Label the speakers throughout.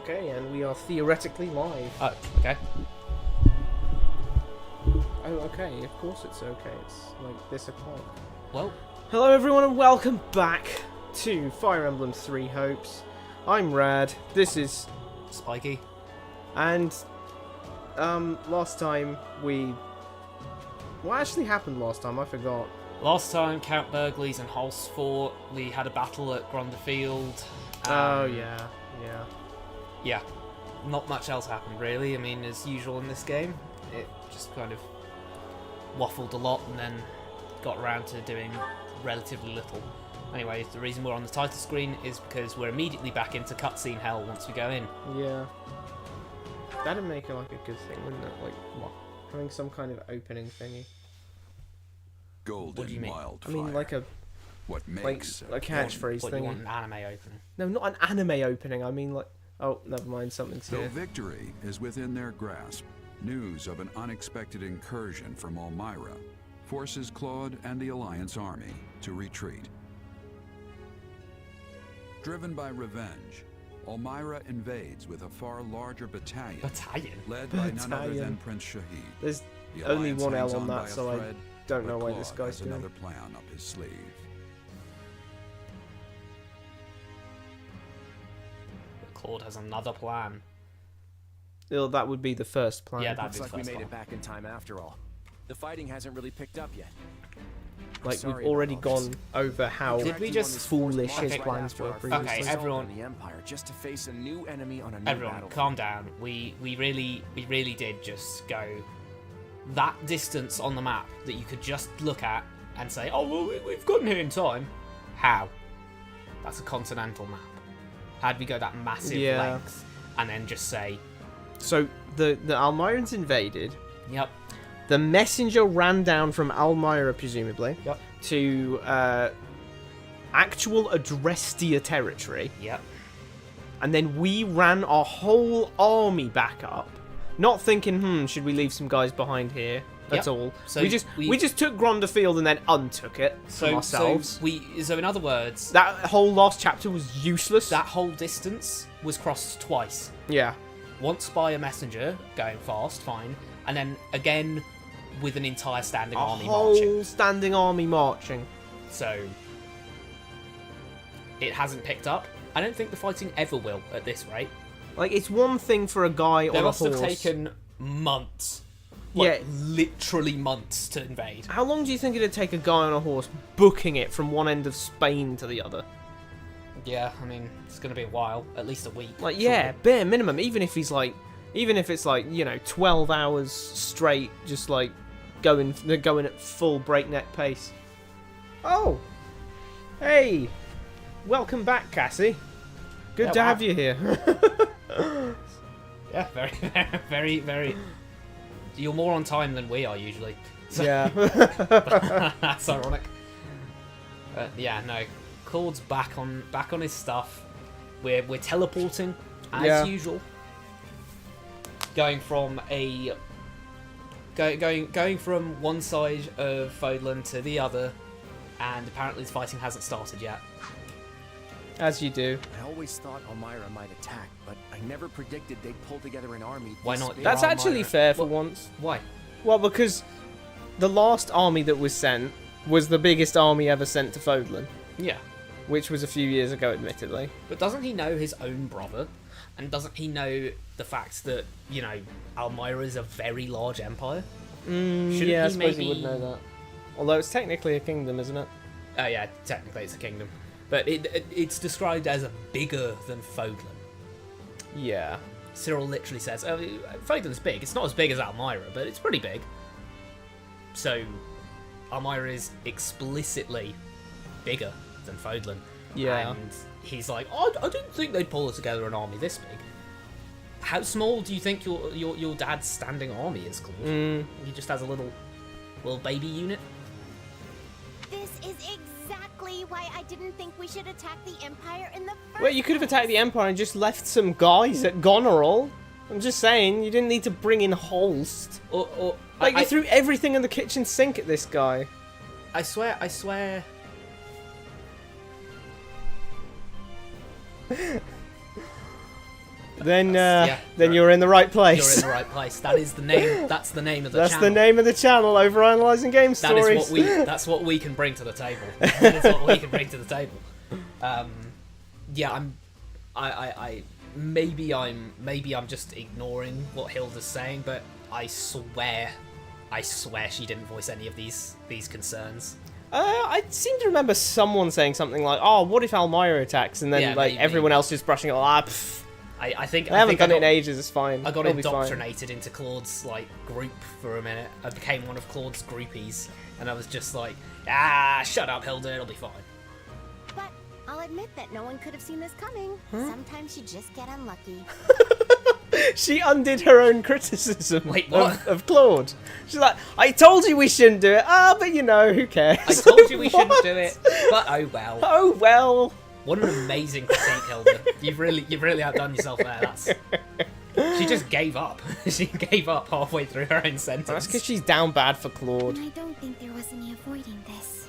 Speaker 1: Okay, and we are theoretically live.
Speaker 2: Oh, okay.
Speaker 1: Oh, okay, of course it's okay. It's like this o'clock.
Speaker 2: Well,
Speaker 1: hello everyone and welcome back to Fire Emblem 3 Hopes. I'm Rad, this is...
Speaker 2: Spiky.
Speaker 1: And, last time we... What actually happened last time? I forgot.
Speaker 2: Last time, Count Burgleys and Hulse fought. We had a battle at Grunderfield.
Speaker 1: Oh, yeah.
Speaker 2: Yeah. Not much else happened, really. I mean, as usual in this game, it just kind of waffled a lot and then got around to doing relatively little. Anyway, the reason we're on the title screen is because we're immediately back into cutscene hell once we go in.
Speaker 1: Yeah. That'd make it like a good thing, wouldn't it? Like, what? Having some kind of opening thingy.
Speaker 3: Golden
Speaker 2: What do you mean?
Speaker 3: Wildfire.
Speaker 1: I mean, like a
Speaker 3: What makes
Speaker 1: a catchphrase
Speaker 2: What,
Speaker 1: thing.
Speaker 2: you want an anime opening?
Speaker 1: No, not an anime opening. I mean, like, oh, never mind. Something's
Speaker 3: Though
Speaker 1: here.
Speaker 3: victory is within their grasp, news of an unexpected incursion from Elmira forces Claude and the Alliance army to retreat. Driven by revenge, Elmira invades with a far larger battalion led by none other than Prince Shahid.
Speaker 1: There's
Speaker 3: The
Speaker 1: only
Speaker 3: Alliance
Speaker 1: one
Speaker 3: hangs
Speaker 1: L on
Speaker 3: by
Speaker 1: that,
Speaker 3: a
Speaker 1: so I
Speaker 3: thread,
Speaker 1: don't know
Speaker 3: but
Speaker 1: why this
Speaker 3: Claude
Speaker 1: guy's
Speaker 3: has
Speaker 1: doing.
Speaker 3: another plan up his sleeve.
Speaker 2: Claude has another plan.
Speaker 1: Well, that would be the first plan.
Speaker 2: Yeah, that'd
Speaker 4: Looks
Speaker 2: be
Speaker 4: like
Speaker 2: the
Speaker 4: we
Speaker 2: first
Speaker 4: made
Speaker 2: one.
Speaker 4: it back in time after all. The fighting hasn't really picked up yet.
Speaker 1: Like,
Speaker 4: Sorry
Speaker 1: we've already
Speaker 4: about all
Speaker 1: gone
Speaker 4: this.
Speaker 1: over how
Speaker 2: Did we just-
Speaker 1: foolish his
Speaker 2: Okay.
Speaker 1: plans were previously.
Speaker 2: Okay, everyone-
Speaker 4: The Empire just to face a new enemy on a new
Speaker 2: Everyone,
Speaker 4: battlefield.
Speaker 2: calm down. We really did just go that distance on the map that you could just look at and say, oh, well, we've gotten here in time. How? That's a continental map. How'd we go that massive length and then just say,
Speaker 1: So, the Almirans invaded.
Speaker 2: yep,
Speaker 1: The messenger ran down from Almira, presumably,
Speaker 2: Yep.
Speaker 1: to actual Adrestia territory.
Speaker 2: yep,
Speaker 1: And then we ran our whole army back up, not thinking, should we leave some guys behind here? That's
Speaker 2: Yep.
Speaker 1: all.
Speaker 2: So
Speaker 1: we just took Grunderfield and then untook it from ourselves.
Speaker 2: So in other words,
Speaker 1: That whole last chapter was useless.
Speaker 2: that whole distance was crossed twice.
Speaker 1: Yeah.
Speaker 2: Once by a messenger going fast, fine, and then again with an entire standing
Speaker 1: A
Speaker 2: army
Speaker 1: whole
Speaker 2: marching.
Speaker 1: standing army marching.
Speaker 2: So it hasn't picked up. I don't think the fighting ever will at this rate.
Speaker 1: Like, it's one thing for a guy
Speaker 2: They
Speaker 1: on a
Speaker 2: must
Speaker 1: horse.
Speaker 2: have taken months.
Speaker 1: Yeah.
Speaker 2: Literally months to invade.
Speaker 1: How long do you think it'd take a guy on a horse booking it from one end of Spain to the other?
Speaker 2: Yeah, I mean, it's going to be a while. At least a week.
Speaker 1: Like, yeah, bare minimum. Even if it's like, 12 hours straight, just like going at full breakneck pace. Oh, hey, welcome back, Cassie. Good
Speaker 2: Yeah,
Speaker 1: to
Speaker 2: wow.
Speaker 1: have you here.
Speaker 2: Yeah, very, very. You're more on time than we are usually. So
Speaker 1: Yeah.
Speaker 2: that's ironic. Yeah, no. Claude's back on his stuff. We're teleporting as usual. Going from going from one side of Fodlan to the other, and apparently the fighting hasn't started yet.
Speaker 1: As you do.
Speaker 4: I always thought Elmira might attack, but I never predicted they'd pull together an army.
Speaker 2: Why
Speaker 4: this
Speaker 2: not?
Speaker 4: big.
Speaker 1: That's
Speaker 2: Elmira.
Speaker 1: actually fair for once.
Speaker 2: Why?
Speaker 1: Well, because the last army that was sent was the biggest army ever sent to Fodlan,
Speaker 2: Yeah.
Speaker 1: which was a few years ago, admittedly.
Speaker 2: But doesn't he know his own brother? And doesn't he know the fact that, Elmira is a very large empire? Shouldn't
Speaker 1: Yeah, I
Speaker 2: he
Speaker 1: suppose
Speaker 2: maybe...
Speaker 1: he would know that. Although it's technically a kingdom, isn't it?
Speaker 2: Oh yeah, technically it's a kingdom. But it's described as bigger than Fodlan.
Speaker 1: Yeah.
Speaker 2: Cyril literally says, Fodlan's big. It's not as big as Elmira, but it's pretty big. So, Elmira is explicitly bigger than Fodlan.
Speaker 1: Yeah.
Speaker 2: And he's like, I didn't think they'd pull together an army this big. How small do you think your dad's standing army is, Claude? He just has a little baby unit?
Speaker 5: This is exactly why I didn't think we should attack the Empire in the first
Speaker 1: Well, you could have
Speaker 5: place.
Speaker 1: attacked the Empire and just left some guys at Goneril. I'm just saying, you didn't need to bring in Holst.
Speaker 2: Or
Speaker 1: Like, you threw everything in the kitchen sink at this guy.
Speaker 2: I swear.
Speaker 1: then
Speaker 2: Yeah,
Speaker 1: you're in the right
Speaker 2: you're
Speaker 1: place.
Speaker 2: in the right place. That is the name. That's the name of the
Speaker 1: That's
Speaker 2: channel.
Speaker 1: the name of the channel, Overanalyzing Game
Speaker 2: That
Speaker 1: Stories.
Speaker 2: is that's what we can bring to the table. That is what we can bring to the table. Yeah, maybe I'm just ignoring what Hilda's saying, but I swear she didn't voice any of these concerns.
Speaker 1: I seem to remember someone saying something like, "Oh, what if Almira attacks?" And then
Speaker 2: Yeah,
Speaker 1: like
Speaker 2: maybe.
Speaker 1: everyone else just brushing it. I
Speaker 2: think
Speaker 1: haven't done it in
Speaker 2: got,
Speaker 1: ages. It's fine.
Speaker 2: I got
Speaker 1: It'll be fine.
Speaker 2: indoctrinated into Claude's like group for a minute. I became one of Claude's groupies, and I was just like, shut up, Hilda, it'll be fine.
Speaker 5: But I'll admit that no one could have seen this coming. Sometimes you just get unlucky.
Speaker 1: She undid her own criticism
Speaker 2: Wait, what?
Speaker 1: of Claude. She's like, I told you we shouldn't do it. But you know, who cares?
Speaker 2: I told you we shouldn't
Speaker 1: What?
Speaker 2: do it, but oh well.
Speaker 1: Oh well.
Speaker 2: What an amazing critique, Hilda. You've really outdone yourself there. She just gave up. She gave up halfway through her own sentence.
Speaker 1: That's because she's down bad for Claude.
Speaker 5: And I don't think there was any avoiding this.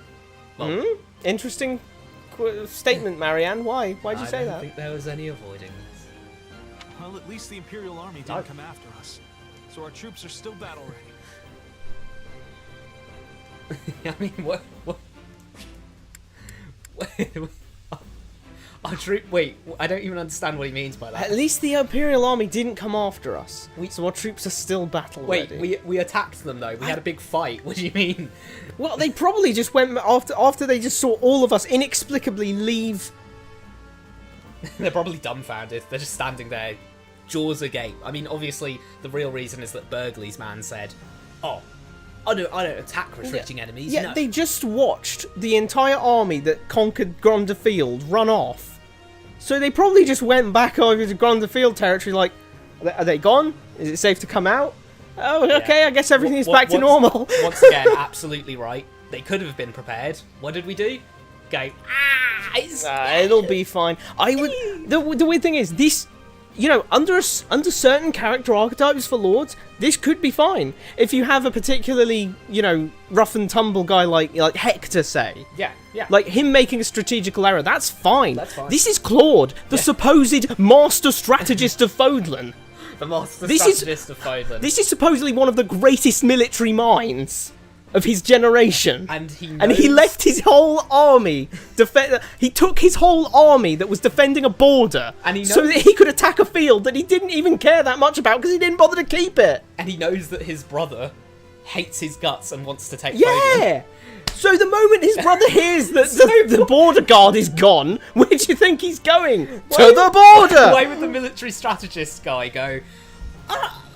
Speaker 2: Well,
Speaker 1: Interesting statement, Marianne. Why? Why'd you say
Speaker 2: I
Speaker 1: that?
Speaker 2: don't think there was any avoiding this.
Speaker 6: Well, at least the Imperial Army didn't come after us. So our troops are still battle ready.
Speaker 2: I mean, what? Our troop. Wait, I don't even understand what he means by that.
Speaker 1: At least the Imperial Army didn't come after us. So our troops are still battle
Speaker 2: Wait,
Speaker 1: ready.
Speaker 2: we attacked them though. We had a big fight. What do you mean?
Speaker 1: Well, they probably just went after they just saw all of us inexplicably leave.
Speaker 2: They're probably dumbfounded. They're just standing there, jaws agape. I mean, obviously, the real reason is that Burgley's man said, "Oh, I don't attack retreating enemies."
Speaker 1: Yeah,
Speaker 2: no.
Speaker 1: they just watched the entire army that conquered Gronder Field run off. So they probably just went back over to Gronder Field territory like, are they gone? Is it safe to come out? Oh, okay,
Speaker 2: Yeah.
Speaker 1: I guess everything's back to normal.
Speaker 2: Once again, absolutely right. They could have been prepared. What did we do? Go,
Speaker 1: It'll be fine. I would. The weird thing is, this, you know, under certain character archetypes for lords, this could be fine. If you have a particularly, you know, rough and tumble guy like Hector, say.
Speaker 2: Yeah.
Speaker 1: Like him making a strategical error, that's fine.
Speaker 2: That's fine.
Speaker 1: This is Claude, the supposed master strategist of Fodlan.
Speaker 2: The master
Speaker 1: This is-
Speaker 2: strategist of Fodlan.
Speaker 1: This is supposedly one of the greatest military minds of his generation.
Speaker 2: And he
Speaker 1: he left his whole army he took his whole army that was defending a border
Speaker 2: And he
Speaker 1: so
Speaker 2: knows-
Speaker 1: that he could attack a field that he didn't even care that much about because he didn't bother to keep it.
Speaker 2: And he knows that his brother hates his guts and wants to take Fodlan.
Speaker 1: Yeah. So the moment his brother hears that the border guard is gone, where do you think he's going? To the border!
Speaker 2: Why would the military strategist guy go,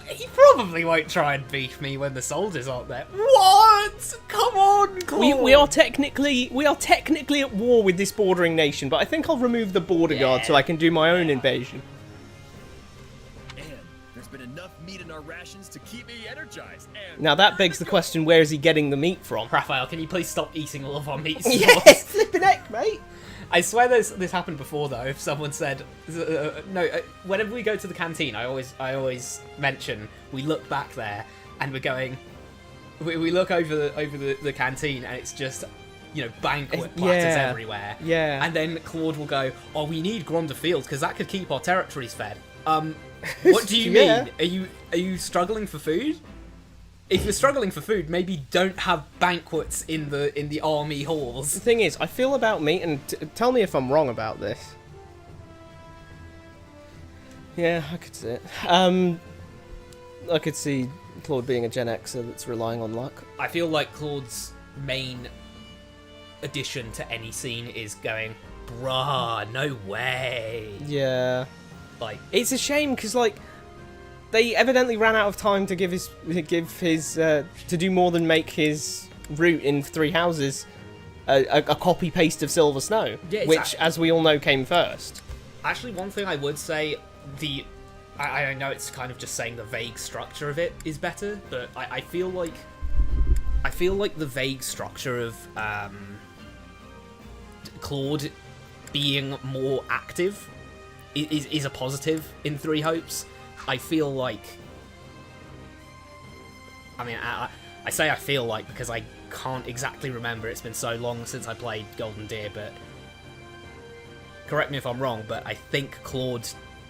Speaker 2: he probably won't try and beef me when the soldiers aren't there. What? Come on, Claude.
Speaker 1: We are technically at war with this bordering nation, but I think I'll remove the border guard so I can do my own invasion.
Speaker 7: And there's been enough meat in our rations to keep me energized. And
Speaker 1: Now that begs the question, where is he getting the meat from?
Speaker 2: Raphael, can you please stop eating all of our meat
Speaker 1: Yeah,
Speaker 2: stores?
Speaker 1: flipping heck, mate.
Speaker 2: I swear this happened before though. If someone said whenever we go to the canteen, I always mention we look back there and we're going. We look over the canteen and it's just, you know, banquet platters everywhere.
Speaker 1: Yeah.
Speaker 2: And then Claude will go, "Oh, we need Gronder Field because that could keep our territories fed." What do you
Speaker 1: Yeah.
Speaker 2: mean? Are you struggling for food? If you're struggling for food, maybe don't have banquets in the army halls.
Speaker 1: The thing is, I feel about meat, and tell me if I'm wrong about this. Yeah, I could see it. I could see Claude being a Gen Xer that's relying on luck.
Speaker 2: I feel like Claude's main addition to any scene is going, bruh, no way.
Speaker 1: Yeah.
Speaker 2: Like,
Speaker 1: It's a shame because like they evidently ran out of time to give his to do more than make his route in Three Houses a copy paste of Silver Snow,
Speaker 2: Yeah,
Speaker 1: which, as we all know, came first.
Speaker 2: actually, one thing I would say, I know it's kind of just saying the vague structure of it is better, but I feel like the vague structure of Claude being more active is a positive in Three Hopes. I feel like, I mean, I say I feel like because I can't exactly remember. It's been so long since I played Golden Deer, but correct me if I'm wrong, but I think Claude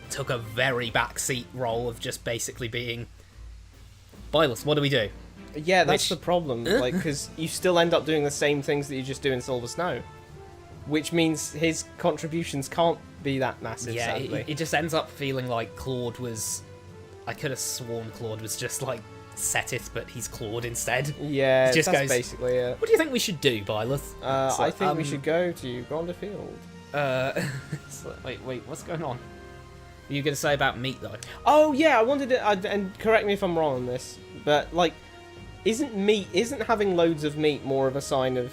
Speaker 2: took a very backseat role of just basically being, Byleth, what do we do?
Speaker 1: Yeah, that's
Speaker 2: Which-
Speaker 1: the problem. Like, because you still end up doing the same things that you just do in Silver Snow, which means his contributions can't be that massive.
Speaker 2: Yeah,
Speaker 1: sadly.
Speaker 2: it just ends up feeling like Claude was. I could have sworn Claude was just like Setith, but he's Claude instead.
Speaker 1: Yeah,
Speaker 2: It just
Speaker 1: that's
Speaker 2: goes,
Speaker 1: basically it.
Speaker 2: What do you think we should do, Byleth? It's
Speaker 1: I
Speaker 2: like,
Speaker 1: think we should go to Gronder Field.
Speaker 2: it's like, wait, what's going on? What are you going to say about meat, though?
Speaker 1: Oh yeah, I wanted to, and correct me if I'm wrong on this, but like, isn't having loads of meat more of a sign of,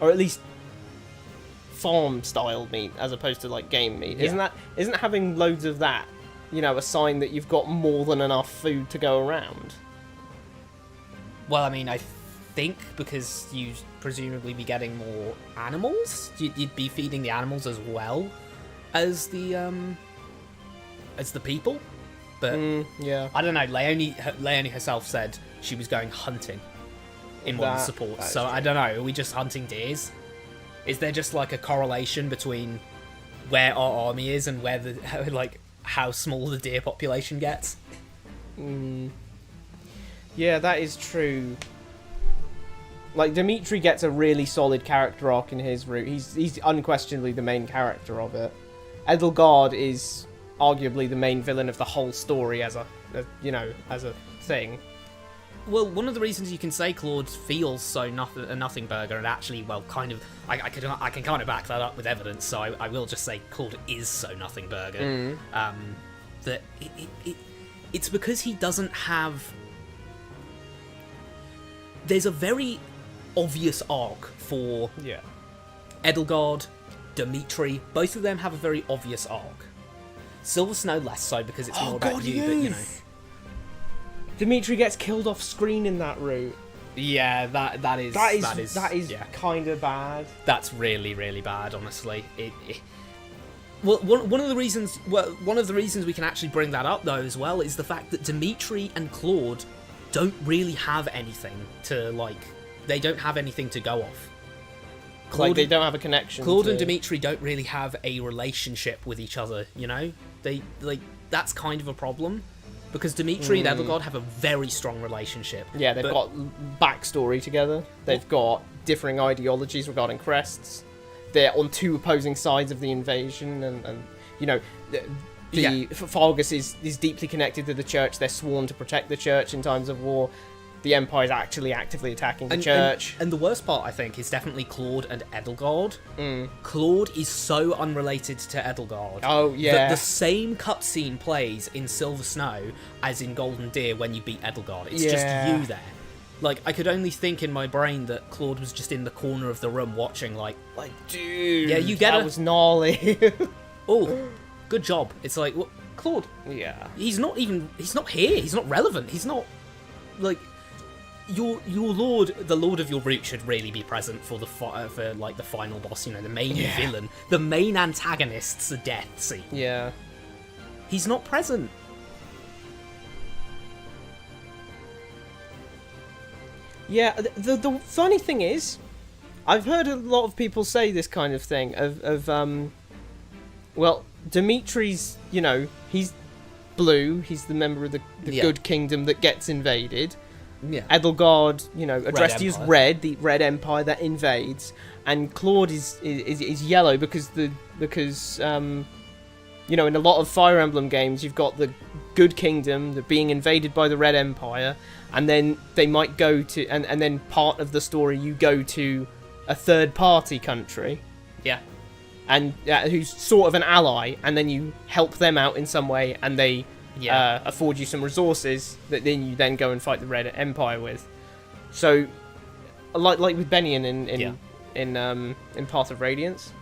Speaker 1: or at least farm style meat as opposed to like game meat?
Speaker 2: Yeah.
Speaker 1: Isn't having loads of that, you know, a sign that you've got more than enough food to go around?
Speaker 2: Well, I mean, I think because you'd presumably be getting more animals, you'd be feeding the animals as well as the people. But
Speaker 1: Yeah.
Speaker 2: I don't know. Leonie herself said she was going hunting in one of the supports.
Speaker 1: that's
Speaker 2: So
Speaker 1: true.
Speaker 2: I don't know. Are we just hunting deers? Is there just like a correlation between where our army is and where the like how small the deer population gets?
Speaker 1: Yeah, that is true. Like, Dimitri gets a really solid character arc in his route. He's unquestionably the main character of it. Edelgard is arguably the main villain of the whole story as a thing.
Speaker 2: Well, one of the reasons you can say Claude feels so a nothing burger, and actually, well, kind of, I can kind of back that up with evidence. So I will just say Claude is so nothing burger. That it's because he doesn't have. There's a very obvious arc for
Speaker 1: Yeah.
Speaker 2: Edelgard, Dimitri. Both of them have a very obvious arc. Silver Snow less so because it's more about you, but you know.
Speaker 1: Dimitri gets killed off screen in that route.
Speaker 2: Yeah, that is yeah.
Speaker 1: kind of bad.
Speaker 2: That's really, really bad, honestly. Well, one of the reasons we can actually bring that up though as well is the fact that Dimitri and Claude don't really have anything to like. They don't have anything to go off.
Speaker 1: Like, they don't have a connection.
Speaker 2: Claude
Speaker 1: to...
Speaker 2: and Dimitri don't really have a relationship with each other. You know, they like that's kind of a problem because Dimitri and Edelgard have a very strong relationship.
Speaker 1: Yeah, they've got backstory together. They've got differing ideologies regarding crests. They're on two opposing sides of the invasion, and you know, Fargus is deeply connected to the church. They're sworn to protect the church in times of war. The Empire is actually actively attacking the church.
Speaker 2: And the worst part, I think, is definitely Claude and Edelgard. Claude is so unrelated to Edelgard.
Speaker 1: Oh, yeah.
Speaker 2: That the same cutscene plays in Silver Snow as in Golden Deer when you beat Edelgard. It's just you there. Like, I could only think in my brain that Claude was just in the corner of the room watching, like,
Speaker 1: dude,
Speaker 2: yeah, you get
Speaker 1: that
Speaker 2: it.
Speaker 1: was gnarly.
Speaker 2: Oh, good job. It's like, well, Claude,
Speaker 1: yeah,
Speaker 2: he's not here. He's not relevant. He's not, like, your lord, the lord of your route should really be present for the the final boss. You know, the main villain, the main antagonist's death scene.
Speaker 1: Yeah.
Speaker 2: He's not present.
Speaker 1: Yeah, the funny thing is, I've heard a lot of people say this kind of thing well, Dimitri's, you know, he's blue, he's the member of the good kingdom that gets invaded.
Speaker 2: Yeah.
Speaker 1: Edelgard, you know, addressed you as
Speaker 2: Empire.
Speaker 1: red, the Red Empire that invades, and Claude is yellow because you know, in a lot of Fire Emblem games, you've got the good kingdom that being invaded by the Red Empire, and then they might go to, and then part of the story you go to a third party country.
Speaker 2: Yeah.
Speaker 1: And who's sort of an ally, and then you help them out in some way, and they afford you some resources that then you then go and fight the Red Empire with. So, like with Benian in Path of Radiance,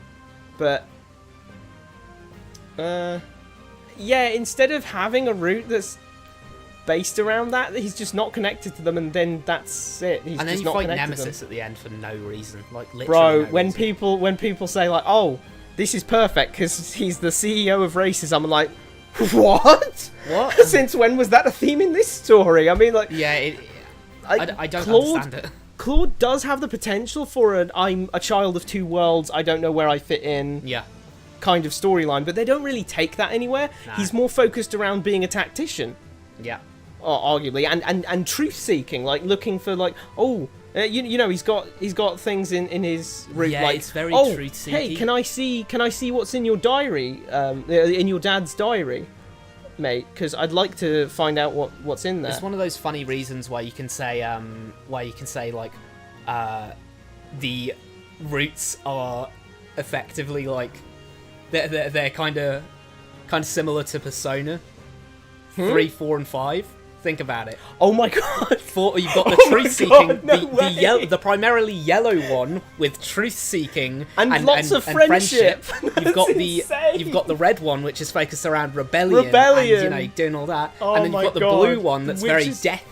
Speaker 1: but instead of having a route that's based around that, he's just not connected to them, and then that's it. He's
Speaker 2: And then
Speaker 1: just
Speaker 2: you
Speaker 1: not
Speaker 2: fight
Speaker 1: connected
Speaker 2: Nemesis
Speaker 1: to them.
Speaker 2: at the end for no reason, like literally.
Speaker 1: Bro,
Speaker 2: no
Speaker 1: when
Speaker 2: reason.
Speaker 1: people say like, "Oh, this is perfect because he's the CEO of racism," I'm like, "What?
Speaker 2: What?
Speaker 1: Since when was that a theme in this story?" I mean, like,
Speaker 2: Yeah, I don't
Speaker 1: Claude,
Speaker 2: understand it.
Speaker 1: Claude does have the potential for I'm a child of two worlds. I don't know where I fit in.
Speaker 2: Yeah.
Speaker 1: kind of storyline, but they don't really take that anywhere.
Speaker 2: No.
Speaker 1: He's more focused around being a tactician,
Speaker 2: Yeah.
Speaker 1: arguably, and truth seeking, like looking for like, you know, he's got things in his room,
Speaker 2: Yeah,
Speaker 1: like,
Speaker 2: it's very
Speaker 1: oh,
Speaker 2: truth-seeky.
Speaker 1: hey, can I see what's in your diary, in your dad's diary, mate? Because I'd like to find out what's in there.
Speaker 2: It's one of those funny reasons why you can say like, the roots are effectively like they're kind of similar to Persona 3, 4, and 5. Think about it.
Speaker 1: Oh my god!
Speaker 2: You've got the
Speaker 1: Oh my
Speaker 2: truth seeking,
Speaker 1: God, no way.
Speaker 2: the primarily yellow one with truth seeking
Speaker 1: And lots of friendship.
Speaker 2: You've got
Speaker 1: insane.
Speaker 2: you've got the red one, which is focused around rebellion.
Speaker 1: Rebellion.
Speaker 2: And, you know, doing all that.
Speaker 1: Oh
Speaker 2: and then you've
Speaker 1: my
Speaker 2: got the
Speaker 1: God.
Speaker 2: blue one that's
Speaker 1: Which
Speaker 2: very
Speaker 1: is
Speaker 2: death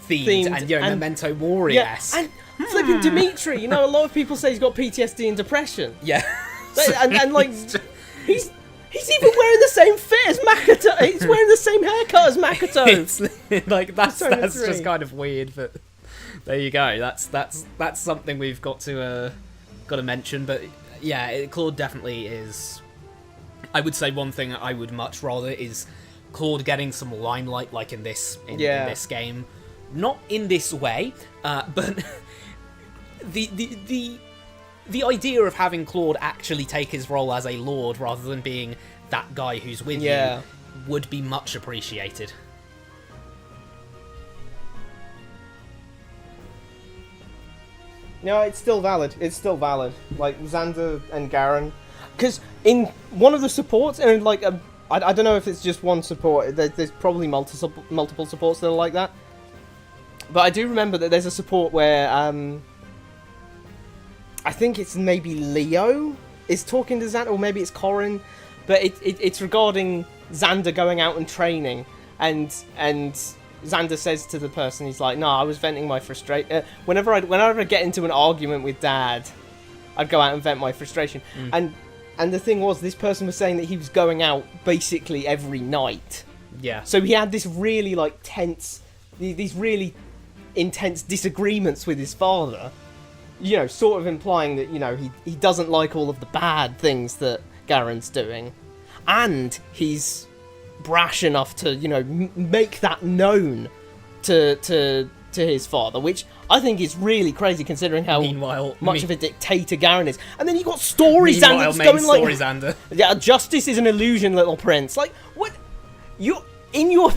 Speaker 2: themed
Speaker 1: themed
Speaker 2: and, you know,
Speaker 1: and-
Speaker 2: Memento Mori-esque.
Speaker 1: and flipping Dimitri. You know, a lot of people say he's got PTSD and depression.
Speaker 2: Yeah.
Speaker 1: And like, he's even wearing the same fit as Makoto. He's wearing the same haircut as Makoto.
Speaker 2: It's like that's
Speaker 1: Persona
Speaker 2: just
Speaker 1: 3.
Speaker 2: kind of weird, but there you go. That's something we've got to mention. But yeah, Claude definitely is. I would say one thing I would much rather is Claude getting some limelight, like in this game, not in this way, but the idea of having Claude actually take his role as a lord rather than being that guy who's with you would be much appreciated.
Speaker 1: No, it's still valid. It's still valid. Like Xander and Garen, because in one of the supports, and like I don't know if it's just one support. There's probably multiple supports that are like that. But I do remember that there's a support where I think it's maybe Leo is talking to Xander, or maybe it's Corrin, but it's regarding Xander going out and training, and Xander says to the person, he's like, "No, I was venting my frustration. Whenever I get into an argument with Dad, I'd go out and vent my frustration." And the thing was, this person was saying that he was going out basically every night.
Speaker 2: Yeah.
Speaker 1: So he had this really like tense, these really intense disagreements with his father. You know, sort of implying that, you know, he doesn't like all of the bad things that Garen's doing, and he's brash enough to, you know, make that known to his father, which I think is really crazy considering how much of a dictator Garen is. And then you got Story Xander going like,
Speaker 2: Xander.
Speaker 1: "Yeah, justice is an illusion, little prince." Like, what? You in your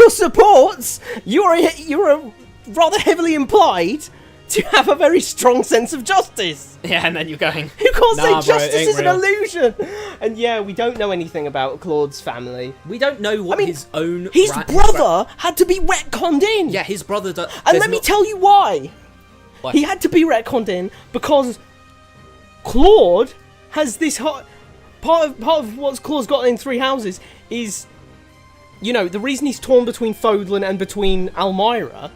Speaker 1: supports, you're rather heavily implied to have a very strong sense of justice.
Speaker 2: Yeah, and then you're going,
Speaker 1: You can't say
Speaker 2: bro,
Speaker 1: justice
Speaker 2: it ain't
Speaker 1: is an
Speaker 2: real."
Speaker 1: illusion. And yeah, we don't know anything about Claude's family.
Speaker 2: We don't know what his own...
Speaker 1: His brother had to be retconned in.
Speaker 2: Yeah, his brother...
Speaker 1: And let me tell you why.
Speaker 2: What?
Speaker 1: He had to be retconned in because Claude has this part of what Claude's got in Three Houses is, you know, the reason he's torn between Fodlan and between Almyra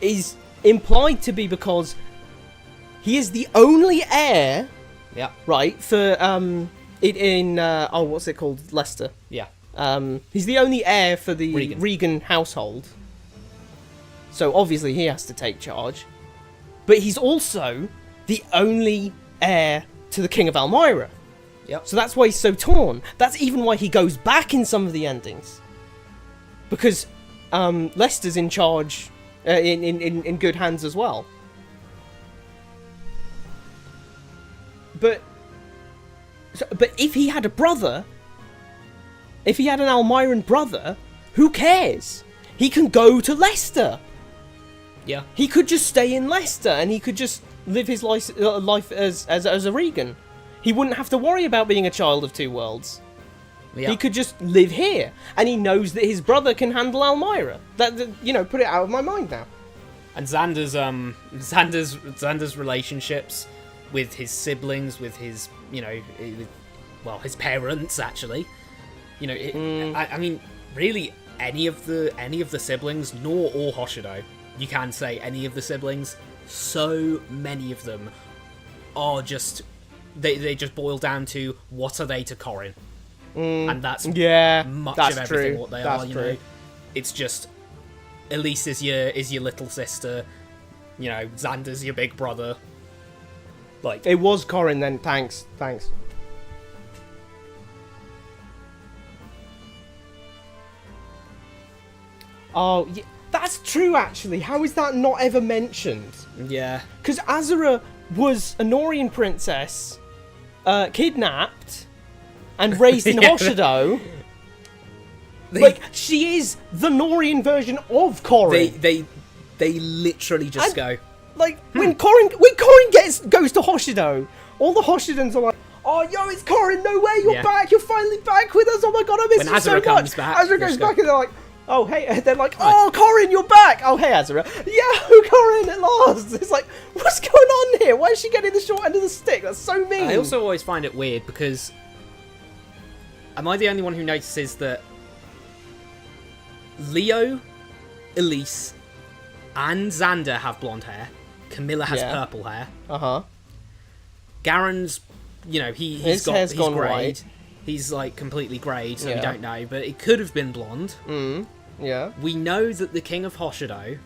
Speaker 1: is implied to be because he is the only heir, right, for what's it called, Leicester.
Speaker 2: Yeah.
Speaker 1: He's the only heir for the
Speaker 2: Regan
Speaker 1: household, so obviously he has to take charge. But he's also the only heir to the King of Almyra.
Speaker 2: Yep.
Speaker 1: So that's why he's so torn. That's even why he goes back in some of the endings, because Leicester's in charge. In good hands as well. But if he had a brother, if he had an Almyran brother, who cares? He can go to Leicester.
Speaker 2: Yeah.
Speaker 1: He could just stay in Leicester and he could just live his life as a Regan. He wouldn't have to worry about being a child of two worlds.
Speaker 2: Yeah.
Speaker 1: He could just live here, and he knows that his brother can handle Almyra. That, you know, put it out of my mind now.
Speaker 2: And Xander's relationships with his siblings, with his, you know, his parents actually. You know, I mean, really, any of the siblings, Nor or Hoshido, you can say any of the siblings. So many of them are just they just boil down to what are they to Corrin. And that's much of everything what they are, you know. It's just Elise is your little sister, you know, Xander's your big brother. Like,
Speaker 1: it was Corrin then, thanks. Oh, yeah, that's true, actually. How is that not ever mentioned?
Speaker 2: Yeah.
Speaker 1: Because Azura was a Norian princess, kidnapped, and raised in Hoshido. She is the Norian version of Corrin.
Speaker 2: They literally just go.
Speaker 1: Like, when Corrin goes to Hoshido, all the Hoshidans are like, oh, yo, it's Corrin, no way, you're back, you're finally back with us, oh my god, I miss you so much.
Speaker 2: Comes back,
Speaker 1: Azura goes back and they're like, oh, hey, they're like, oh, Corrin, you're back. Oh, hey, Azura. Yeah, Corrin, at last. It's like, what's going on here? Why is she getting the short end of the stick? That's so mean.
Speaker 2: I also always find it weird because, am I the only one who notices that Leo, Elise, and Xander have blonde hair. Camilla has purple hair. Garen's, he's greyed.
Speaker 1: White.
Speaker 2: He's like completely greyed, so we don't know. But it could have been blonde.
Speaker 1: Yeah.
Speaker 2: We know that the King of Hoshido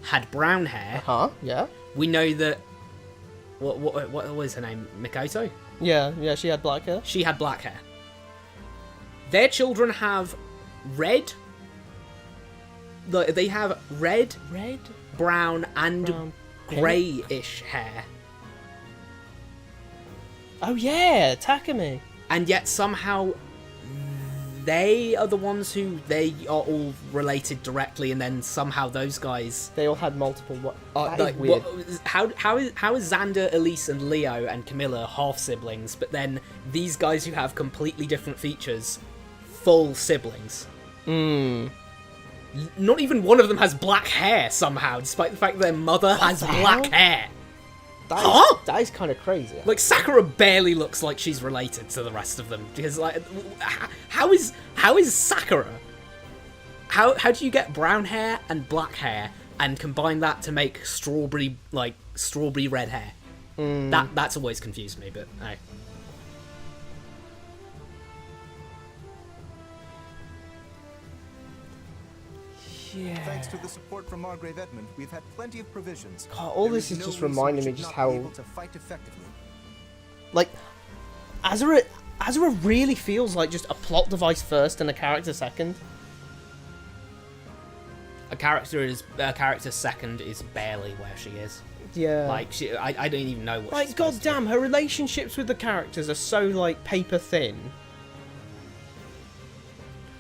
Speaker 2: had brown hair.
Speaker 1: Yeah.
Speaker 2: We know that. What was her name? Mikoto.
Speaker 1: Yeah. She had black hair.
Speaker 2: She had black hair. Their children have red. They have red, brown, and greyish hair.
Speaker 1: Oh yeah, Takumi.
Speaker 2: And yet somehow they are the ones who they are all related directly, and then somehow those guys
Speaker 1: they all had multiple. That is
Speaker 2: weird.
Speaker 1: weird.
Speaker 2: How is Xander, Elise, and Leo and Camilla half siblings, but then these guys who have completely different features, full siblings? Not even one of them has black hair somehow, despite the fact that their mother has black hair.
Speaker 1: That is kind of crazy.
Speaker 2: Like, Sakura barely looks like she's related to the rest of them. Because, like, how is Sakura? How do you get brown hair and black hair and combine that to make strawberry red hair? That's always confused me, but hey.
Speaker 1: Yeah.
Speaker 8: Thanks to the support from Margrave Edmund, we've had plenty of provisions.
Speaker 1: God, all this is just reminding me just how,
Speaker 8: able to fight effectively.
Speaker 1: Like, Azura really feels like just a plot device first and a character second.
Speaker 2: A character second is barely where she is.
Speaker 1: Yeah.
Speaker 2: Like, I don't even know what.
Speaker 1: Like, goddamn, her relationships with the characters are so like paper thin.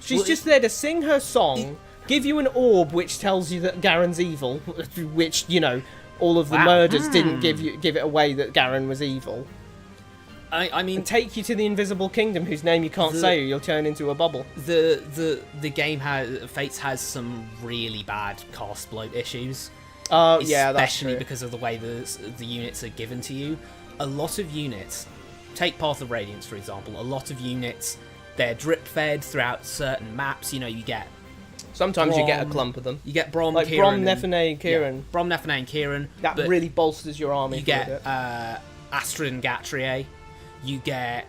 Speaker 1: She's just there to sing her song. Give you an orb which tells you that Garen's evil, which, all of the murders didn't give it away that Garen was evil.
Speaker 2: I mean,
Speaker 1: and take you to the invisible kingdom whose name you can't say or you'll turn into a bubble.
Speaker 2: The game Fates has some really bad cast bloat issues.
Speaker 1: Yeah, that's true.
Speaker 2: Especially because of the way the units are given to you. A lot of units, take Path of Radiance for example, a lot of units, they're drip fed throughout certain maps. You get
Speaker 1: sometimes you get a clump of them.
Speaker 2: You get Brom,
Speaker 1: like
Speaker 2: Kieran,
Speaker 1: Brom, Nephene, and Kieran.
Speaker 2: Yeah, Brom, Nephene, and Kieran.
Speaker 1: That really bolsters your army.
Speaker 2: You get Astrid and Gatrier. You get,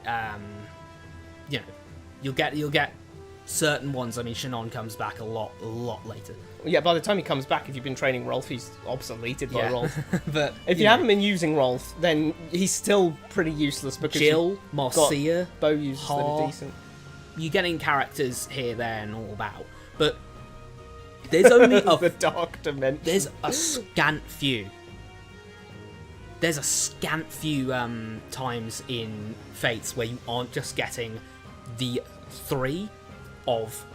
Speaker 2: you'll get certain ones. I mean, Shannon comes back a lot later.
Speaker 1: Yeah, by the time he comes back, if you've been training Rolf, he's obsoleted by Rolf.
Speaker 2: But
Speaker 1: if you haven't been using Rolf, then he's still pretty useless because
Speaker 2: Jill, Marcia,
Speaker 1: bow users that are decent.
Speaker 2: You're getting characters here, there, and all about, but there's only
Speaker 1: the dark dimension.
Speaker 2: There's a scant few. There's a scant few times in Fates where you aren't just getting the three of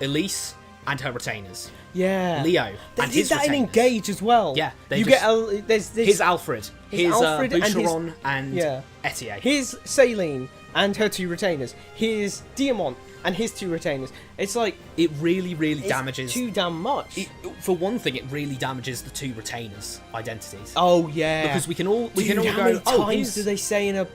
Speaker 2: Elise and her retainers.
Speaker 1: Yeah.
Speaker 2: Leo and his
Speaker 1: that
Speaker 2: retainers.
Speaker 1: In Engage as well.
Speaker 2: Yeah.
Speaker 1: You get there's
Speaker 2: his Alfred, his Boucheron
Speaker 1: and
Speaker 2: Etier.
Speaker 1: His Saline and her two retainers. His Diamant and his two retainers. It's like
Speaker 2: it really damages
Speaker 1: too damn much.
Speaker 2: For one thing, it really damages the two retainers' identities.
Speaker 1: Oh yeah,
Speaker 2: because we can all go.
Speaker 1: How many times do they say in a?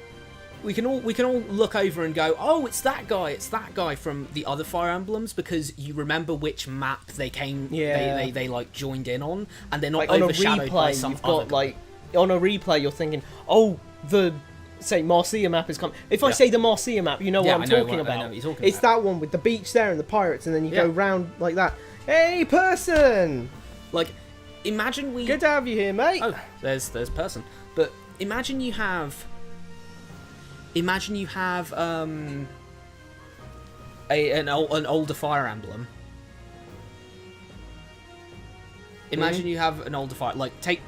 Speaker 2: We can all look over and go, oh, it's that guy from the other Fire Emblems, because you remember which map they came. Yeah. They like joined in on, and they're not like overshadowed by some other.
Speaker 1: Like on a replay, you're thinking, oh, the. Say Marcia map is coming. If I say the Marcia map, you know what I'm talking about.
Speaker 2: I know what you're talking
Speaker 1: it's
Speaker 2: about.
Speaker 1: That one with the beach there and the pirates, and then you go round like that. Hey, person!
Speaker 2: Like, imagine
Speaker 1: good to have you here, mate.
Speaker 2: Oh, there's person. But imagine you have an older Fire Emblem, Imagine you have an older fighter, like take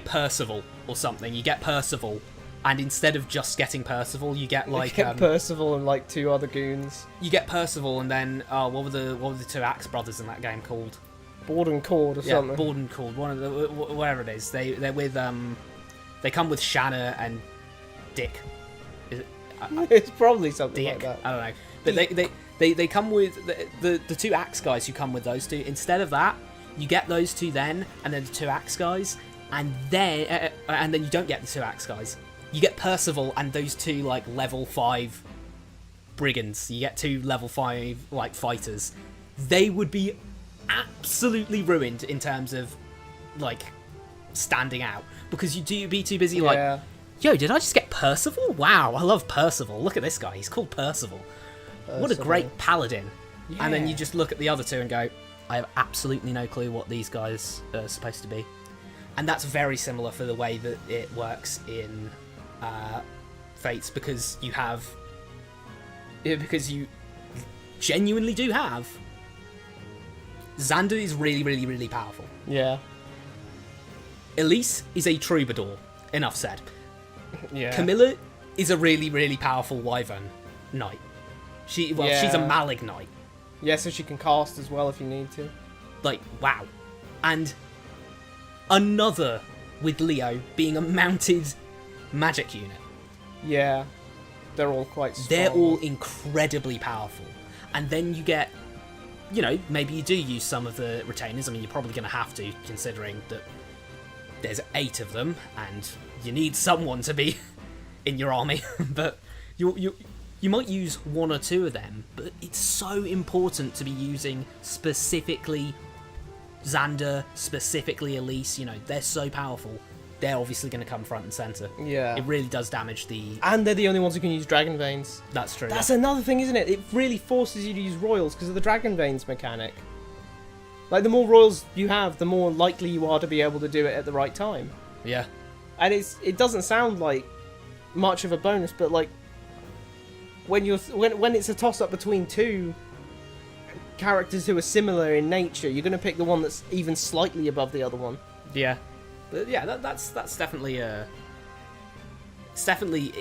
Speaker 2: Percival or something. You get Percival, and instead of just getting Percival, you get like
Speaker 1: Percival and like 2 other goons.
Speaker 2: You get Percival, and then what were the 2 Axe brothers in that game called?
Speaker 1: Board and Cord or something.
Speaker 2: Yeah, Board and Cord. One of the whatever it is. They're with they come with Shanna and Dick. Is it?
Speaker 1: It's probably something
Speaker 2: Dick.
Speaker 1: like that.
Speaker 2: I don't know. But they come with the 2 Axe guys who come with those 2. Instead of that, you get those 2 then, and then the 2 Axe guys, and then you don't get the 2 Axe guys. You get Percival and those 2 like level 5 brigands. You get 2 level 5 like fighters. They would be absolutely ruined in terms of like standing out, because you'd be too busy like, yo, did I just get Percival? Wow, I love Percival. Look at this guy. He's called Percival. What a great paladin. Yeah. And then you just look at the other 2 and go, I have absolutely no clue what these guys are supposed to be. And that's very similar for the way that it works in Fates, because you genuinely do have Xander is really, really, really powerful.
Speaker 1: Yeah.
Speaker 2: Elise is a troubadour. Enough said.
Speaker 1: Yeah.
Speaker 2: Camilla is a really, really powerful Wyvern knight. She's a Malig knight.
Speaker 1: Yeah, so she can cast as well if you need to.
Speaker 2: Like, wow. And another with Leo being a mounted magic unit.
Speaker 1: Yeah. They're all quite strong.
Speaker 2: They're all incredibly powerful. And then you get, maybe you do use some of the retainers. I mean, you're probably going to have to, considering that there's 8 of them, and you need someone to be in your army. But you might use 1 or 2 of them, but it's so important to be using specifically Xander, specifically Elise. They're so powerful. They're obviously going to come front and center.
Speaker 1: Yeah.
Speaker 2: It really does damage the...
Speaker 1: And they're the only ones who can use Dragon Veins.
Speaker 2: That's true.
Speaker 1: That's another thing, isn't it? It really forces you to use Royals because of the Dragon Veins mechanic. Like, the more Royals you have, the more likely you are to be able to do it at the right time.
Speaker 2: Yeah.
Speaker 1: And it doesn't sound like much of a bonus, but like when it's a toss up between 2 characters who are similar in nature, you're going to pick the one that's even slightly above the other one.
Speaker 2: Yeah. But yeah, that's definitely it's definitely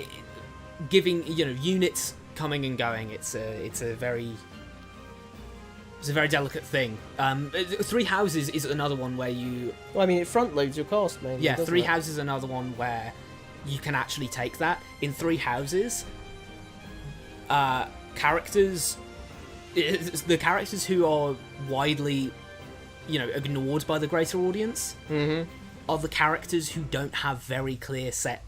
Speaker 2: giving units coming and going. It's a very delicate thing. 3 Houses is another one where you...
Speaker 1: Well, I mean, it front loads your cost, mainly.
Speaker 2: Yeah, 3 Houses is another one where you can actually take that. In 3 Houses, characters... The characters who are widely, ignored by the greater audience are the characters who don't have very clear set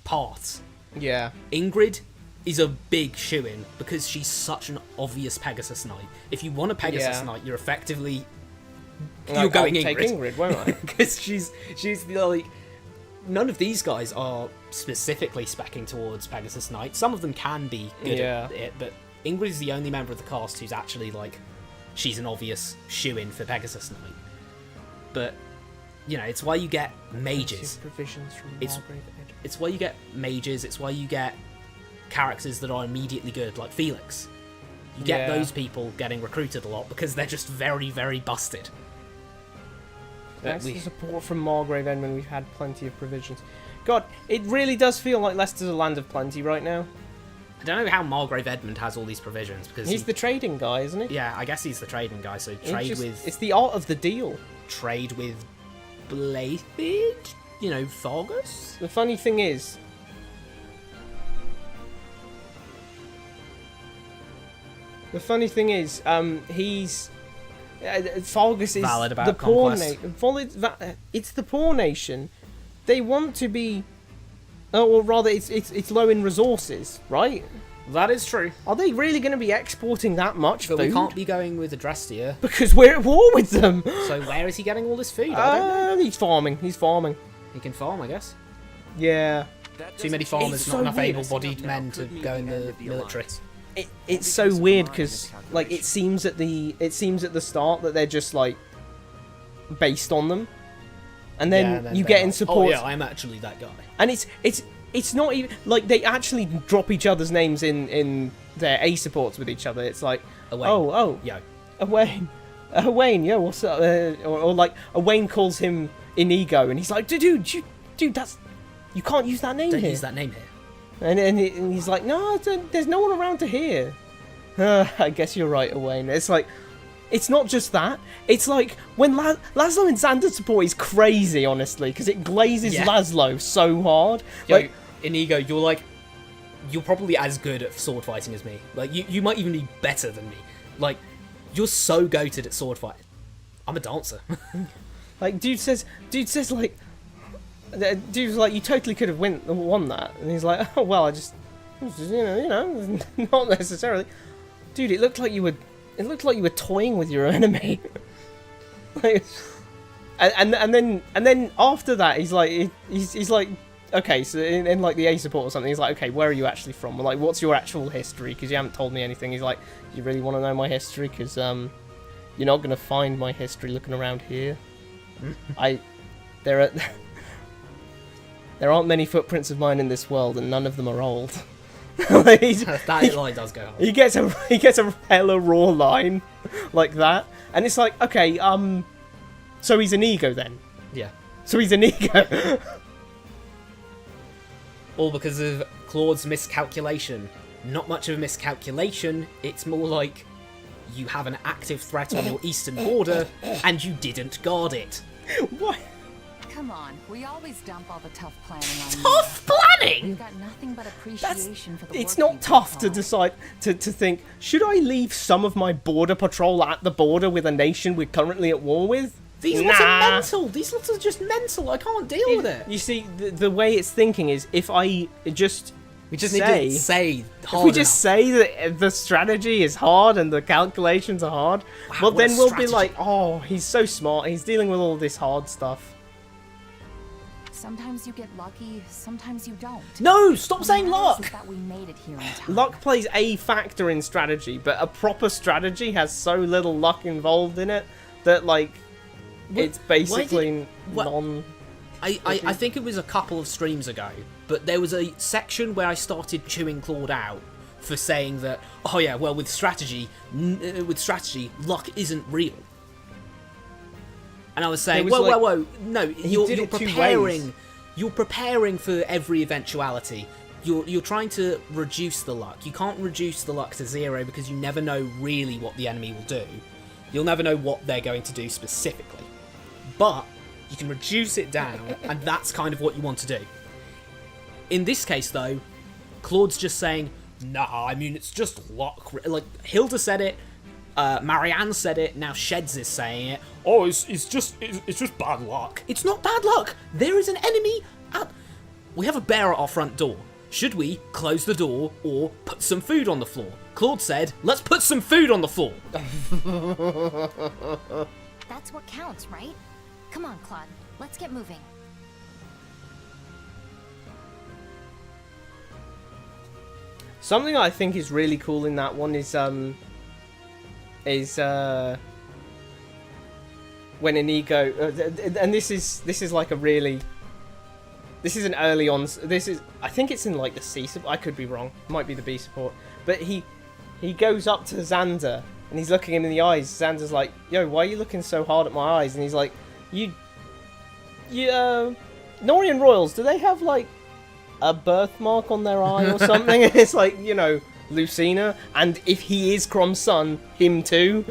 Speaker 2: paths.
Speaker 1: Yeah.
Speaker 2: Ingrid is a big shoo-in because she's such an obvious Pegasus Knight. If you want a Pegasus Knight, you're effectively... You're going Ingrid.
Speaker 1: Take Ingrid, won't I?
Speaker 2: Because she's like... None of these guys are specifically speccing towards Pegasus Knight. Some of them can be good at it, but Ingrid is the only member of the cast who's actually like... She's an obvious shoo-in for Pegasus Knight. But, it's why you get mages. It's why you get mages, it's why you get characters that are immediately good, like Felix. You get those people getting recruited a lot because they're just very, very busted.
Speaker 1: Thanks to the support from Margrave Edmund, we've had plenty of provisions. God, it really does feel like Leicester's a land of plenty right now.
Speaker 2: I don't know how Margrave Edmund has all these provisions, because
Speaker 1: he's the trading guy, isn't he?
Speaker 2: Yeah, I guess he's the trading guy, so
Speaker 1: it's the art of the deal.
Speaker 2: Trade with Blaighford? Fargus?
Speaker 1: The funny thing is... he's... Fargus is
Speaker 2: valid about
Speaker 1: the poor
Speaker 2: conquest.
Speaker 1: It's the poor nation. They want to be... or rather, it's low in resources, right?
Speaker 2: That is true.
Speaker 1: Are they really going to be exporting that much food?
Speaker 2: But we can't be going with Adrestia.
Speaker 1: Because we're at war with them.
Speaker 2: So where is he getting all this food? I don't know.
Speaker 1: He's farming.
Speaker 2: He can farm, I guess.
Speaker 1: Yeah.
Speaker 2: Too many farmers, not enough able-bodied men to go in the military.
Speaker 1: It's so weird because like it seems at the start that they're just like based on them, and then you get in support.
Speaker 2: Oh yeah, I'm actually that guy.
Speaker 1: And it's not even like they actually drop each other's names in their A supports with each other. It's like
Speaker 2: Yo.
Speaker 1: Owain. Wayne, yo, what's up? Or like, Wayne calls him Inigo, and he's like, dude, that's... You can't use that name
Speaker 2: Don't
Speaker 1: here.
Speaker 2: use that name here.
Speaker 1: And he's like, no, there's no one around to hear. I guess you're right, Wayne. It's like, it's not just that. It's like, when Laszlo and Xander support is crazy, honestly, because it glazes Laszlo so hard.
Speaker 2: Yo,
Speaker 1: Like,
Speaker 2: Inigo, you're probably as good at sword fighting as me. Like, you might even be better than me. Like, you're so goated at sword fighting. I'm a dancer.
Speaker 1: like, dude says, like, dude's like, you totally could have won that. And he's like, oh, well, I just, you know, not necessarily. Dude, it looked like you were toying with your enemy. Like, and then after that, he's like, okay, so in like the A support or something, he's like, okay, where are you actually from? Like, what's your actual history? Because you haven't told me anything. He's like, you really want to know my history? Because you're not gonna find my history looking around here. There aren't many footprints of mine in this world, and none of them are old.
Speaker 2: That line does go hard.
Speaker 1: He gets a hella raw line like that, and it's like, okay, so he's an ego then.
Speaker 2: Yeah.
Speaker 1: So he's an ego.
Speaker 2: All because of Claude's miscalculation. Not much of a miscalculation, it's more like you have an active threat on your eastern border, and you didn't guard it.
Speaker 1: What?
Speaker 9: Come on, we always dump all the tough planning on you.
Speaker 2: Tough planning?
Speaker 9: We've got nothing but appreciation for the
Speaker 1: It's
Speaker 9: work
Speaker 1: not
Speaker 9: you
Speaker 1: tough
Speaker 9: put
Speaker 1: to
Speaker 9: on.
Speaker 1: decide to think, should I leave some of my border patrol at the border with a nation we're currently at war with?
Speaker 2: These lots are mental. These lots are just mental. I can't deal with it.
Speaker 1: You see, the way it's thinking is, if I just
Speaker 2: We just
Speaker 1: say,
Speaker 2: need to say
Speaker 1: if
Speaker 2: hard
Speaker 1: we just
Speaker 2: enough.
Speaker 1: say that the strategy is hard and the calculations are hard,
Speaker 2: Wow,
Speaker 1: well
Speaker 2: what a
Speaker 1: then we'll
Speaker 2: strategy.
Speaker 1: be like, oh, he's so smart. He's dealing with all this hard stuff.
Speaker 9: Sometimes you get lucky, sometimes you don't.
Speaker 2: No, stop
Speaker 9: What
Speaker 2: saying
Speaker 9: matters
Speaker 2: luck.
Speaker 9: is that we made it here in time.
Speaker 1: Luck plays a factor in strategy, but a proper strategy has so little luck involved in it that, like, it's basically non...
Speaker 2: I think it was a couple of streams ago, but there was a section where I started chewing Claude out for saying that, oh yeah, well, with strategy, luck isn't real. And I was saying, whoa, no, you're
Speaker 1: did it two
Speaker 2: preparing.
Speaker 1: ways.
Speaker 2: You're preparing for every eventuality. You're trying to reduce the luck. You can't reduce the luck to 0 because you never know really what the enemy will do. You'll never know what they're going to do specifically. But you can reduce it down, and that's kind of what you want to do. In this case, though, Claude's just saying, nah, I mean, it's just luck. Like, Hilda said it, Marianne said it, now Sheds is saying it. Oh, it's just bad luck. It's not bad luck. There is an enemy at... We have a bear at our front door. Should we close the door or put some food on the floor? Claude said, let's put some food on the floor.
Speaker 5: That's what counts, right? Come on, Claude. Let's get moving.
Speaker 1: Something I think is really cool in that one is when Inigo and this is like a really, this is an early on, this is, I think it's in like the C support, I could be wrong, might be the B support, but he goes up to Xander and he's looking him in the eyes. Xander's like, yo, why are you looking so hard at my eyes? And he's like, Norian Royals, do they have like a birthmark on their eye or something? It's like, you know, Lucina, and if he is Crom's son, him too.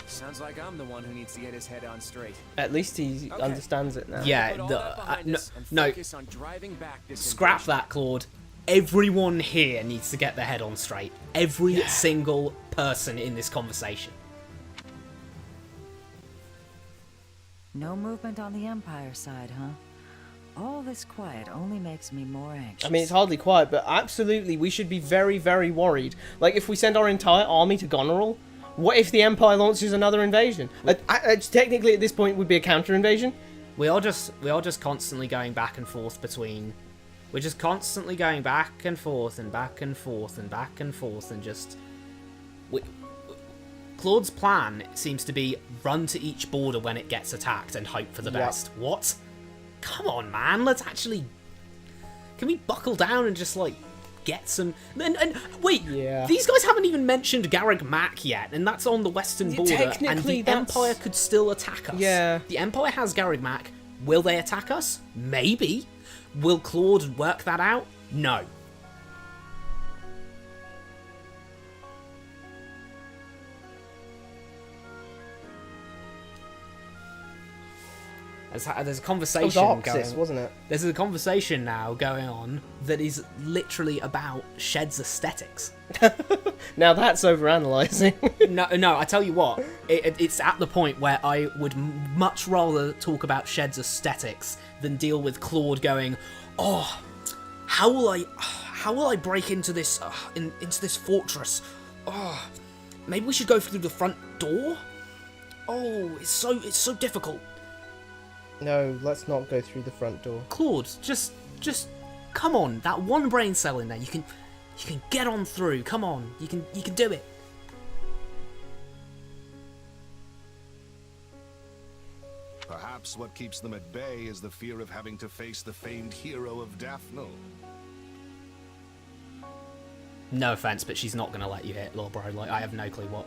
Speaker 4: Sounds like I'm the one who needs to get his head on straight.
Speaker 1: At least he
Speaker 4: Okay.
Speaker 1: understands it now.
Speaker 2: Yeah,
Speaker 4: Put all that behind us and
Speaker 2: no,
Speaker 4: focus on driving back this
Speaker 2: scrap
Speaker 4: invasion.
Speaker 2: that, Claude. Everyone here needs to get their head on straight. Every single person in this conversation.
Speaker 10: No movement on the Empire side, huh? All this quiet only makes me more anxious.
Speaker 1: I mean, it's hardly quiet, but absolutely, we should be very, very worried. Like, if we send our entire army to Goneril, what if the Empire launches another invasion? Technically, at this point, would be a counter-invasion.
Speaker 2: We are just constantly going back and forth between... We're just constantly going back and forth and back and forth and back and forth and just... Claude's plan seems to be run to each border when it gets attacked and hope for the best. What? Come on, man. Let's actually... Can we buckle down and just, like, get some... And wait,
Speaker 1: Yeah.
Speaker 2: these guys haven't even mentioned Garreg Mach yet, and that's on the western border, and
Speaker 1: technically
Speaker 2: the
Speaker 1: that's-
Speaker 2: Empire could still attack us.
Speaker 1: Yeah.
Speaker 2: The Empire has Garreg Mach. Will they attack us? Maybe. Will Claude work that out? No. There's a conversation going.
Speaker 1: Wasn't it?
Speaker 2: There's a conversation now going on that is literally about Shed's aesthetics.
Speaker 1: Now that's overanalyzing.
Speaker 2: No, I tell you what, it's at the point where I would much rather talk about Shed's aesthetics than deal with Claude going, oh, how will I break into this into this fortress? Oh, maybe we should go through the front door. Oh, it's so difficult.
Speaker 1: No, let's not go through the front door.
Speaker 2: Claude, just come on. That one brain cell in there, you can get on through. Come on, you can do it.
Speaker 11: Perhaps what keeps them at bay is the fear of having to face the famed hero of Daphne.
Speaker 2: No offense, but she's not gonna let you hit, lol, bro. Like, I have no clue what.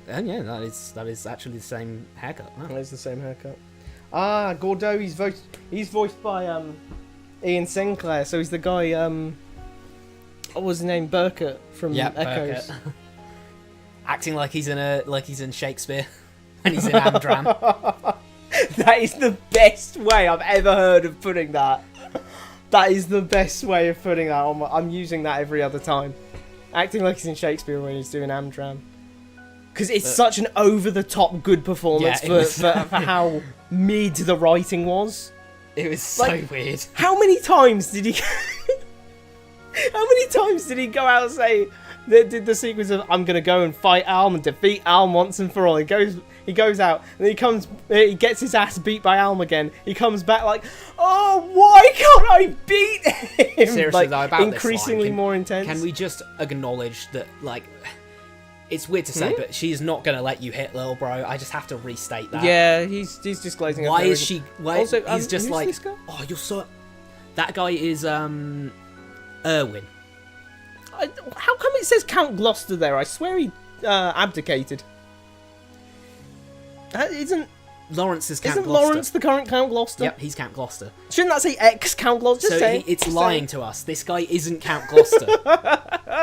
Speaker 2: And yeah, that is actually the same haircut. Huh?
Speaker 1: That is the same haircut. Ah, Gordeau. He's voiced by Ian Sinclair. So he's the guy. What was his name? Burkett from Echoes.
Speaker 2: Burkett. Acting like he's in Shakespeare when he's in Amdram.
Speaker 1: That is the best way I've ever heard of putting that. That is the best way of putting that. I'm using that every other time. Acting like he's in Shakespeare when he's doing Amdram. Because it's such an over-the-top good performance for how mid the writing was.
Speaker 2: It was so weird.
Speaker 1: How many times did he... How many times did he go out and say... Did the sequence of, I'm going to go and fight Alm and defeat Alm once and for all. He goes out, and he gets his ass beat by Alm again. He comes back like, oh, why can't I beat him?
Speaker 2: Seriously, though, about
Speaker 1: increasingly
Speaker 2: this line,
Speaker 1: more intense.
Speaker 2: Can we just acknowledge that, like... It's weird to say, but she's not going to let you hit Lil Bro. I just have to restate that.
Speaker 1: Yeah, he's just glazing over.
Speaker 2: Why is she... Why,
Speaker 1: also,
Speaker 2: he's just
Speaker 1: who's
Speaker 2: like...
Speaker 1: this guy?
Speaker 2: Oh, you're so... That guy is, Erwin.
Speaker 1: How come it says Count Gloucester there? I swear he abdicated. Isn't
Speaker 2: Lawrence is Count
Speaker 1: Isn't
Speaker 2: Gloucester.
Speaker 1: Lawrence the current Count Gloucester?
Speaker 2: Yep, he's Count Gloucester.
Speaker 1: Shouldn't that say ex-Count Gloucester? Just say
Speaker 2: it's lying to us. This guy isn't Count Gloucester.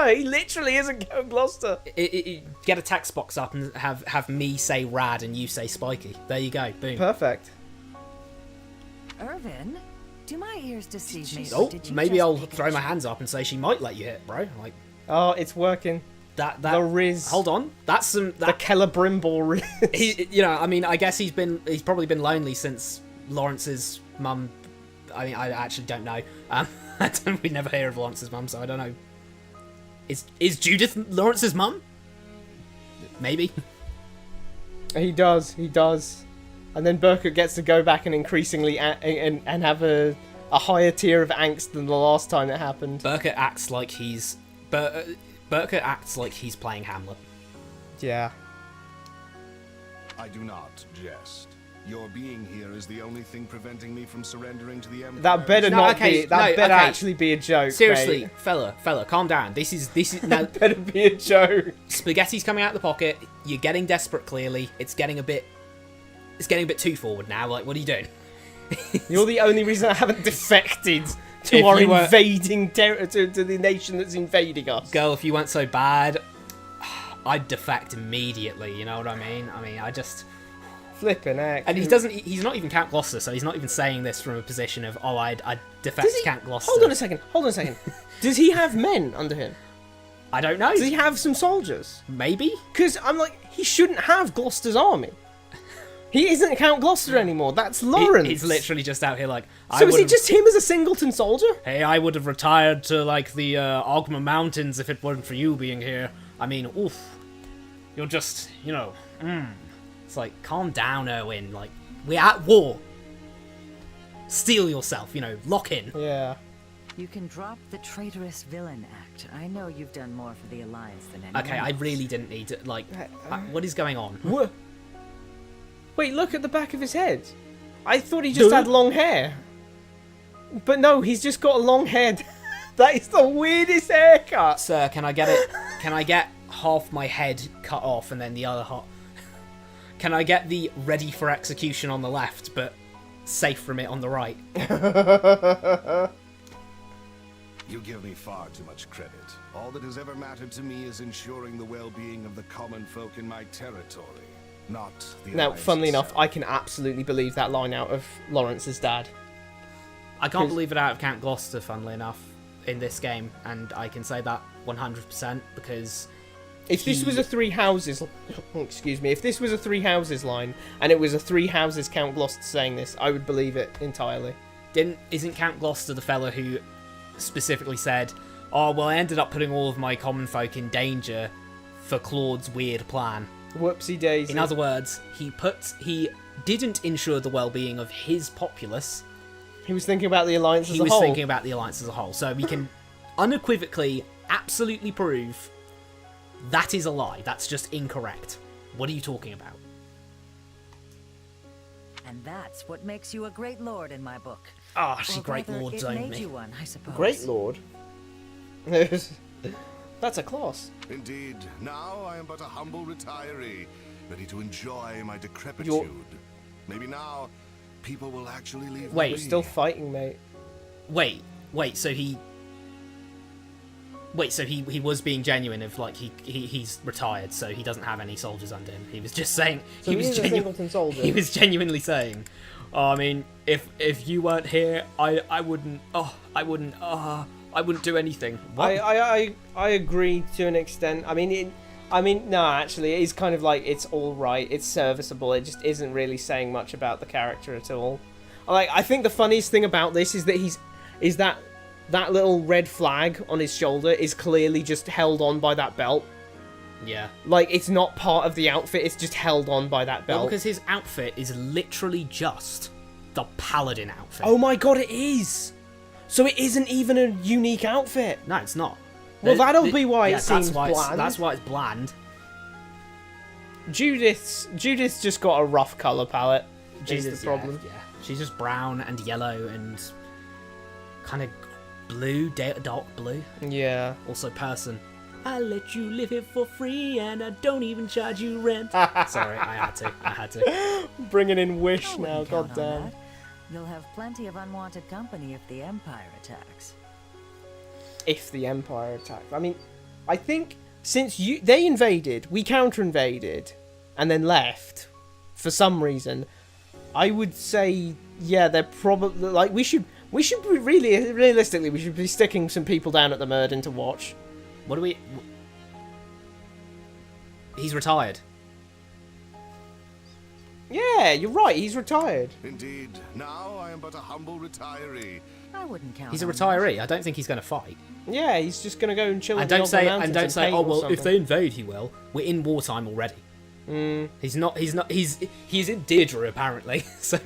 Speaker 1: He literally isn't Count Gloucester.
Speaker 2: Get a text box up and have me say Rad and you say Spiky. There you go. Boom.
Speaker 1: Perfect.
Speaker 10: Irvin, do my ears deceive me?
Speaker 2: Oh, maybe I'll throw my hands up and say she might let you hit, bro. Like,
Speaker 1: oh, it's working.
Speaker 2: The
Speaker 1: Riz.
Speaker 2: Hold on, that's some.
Speaker 1: The Celebrimbor Riz.
Speaker 2: I mean, I guess he's probably been lonely since Lawrence's mum. I mean, I actually don't know. We never hear of Lawrence's mum, so I don't know. Is Judith Lawrence's mum? Maybe.
Speaker 1: He does. And then Burkett gets to go back and increasingly and have a higher tier of angst than the last time it happened.
Speaker 2: Burkett acts like he's playing Hamlet.
Speaker 1: Yeah.
Speaker 11: I do not jest. Your being here is the only thing preventing me from surrendering to the Empire.
Speaker 1: That better actually be a joke.
Speaker 2: Seriously,
Speaker 1: mate.
Speaker 2: fella, calm down. This is now.
Speaker 1: That better be a joke.
Speaker 2: Spaghetti's coming out of the pocket. You're getting desperate. Clearly, it's getting a bit too forward now. Like, what are you doing?
Speaker 1: You're the only reason I haven't defected to our invading to the nation that's invading us.
Speaker 2: Girl, if you weren't so bad, I'd defect immediately. You know what I mean? I just.
Speaker 1: Flipping heck.
Speaker 2: And he's not even Count Gloucester, so he's not even saying this from a position of, oh, I'd defect Count Gloucester.
Speaker 1: Hold on a second. Does he have men under him?
Speaker 2: I don't know.
Speaker 1: Does he have some soldiers?
Speaker 2: Maybe.
Speaker 1: Because I'm like, he shouldn't have Gloucester's army. He isn't Count Gloucester anymore. That's Lawrence.
Speaker 2: He's literally just out here like...
Speaker 1: So is it just him as a singleton soldier?
Speaker 2: Hey, I would have retired to, like, the Ogma Mountains if it weren't for you being here. I mean, oof. You're just, It's like, calm down, Erwin. Like, we're at war. Steel yourself, lock in.
Speaker 1: Yeah.
Speaker 10: You can drop the traitorous villain act. I know you've done more for the Alliance than anyone
Speaker 2: Okay, I
Speaker 10: else.
Speaker 2: really didn't need to, what is going on?
Speaker 1: What? Wait, look at the back of his head. I thought he just had long hair. But no, he's just got a long head. That is the weirdest haircut.
Speaker 2: Sir, can I get it? Can I get half my head cut off and then the other half? Can I get the ready for execution on the left, but safe from it on the right?
Speaker 11: You give me far too much credit. All that has ever mattered to me is ensuring the well-being of the common folk in my territory, not the
Speaker 1: Now,
Speaker 11: Alliance
Speaker 1: funnily enough,
Speaker 11: itself.
Speaker 1: I can absolutely believe that line out of Lawrence's dad.
Speaker 2: I can't believe it out of Count Gloucester, funnily enough, in this game, and I can say that 100% because
Speaker 1: if this was a three houses, excuse me, if this was a three houses line and it was a three houses Count Gloucester saying this, I would believe it entirely.
Speaker 2: Isn't Count Gloucester the fella who specifically said, "Oh well, I ended up putting all of my common folk in danger for Claude's weird plan"?
Speaker 1: Whoopsie daisy.
Speaker 2: In other words, he didn't ensure the well-being of his populace.
Speaker 1: He was thinking about the Alliance as a whole.
Speaker 2: He was thinking about the Alliance as a whole. So we can unequivocally, absolutely prove that is a lie. That's just incorrect. What are you talking about?
Speaker 10: And that's what makes you a great lord in my book.
Speaker 2: Ah, she
Speaker 10: Or
Speaker 2: great
Speaker 10: rather,
Speaker 2: lord
Speaker 10: it
Speaker 2: zoned
Speaker 10: made
Speaker 2: me.
Speaker 10: you one, I suppose.
Speaker 1: Great lord. That's a class.
Speaker 11: Indeed, now I am but a humble retiree, ready to enjoy my decrepitude. Maybe now, people will actually leave
Speaker 2: Wait,
Speaker 11: me.
Speaker 1: You're still fighting, mate.
Speaker 2: Wait, so he was being genuine of like he's retired, so he doesn't have any soldiers under him. He was just saying
Speaker 1: So he is a singleton soldier.
Speaker 2: He was genuinely saying, "Oh, I mean, if you weren't here, I wouldn't do anything." What?
Speaker 1: I agree to an extent. No, actually, it is kind of like it's all right. It's serviceable. It just isn't really saying much about the character at all. I think the funniest thing about this is that that little red flag on his shoulder is clearly just held on by that belt.
Speaker 2: Yeah.
Speaker 1: Like, it's not part of the outfit. It's just held on by that belt.
Speaker 2: Well, because his outfit is literally just the paladin outfit.
Speaker 1: Oh my god, it is. So it isn't even a unique outfit.
Speaker 2: No, it's not.
Speaker 1: Well, that'll be why it seems bland.
Speaker 2: That's why it's bland.
Speaker 1: Judith's just got a rough colour palette. Is the problem.
Speaker 2: Yeah. She's just brown and yellow and kind of blue, dark blue.
Speaker 1: Yeah.
Speaker 2: Also person. I let you live here for free and I don't even charge you rent. Sorry, I had to.
Speaker 1: Bringing in Wish
Speaker 10: I
Speaker 1: now,
Speaker 10: wouldn't count on
Speaker 1: goddamn.
Speaker 10: that. You'll have plenty of unwanted company if the Empire attacks.
Speaker 1: If the Empire attacked. I mean, I think since they invaded, we counter-invaded, and then left for some reason, I would say, yeah, they're probably like we should be realistically we should be sticking some people down at the Murden to watch.
Speaker 2: What do we? He's retired.
Speaker 1: Yeah, you're right. He's retired.
Speaker 11: Indeed, now I am but a humble retiree.
Speaker 10: I wouldn't count.
Speaker 2: He's a
Speaker 10: on
Speaker 2: retiree. I don't think he's going to fight.
Speaker 1: Yeah, he's just gonna go and chill.
Speaker 2: And
Speaker 1: at the
Speaker 2: don't say,
Speaker 1: Ogden Mountains
Speaker 2: oh
Speaker 1: paint or
Speaker 2: well, if
Speaker 1: something.
Speaker 2: they invade, he will. We're in wartime already.
Speaker 1: Mm.
Speaker 2: He's in Deirdre apparently, so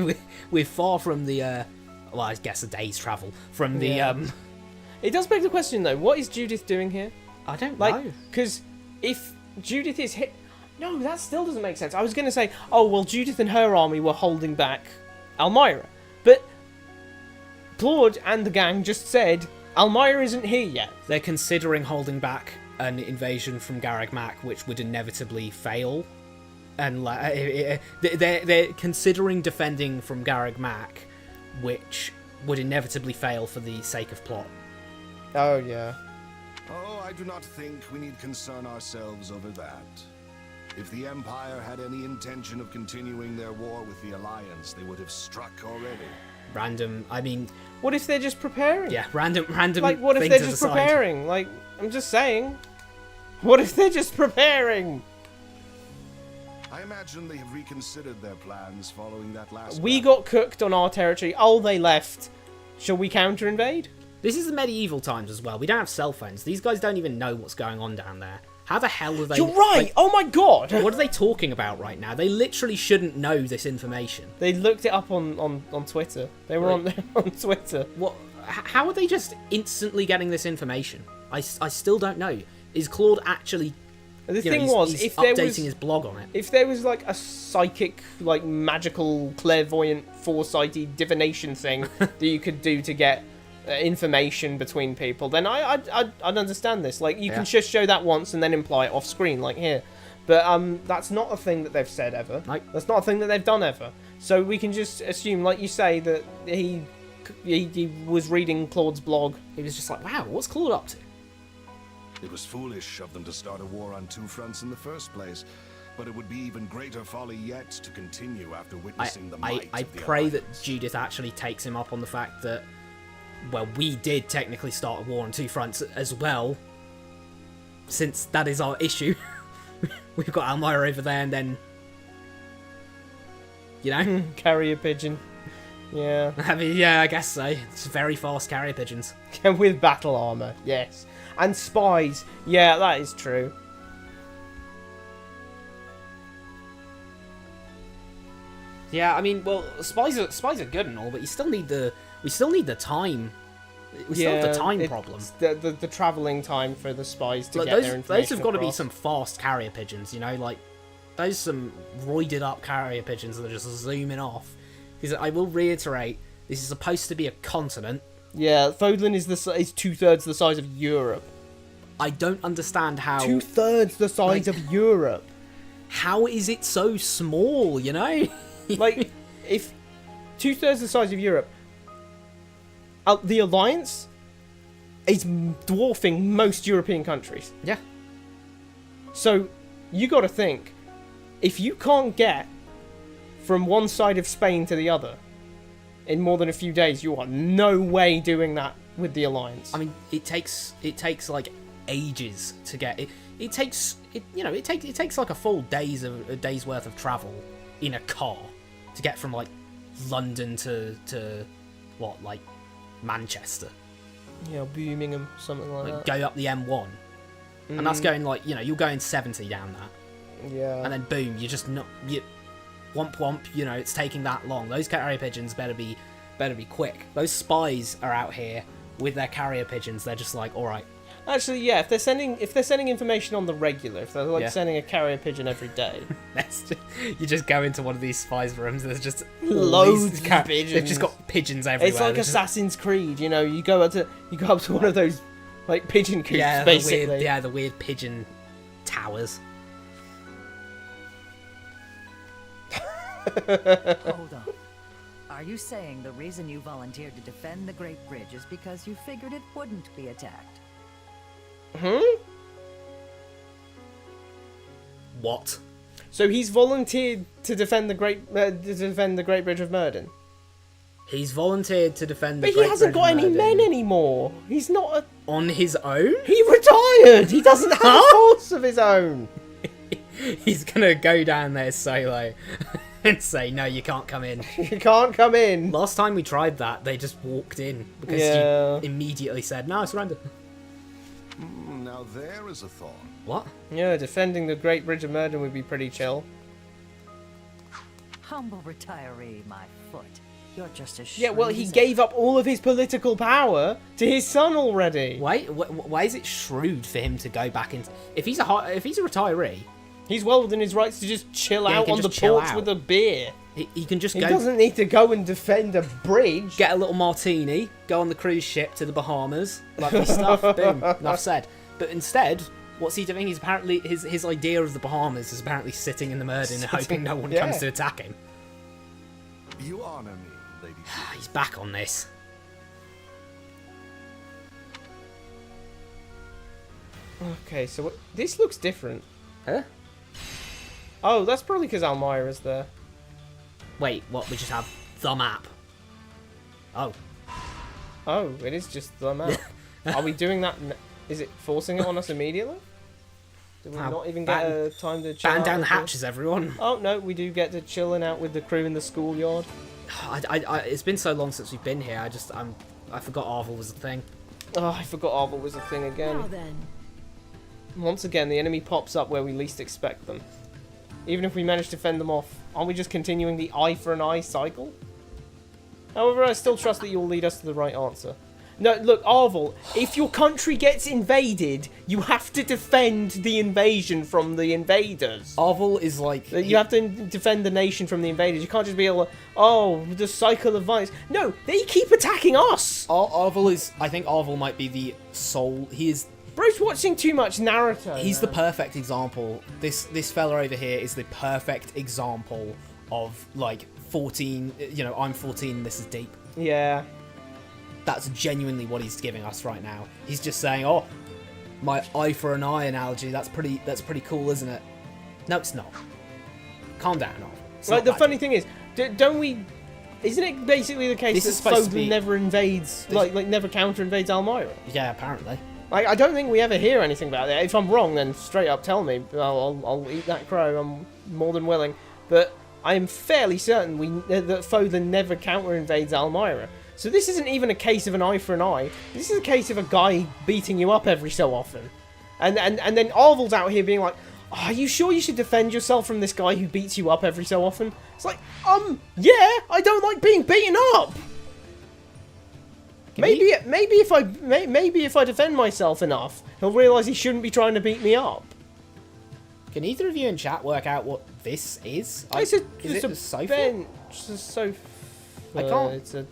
Speaker 2: we're far from the. Well, I guess a day's travel from the.
Speaker 1: Yeah. It does beg the question though. What is Judith doing here?
Speaker 2: I don't
Speaker 1: Like,
Speaker 2: know.
Speaker 1: because if Judith is hit, no, that still doesn't make sense. I was gonna say, oh well, Judith and her army were holding back Elmira, but Claude and the gang just said Elmira isn't here yet.
Speaker 2: They're considering holding back an invasion from Garag Mak, which would inevitably fail, and they're considering defending from Garag Mak, which would inevitably fail for the sake of plot.
Speaker 1: Oh yeah.
Speaker 11: Oh, I do not think we need concern ourselves over that. If the Empire had any intention of continuing their war with the Alliance, they would have struck already.
Speaker 2: Random. I mean,
Speaker 1: What if they're just preparing?
Speaker 2: yeah, random.
Speaker 1: Like, what if
Speaker 2: things
Speaker 1: they're
Speaker 2: as
Speaker 1: just
Speaker 2: aside.
Speaker 1: preparing? Like, I'm just saying. What if they're just preparing?
Speaker 11: I imagine they have reconsidered their plans following that last
Speaker 1: We
Speaker 11: battle.
Speaker 1: got cooked on our territory. Oh, they left. Shall we counter-invade?
Speaker 2: This is the medieval times as well. We don't have cell phones. These guys don't even know what's going on down there. How the hell are they?
Speaker 1: You're right.
Speaker 2: like,
Speaker 1: Oh my god.
Speaker 2: what are they talking about right now? They literally shouldn't know this information.
Speaker 1: They looked it up on Twitter. They were on Twitter.
Speaker 2: What? How are they just instantly getting this information? I still don't know. Is Claude actually
Speaker 1: The thing was,
Speaker 2: he's
Speaker 1: if there
Speaker 2: updating
Speaker 1: was
Speaker 2: his blog on it.
Speaker 1: if there was like a psychic, like magical, clairvoyant, foresighty divination thing that you could do to get information between people, then I'd understand this. Like, you can just show that once and then imply it off screen, like here. But that's not a thing that they've said ever.
Speaker 2: Nope.
Speaker 1: That's not a thing that they've done ever. So we can just assume, like you say, that he was reading Claude's blog.
Speaker 2: He was just like, wow, what's Claude up to?
Speaker 11: It was foolish of them to start a war on two fronts in the first place, but it would be even greater folly yet to continue after witnessing the might
Speaker 2: I
Speaker 11: of the
Speaker 2: pray that
Speaker 11: Alliance.
Speaker 2: Judith actually takes him up on the fact that, well, we did technically start a war on two fronts as well, since that is our issue. We've got Almyra over there, and then, you know,
Speaker 1: Carrier pigeon. Yeah.
Speaker 2: I mean, yeah, I guess so. It's very fast carrier pigeons.
Speaker 1: With battle armor, yes. And spies. Yeah, that is true.
Speaker 2: Yeah, I mean, well, spies are good and all, but we still need the time. We still have the time problem.
Speaker 1: The travelling time for the spies to
Speaker 2: Like,
Speaker 1: get their information
Speaker 2: those have got to be
Speaker 1: across.
Speaker 2: some fast carrier pigeons, you know, like those some roided up carrier pigeons that are just zooming off. Because I will reiterate, this is supposed to be a continent.
Speaker 1: Yeah, Fodlan is 2/3 the size of Europe.
Speaker 2: I don't understand how
Speaker 1: 2/3 the size of Europe.
Speaker 2: How is it so small? You know,
Speaker 1: like if 2/3 the size of Europe, the Alliance is dwarfing most European countries.
Speaker 2: Yeah.
Speaker 1: So you got to think, if you can't get from one side of Spain to the other in more than a few days, you are no way doing that with the Alliance.
Speaker 2: I mean, it takes like ages to get it. It takes like a full day's worth of travel in a car to get from like London to what, like Manchester.
Speaker 1: Yeah, Birmingham, something like that.
Speaker 2: Go up the M1, and that's going like, you know, you're going 70 down that.
Speaker 1: Yeah.
Speaker 2: And then boom, you're just not womp womp. You know, it's taking that long. Those carrier pigeons better be quick. Those spies are out here with their carrier pigeons. They're just like, all right.
Speaker 1: Actually, yeah, if they're sending information on the regular, if they're like sending a carrier pigeon every day,
Speaker 2: You just go into one of these spies' rooms. There's just
Speaker 1: loads of pigeons.
Speaker 2: They've just got pigeons everywhere.
Speaker 1: It's like Assassin's Creed, you know. You go up to one of those like pigeon coops, basically.
Speaker 2: The weird pigeon towers.
Speaker 10: Hold on. Are you saying the reason you volunteered to defend the Great Bridge is because you figured it wouldn't be attacked?
Speaker 2: What?
Speaker 1: So he's volunteered to defend the Great Bridge of Murden.
Speaker 2: He's volunteered to defend the
Speaker 1: But
Speaker 2: Great
Speaker 1: he hasn't
Speaker 2: Bridge
Speaker 1: got
Speaker 2: of
Speaker 1: any
Speaker 2: Murden.
Speaker 1: men anymore. He's not
Speaker 2: On his own?
Speaker 1: He retired! He doesn't have a force of his own!
Speaker 2: He's gonna go down there solo and say, no, you can't come in.
Speaker 1: You can't come in!
Speaker 2: Last time we tried that, they just walked in because
Speaker 1: Yeah.
Speaker 2: you immediately said, no, I surrender.
Speaker 11: Now there is a thought.
Speaker 2: What?
Speaker 1: Yeah, defending the Great Bridge of Murden would be pretty chill.
Speaker 10: Humble retiree, my foot. You're just as
Speaker 1: Yeah, well,
Speaker 10: shrewd
Speaker 1: he
Speaker 10: as
Speaker 1: gave up all of his political power to his son already.
Speaker 2: Why is it shrewd for him to go back into... If he's a retiree...
Speaker 1: He's well within his rights to just chill
Speaker 2: Yeah, he
Speaker 1: out
Speaker 2: can
Speaker 1: on the
Speaker 2: just chill
Speaker 1: porch
Speaker 2: out.
Speaker 1: with a beer.
Speaker 2: He can just
Speaker 1: He
Speaker 2: go...
Speaker 1: doesn't need to go and defend a bridge.
Speaker 2: Get a little martini, go on the cruise ship to the Bahamas, lovely stuff, boom, enough said. But instead, what's he doing? He's apparently, his idea of the Bahamas is apparently sitting in the Murden and hoping no one comes to attack him.
Speaker 11: You honor me, Lady.
Speaker 2: He's back on this.
Speaker 1: Okay, so this looks different.
Speaker 2: Huh?
Speaker 1: Oh, that's probably because Almyra's there.
Speaker 2: Wait, what? We just have the map. Oh.
Speaker 1: Oh, it is just the map. Are we doing that? Is it forcing it on us immediately? Did we not even get a time to chill
Speaker 2: Batten
Speaker 1: out
Speaker 2: down the
Speaker 1: with this?
Speaker 2: hatches, everyone.
Speaker 1: Oh, no, we do get to chilling out with the crew in the schoolyard.
Speaker 2: It's been so long since we've been here, I forgot Arvel was a thing.
Speaker 1: Oh, I forgot Arvel was a thing again.
Speaker 5: Now then.
Speaker 1: Once again, the enemy pops up where we least expect them. Even if we manage to fend them off, aren't we just continuing the eye for an eye cycle? However, I still trust that you'll lead us to the right answer. No, look, Arvel, if your country gets invaded, you have to defend the invasion from the invaders.
Speaker 2: Arvel is like...
Speaker 1: You have to defend the nation from the invaders. You can't just be able to, oh, the cycle of violence. No, they keep attacking us.
Speaker 2: Arvel is... I think Arvel might be the sole... He is...
Speaker 1: Bro's watching too much Naruto.
Speaker 2: He's the perfect example. This fella over here is the perfect example of, like, 14... You know, I'm 14, this is deep.
Speaker 1: Yeah.
Speaker 2: That's genuinely what he's giving us right now. He's just saying, "Oh, my eye for an eye analogy. That's pretty cool, isn't it?" No, it's not. Calm down, Arvel.
Speaker 1: Like the funny thing is, don't we? Isn't it basically the case that Foden never invades, like never counter invades Elmira?
Speaker 2: Yeah, apparently.
Speaker 1: Like I don't think we ever hear anything about it. If I'm wrong, then straight up tell me. I'll eat that crow. I'm more than willing. But I am fairly certain that Foden never counter invades Elmira. So this isn't even a case of an eye for an eye. This is a case of a guy beating you up every so often. And then Arvel's out here being like, oh, are you sure you should defend yourself from this guy who beats you up every so often? It's like, yeah, I don't like being beaten up. Maybe if I defend myself enough, he'll realise he shouldn't be trying to beat me up.
Speaker 2: Can either of you in chat work out what this is?
Speaker 1: Is it a
Speaker 2: sofa?
Speaker 1: bench, it's a sofa.
Speaker 2: I can't.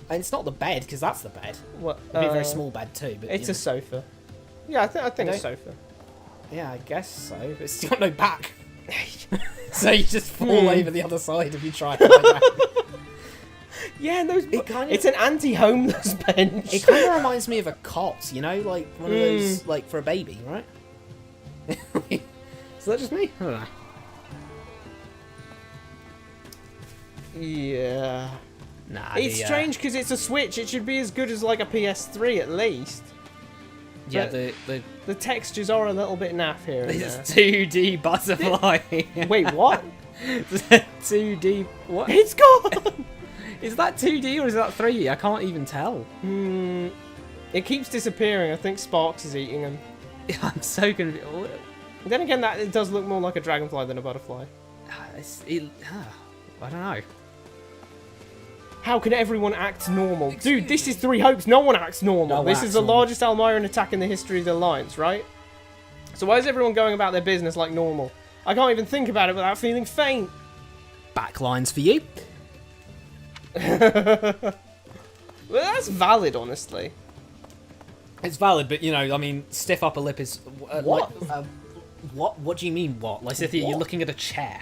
Speaker 2: And it's not the bed, because that's the bed.
Speaker 1: What?
Speaker 2: It'd be a very small bed too. But
Speaker 1: it's a sofa. Yeah, I think it's a sofa.
Speaker 2: Yeah, I guess so. But it's got no back. So you just fall over the other side if you try to lie down.
Speaker 1: Yeah, it's an anti-homeless bench.
Speaker 2: It kind of reminds me of a cot, you know? Like one of those, like for a baby, right? Is that just me? I don't know.
Speaker 1: Yeah.
Speaker 2: Nah,
Speaker 1: it's strange because it's a Switch. It should be as good as like a PS3 at least.
Speaker 2: Yeah,
Speaker 1: but the textures are a little bit naff here.
Speaker 2: It's 2D butterfly.
Speaker 1: Wait, what?
Speaker 2: 2D. What?
Speaker 1: It's gone.
Speaker 2: Is that 2D or is that 3D? I can't even tell.
Speaker 1: It keeps disappearing. I think Sparks is eating them.
Speaker 2: I'm so confused.
Speaker 1: Then again, it does look more like a dragonfly than a butterfly.
Speaker 2: I don't know.
Speaker 1: How can everyone act normal? Dude, this is Three Hopes. No one acts normal. This is the largest Elmiran attack in the history of the Alliance, right? So why is everyone going about their business like normal? I can't even think about it without feeling faint.
Speaker 2: Backlines for you.
Speaker 1: Well, that's valid, honestly.
Speaker 2: It's valid, but, you know, I mean, stiff upper lip is...
Speaker 1: what?
Speaker 2: What? What do you mean, what? Like, Cynthia, you're looking at a chair.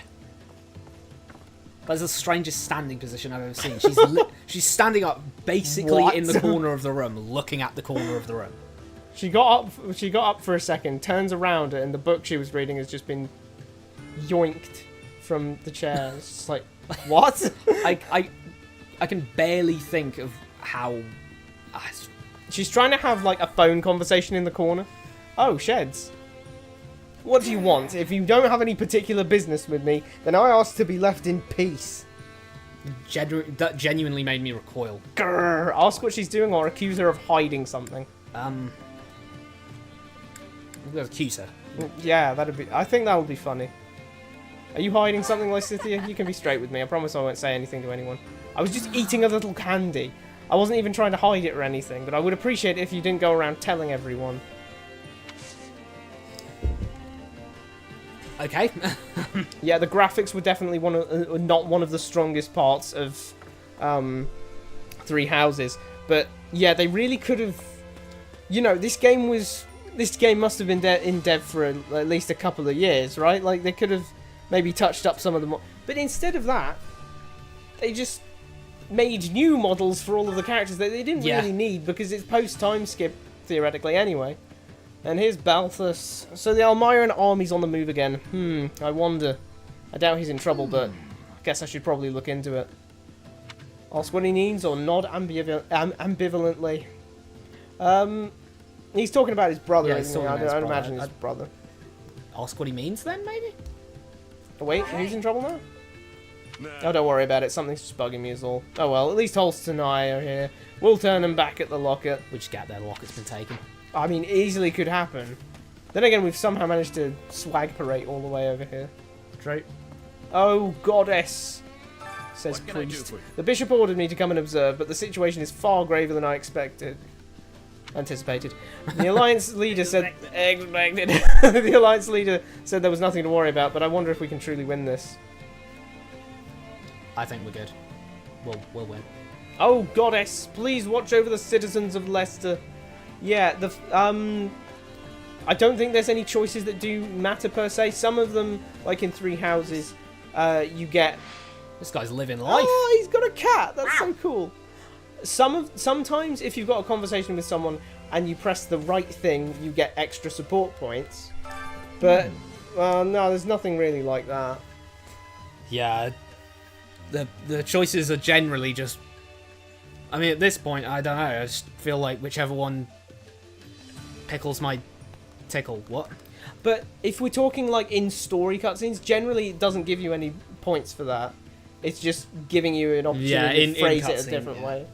Speaker 2: That's the strangest standing position I've ever seen. She's standing up basically in the corner of the room, looking at the corner of the room.
Speaker 1: She got up for a second, turns around, and the book she was reading has just been yoinked from the chair. It's just like, what?
Speaker 2: I can barely think of how...
Speaker 1: She's trying to have, like, a phone conversation in the corner. Oh, Sheds. What do you want? If you don't have any particular business with me, then I ask to be left in peace.
Speaker 2: That genuinely made me recoil.
Speaker 1: Grrr, ask what she's doing or accuse her of hiding something.
Speaker 2: Let's accuse her.
Speaker 1: Yeah, I think that would be funny. Are you hiding something, Lysithia? You can be straight with me. I promise I won't say anything to anyone. I was just eating a little candy. I wasn't even trying to hide it or anything, but I would appreciate it if you didn't go around telling everyone.
Speaker 2: Okay.
Speaker 1: Yeah, the graphics were definitely not one of the strongest parts of Three Houses, but yeah, they really could have. You know, this game must have been in dev for at least a couple of years, right? Like they could have maybe touched up some of them, but instead of that, they just made new models for all of the characters that they didn't really need because it's post time skip theoretically anyway. And here's Balthus. So the Elmiran army's on the move again. I wonder. I doubt he's in trouble, but I guess I should probably look into it. Ask what he needs or nod ambivalently. He's talking about his brother, isn't he? I'd imagine his brother.
Speaker 2: Ask what he means then, maybe?
Speaker 1: Oh, wait, who's in trouble now? Oh, don't worry about it. Something's just bugging me is all. Oh well, at least Holst and I are here. We'll turn them back at the locket.
Speaker 2: Which gap their locket's been taken.
Speaker 1: I mean, easily could happen. Then again, we've somehow managed to swag parade all the way over here.
Speaker 2: True.
Speaker 1: Oh, goddess, says Priest. The bishop ordered me to come and observe, but the situation is far graver than I expected. anticipated. The Alliance leader said... Expected. The Alliance leader said there was nothing to worry about, but I wonder if we can truly win this.
Speaker 2: I think we're good. We'll win.
Speaker 1: Oh, goddess, please watch over the citizens of Leicester. Yeah, I don't think there's any choices that do matter per se. Some of them, like in Three Houses, you get...
Speaker 2: This guy's living life.
Speaker 1: Oh, he's got a cat. That's so cool. Sometimes, if you've got a conversation with someone and you press the right thing, you get extra support points. But, no, there's nothing really like that.
Speaker 2: Yeah, the choices are generally just... I mean, at this point, I don't know. I just feel like whichever one pickles my tickle. What?
Speaker 1: But if we're talking like in story cutscenes, generally it doesn't give you any points for that. It's just giving you an opportunity to phrase it a different way.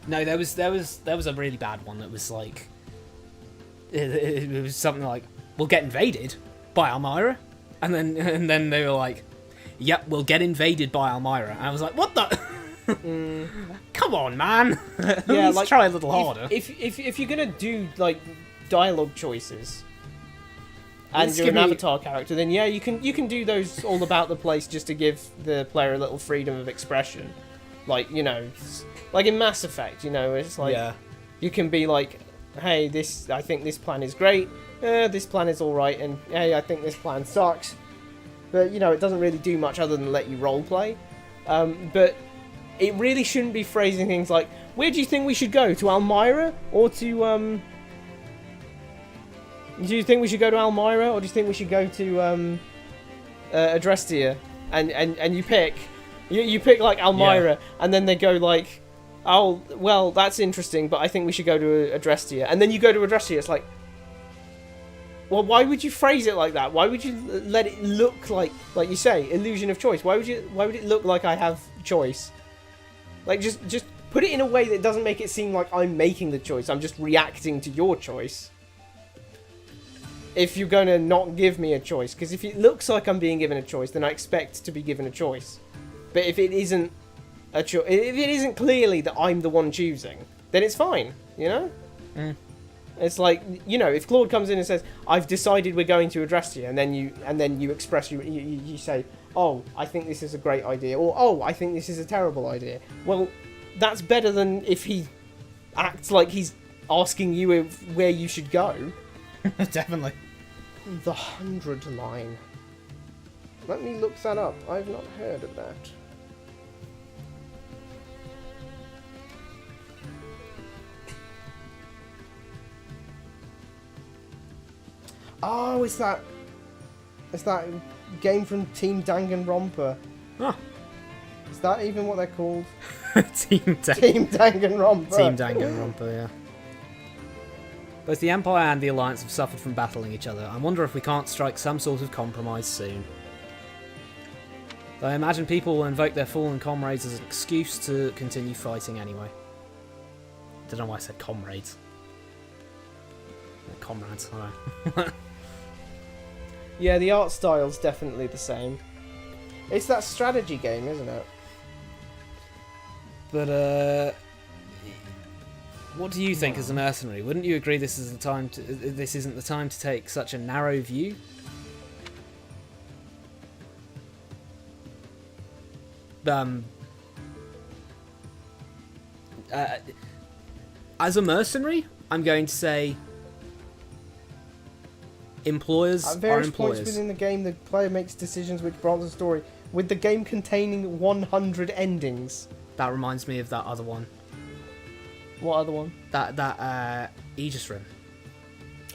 Speaker 2: No, there was a really bad one that was like, it was something like, we'll get invaded by Elmira, and then they were like, yep, we'll get invaded by Elmira, and I was like, what the? Come on, man.
Speaker 1: Yeah, like,
Speaker 2: try a little harder.
Speaker 1: If you're gonna do like dialogue choices and you're an avatar character, then yeah, you can do those all about the place just to give the player a little freedom of expression. Like, you know, like in Mass Effect, you know, it's like you can be like, hey, I think this plan is great, this plan is alright, and hey, I think this plan sucks. But, you know, it doesn't really do much other than let you roleplay. But it really shouldn't be phrasing things like, where do you think we should go? To Elmira? Or to, do you think we should go to Elmira? Or do you think we should go to, Adrestia? And you pick. You pick, like, Elmira, and then they go, like, oh, well, that's interesting, but I think we should go to Adrestia. And then you go to Adrestia, it's like, well, why would you phrase it like that? Why would you let it look like you say, illusion of choice? Why would it look like I have choice? Like, just put it in a way that doesn't make it seem like I'm making the choice. I'm just reacting to your choice. If you're going to not give me a choice. Because if it looks like I'm being given a choice, then I expect to be given a choice. But if it isn't if it isn't clearly that I'm the one choosing, then it's fine, you know? It's like, you know, if Claude comes in and says, I've decided we're going to Adrestia, and then you express, you say, oh, I think this is a great idea, or oh, I think this is a terrible idea. Well, that's better than if he acts like he's asking you where you should go.
Speaker 2: Definitely.
Speaker 1: The 100 line. Let me look that up. I've not heard of that. Oh, it's that game from Team Danganronpa.
Speaker 2: Huh.
Speaker 1: Is that even what they're called?
Speaker 2: Team
Speaker 1: Danganronpa.
Speaker 2: Team Danganronpa, yeah. Both the Empire and the Alliance have suffered from battling each other. I wonder if we can't strike some sort of compromise soon. Though I imagine people will invoke their fallen comrades as an excuse to continue fighting anyway. Don't know why I said comrades. Comrades, I know.
Speaker 1: Yeah, the art style's definitely the same. It's that strategy game, isn't it?
Speaker 2: But what do you think as a mercenary? Wouldn't you agree this isn't the time to take such a narrow view? As a mercenary, I'm going to say employers
Speaker 1: At various
Speaker 2: are employers.
Speaker 1: points within the game, the player makes decisions which branch the story, with the game containing 100 endings.
Speaker 2: That reminds me of that other one.
Speaker 1: What other one?
Speaker 2: That Aegis Rim.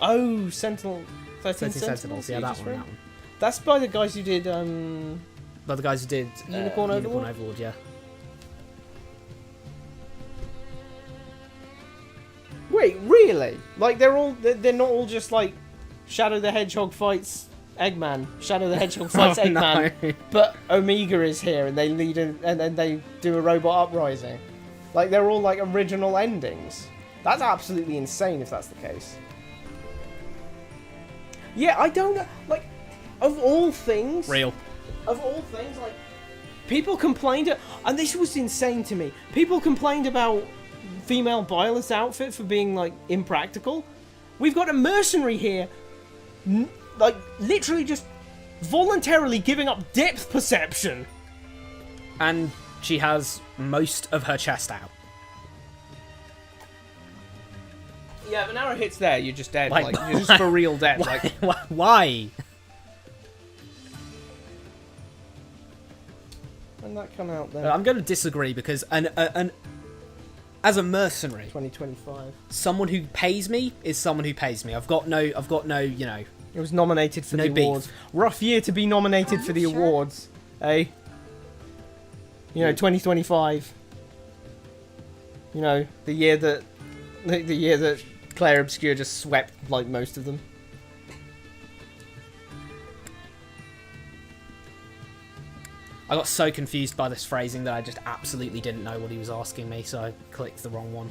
Speaker 1: Oh, Sentinel. 13
Speaker 2: Sentinels. Yeah, that
Speaker 1: Aegis
Speaker 2: one.
Speaker 1: Rim?
Speaker 2: That one.
Speaker 1: That's by the guys who did.
Speaker 2: By the guys who did
Speaker 1: Unicorn Overlord?
Speaker 2: Overlord, yeah.
Speaker 1: Wait, really? Like they're not all just like Shadow the Hedgehog fights Eggman. Shadow the Hedgehog fights Eggman.
Speaker 2: No.
Speaker 1: But Omega is here, and they lead, and then they do a robot uprising. Like they're all like original endings. That's absolutely insane if that's the case. Yeah, I don't know. Like, of all things,
Speaker 2: Real.
Speaker 1: Of all things, like people complained, and this was insane to me. People complained about female Byleth outfit for being, like, impractical. We've got a mercenary here, like, literally just voluntarily giving up depth perception.
Speaker 2: And she has most of her chest out.
Speaker 1: Yeah, if an arrow hits there, you're just dead.
Speaker 2: Like,
Speaker 1: Like, you're just for real dead.
Speaker 2: Why?
Speaker 1: Like,
Speaker 2: Why?
Speaker 1: when that come out then?
Speaker 2: I'm going to disagree because as a mercenary,
Speaker 1: 2025.
Speaker 2: someone who pays me is someone who pays me. I've got no, you know.
Speaker 1: It was nominated for
Speaker 2: No
Speaker 1: the
Speaker 2: beef.
Speaker 1: awards. Rough year to be nominated for the awards, eh? You know, 2025. You know, the year that the year that Claire Obscure just swept like most of them.
Speaker 2: I got so confused by this phrasing that I just absolutely didn't know what he was asking me, so I clicked the wrong one.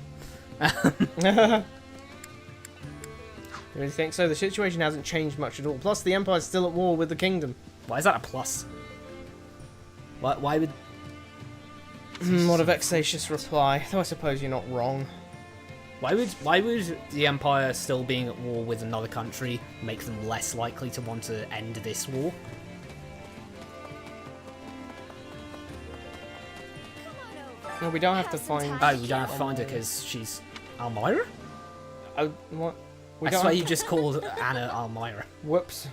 Speaker 1: You really think so? The situation hasn't changed much at all. Plus, the Empire's still at war with the Kingdom.
Speaker 2: Why is that a plus? Why would...
Speaker 1: What a vexatious reply. Though I suppose you're not wrong.
Speaker 2: Why would the Empire still being at war with another country make them less likely to want to end this war?
Speaker 1: No, we don't have to find...
Speaker 2: Oh, we don't have to find her because she's Almyra?
Speaker 1: Oh, what? We
Speaker 2: That's
Speaker 1: don't
Speaker 2: why
Speaker 1: have
Speaker 2: you just called Anna Almyra.
Speaker 1: Whoops.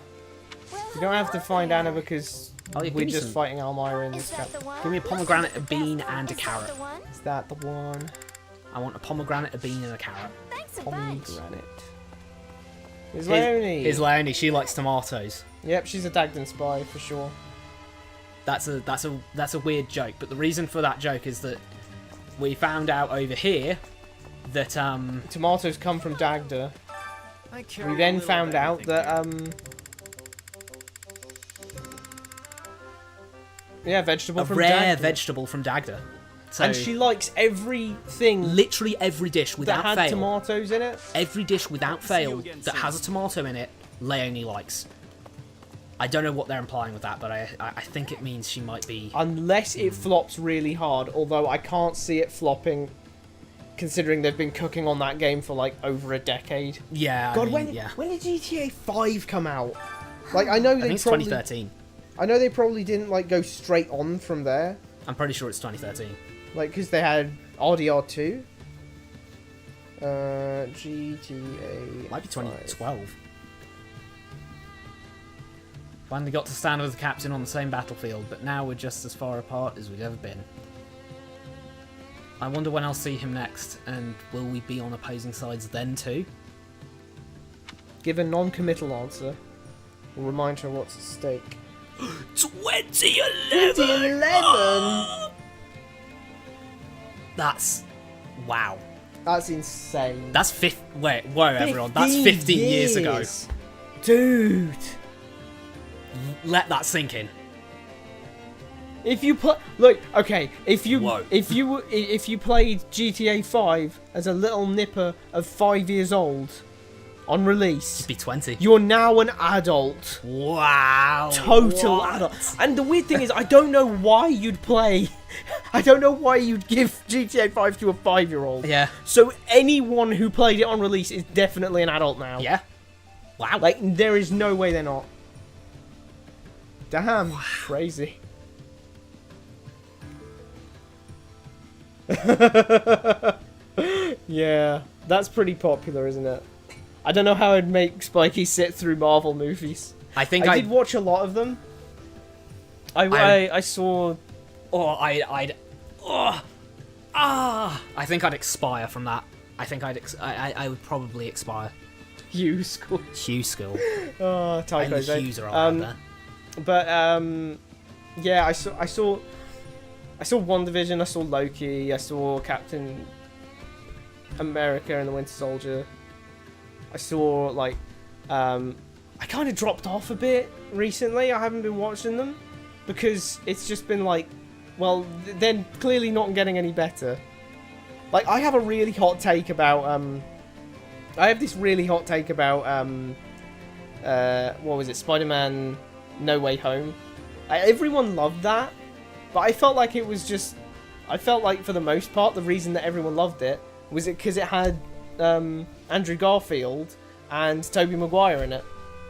Speaker 1: We don't have to find Anna because
Speaker 2: Oh, yeah, give
Speaker 1: we're
Speaker 2: me
Speaker 1: just
Speaker 2: some-
Speaker 1: fighting Almyra in this chapter.
Speaker 2: Give me a pomegranate, a bean, and a carrot.
Speaker 1: Is that the one?
Speaker 2: I want a pomegranate, a bean, and a carrot.
Speaker 1: Pomegranate. Is Leonie?
Speaker 2: Here's Leonie. She likes tomatoes.
Speaker 1: Yep, she's a Dagden spy for sure.
Speaker 2: That's a weird joke, but the reason for that joke is that we found out over here that
Speaker 1: Tomatoes come from Dagda. We then found out that yeah, vegetable
Speaker 2: a
Speaker 1: from
Speaker 2: rare
Speaker 1: Dagda.
Speaker 2: vegetable from Dagda. So
Speaker 1: And she likes everything
Speaker 2: literally every dish
Speaker 1: that
Speaker 2: without
Speaker 1: had
Speaker 2: fail.
Speaker 1: tomatoes in it.
Speaker 2: Every dish without fail that has a tomato in it, Leonie likes. I don't know what they're implying with that, but I think it means she might be...
Speaker 1: Unless it flops really hard, although I can't see it flopping, considering they've been cooking on that game for like over a decade.
Speaker 2: Yeah,
Speaker 1: God,
Speaker 2: I mean, yeah.
Speaker 1: when did GTA 5 come out? Like, I know
Speaker 2: I
Speaker 1: they
Speaker 2: think it's
Speaker 1: probably...
Speaker 2: 2013.
Speaker 1: I know they probably didn't like go straight on from there.
Speaker 2: I'm pretty sure it's 2013.
Speaker 1: Like, because they had RDR2. GTA...
Speaker 2: Might be 2012. Finally got to stand with the captain on the same battlefield, but now we're just as far apart as we've ever been. I wonder when I'll see him next, and will we be on opposing sides then too?
Speaker 1: Give a non-committal answer. We'll remind her what's at stake.
Speaker 2: 2011!
Speaker 1: 2011!
Speaker 2: That's... wow.
Speaker 1: That's insane.
Speaker 2: That's whoa everyone, that's 15 years ago.
Speaker 1: Dude!
Speaker 2: Let that sink in.
Speaker 1: If you put look, okay, if you played GTA 5 as a little nipper of 5 years old on release,
Speaker 2: You'd be 20.
Speaker 1: you're now an adult.
Speaker 2: Wow.
Speaker 1: Total
Speaker 2: What?
Speaker 1: adult. And the weird thing is, I don't know why you'd play. I don't know why you'd give GTA 5 to a 5-year-old.
Speaker 2: Yeah.
Speaker 1: So anyone who played it on release is definitely an adult now.
Speaker 2: Yeah. Wow.
Speaker 1: Like, there is no way they're not. Damn. Crazy. Yeah. That's pretty popular, isn't it? I don't know how I'd make Spikey sit through Marvel movies.
Speaker 2: I think
Speaker 1: I did watch a lot of them. I saw...
Speaker 2: I think I'd expire from that. I think I would probably expire.
Speaker 1: Hugh School.
Speaker 2: Hugh School.
Speaker 1: Oh, typos.
Speaker 2: Only Hughes are around there.
Speaker 1: But yeah, I saw WandaVision. I saw Loki. I saw Captain America and the Winter Soldier. I saw like I kind of dropped off a bit recently. I haven't been watching them because it's just been like, well, they're clearly not getting any better. Like, I have a really hot take about I have this really hot take about what was it, Spider-Man No Way Home. Everyone loved that, but I felt like it was just, I felt like for the most part the reason that everyone loved it Was it because it had Andrew Garfield and Tobey Maguire in it,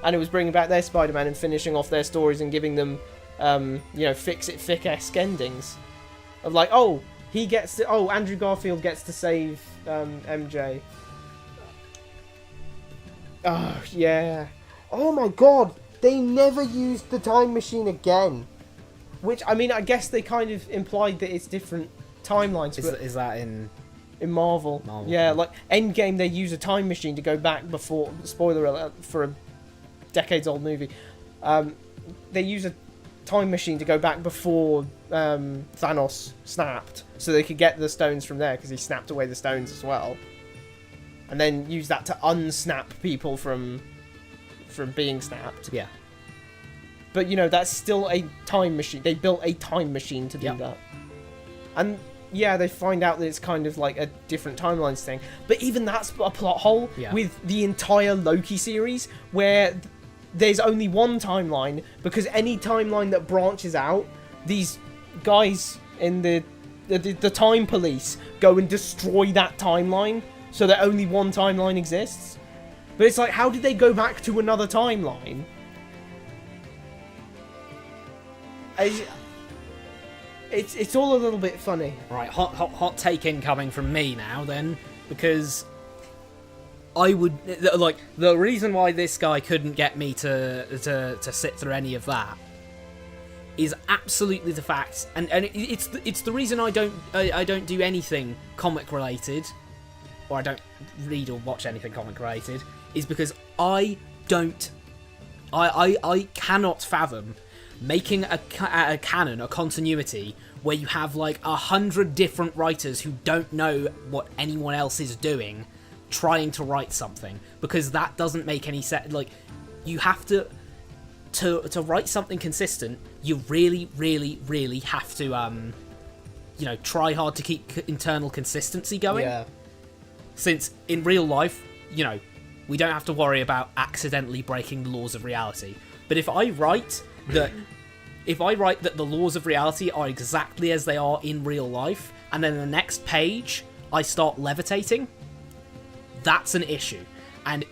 Speaker 1: and it was bringing back their Spider-Man and finishing off their stories and giving them, fix-it-fic-esque endings of like, Andrew Garfield gets to save MJ. Oh yeah. Oh my god, they never used the time machine again. Which, I mean, I guess they kind of implied that it's different timelines.
Speaker 2: Is that in
Speaker 1: Marvel? Yeah, like Endgame, they use a time machine to go back before. Spoiler alert for a decades-old movie. They use a time machine to go back before Thanos snapped, so they could get the stones from there because he snapped away the stones as well, and then use that to unsnap people from being snapped.
Speaker 2: Yeah.
Speaker 1: But, that's still a time machine. They built a time machine to do that. And, yeah, they find out that it's kind of like a different timelines thing. But even that's a plot hole with the entire Loki series, where there's only one timeline, because any timeline that branches out, these guys in the time police go and destroy that timeline, so that only one timeline exists. But it's like, how did they go back to another timeline? It's all a little bit funny.
Speaker 2: Right, hot take incoming from me now then, because I would like the reason why this guy couldn't get me to sit through any of that is absolutely the fact, and it's the reason I don't do anything comic related, or I don't read or watch anything comic related, is because I cannot fathom making a canon, a continuity, where you have like 100 different writers who don't know what anyone else is doing, trying to write something, because that doesn't make any sense. Like, you have to write something consistent. You really, really, really have to, try hard to keep internal consistency going.
Speaker 1: Yeah.
Speaker 2: Since in real life, we don't have to worry about accidentally breaking the laws of reality. But if I write that the laws of reality are exactly as they are in real life, and then the next page I start levitating, that's an issue. And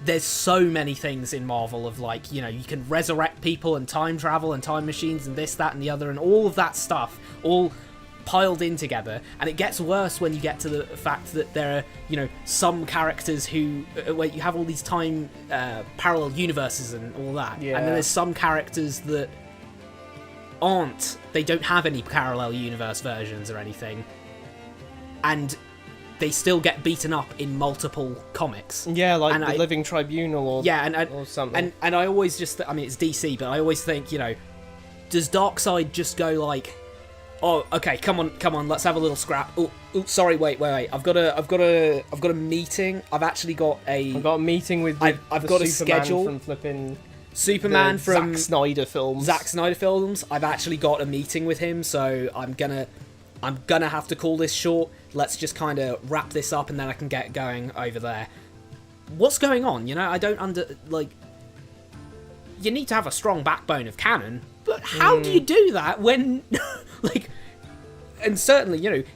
Speaker 2: there's so many things in Marvel of like, you can resurrect people and time travel and time machines and this, that, and the other, and all of that stuff all piled in together. And it gets worse when you get to the fact that there are, some characters who, where you have all these time parallel universes and all that.
Speaker 1: Yeah.
Speaker 2: And then there's some characters that they don't have any parallel universe versions or anything. And they still get beaten up in multiple comics.
Speaker 1: Yeah, like the Living Tribunal or something.
Speaker 2: And I always just, it's DC, but I always think, does Darkseid just go like, oh, okay, come on, let's have a little scrap. Oh, sorry, wait. I've got a meeting. I've got a meeting
Speaker 1: with
Speaker 2: I've got a schedule
Speaker 1: from flipping
Speaker 2: Superman from
Speaker 1: Zack Snyder films.
Speaker 2: I've actually got a meeting with him, so I'm gonna have to call this short. Let's just kind of wrap this up, and then I can get going over there. What's going on? I don't you need to have a strong backbone of canon, but how do you do that when, and certainly,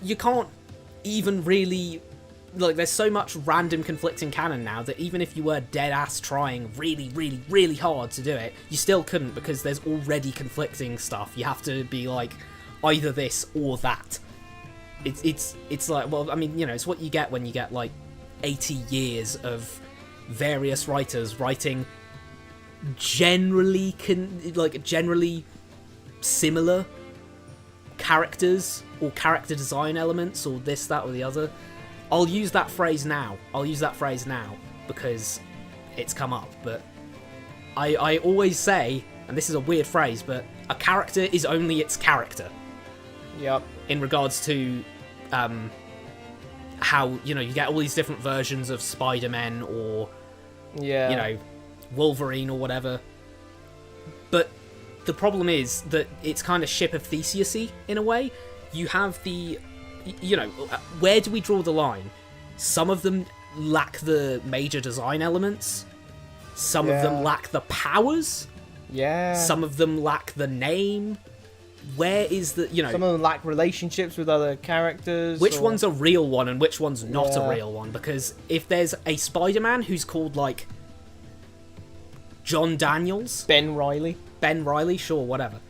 Speaker 2: you can't even really, there's so much random conflicting canon now that even if you were dead ass trying really, really, really hard to do it, you still couldn't, because there's already conflicting stuff. You have to be like, either this or that. It's like, well, I mean, it's what you get when you get like 80 years of various writers writing generally similar characters or character design elements or this, that, or the other. I'll use that phrase now because it's come up, but I always say, and this is a weird phrase, but a character is only its character.
Speaker 1: Yep.
Speaker 2: In regards to how, you get all these different versions of Spider-Man or, Wolverine or whatever. But the problem is that it's kind of ship of Theseus-y in a way. You have the, where do we draw the line? Some of them lack the major design elements. Some of them lack the powers.
Speaker 1: Yeah.
Speaker 2: Some of them lack the name. where is the, you know...
Speaker 1: Some of them lack relationships with other characters.
Speaker 2: Which one's a real one and which one's not
Speaker 1: Yeah.
Speaker 2: a real one? Because if there's a Spider-Man who's called, like, John Daniels...
Speaker 1: Ben Riley,
Speaker 2: sure, whatever.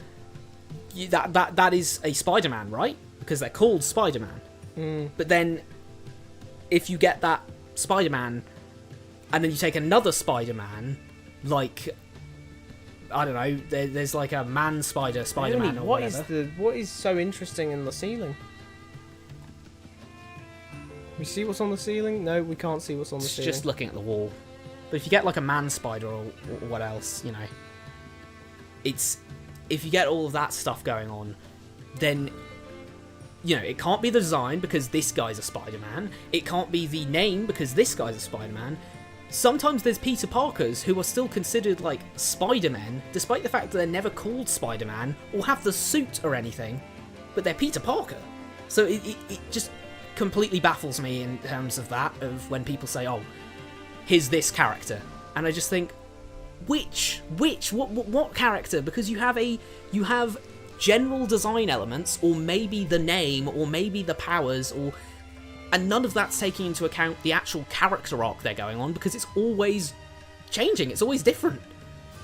Speaker 2: That is a Spider-Man, right? Because they're called Spider-Man. But then, if you get that Spider-Man, and then you take another Spider-Man, like... I don't know, there's like a Spider-Man or whatever.
Speaker 1: What is so interesting in the ceiling? We see what's on the ceiling? No, we can't see what's on the
Speaker 2: It's
Speaker 1: ceiling.
Speaker 2: just looking at the wall. But if you get like a man spider or what else, you know, it's... If you get all of that stuff going on, then, you know, it can't be the design because this guy's a Spider-Man. It can't be the name because this guy's a Spider-Man. Sometimes there's Peter Parkers who are still considered, like, Spider-Men, despite the fact that they're never called Spider-Man or have the suit or anything, but they're Peter Parker. So it just completely baffles me in terms of that, of when people say, oh, here's this character. And I just think, what character? Because you have general design elements, or maybe the name, or maybe the powers, and none of that's taking into account the actual character arc they're going on, because it's always changing, it's always different.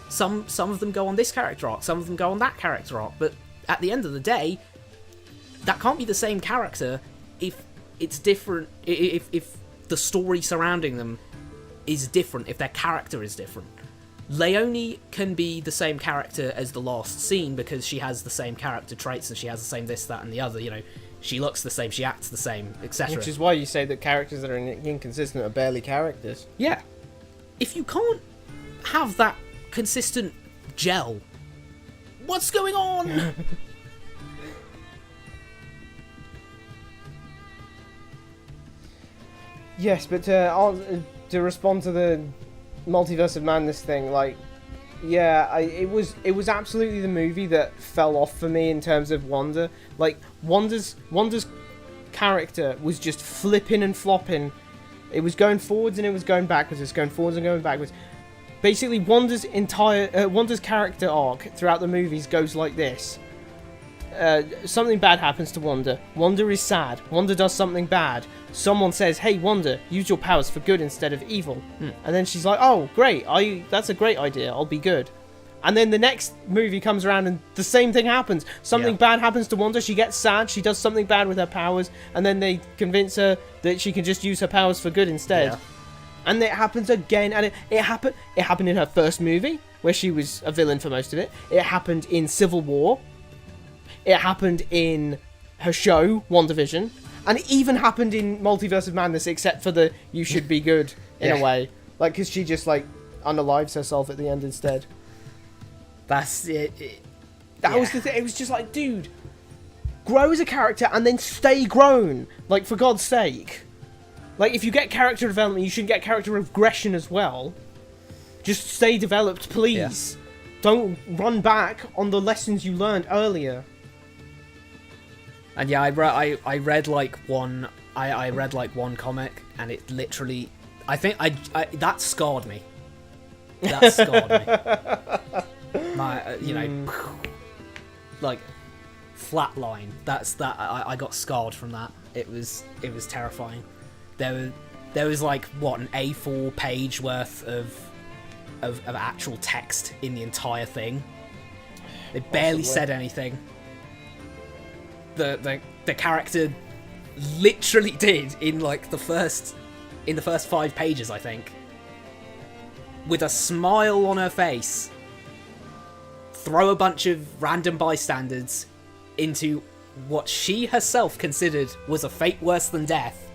Speaker 2: Some of them go on this character arc, some of them go on that character arc, but at the end of the day, that can't be the same character if it's different, if the story surrounding them is different, if their character is different. Leonie can be the same character as the last scene because she has the same character traits and she has the same this, that, and the other, you know. She looks the same, she acts the same, etc.
Speaker 1: Which is why you say that characters that are inconsistent are barely characters.
Speaker 2: Yeah. If you can't have that consistent gel, what's going on?
Speaker 1: Yes, but to respond to the Multiverse of Madness thing, like, yeah, it was absolutely the movie that fell off for me in terms of Wanda. Like, Wanda's character was just flipping and flopping. It was going forwards and it was going backwards. It's going forwards and going backwards. Basically, Wanda's character arc throughout the movies goes like this. Something bad happens to Wanda. Wanda is sad. Wanda does something bad. Someone says, hey, Wanda, use your powers for good instead of evil. And then she's like, oh, great. That's a great idea. I'll be good. And then the next movie comes around and the same thing happens. Something bad happens to Wanda. She gets sad. She does something bad with her powers. And then they convince her that she can just use her powers for good instead. Yeah. And it happens again. And it happened in her first movie, where she was a villain for most of it. It happened in Civil War. It happened in her show, WandaVision. And it even happened in Multiverse of Madness, except for the you should be good, in a way. Like, because she just, like, unalives herself at the end instead.
Speaker 2: That's it.
Speaker 1: That was the thing. It was just like, dude, grow as a character and then stay grown. Like, for God's sake. Like, if you get character development, you should get character regression as well. Just stay developed, please. Yeah. Don't run back on the lessons you learned earlier.
Speaker 2: And yeah, I read like one comic, and it literally, I think that scarred me. That scarred me. You know, like flatline. I got scarred from that. It was terrifying. There was like what, an A4 page worth of actual text in the entire thing. They barely said anything. The character literally did in like the first 5 pages, I think, with a smile on her face, throw a bunch of random bystanders into what she herself considered was a fate worse than death,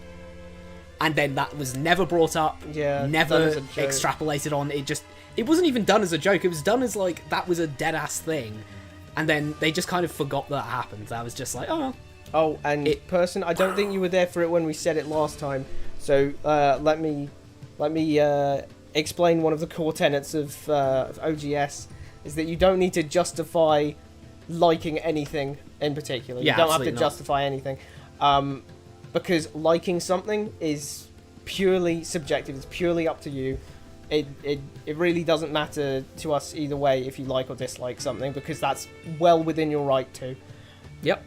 Speaker 2: and then that was never brought up, never extrapolated on. It wasn't even done as a joke. It was done as like that was a dead ass thing. And then they just kind of forgot that happened. I was just like, oh.
Speaker 1: Oh, and person, I don't think you were there for it when we said it last time. So let me explain one of the core tenets of OGS is that you don't need to justify liking anything in particular. You don't have to justify anything, because liking something is purely subjective. It's purely up to you. it really doesn't matter to us either way if you like or dislike something, because that's well within your right to.
Speaker 2: Yep.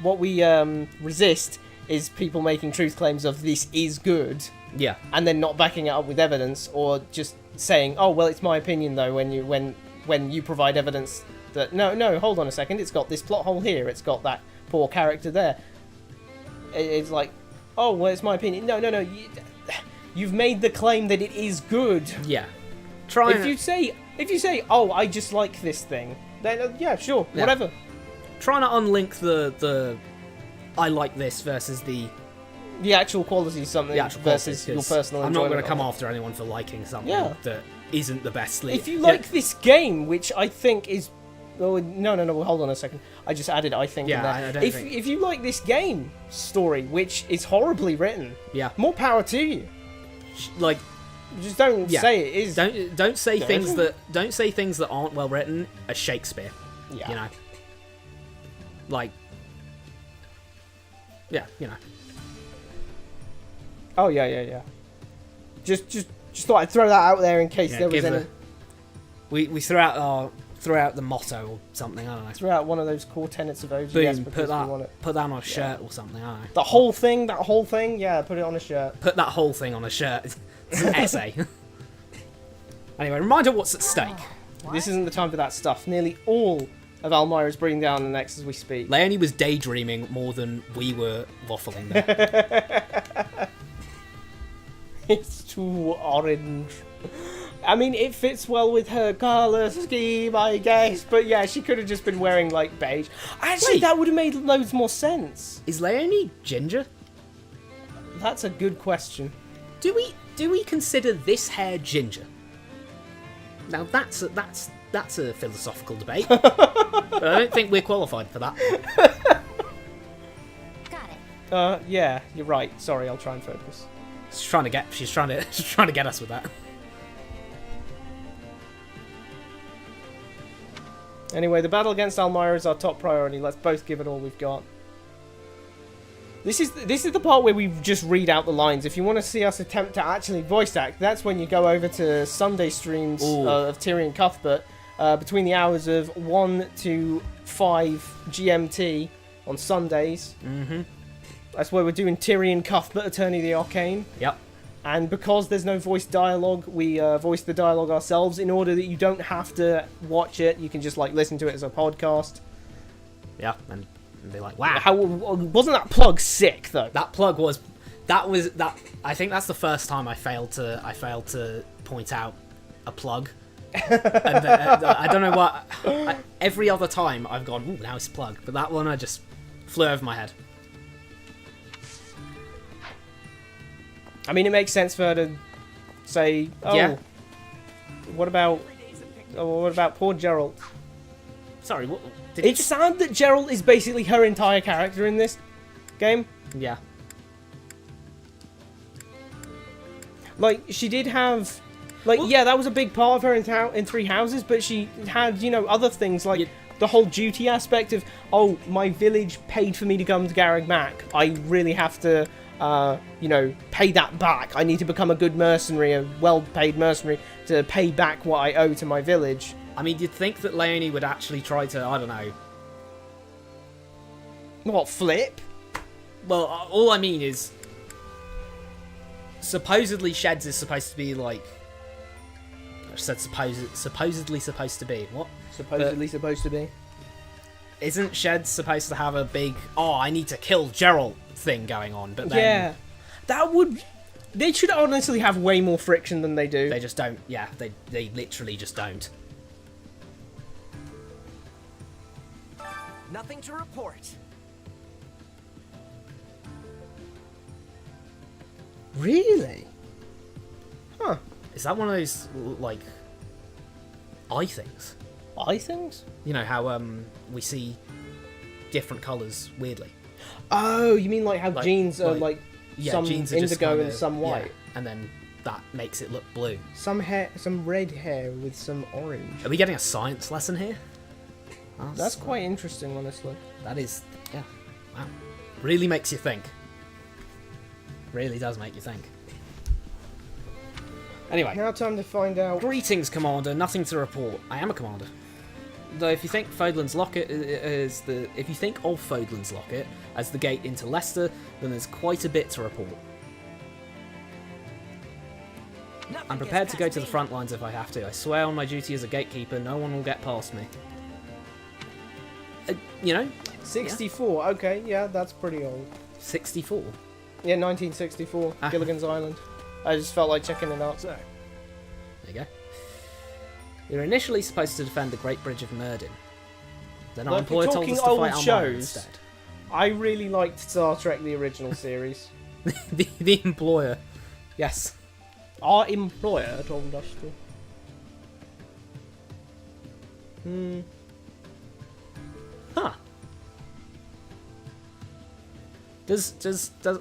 Speaker 1: What we resist is people making truth claims of this is good.
Speaker 2: Yeah.
Speaker 1: And then not backing it up with evidence, or just saying, "Oh, well, it's my opinion," though. When you provide evidence that no, hold on a second, it's got this plot hole here, it's got that poor character there. It's like, oh, well, it's my opinion. No. You've made the claim that it is good.
Speaker 2: Yeah.
Speaker 1: If you say, oh, I just like this thing, then yeah, sure, whatever.
Speaker 2: Trying to unlink the I like this versus the
Speaker 1: actual quality of something versus your personal enjoyment.
Speaker 2: I'm not going to come after anyone for liking something that isn't the best.
Speaker 1: If you like this game, which I think is... Oh, no, hold on a second. I just added I think in there.
Speaker 2: I don't think...
Speaker 1: If you like this game story, which is horribly written, more power to you.
Speaker 2: Like,
Speaker 1: just don't say it is.
Speaker 2: Don't say things that aren't well written as Shakespeare.
Speaker 1: Yeah.
Speaker 2: You know. Like. Yeah, you know.
Speaker 1: Oh yeah. Just thought I'd throw that out there in case there was any.
Speaker 2: We threw out the motto or something. I don't know.
Speaker 1: Throw out one of those core tenets of OGS.
Speaker 2: Boom, put that on a shirt or something. I don't know.
Speaker 1: That whole thing. Yeah, put it on a shirt.
Speaker 2: Put that whole thing on a shirt. It's an essay. Anyway, reminder what's at stake.
Speaker 1: This isn't the time for that stuff. Nearly all of Almyra is breathing down the necks as we speak.
Speaker 2: Leonie was daydreaming more than we were waffling there.
Speaker 1: It's too orange. I mean, it fits well with her colour scheme, I guess. But yeah, she could have just been wearing, like, beige. Actually, that would have made loads more sense.
Speaker 2: Is Leonie ginger?
Speaker 1: That's a good question.
Speaker 2: Do we consider this hair ginger? Now that's a philosophical debate. But I don't think we're qualified for that.
Speaker 5: Got it.
Speaker 1: Yeah, you're right. Sorry, I'll try and focus.
Speaker 2: She's trying to get us with that.
Speaker 1: Anyway, the battle against Almyra is our top priority. Let's both give it all we've got. This is the part where we just read out the lines. If you want to see us attempt to actually voice act, that's when you go over to Sunday streams of Tyrion Cuthbert between the hours of 1 to 5 GMT on Sundays.
Speaker 2: Mm-hmm.
Speaker 1: That's where we're doing Tyrion Cuthbert, Attorney of the Arcane.
Speaker 2: Yep.
Speaker 1: And because there's no voice dialogue, we voice the dialogue ourselves in order that you don't have to watch it. You can just like listen to it as a podcast.
Speaker 2: Yeah, and be like, wow.
Speaker 1: Wasn't that plug sick though?
Speaker 2: That plug was. I think that's the first time I failed to point out a plug. And I don't know what. Every other time I've gone, ooh, now it's a plug. But that one I just flew over my head.
Speaker 1: I mean, it makes sense for her to say, "Oh,
Speaker 2: yeah.
Speaker 1: What about poor Geralt?"
Speaker 2: Sorry, what?
Speaker 1: It's sad that Geralt is basically her entire character in this game.
Speaker 2: Yeah.
Speaker 1: Like, she did have, like, yeah, that was a big part of her in Three Houses, but she had, other things like the whole duty aspect of, oh, my village paid for me to come to Garreg Mach. I really have to. Pay that back. I need to become a good mercenary, a well-paid mercenary, to pay back what I owe to my village.
Speaker 2: I mean, you'd think that Leonie would actually try to, I don't know...
Speaker 1: What, flip?
Speaker 2: Well, all I mean is... Supposedly Sheds is supposed to be, like... I said supposedly supposed to be. What?
Speaker 1: Supposedly supposed to be?
Speaker 2: Isn't Sheds supposed to have a big, I need to kill Geralt thing going on? But then...
Speaker 1: Yeah. That would... They should honestly have way more friction than they do.
Speaker 2: They just don't. Yeah, they literally just don't.
Speaker 4: Nothing to report.
Speaker 1: Really? Huh.
Speaker 2: Is that one of those, like, eye things?
Speaker 1: Eye things?
Speaker 2: You know how we see different colours weirdly.
Speaker 1: Oh, you mean like how jeans are like some
Speaker 2: jeans are
Speaker 1: indigo and some white?
Speaker 2: Yeah, and then that makes it look blue.
Speaker 1: Some red hair with some orange.
Speaker 2: Are we getting a science lesson here?
Speaker 1: That's quite interesting, honestly.
Speaker 2: That is, yeah. Wow. Really makes you think. Really does make you think. Anyway.
Speaker 1: Now time to find out.
Speaker 2: Greetings, Commander. Nothing to report. I am a commander. Though if you think Fodlan's Locket is if you think of Fodlan's Locket as the gate into Leicester, then there's quite a bit to report. I'm prepared to go to the front lines if I have to. I swear on my duty as a gatekeeper, no one will get past me. You know?
Speaker 1: 64. Yeah. Okay, yeah, that's pretty old.
Speaker 2: 64?
Speaker 1: Yeah, 1964. Gilligan's Island. I just felt like checking it out.
Speaker 2: There you go. You're initially supposed to defend the Great Bridge of Merdin. Then our employer told us to fight Almira instead.
Speaker 1: I really liked Star Trek the original series.
Speaker 2: the employer. Yes.
Speaker 1: Our employer told us to.
Speaker 2: Huh. Does I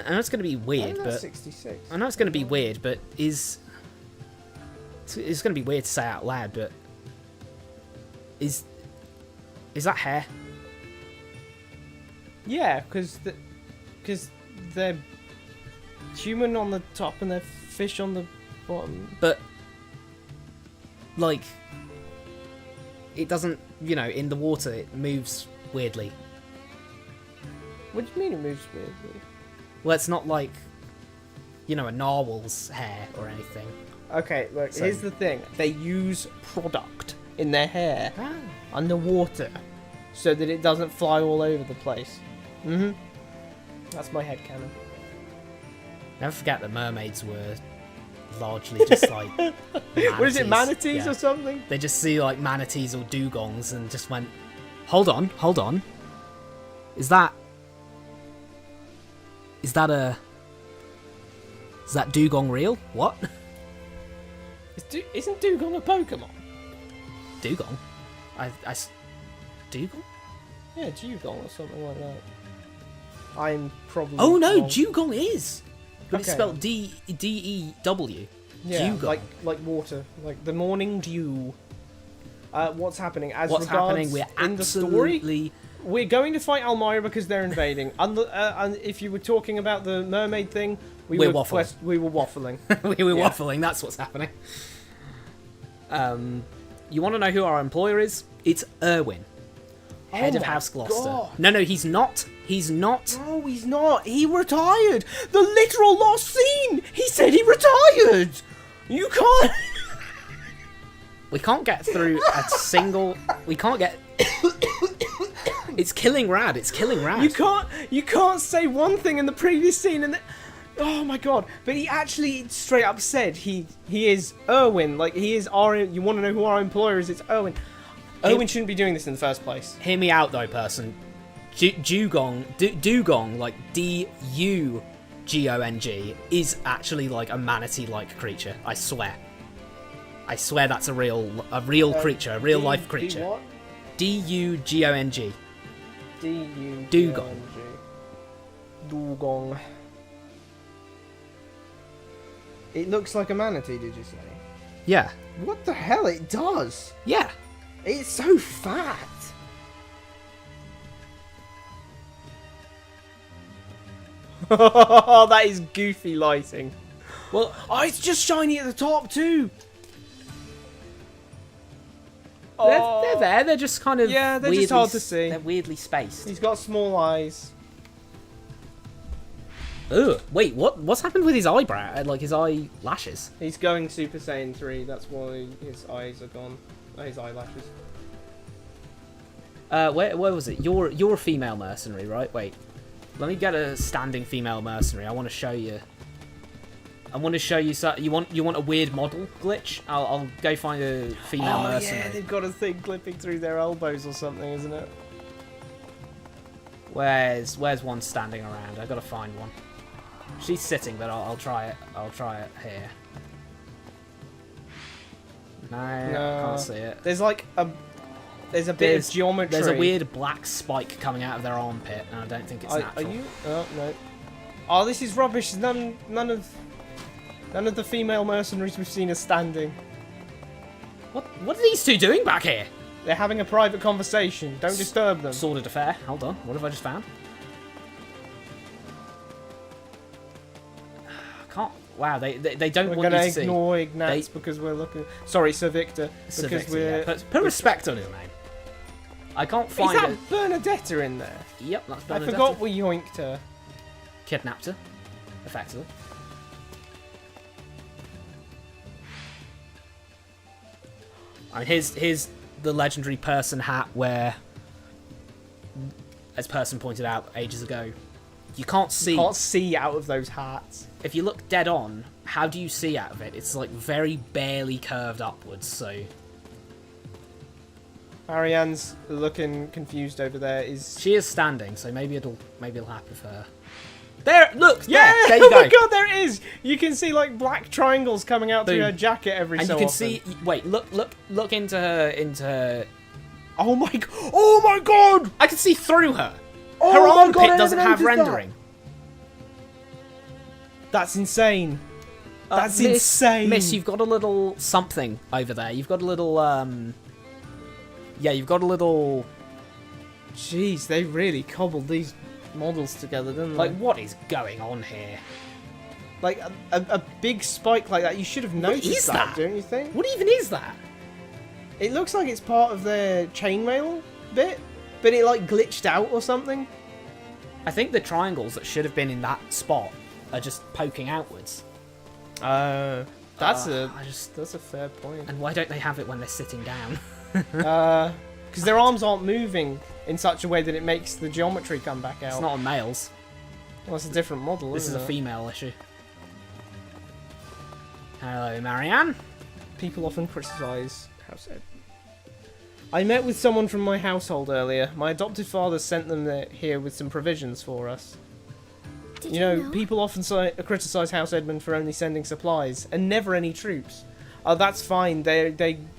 Speaker 2: know it's going to be weird, but
Speaker 1: 66.
Speaker 2: I know it's going to be weird, but it's going to be weird to say out loud, but is that hair?
Speaker 1: Yeah, because they're human on the top and they're fish on the bottom.
Speaker 2: But like, it doesn't, you know, in the water it moves weirdly.
Speaker 1: What do you mean it moves weirdly?
Speaker 2: Well, it's not like, you know, a narwhal's hair or anything.
Speaker 1: Okay, look, here's the thing. They use product in their hair underwater so that it doesn't fly all over the place. That's my headcanon.
Speaker 2: Never forget that mermaids were largely just like manatees.
Speaker 1: What is it, manatees or something?
Speaker 2: They just see like manatees or dugongs and just went, hold on. Is that dugong real? What?
Speaker 1: Isn't Dugong a Pokemon?
Speaker 2: Dugong? Dugong?
Speaker 1: Yeah, Dugong or something like that. I'm probably...
Speaker 2: Oh no,
Speaker 1: wrong.
Speaker 2: Dugong is! But
Speaker 1: Okay.
Speaker 2: it's spelled D-E-W.
Speaker 1: Yeah,
Speaker 2: Dugong.
Speaker 1: like water. Like the morning dew. What's happening?
Speaker 2: What's happening? We're
Speaker 1: in the story,
Speaker 2: absolutely...
Speaker 1: we're going to fight Almira because they're invading. And if you were talking about the mermaid thing, we were waffling.
Speaker 2: we were waffling, that's what's happening. You want to know who our employer is? It's Erwin. Head of House Gloucester.
Speaker 1: God.
Speaker 2: No, he's not. He's not.
Speaker 1: No, he's not. He retired. The literal last scene. He said he retired. You can't.
Speaker 2: We can't get through a single. We can't get. It's killing Rad. It's killing Rad.
Speaker 1: You can't say one thing in the previous scene and. Oh my god! But he actually straight up said he is Erwin. Like he is our. You want to know who our employer is? It's Erwin. Erwin shouldn't be doing this in the first place.
Speaker 2: Hear me out though, person. Dugong, like Dugong, is actually like a manatee-like creature. I swear. I swear that's a real creature, a real life creature.
Speaker 1: What?
Speaker 2: Dugong.
Speaker 1: Dugong. Dugong. It looks like a manatee, did you say?
Speaker 2: Yeah.
Speaker 1: What the hell? It does.
Speaker 2: Yeah.
Speaker 1: It's so fat. That is goofy lighting.
Speaker 2: Well,
Speaker 1: it's just shiny at the top too.
Speaker 2: They're there. They're just kind of
Speaker 1: they're just hard to see.
Speaker 2: They're weirdly spaced.
Speaker 1: He's got small eyes.
Speaker 2: Ugh. Wait, what's happened with his eyebrow? Like his eyelashes?
Speaker 1: He's going Super Saiyan 3. That's why his eyes are gone. His eyelashes.
Speaker 2: Where was it? You're a female mercenary, right? Wait. Let me get a standing female mercenary. I want to show you. So you want a weird model glitch? I'll go find a female mercenary.
Speaker 1: Yeah, they've got a thing clipping through their elbows or something, isn't it?
Speaker 2: Where's one standing around? I gotta find one. She's sitting, but I'll try it. I'll try it here. No, I can't see it.
Speaker 1: There's like a bit of geometry.
Speaker 2: There's a weird black spike coming out of their armpit, and I don't think it's natural.
Speaker 1: Are you? Oh no. Oh, this is rubbish. None of the female mercenaries we've seen are standing.
Speaker 2: What are these two doing back here?
Speaker 1: They're having a private conversation. Don't disturb them.
Speaker 2: Sordid affair. Hold on. What have I just found? can't. Wow, they don't
Speaker 1: We're
Speaker 2: want
Speaker 1: gonna
Speaker 2: you to
Speaker 1: ignore
Speaker 2: see.
Speaker 1: Ignatz because we're looking. Sorry, Sir Victor.
Speaker 2: Sir
Speaker 1: Because
Speaker 2: Victor,
Speaker 1: we're.
Speaker 2: yeah. Put respect on his name. I can't
Speaker 1: Is
Speaker 2: find
Speaker 1: that
Speaker 2: it.
Speaker 1: Bernadetta in there?
Speaker 2: Yep, that's
Speaker 1: I
Speaker 2: Bernadetta.
Speaker 1: forgot we yoinked her.
Speaker 2: Kidnapped her, effectively. I mean, here's the legendary person hat where, as Person pointed out ages ago, you can't see.
Speaker 1: You can't see out of those hats.
Speaker 2: If you look dead on, how do you see out of it? It's like very barely curved upwards, so...
Speaker 1: Marianne's looking confused over there.
Speaker 2: She is standing, so maybe it'll happen for her. There, look,
Speaker 1: yeah,
Speaker 2: there you
Speaker 1: oh
Speaker 2: go.
Speaker 1: my god, there it is. You can see like black triangles coming out through
Speaker 2: Boom.
Speaker 1: her jacket every
Speaker 2: And
Speaker 1: so
Speaker 2: you can
Speaker 1: often.
Speaker 2: see. Wait, look into her.
Speaker 1: Oh my god! Oh my god!
Speaker 2: I can see through her.
Speaker 1: Oh
Speaker 2: Her
Speaker 1: my
Speaker 2: armpit
Speaker 1: God, I
Speaker 2: doesn't
Speaker 1: never
Speaker 2: have
Speaker 1: noticed that.
Speaker 2: rendering.
Speaker 1: That's insane. That's insane.
Speaker 2: Miss, you've got a little something over there. You've got a little Yeah, you've got a little.
Speaker 1: Jeez, they really cobbled these models together, didn't they?
Speaker 2: Like, what is going on here?
Speaker 1: Like a big spike like that. You should have noticed
Speaker 2: is that?
Speaker 1: don't you think?
Speaker 2: What even is that?
Speaker 1: It looks like it's part of their chainmail bit, but it like glitched out or something.
Speaker 2: I think the triangles that should have been in that spot are just poking outwards.
Speaker 1: That's a fair point.
Speaker 2: And why don't they have it when they're sitting down?
Speaker 1: Because their arms aren't moving in such a way that it makes the geometry come back out.
Speaker 2: It's not on males.
Speaker 1: Well, it's a different model,
Speaker 2: This is
Speaker 1: isn't
Speaker 2: a
Speaker 1: it?
Speaker 2: female issue. Hello, Marianne.
Speaker 1: People often criticise House Ed. I met with someone from my household earlier. My adopted father sent them here with some provisions for us.
Speaker 5: Did
Speaker 1: You know, people often criticise House Edmund for only sending supplies and never any troops. Oh, that's fine. They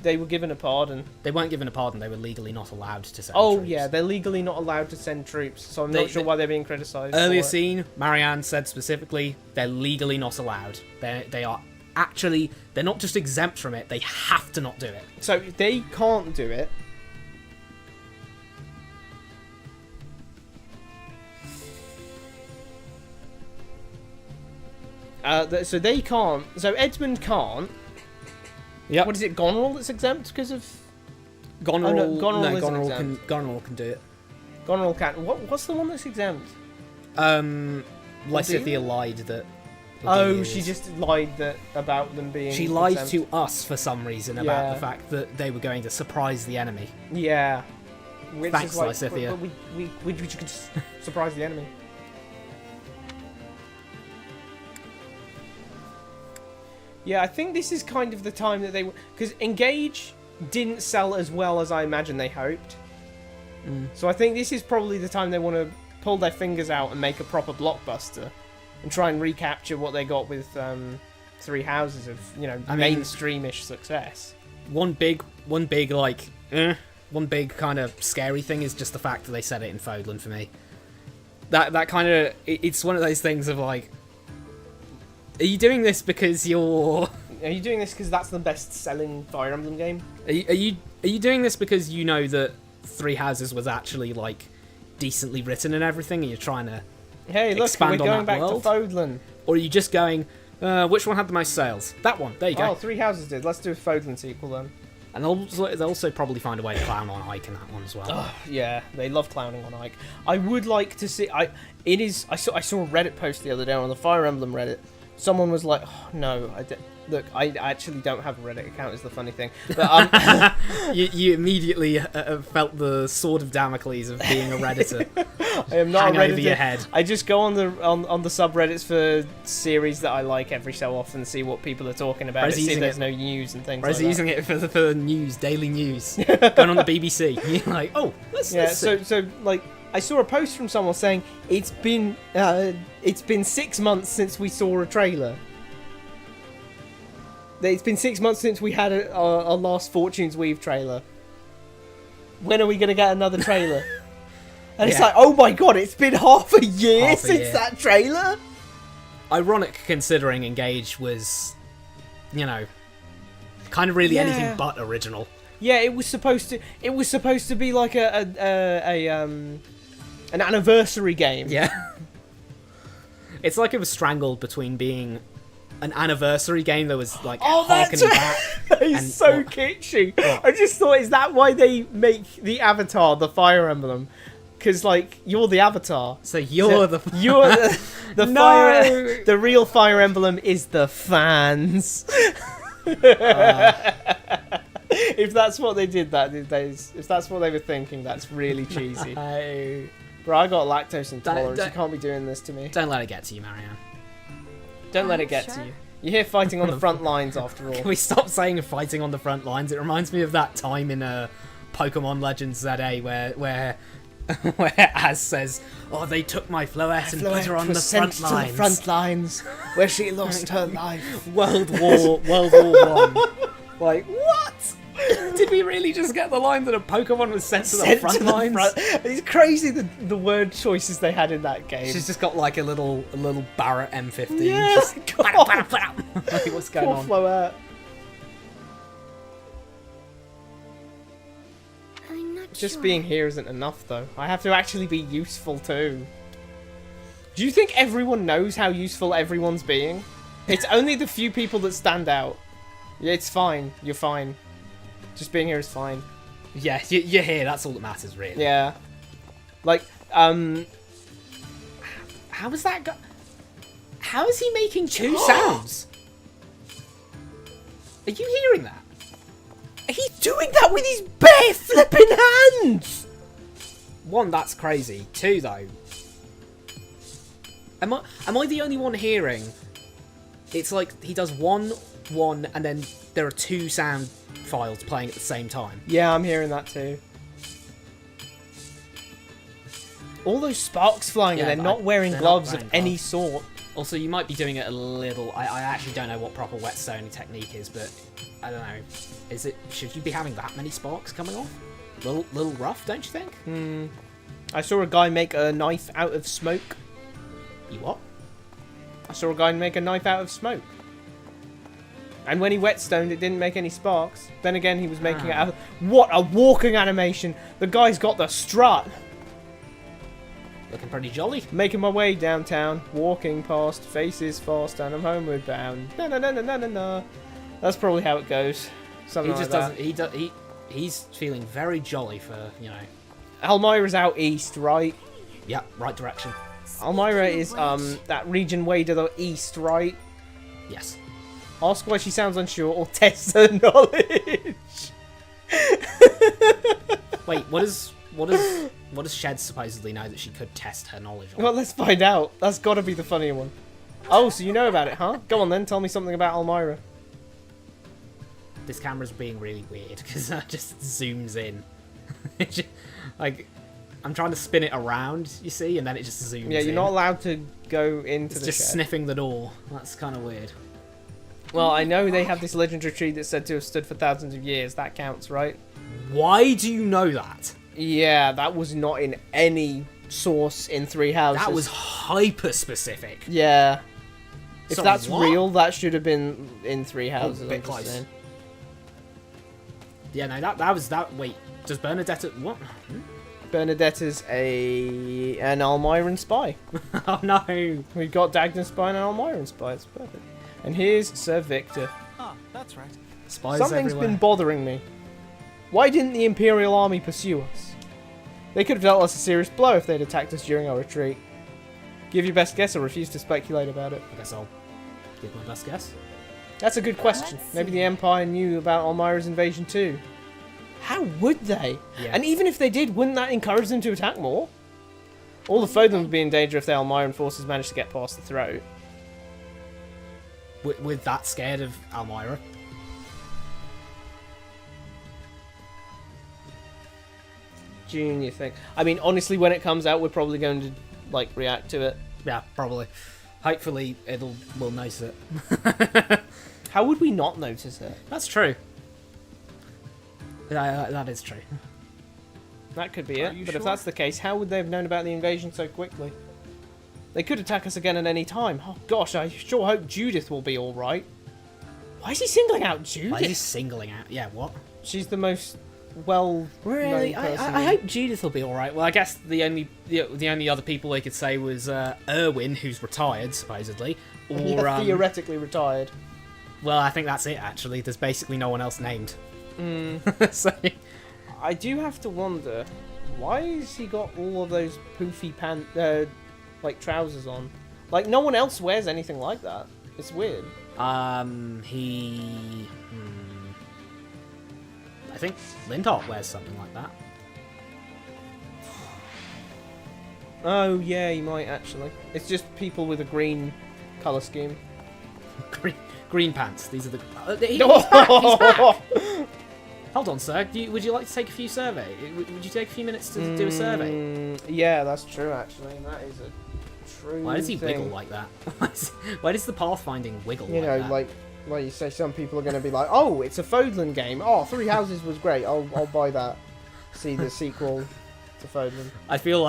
Speaker 1: were given a pardon.
Speaker 2: They weren't given a pardon. They were legally not allowed to send
Speaker 1: Oh
Speaker 2: troops.
Speaker 1: yeah, they're legally not allowed to send troops. So I'm not sure why they're being criticised.
Speaker 2: Earlier
Speaker 1: for it.
Speaker 2: scene, Marianne said specifically, they're legally not allowed. They are actually, they're not just exempt from it, they have to not do it.
Speaker 1: So they can't do it. So they can't. So Edmund can't.
Speaker 2: Yeah.
Speaker 1: What is it? Goneril that's exempt because of.
Speaker 2: Goneril,
Speaker 1: Oh, no, Goneril isn't
Speaker 2: Goneril
Speaker 1: exempt.
Speaker 2: can do it.
Speaker 1: Goneril can't. What's the one that's exempt?
Speaker 2: Lysithea lied that.
Speaker 1: Oh,
Speaker 2: Cordelia
Speaker 1: she
Speaker 2: is-
Speaker 1: just lied about them being.
Speaker 2: She lied
Speaker 1: exempt.
Speaker 2: to us for some reason about
Speaker 1: Yeah.
Speaker 2: the fact that they were going to surprise the enemy.
Speaker 1: Yeah. Which
Speaker 2: Thanks,
Speaker 1: is like,
Speaker 2: Lysithea.
Speaker 1: but we could just surprise the enemy. Yeah, I think this is kind of the time that they were... Because Engage didn't sell as well as I imagine they hoped. So I think this is probably the time they want to pull their fingers out and make a proper blockbuster. And try and recapture what they got with Three Houses of, you know,
Speaker 2: I mean-
Speaker 1: mainstreamish success.
Speaker 2: One big kind of scary thing is just the fact that they said it in Fodlan for me. That kind of, it's one of those things of like, are you doing this because you're...
Speaker 1: Are you doing this because that's the best-selling Fire Emblem game?
Speaker 2: Are you doing this because you know that Three Houses was actually like decently written and everything, and you're trying to
Speaker 1: Hey, look,
Speaker 2: expand
Speaker 1: we're
Speaker 2: on
Speaker 1: going
Speaker 2: that
Speaker 1: back
Speaker 2: world?
Speaker 1: to Fodlan.
Speaker 2: Or are you just going, which one had the most sales? That one. There you go.
Speaker 1: Oh, Three Houses did. Let's do a Fodlan sequel then.
Speaker 2: And they'll also probably find a way to clown on Ike in that one as well.
Speaker 1: Oh, yeah, they love clowning on Ike. I would like to see. I saw a Reddit post the other day on the Fire Emblem Reddit. Someone was like, "Oh no, look, I actually don't have a Reddit account." Is the funny thing, but
Speaker 2: you immediately felt the sword of Damocles of being a redditor.
Speaker 1: I am not
Speaker 2: hang
Speaker 1: a Redditor.
Speaker 2: over your head.
Speaker 1: I just go on the subreddits for series that I like every so often, see what people are talking about,
Speaker 2: Whereas
Speaker 1: see if
Speaker 2: using
Speaker 1: there's
Speaker 2: it-
Speaker 1: no news and things
Speaker 2: Whereas
Speaker 1: like that.
Speaker 2: using it for news, daily news, going on the BBC. You're like, oh, let's
Speaker 1: Yeah,
Speaker 2: see.
Speaker 1: so like I saw a post from someone saying it's been 6 months since we saw a trailer. It's been 6 months since we had our last Fortune's Weave trailer. When are we going to get another trailer? And it's
Speaker 2: Yeah.
Speaker 1: like, oh my god, it's been half a year
Speaker 2: Half a
Speaker 1: since
Speaker 2: year.
Speaker 1: that trailer.
Speaker 2: Ironic considering Engage was, you know, kind of really
Speaker 1: Yeah.
Speaker 2: anything but original.
Speaker 1: Yeah, it was supposed to be like an anniversary game.
Speaker 2: Yeah. It's like it was strangled between being an anniversary game that was like
Speaker 1: Oh,
Speaker 2: harkening back.
Speaker 1: That is
Speaker 2: and
Speaker 1: so
Speaker 2: what-
Speaker 1: kitschy.
Speaker 2: What?
Speaker 1: I just thought, is that why they make the avatar the Fire Emblem? Because, like, you're the avatar.
Speaker 2: So you're the
Speaker 1: You're the
Speaker 2: No!
Speaker 1: Fire... The real Fire Emblem is the fans. If that's what they did, if that's what they were thinking, that's really cheesy. Bro, I got lactose intolerance. You can't be doing this to me.
Speaker 2: Don't let it get to you, Marianne.
Speaker 1: Don't let it get to you. You're here fighting on the front lines, after all.
Speaker 2: Can we stop saying fighting on the front lines? It reminds me of that time in Pokemon Legends ZA where Az says, "Oh, they took my Floette and put her on the front lines."
Speaker 1: To the front lines, where she lost her life.
Speaker 2: World War One. Like, what? Did we really just get the line that a Pokemon was sent to the front lines?
Speaker 1: It's crazy the word choices they had in that game.
Speaker 2: She's just got like a little Barrett M15.
Speaker 1: Yeah,
Speaker 2: Just,
Speaker 1: God.
Speaker 2: like, what's going
Speaker 1: Poor
Speaker 2: on?
Speaker 1: Floette.
Speaker 5: I'm not
Speaker 1: Just
Speaker 5: sure.
Speaker 1: being here isn't enough, though. I have to actually be useful too. Do you think everyone knows how useful everyone's being? It's only the few people that stand out. Yeah, it's fine. You're fine. Just being here is fine.
Speaker 2: Yeah, you're here. That's all that matters, really.
Speaker 1: Yeah. Like, how
Speaker 2: is that guy? How is he making two sounds? Are you hearing that?
Speaker 1: He's doing that with his bare flipping hands!
Speaker 2: One, that's crazy. Two, though. Am I the only one hearing? It's like he does one, and then there are two sound files playing at the same time.
Speaker 1: Yeah, I'm hearing that too. All those sparks flying, and they're not wearing gloves of any sort.
Speaker 2: Also, you might be doing it a little... I actually don't know what proper whetstoning technique is, but I don't know. Is it? Should you be having that many sparks coming off? Little rough, don't you think?
Speaker 1: I saw a guy make a knife out of smoke.
Speaker 2: You what?
Speaker 1: I saw a guy make a knife out of smoke. And when he wetstoned, it didn't make any sparks. Then again, he was making it out of... What a walking animation! The guy's got the strut!
Speaker 2: Looking pretty jolly.
Speaker 1: Making my way downtown, walking past faces fast, and I'm homeward bound. Na na na na na na na. That's probably how it goes. Something
Speaker 2: He just
Speaker 1: like that.
Speaker 2: doesn't. He's feeling very jolly for, you know.
Speaker 1: Almyra's out east, right?
Speaker 2: Yeah, right direction.
Speaker 1: Almyra is that region way to the east, right?
Speaker 2: Yes.
Speaker 1: Ask why she sounds unsure, or test her knowledge.
Speaker 2: Wait, what does Shed supposedly know that she could test her knowledge on?
Speaker 1: Well, let's find out. That's got to be the funnier one. Oh, so you know about it, huh? Go on then, tell me something about Almyra.
Speaker 2: This camera's being really weird because it just zooms in. Like, I'm trying to spin it around, you see, and then it just zooms in.
Speaker 1: Yeah, you're not allowed to go into
Speaker 2: It's
Speaker 1: the
Speaker 2: just
Speaker 1: shed.
Speaker 2: sniffing the door. That's kind of weird.
Speaker 1: Well, I know they have this legendary tree that's said to have stood for thousands of years. That counts, right?
Speaker 2: Why do you know that?
Speaker 1: Yeah, that was not in any source in Three Houses.
Speaker 2: That was hyper specific.
Speaker 1: Yeah. If
Speaker 2: Sorry,
Speaker 1: that's
Speaker 2: what?
Speaker 1: real, that should have been in Three Houses.
Speaker 2: a bit
Speaker 1: I'm just
Speaker 2: close.
Speaker 1: saying.
Speaker 2: Yeah, no, that was that. Wait, does Bernadette what?
Speaker 1: Bernadetta's an Almyran spy.
Speaker 2: Oh no!
Speaker 1: We've got Dagden spy and an Almyran spy. It's perfect. And here's Sir Victor.
Speaker 6: Ah, that's right.
Speaker 2: Spies
Speaker 1: Something's
Speaker 2: everywhere.
Speaker 1: been bothering me. Why didn't the Imperial Army pursue us? They could have dealt us a serious blow if they'd attacked us during our retreat. Give your best guess or refuse to speculate about it.
Speaker 2: I guess I'll give my best guess.
Speaker 1: That's a good question. Maybe the Empire knew about Almyra's invasion too. How would they?
Speaker 2: Yeah.
Speaker 1: And even if they did, wouldn't that encourage them to attack more? All the Fodlan would be in danger if the Almyran forces managed to get past the throat.
Speaker 2: With that scared of Almyra.
Speaker 1: Junior thing. I mean, honestly, when it comes out, we're probably going to like react to it.
Speaker 2: Yeah, probably. Hopefully, we'll notice it.
Speaker 1: How would we not notice it?
Speaker 2: That's true. That is true.
Speaker 1: That could be it.
Speaker 6: you
Speaker 1: But if
Speaker 6: sure?
Speaker 1: that's the case, how would they have known about the invasion so quickly? They could attack us again at any time. Oh gosh, I sure hope Judith will be alright. Why is he singling out Judith?
Speaker 2: Why is he singling out? Yeah, what?
Speaker 1: She's the most well.
Speaker 2: Really, I hope Judith will be all right. Well, I guess the only other people they could say was Erwin, who's retired supposedly, or
Speaker 1: theoretically retired.
Speaker 2: Well, I think that's it. Actually, there's basically no one else named. So
Speaker 1: I do have to wonder, why has he got all of those poofy like trousers on? Like no one else wears anything like that. It's weird.
Speaker 2: I think Lindhart wears something like that.
Speaker 1: Oh yeah, he might actually. It's just people with a green colour scheme.
Speaker 2: Green pants. These are the. He's back! He's back! Hold on, sir. Would you like to take a few survey? Would you take a few minutes to do a survey?
Speaker 1: Yeah, that's true. Actually, that is a true.
Speaker 2: Why does he
Speaker 1: thing.
Speaker 2: wiggle like that? Why does the pathfinding wiggle?
Speaker 1: You know, like you say, some people are going to be like, "Oh, it's a Fodlan game. Oh, Three Houses was great. I'll buy that. See the sequel to Fodlan."
Speaker 2: I feel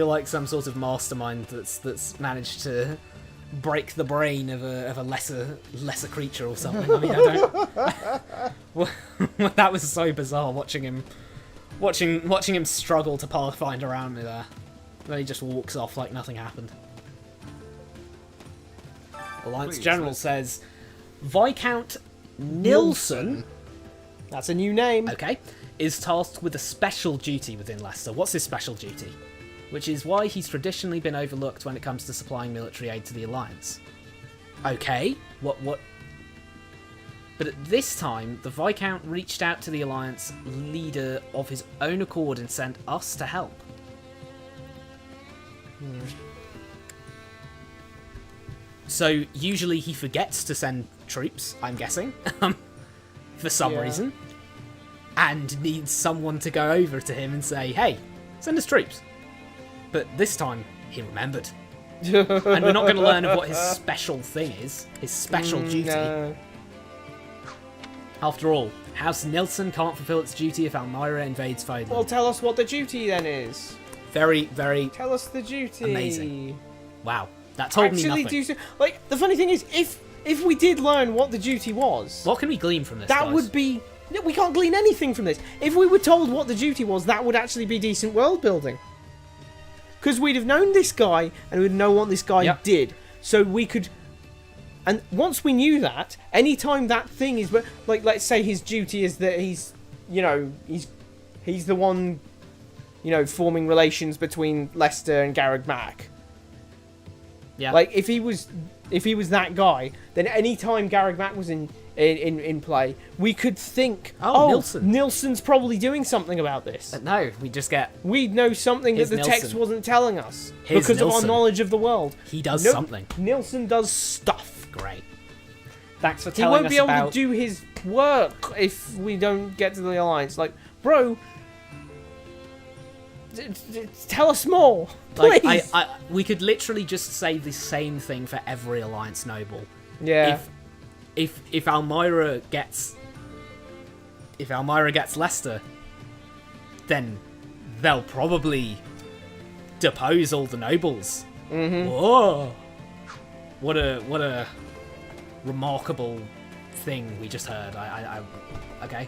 Speaker 2: like some sort of mastermind that's managed to break the brain of a lesser creature or something. I mean, I don't. That was so bizarre watching him struggle to pathfind around me there. Then he just walks off like nothing happened. Alliance General says Viscount Nilsson.
Speaker 1: That's a new name.
Speaker 2: Okay, is tasked with a special duty within Leicester. What's his special duty? Which is why he's traditionally been overlooked when it comes to supplying military aid to the Alliance. Okay, what? But at this time, the Viscount reached out to the Alliance leader of his own accord and sent us to help. So usually he forgets to send troops, I'm guessing, for some reason, and needs someone to go over to him and say, "Hey, send us troops." But this time, he remembered. And we're not going to learn of what his special thing is. His special duty.
Speaker 1: No.
Speaker 2: After all, House Nilsson can't fulfill its duty if Almyra invades Fodlan.
Speaker 1: Well, tell us what the duty then is.
Speaker 2: Very, very...
Speaker 1: Tell us the duty.
Speaker 2: Amazing. Wow. That told me nothing.
Speaker 1: Like, the funny thing is, if we did learn what the duty was...
Speaker 2: What can we glean from this,
Speaker 1: That
Speaker 2: guys?
Speaker 1: would be... No, we can't glean anything from this. If we were told what the duty was, that would actually be decent world building. Because we'd have known this guy, and we'd know what this guy did. So we could... And once we knew that, anytime that thing is... Like, let's say his duty is that he's... You know, he's the one... You know, forming relations between Leicester and Garreg Mach.
Speaker 2: Yeah.
Speaker 1: Like, if he was that guy, then anytime Garreg Mach was in play, we could think, Nilsson's probably doing something about this.
Speaker 2: But no, we just get...
Speaker 1: We'd know something that the text wasn't telling us because of our knowledge of the world.
Speaker 2: He does something.
Speaker 1: Nilsson does stuff.
Speaker 2: Great. Thanks for telling us about...
Speaker 1: He won't be able to do his work if we don't get to the Alliance. Like, bro... Tell us more, please.
Speaker 2: Like, we could literally just say the same thing for every Alliance noble.
Speaker 1: Yeah.
Speaker 2: If Almyra gets Leicester, then they'll probably depose all the nobles.
Speaker 1: Mm-hmm.
Speaker 2: Whoa! What a remarkable thing we just heard. Okay.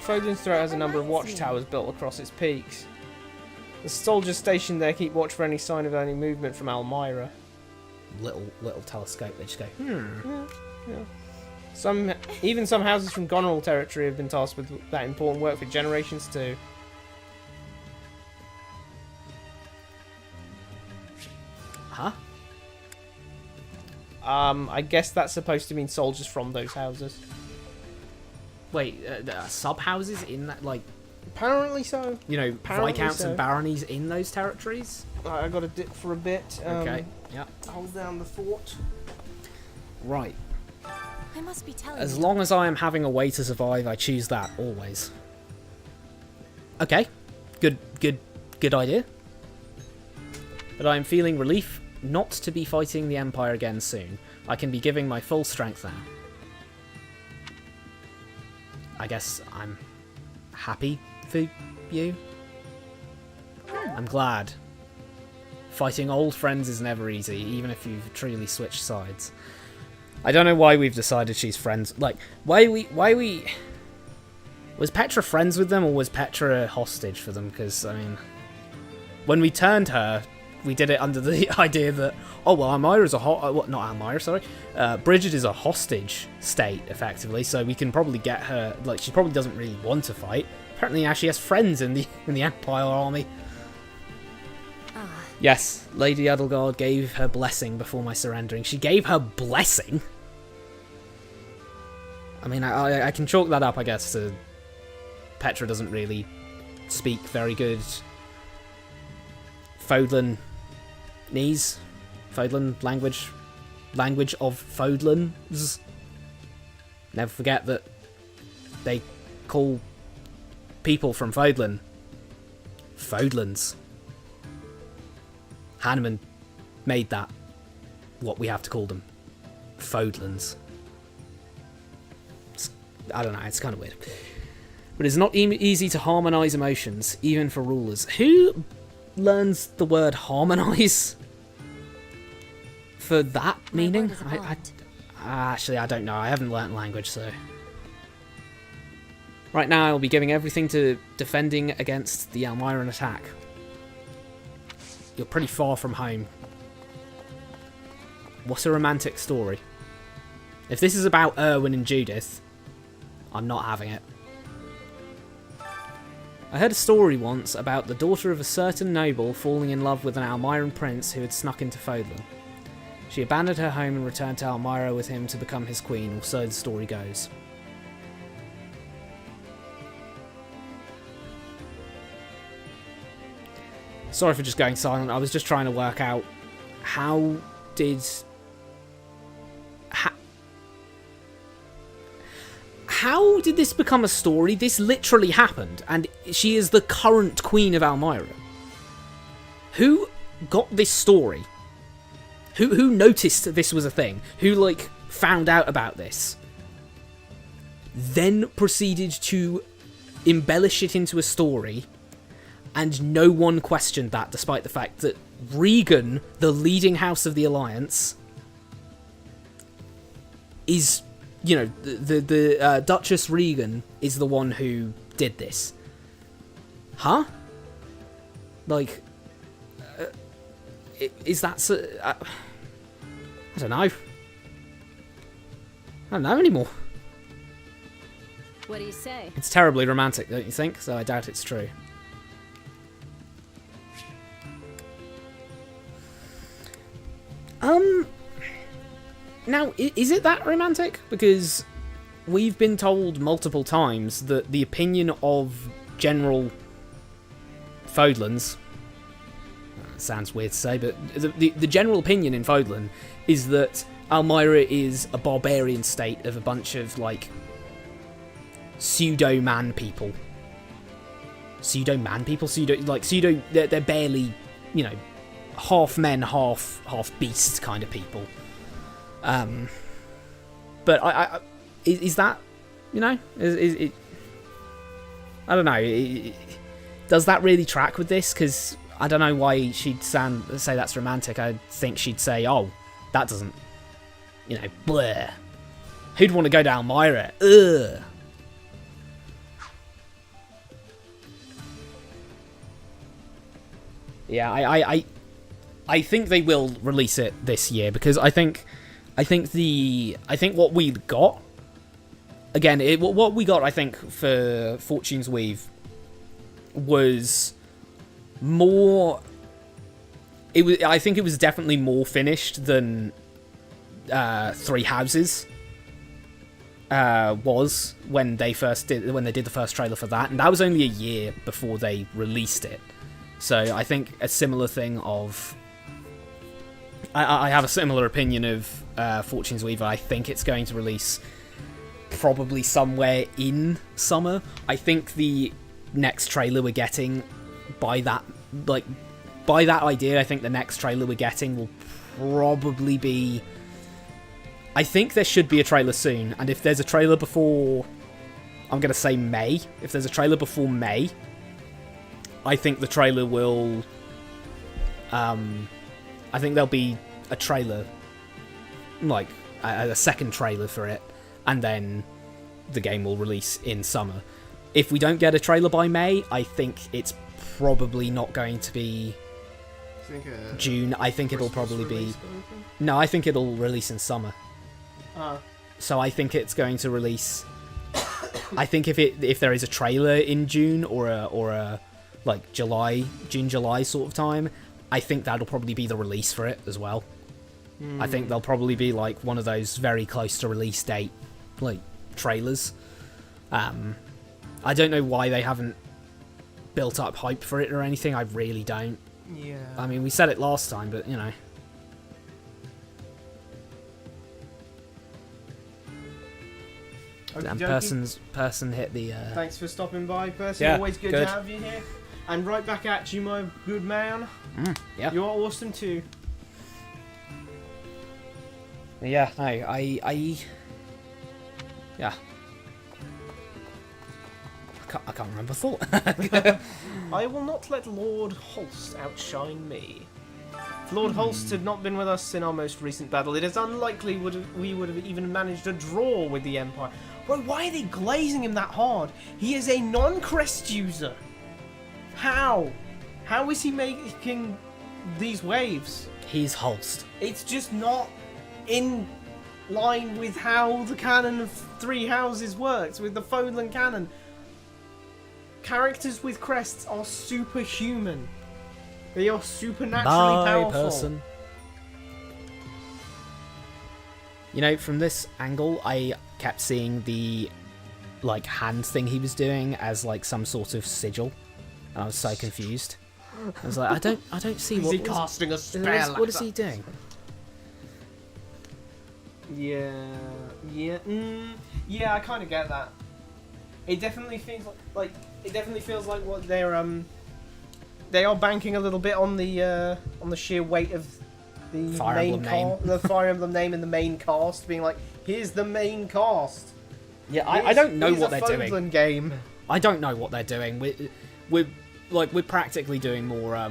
Speaker 1: Fodlan's Throat has a number of watchtowers built across its peaks. The soldiers stationed there keep watch for any sign of any movement from Almyra.
Speaker 2: Little telescope, they just go,
Speaker 1: Yeah. Even some houses from Goneril territory have been tasked with that important work for generations too.
Speaker 2: Huh?
Speaker 1: I guess that's supposed to mean soldiers from those houses.
Speaker 2: Wait, there are sub-houses in that, like...
Speaker 1: Apparently so.
Speaker 2: You know,
Speaker 1: Apparently
Speaker 2: viscounts
Speaker 1: so.
Speaker 2: and baronies in those territories?
Speaker 1: I got to dip for a bit.
Speaker 2: Okay, yeah.
Speaker 1: Hold down the fort.
Speaker 2: Right.
Speaker 5: I must be telling
Speaker 2: As
Speaker 5: you.
Speaker 2: long as I am having a way to survive, I choose that, always. Okay. Good idea. But I am feeling relief not to be fighting the Empire again soon. I can be giving my full strength now. I guess I'm happy for you. I'm glad. Fighting old friends is never easy, even if you've truly switched sides. I don't know why we've decided she's friends. Like, why we... Was Petra friends with them, or was Petra a hostage for them? Because, I mean, when we turned her, we did it under the idea that, oh, well, Almyra's not Almyra, sorry. Bridget is a hostage state, effectively, so we can probably get her, like, she probably doesn't really want to fight. Apparently now she has friends in the Empire army. Yes, Lady Edelgard gave her blessing before my surrendering. She gave her blessing? I mean, I can chalk that up, I guess, to Petra doesn't really speak very good Fodlan language of Fodlans. Never forget that they call people from Fodlan Fodlans. Hanneman made that what we have to call them. Fodlans. I don't know, it's kind of weird. But it's not easy to harmonise emotions, even for rulers. Who learns the word harmonise for that meaning? Actually, I don't know. I haven't learnt language, so... Right now, I'll be giving everything to defending against the Almyran attack. You're pretty far from home. What a romantic story. If this is about Erwin and Judith, I'm not having it. I heard a story once about the daughter of a certain noble falling in love with an Almyran prince who had snuck into Fodlan. She abandoned her home and returned to Almyra with him to become his queen, or so the story goes. Sorry for just going silent. I was just trying to work out how did this become a story? This literally happened, and she is the current queen of Almyra. Who got this story? Who noticed this was a thing? Who, like, found out about this? Then proceeded to embellish it into a story, and no one questioned that, despite the fact that Regan, the leading house of the Alliance, is, you know, the Duchess Regan is the one who did this. Huh? Like, is that... I don't know. I don't know anymore.
Speaker 12: What do you say?
Speaker 2: It's terribly romantic, don't you think? So I doubt it's true. Now, is it that romantic? Because we've been told multiple times that the opinion of General Fodlan's... sounds weird to say, but the general opinion in Fodlan is that Almyra is a barbarian state of a bunch of, like, pseudo-man people. Pseudo-man people? They're barely, you know, half men, half beast kind of people. But is that, you know, is it? I don't know. Does that really track with this? Because I don't know why she'd say that's romantic. I think she'd say, oh, that doesn't, you know, bleh. Who'd want to go to Almyra? Ugh. Yeah, I think they will release it this year, because I think what we got, again, what we got, I think, for Fortune's Weave was more... I think it was definitely more finished than Three Houses was when they did the first trailer for that, and that was only a year before they released it. So I think a similar thing of... I have a similar opinion of Fortune's Weaver. I think it's going to release probably somewhere in summer. I think the next trailer we're getting, by that idea, I think the next trailer we're getting will probably be... I think there should be a trailer soon, and if there's a trailer before... I'm going to say May. If there's a trailer before May, I think the trailer will... I think there'll be a trailer, like a second trailer for it, and then the game will release in summer. if we don't get a trailer by May, I think it's probably not going to be June. I think it'll probably be... No, I think it'll release in summer. So I think it's going to release... I think if there is a trailer in June or a like June-July sort of time, I think that'll probably be the release for it as well. I think they'll probably be like one of those very close to release date like trailers. I don't know why they haven't built up hype for it or anything. I really don't.
Speaker 1: Yeah.
Speaker 2: I mean, we said it last time, but you know. And person hit the...
Speaker 1: Thanks for stopping by, person.
Speaker 2: Yeah,
Speaker 1: Always good to have you here. And right back at you, my good man.
Speaker 2: Yeah.
Speaker 1: You're awesome too.
Speaker 2: Yeah, no, I yeah. I can't remember thought.
Speaker 1: I will not let Lord Holst outshine me. If Lord Holst had not been with us in our most recent battle, it is unlikely we would have even managed a draw with the Empire. Bro, why are they glazing him that hard? He is a non-crest user. How? How is he making these waves?
Speaker 2: He's Holst.
Speaker 1: It's just not in line with how the canon of Three Houses works, with the Fodlan canon. Characters with crests are superhuman. They are supernaturally powerful.
Speaker 2: Person. You know, from this angle, I kept seeing the like hand thing he was doing as like some sort of sigil, and I was so confused. I was like, I don't see
Speaker 1: Is
Speaker 2: what
Speaker 1: he casting a spell?
Speaker 2: What is he doing?
Speaker 1: Yeah, I kind of get that. It definitely feels like what they are banking a little bit on the sheer weight of the
Speaker 2: Fire
Speaker 1: main
Speaker 2: Emblem name.
Speaker 1: the Fire Emblem name and the main cast, being like, here's the main cast.
Speaker 2: Yeah, I don't know what they're doing.
Speaker 1: Fodlan game.
Speaker 2: I don't know what they're doing. We're practically doing more.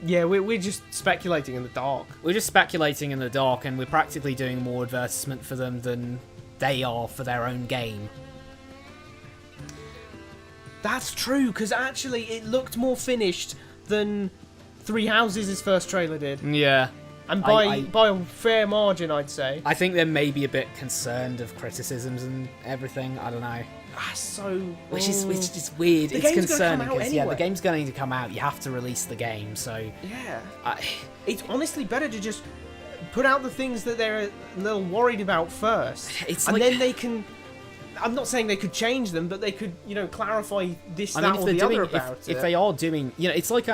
Speaker 1: Yeah, we're just speculating in the dark.
Speaker 2: We're just speculating in the dark, and we're practically doing more advertisement for them than they are for their own game.
Speaker 1: That's true, because actually it looked more finished than Three Houses' first trailer did.
Speaker 2: Yeah.
Speaker 1: And by a fair margin, I'd say.
Speaker 2: I think they're maybe a bit concerned of criticisms and everything. I don't know. Which is weird. It's concerning because the game's going to come out. You have to release the game, so
Speaker 1: yeah. It's honestly better to just put out the things that they're a little worried about first, then they can. I'm not saying they could change them, but they could, clarify this, that, or the other about it.
Speaker 2: If they are doing, it's like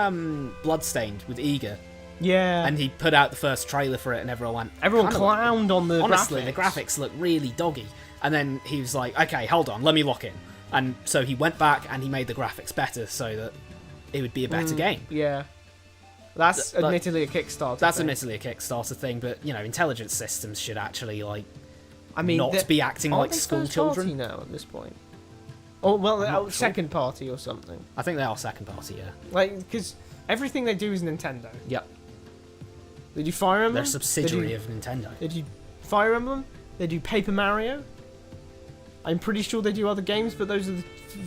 Speaker 2: Bloodstained with Eager.
Speaker 1: Yeah.
Speaker 2: And he put out the first trailer for it, and everyone
Speaker 1: clowned on the
Speaker 2: honestly,
Speaker 1: graphics.
Speaker 2: the graphics look really doggy. And then he was like, okay, hold on, let me lock in. And so he went back and he made the graphics better so that it would be a better game.
Speaker 1: Yeah. That's admittedly a Kickstarter
Speaker 2: That's
Speaker 1: thing.
Speaker 2: admittedly a Kickstarter thing, but, intelligence systems should actually,
Speaker 1: not
Speaker 2: be acting like school children.
Speaker 1: Now at this point. Oh, well, second party or something.
Speaker 2: I think they are second party, yeah.
Speaker 1: Because everything they do is Nintendo.
Speaker 2: Yep.
Speaker 1: They do Fire Emblem.
Speaker 2: They're a subsidiary of Nintendo.
Speaker 1: They do Fire Emblem. They do Paper Mario. I'm pretty sure they do other games, but those are the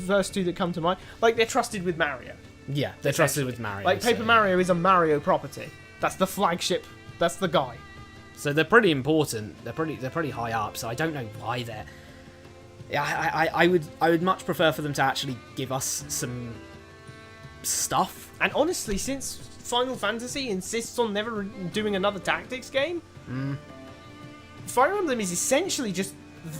Speaker 1: first two that come to mind. They're trusted with Mario.
Speaker 2: Yeah, they're trusted with Mario.
Speaker 1: Paper Mario is a Mario property. That's the flagship. That's the guy.
Speaker 2: So they're pretty important. They're pretty high up. So I don't know why they're. Yeah, I would much prefer for them to actually give us some stuff.
Speaker 1: And honestly, since Final Fantasy insists on never doing another tactics game, Fire Emblem is essentially just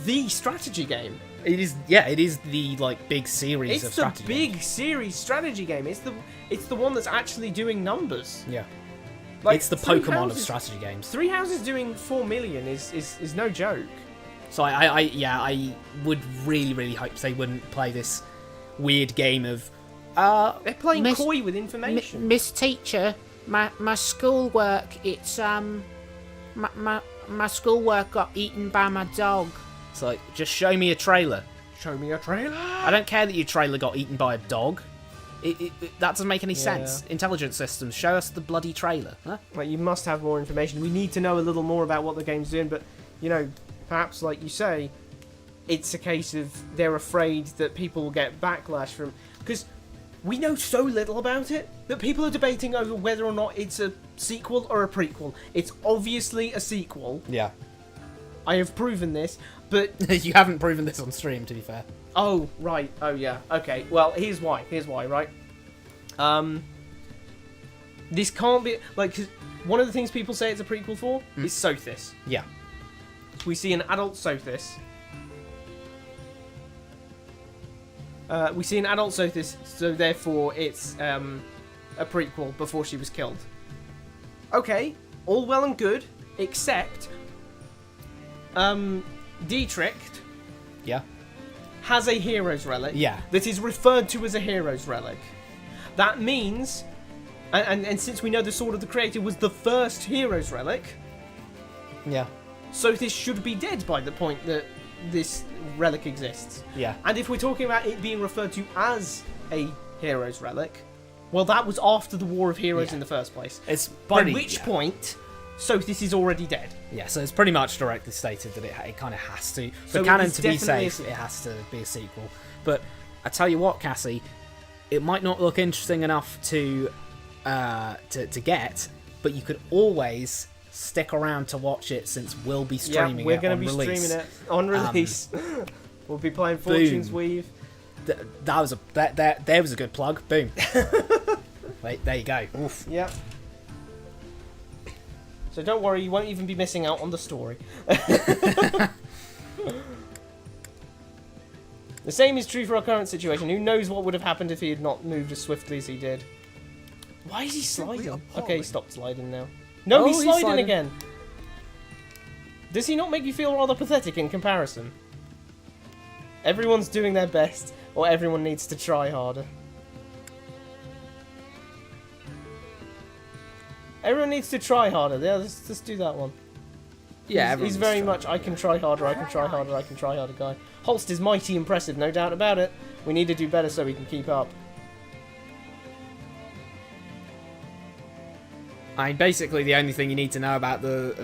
Speaker 1: the strategy game.
Speaker 2: It is, yeah. It is the big series of strategy.
Speaker 1: It's the big series strategy game. It's the one that's actually doing numbers.
Speaker 2: Yeah. It's the Pokemon of strategy games.
Speaker 1: Three Houses doing 4 million is no joke.
Speaker 2: So I would really, really hope they wouldn't play this weird game of
Speaker 1: they're playing coy with information.
Speaker 12: Miss Teacher, my schoolwork, it's my schoolwork got eaten by my dog.
Speaker 2: It's like, just show me a trailer.
Speaker 1: Show me a trailer.
Speaker 2: I don't care that your trailer got eaten by a dog. That doesn't make any sense. Intelligence systems, show us the bloody trailer. Huh?
Speaker 1: You must have more information. We need to know a little more about what the game's doing, but, perhaps, like you say, it's a case of they're afraid that people will get backlash from... Because we know so little about it that people are debating over whether or not it's a sequel or a prequel. It's obviously a sequel.
Speaker 2: Yeah.
Speaker 1: I have proven this, but...
Speaker 2: You haven't proven this on stream, to be fair.
Speaker 1: Oh, right. Oh, yeah. Okay. Well, here's why. Here's why, right? This can't be... Like, 'cause one of the things people say it's a prequel for is Sothis.
Speaker 2: Yeah.
Speaker 1: We see an adult Sothis. So therefore it's a prequel before she was killed. Okay, all well and good, except Dietrich has a hero's relic that is referred to as a hero's relic. That means, and since we know the Sword of the Creator was the first hero's relic, Sothis should be dead by the point that this relic exists.
Speaker 2: Yeah.
Speaker 1: And if we're talking about it being referred to as a hero's relic, well, that was after the War of Heroes in the first place.
Speaker 2: It's
Speaker 1: by which point Sothis is already dead.
Speaker 2: Yeah, so it's pretty much directly stated that it kind of has to. For
Speaker 1: So
Speaker 2: canon
Speaker 1: it's
Speaker 2: to be
Speaker 1: definitely
Speaker 2: safe, it has to be a sequel. But I tell you what, Cassie, it might not look interesting enough to get, but you could always stick around to watch it since we'll be streaming
Speaker 1: we're
Speaker 2: it
Speaker 1: going
Speaker 2: on
Speaker 1: to be
Speaker 2: release.
Speaker 1: streaming it on release. We'll be playing Fortune's Weave.
Speaker 2: There was a good plug. Boom. Wait, there you go. Oof.
Speaker 1: Yep. So don't worry, you won't even be missing out on the story. The same is true for our current situation. Who knows what would have happened if he had not moved as swiftly as he did? Why is he sliding? Okay, he stopped sliding now. No, he's sliding again. Does he not make you feel rather pathetic in comparison? Everyone's doing their best, or everyone needs to try harder. Everyone needs to try harder. Yeah, let's do that one.
Speaker 2: Yeah,
Speaker 1: he's very much I can try harder, I can try harder, I can try harder guy. Holst is mighty impressive, no doubt about it. We need to do better so we can keep up.
Speaker 2: I mean, basically, the only thing you need to know about the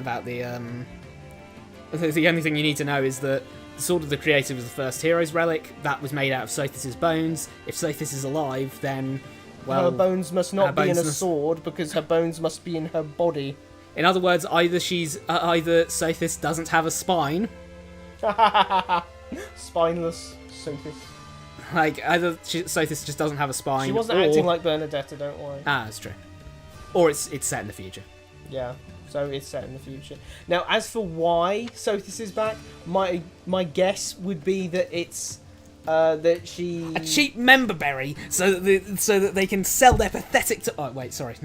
Speaker 2: only thing you need to know is that the Sword of the Creator was the first hero's relic. That was made out of Sothis' bones. If Sothis is alive, then well,
Speaker 1: her bones must not be in a sword because her bones must be in her body.
Speaker 2: In other words, either Sothis doesn't have a spine.
Speaker 1: Spineless Sothis.
Speaker 2: Like either Sothis just doesn't have a spine.
Speaker 1: She wasn't acting like Bernadetta, don't worry.
Speaker 2: Ah, that's true. Or it's set in the future.
Speaker 1: Yeah, so it's set in the future. Now, as for why Sothis is back, my guess would be that it's that she
Speaker 2: a cheap member berry, so that they can sell their pathetic. Oh wait, sorry.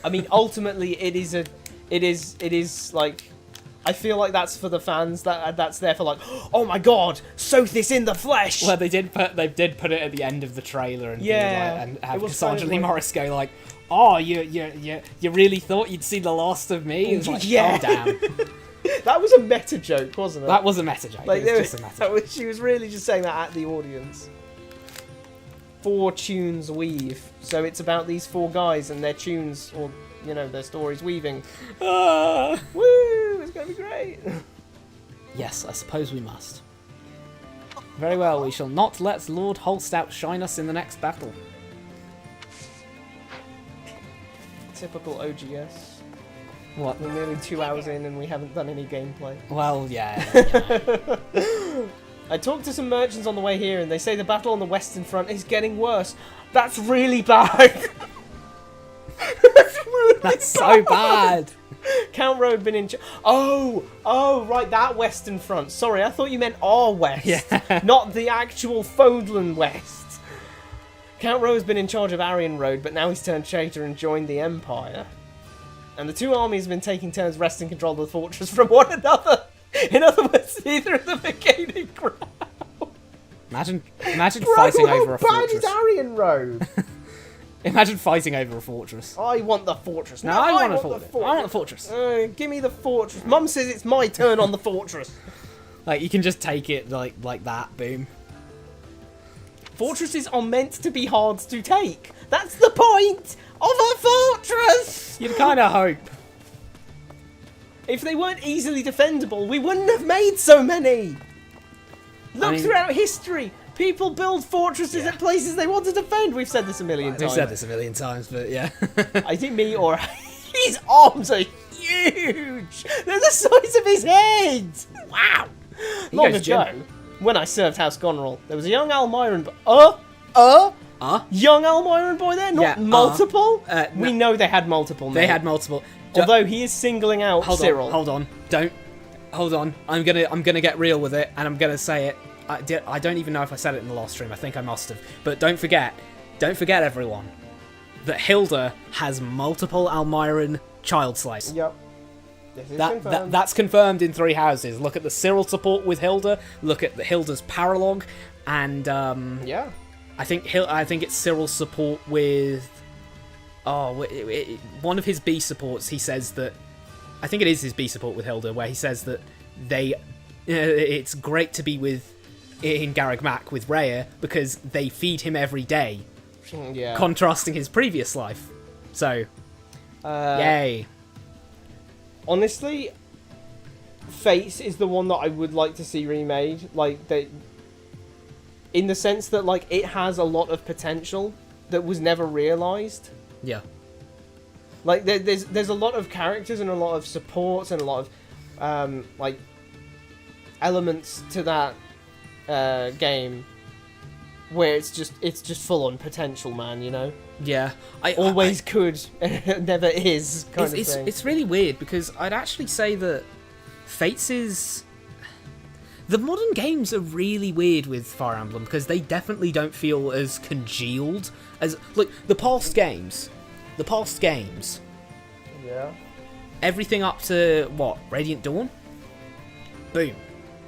Speaker 1: I mean, ultimately, it is like. I feel like that's for the fans. That's there for like, oh my god, Sothis in the flesh.
Speaker 2: Well, they did put it at the end of the trailer, and and have Cassandra Lee Morris go like, "Oh, you really thought you'd see the last of me?" It was like, oh damn.
Speaker 1: That was a meta joke, wasn't it?
Speaker 2: That was a meta joke. Like, it was just a meta joke.
Speaker 1: She was really just saying that at the audience. Fortune's Weave. So it's about these four guys and their tunes, or their stories weaving. Woo! It's gonna be great.
Speaker 2: Yes, I suppose we must. Very well, we shall not let Lord Holst outshine us in the next battle.
Speaker 1: Typical OGS.
Speaker 2: What?
Speaker 1: We're nearly 2 hours in and we haven't done any gameplay.
Speaker 2: Well, yeah.
Speaker 1: I talked to some merchants on the way here and they say the battle on the Western Front is getting worse. That's really bad.
Speaker 2: That's so bad.
Speaker 1: Count Rowe had been in... Oh, right, that Western Front. Sorry, I thought you meant our West.
Speaker 2: Yeah.
Speaker 1: Not the actual Fodlan West. Count Rowe has been in charge of Arian Road, but now he's turned traitor and joined the Empire. And the two armies have been taking turns wresting control of the fortress from one another. In other words, neither of them are gaining ground.
Speaker 2: Imagine fighting over a fortress.
Speaker 1: How bad is Arian Road?
Speaker 2: Imagine fighting over a fortress.
Speaker 1: I want the fortress.
Speaker 2: No, I want the fortress. I want the fortress.
Speaker 1: Give me the fortress. Mum says it's my turn on the fortress.
Speaker 2: Like, you can just take it like that, boom.
Speaker 1: Fortresses are meant to be hard to take. That's the point of a fortress!
Speaker 2: You'd kind of hope.
Speaker 1: If they weren't easily defendable, we wouldn't have made so many. Look throughout history. People build fortresses at places they want to defend. We've said this a million times.
Speaker 2: We've said this a million times, but yeah.
Speaker 1: I think me or his arms are huge. They're the size of his head. Wow. Long ago, when I served House Goneril, there was a young Almiron, young Almiron boy there, not multiple. We know they had multiple.
Speaker 2: They had multiple.
Speaker 1: Although he is singling out Cyril.
Speaker 2: Hold on. Hold on. I'm gonna get real with it, and I'm gonna say it. I don't even know if I said it in the last stream. I think I must have. But don't forget everyone, that Hilda has multiple Almiron child slaves.
Speaker 1: Yep.
Speaker 2: That's confirmed in 3 houses. Look at the Cyril support with Hilda. Look at Hilda's paralogue, and I think it's Cyril's support with. One of his B supports. He says that. I think it is his B support with Hilda, where he says that it's great to be in Garreg Mach with Rhea because they feed him every day, contrasting his previous life. So, yay.
Speaker 1: Honestly, Fates is the one that I would like to see remade. Like, in the sense that, like, it has a lot of potential that was never realised.
Speaker 2: Yeah.
Speaker 1: Like, there's a lot of characters and a lot of supports and a lot of, like, elements to that game where it's just full on potential, man, you know?
Speaker 2: Yeah.
Speaker 1: Always could, never is, kind of thing.
Speaker 2: It's really weird, because I'd actually say that Fates is... The modern games are really weird with Fire Emblem, because they definitely don't feel as congealed as... Look, the past games...
Speaker 1: Yeah.
Speaker 2: Everything up to, what, Radiant Dawn? Boom.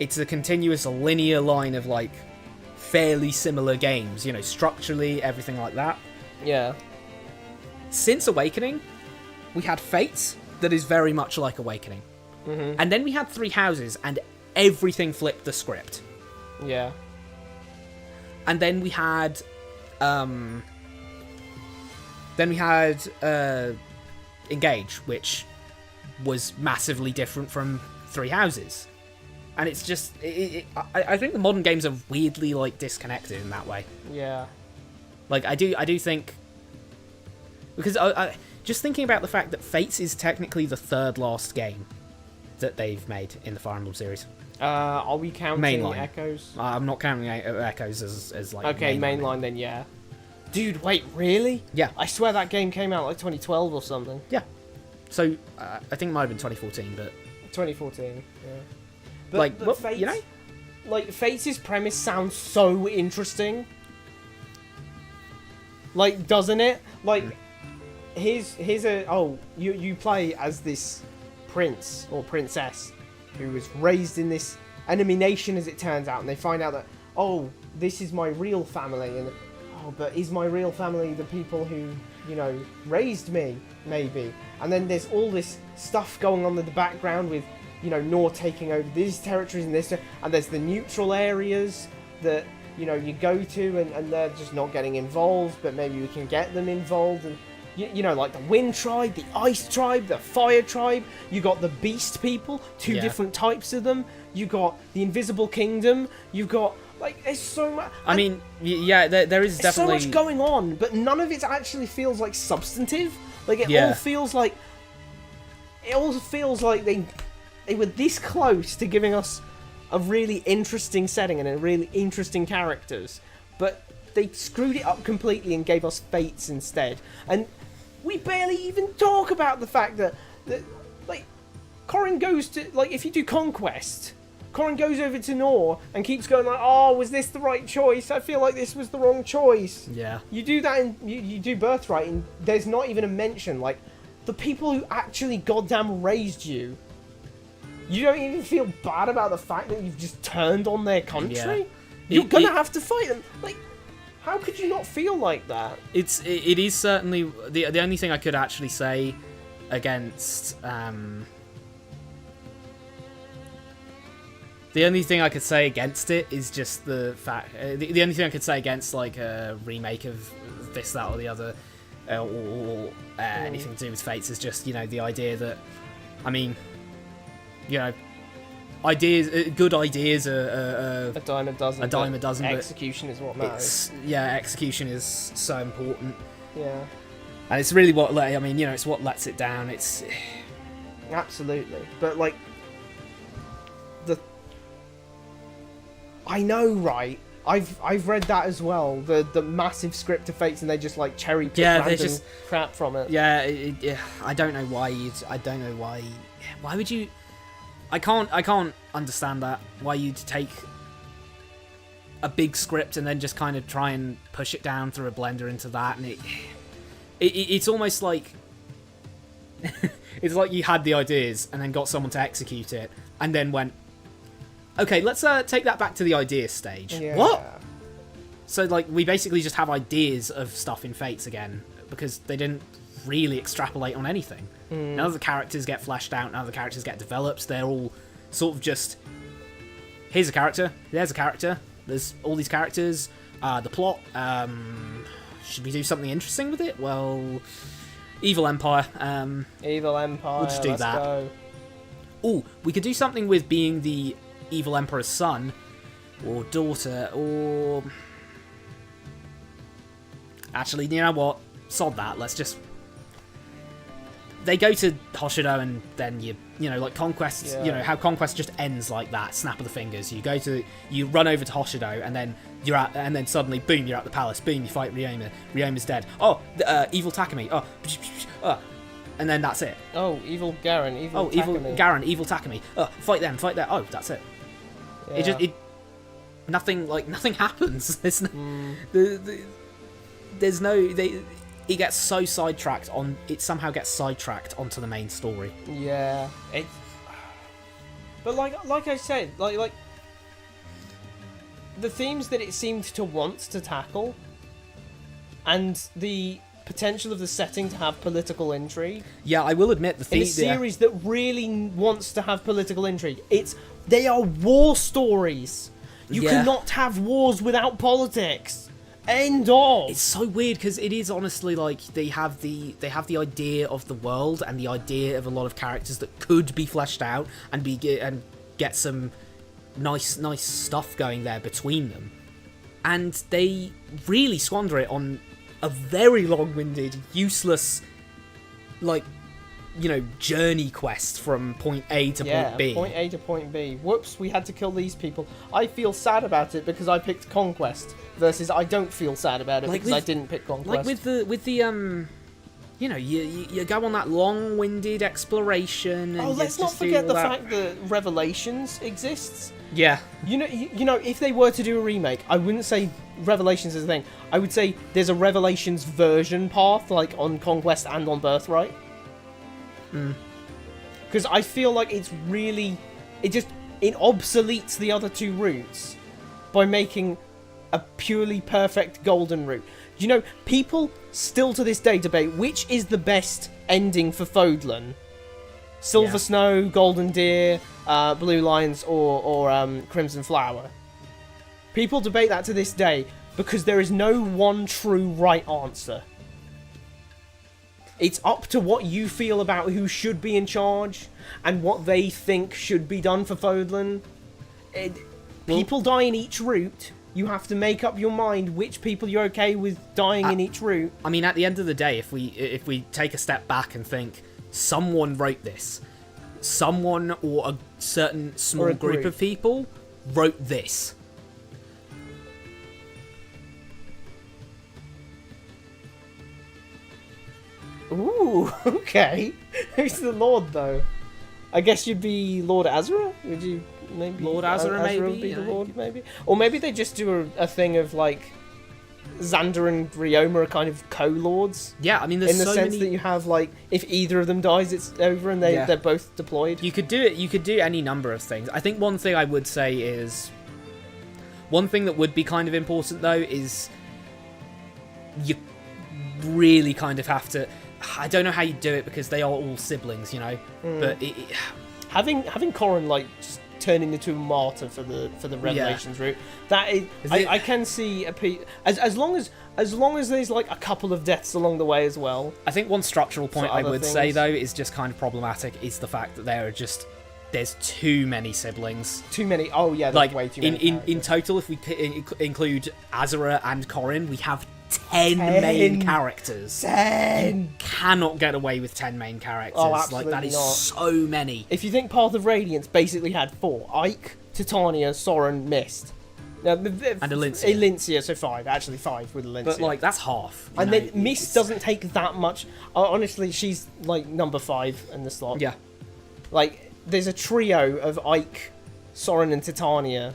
Speaker 2: It's a continuous linear line of, like, fairly similar games, you know, structurally, everything like that.
Speaker 1: Yeah.
Speaker 2: Since Awakening, we had Fates that is very much like Awakening.
Speaker 1: Mm-hmm.
Speaker 2: And then we had 3 houses, and everything flipped the script.
Speaker 1: Yeah.
Speaker 2: And then we had... Engage, which was massively different from 3 houses. And it's just... I think the modern games are weirdly, like, disconnected in that way.
Speaker 1: Yeah.
Speaker 2: Like, I do think... Because I just thinking about the fact that Fates is technically the 3rd last game that they've made in the Fire Emblem series.
Speaker 1: Are we counting
Speaker 2: mainline.
Speaker 1: Echoes?
Speaker 2: I'm not counting Echoes as like...
Speaker 1: Okay, mainline then, yeah. Dude, wait, really?
Speaker 2: Yeah.
Speaker 1: I swear that game came out like 2012 or something.
Speaker 2: Yeah. So, I think it might have been 2014, but...
Speaker 1: 2014, yeah.
Speaker 2: But
Speaker 1: Fates,
Speaker 2: you know?
Speaker 1: Like, Fates' premise sounds so interesting. Like, doesn't it? Like, you play as this prince or princess who was raised in this enemy nation, as it turns out, and they find out that, oh, this is my real family, and but is my real family the people who, you know, raised me, maybe? And then there's all this stuff going on in the background with, you know, Nor taking over these territories and this, and there's the neutral areas that, you know, you go to and they're just not getting involved, but maybe we can get them involved, and, you know, like the Wind Tribe, the Ice Tribe, the Fire Tribe, you got the Beast people, 2 different types of them, you got the Invisible Kingdom, you've got... Like, there's so much...
Speaker 2: I mean, yeah, there is definitely...
Speaker 1: so much going on, but none of it actually feels, like, substantive. Like, it all feels like... It all feels like they were this close to giving us a really interesting setting and a really interesting characters, but they screwed it up completely and gave us Fates instead. And we barely even talk about the fact that like, Corrin goes to... Like, if you do Conquest... Corrin goes over to Nor and keeps going like, oh, was this the right choice? I feel like this was the wrong choice.
Speaker 2: Yeah.
Speaker 1: You do that in... You do Birthright and there's not even a mention. Like, the people who actually goddamn raised you, you don't even feel bad about the fact that you've just turned on their country?
Speaker 2: Yeah.
Speaker 1: You're gonna have to fight them. Like, how could you not feel like that?
Speaker 2: It is certainly... The only thing I could actually say against... The only thing I could say against it is just the fact... the only thing I could say against, like, a remake of this, that, or the other, or anything to do with Fates is just, you know, the idea that... I mean, you know, ideas, good ideas are
Speaker 1: a dime a dozen.
Speaker 2: A dime a dozen. But
Speaker 1: execution is what matters.
Speaker 2: Execution is so important.
Speaker 1: Yeah.
Speaker 2: And it's really what, I mean, it's what lets it down. It's
Speaker 1: absolutely, but like I know, right? I've read that as well. The massive script of Fates, and they just like cherry pick random crap from it.
Speaker 2: Yeah, I don't know why Why would you? I can't understand that. Why you'd take a big script and then just kind of try and push it down through a blender into that, and it's almost like it's like you had the ideas and then got someone to execute it, and then went, okay, let's take that back to the idea stage.
Speaker 1: Yeah.
Speaker 2: What? So, like, we basically just have ideas of stuff in Fates again, because they didn't really extrapolate on anything. None of the characters get fleshed out, none of the characters get developed, they're all sort of just, here's a character, there's a character, there's all these characters, the plot, should we do something interesting with it? Well, Evil Empire.
Speaker 1: Evil Empire,
Speaker 2: we'll just do that. Oh, we could do something with being the Evil Emperor's son, or daughter, or... Actually, you know what? Sod that, let's just... They go to Hoshido, and then you know, like Conquest, you know, how Conquest just ends like that, snap of the fingers. You run over to Hoshido, and then you're at, and then suddenly, boom, you're at the palace, boom, you fight Ryoma. Ryoma's dead. Oh, Evil Takumi. Oh, and then that's it.
Speaker 1: Oh, Evil Garen. Evil
Speaker 2: Takumi. Fight them. Oh, that's it.
Speaker 1: Yeah.
Speaker 2: Nothing happens. There's no, it gets so sidetracked on. It somehow gets sidetracked onto the main story.
Speaker 1: Yeah. But like I said, like the themes that it seemed to want to tackle, and the potential of the setting to have political intrigue.
Speaker 2: Yeah, I will admit
Speaker 1: in a series that really wants to have political intrigue, they are war stories. You cannot have wars without politics. End of.
Speaker 2: It's so weird because it is honestly like they have the idea of the world and the idea of a lot of characters that could be fleshed out and get some nice stuff going there between them, and they really squander it on a very long-winded, useless, like, you know, journey quest from point A to point B.
Speaker 1: Point A to point B. Whoops, we had to kill these people. I feel sad about it because I picked Conquest, versus I don't feel sad about it because I didn't pick Conquest.
Speaker 2: Like with the you know, you go on that long-winded exploration. And
Speaker 1: let's not forget the fact that Revelations exists.
Speaker 2: Yeah.
Speaker 1: You know, if they were to do a remake, I wouldn't say Revelations is a thing. I would say there's a Revelations version path, like on Conquest and on Birthright. Because I feel like it obsoletes the other two routes by making a purely perfect golden route. You know, people still to this day debate which is the best ending for Fodlan. Silver Snow, Golden Deer, Blue Lions, or Crimson Flower. People debate that to this day because there is no one true right answer. It's up to what you feel about who should be in charge and what they think should be done for Fodlan. People die in each route. You have to make up your mind which people you're okay with dying in each route.
Speaker 2: I mean, at the end of the day, if we take a step back and think, someone wrote this, someone or a certain small group of people wrote this.
Speaker 1: Ooh, okay. Who's the Lord, though? I guess you'd be Lord Azra? Would you maybe...
Speaker 2: Lord Azra, maybe?
Speaker 1: Would be the Lord, maybe? Or maybe they just do a thing of, like, Xander and Ryoma are kind of co-lords.
Speaker 2: Yeah, I mean, there's
Speaker 1: in the sense that you have, like, if either of them dies, it's over and they're both deployed.
Speaker 2: You could do it. You could do any number of things. I think one thing I would say is... One thing that would be kind of important, though, is... You really kind of have to... I don't know how you do it because they are all siblings, you know. But
Speaker 1: having Corrin like just turning into a martyr for the Revelations route, that is, I can see as long as there's like a couple of deaths along the way as well.
Speaker 2: I think one structural point I would say though is just kind of problematic is the fact that there are just there's too many siblings.
Speaker 1: Too many. Oh yeah, there's
Speaker 2: Like
Speaker 1: way too many.
Speaker 2: in total, if we include Azura and Corrin, we have 10 main characters.
Speaker 1: 10.
Speaker 2: You cannot get away with 10 main characters.
Speaker 1: Oh,
Speaker 2: like
Speaker 1: absolutely
Speaker 2: that is
Speaker 1: not.
Speaker 2: so many.
Speaker 1: If you think Path of Radiance basically had 4: Ike, Titania, Soren, Mist. And
Speaker 2: Elincia.
Speaker 1: Elincia, so 5. Actually 5 with Elincia.
Speaker 2: But like that's half.
Speaker 1: And then Mist doesn't take that much. Honestly, she's like number 5 in the slot.
Speaker 2: Yeah.
Speaker 1: Like there's a trio of Ike, Soren, and Titania,